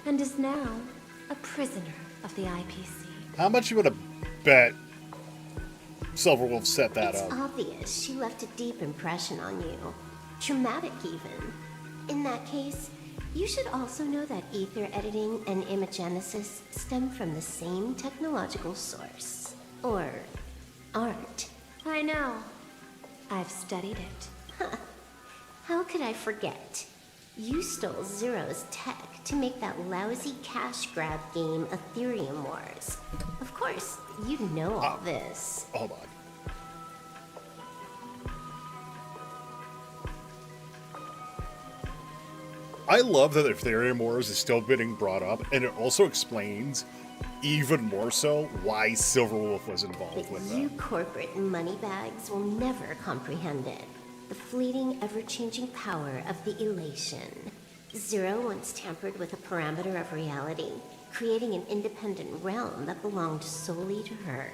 and is now a prisoner of the IPC. How much you would have bet Silverwolf set that It's up? obvious she left a deep impression on you. Traumatic, even. In that case, you should also know that ether editing and imagenesis stem from the same technological source. Or art. I know. I've studied it. How could I forget? You stole Zero's tech to make that lousy cash grab game Ethereum Wars. Of course, you know all this. Hold on. I love that Ethereum Wars is still being brought up, and it also explains even more so why Silverwolf was involved with You that. corporate moneybags will never comprehend it. The fleeting, ever-changing power of the Elation. Zero once tampered with a parameter of reality, creating an independent realm that belonged solely to her.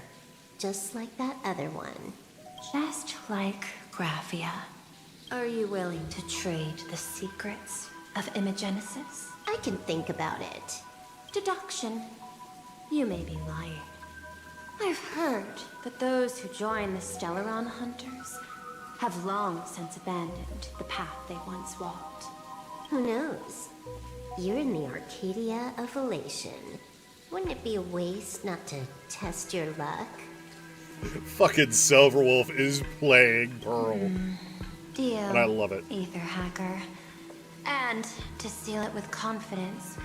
Just like that other one. Just like Graphia. Are you willing to trade the secrets of imagenesis? I can think about it. Deduction. You may be lying. I've heard that those who join the Stellaron Hunters have long since abandoned the path they once walked. Who knows? You're in the Arcadia of Elation. Wouldn't it be a waste not to test your luck? Fucking Silverwolf is playing Pearl. Deal. And I love it. Ether hacker. And to seal it with confidence,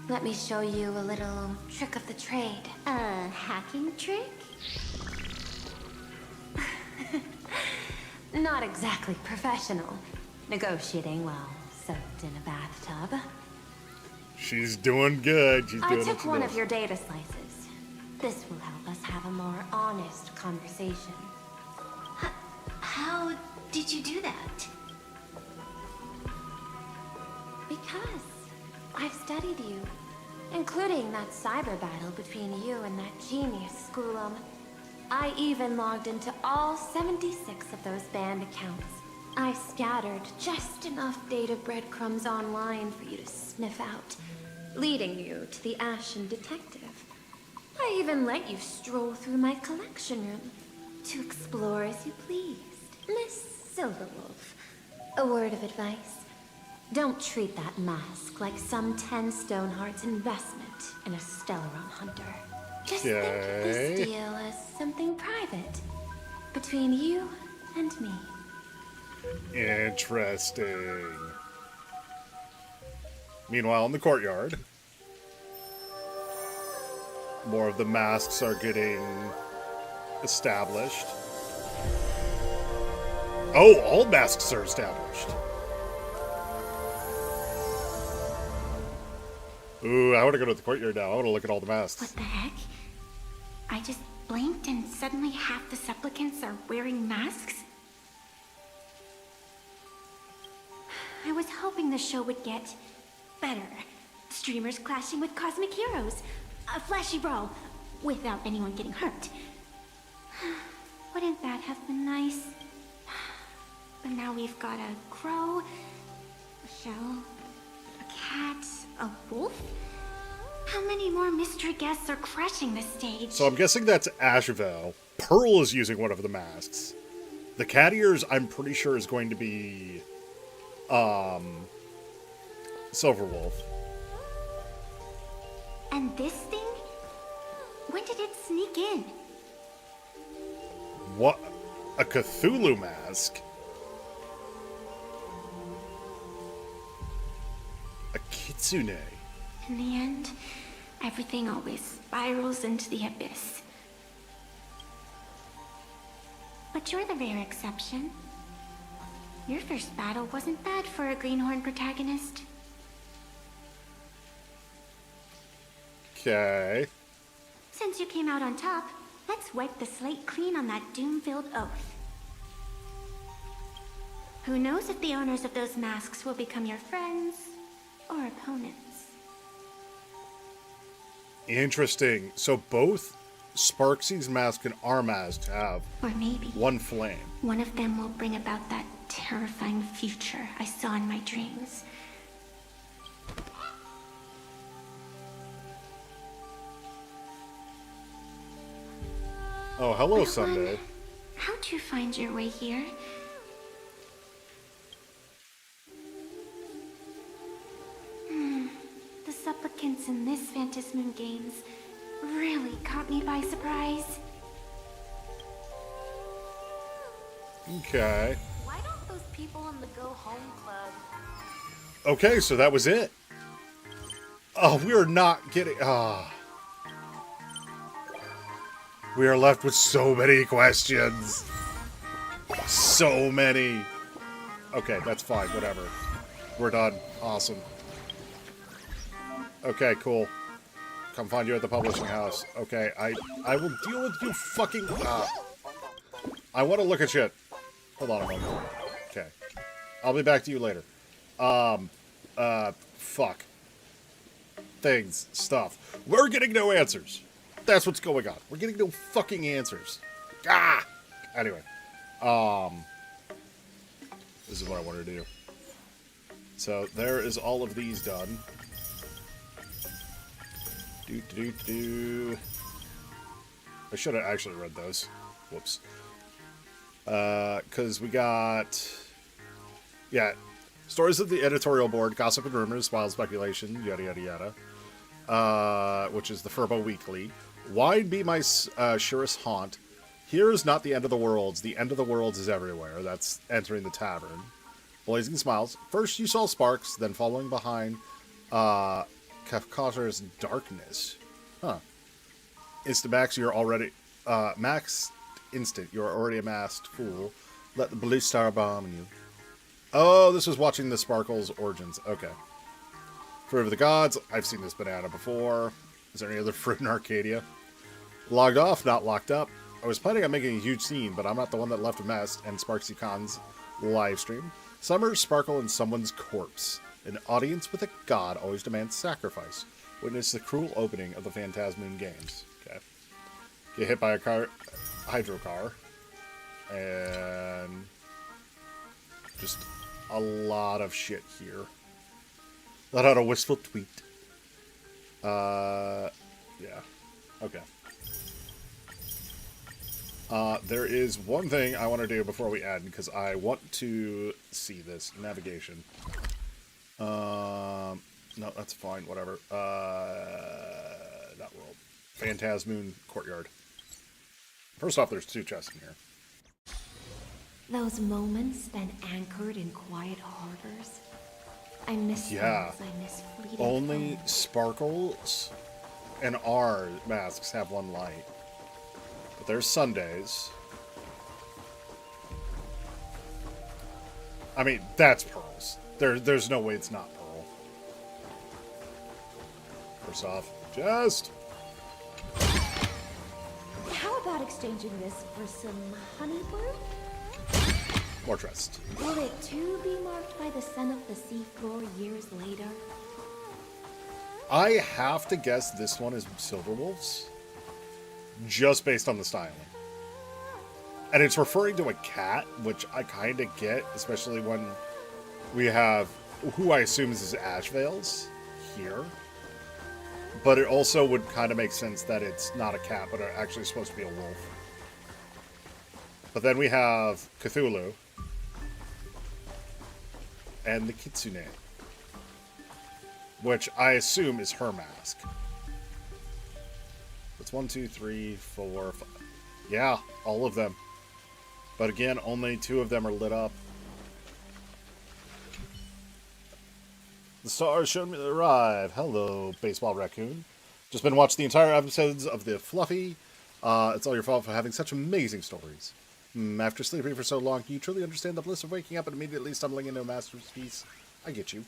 let me show you a little trick of the trade. A hacking trick? Not exactly professional. Negotiating while soaked in a bathtub. She's doing good. She's I doing took what one she of does. your data slices. This will help us have a more honest conversation. How did you do that? Because I've studied you, including that cyber battle between you and that genius Schoolum. I even logged into all 76 of those banned accounts. I scattered just enough data breadcrumbs online for you to sniff out, leading you to the Ashen Detective. I even let you stroll through my collection room to explore as you pleased. Miss Silverwolf, a word of advice. Don't treat that mask like some 10 Stoneheart's investment in a Stellaron hunter. Just think of this deal as something private between you and me. Interesting. Meanwhile, in the courtyard, more of the masks are getting established. Oh, all masks are established. Ooh, I want to go to the courtyard now. I want to look at all the masks. What the heck? I just blinked and suddenly half the supplicants are wearing masks? I was hoping the show would get better. Streamers clashing with cosmic heroes. A flashy brawl without anyone getting hurt. Wouldn't that have been nice? But now we've got a crow, a shell, a cat, a wolf? How many more mystery guests are crashing the stage? So I'm guessing that's Asheville. Pearl is using one of the masks. The cat ears, I'm pretty sure, is going to be Silverwolf. And this thing? When did it sneak in? What? A Cthulhu mask? A kitsune? In the end, everything always spirals into the abyss. But you're the rare exception. Your first battle wasn't bad for a greenhorn protagonist. Okay. Since you came out on top, let's wipe the slate clean on that doom-filled oath. Who knows if the owners of those masks will become your friends or opponents? Interesting. So both Sparksy's mask and our mask have Or maybe one flame. one of them will bring about that terrifying future I saw in my dreams. Oh, hello, Well, Sunday. How'd you find your way here? The supplicants in this Phantasmoon Games really caught me by surprise. Okay. Why don't those people in the Go Home Club? Okay, so that was it. Oh, we are not getting... We are left with so many questions. So many. Okay, that's fine. Whatever. We're done. Awesome. Okay, cool. Come find you at the publishing house. Okay, I will deal with you fucking... I want to look at shit. Hold on a moment. Okay. I'll be back to you later. Fuck. Things. Stuff. We're getting no answers. That's what's going on. We're getting no fucking answers. Ah! Anyway. This is what I wanted to do. So, there is all of these done. I should have actually read those. Whoops. Because we got... Yeah. Stories of the editorial board, gossip and rumors, wild speculation, yada yada yada. Which is the Furbo Weekly. Wide be my surest haunt. Here is not the end of the worlds. The end of the worlds is everywhere. That's entering the tavern. Blazing Smiles. First you saw sparks, then following behind Kafkatar's darkness. Huh. Instamax, you're already... Max Instant, you're already a masked fool. Let the blue star bomb you. Oh, this was watching the Sparkles Origins. Okay. Fruit of the Gods. I've seen this banana before. Is there any other fruit in Arcadia? Logged off, not locked up. I was planning on making a huge scene, but I'm not the one that left a mess. And Sparksy Con's live stream. Summer, sparkle, and someone's corpse. An audience with a god always demands sacrifice. Witness the cruel opening of the Phantasmoon Games. Okay. Get hit by a hydrocar. And... just a lot of shit here. Let out a wistful tweet. Yeah. Okay. There is one thing I want to do before we end, because I want to see this. Navigation. No, that's fine, whatever. Not world. Phantasmoon Courtyard. First off, there's 2 chests in here. Those moments spent anchored in quiet harbors. I miss those. I miss fleeting Only moments. Sparkles and our masks have one light. But there's Sundays. I mean, that's Pearls. There's no way it's not Pearl. First off, just... How about exchanging this for some honey brew? More trust. Will it too be marked by the scent of the seafloor years later? I have to guess this one is Silverwolf's. Just based on the styling. And it's referring to a cat, which I kind of get, especially when we have who I assume is Ashvale's here. But it also would kind of make sense that it's not a cat, but actually supposed to be a wolf. But then we have Cthulhu. And the Kitsune. Which I assume is her mask. It's 1, 2, 3, 4, 5. Yeah, all of them. But again, only 2 of them are lit up. The stars showed me to arrive. Hello, Baseball Raccoon. Just been watching the entire episodes of the Fluffy. It's all your fault for having such amazing stories. After sleeping for so long, you truly understand the bliss of waking up and immediately stumbling into a masterpiece. I get you.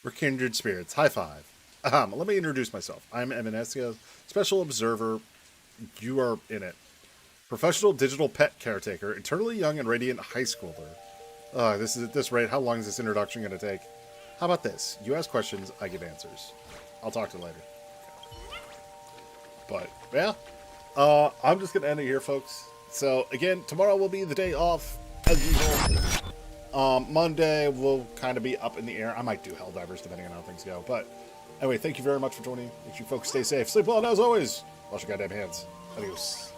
We're kindred spirits. High five. Let me introduce myself. I'm Eminesia, Special Observer. You are in it. Professional digital pet caretaker, eternally young and radiant high schooler. This is at this rate. How long is this introduction going to take? How about this? You ask questions, I give answers. I'll talk to you later. But, yeah. I'm just going to end it here, folks. So, again, tomorrow will be the day off, as usual. Monday will kind of be up in the air. I might do Helldivers, depending on how things go. But, anyway, thank you very much for joining. Make sure you folks stay safe. Sleep well, and as always, wash your goddamn hands. Adios.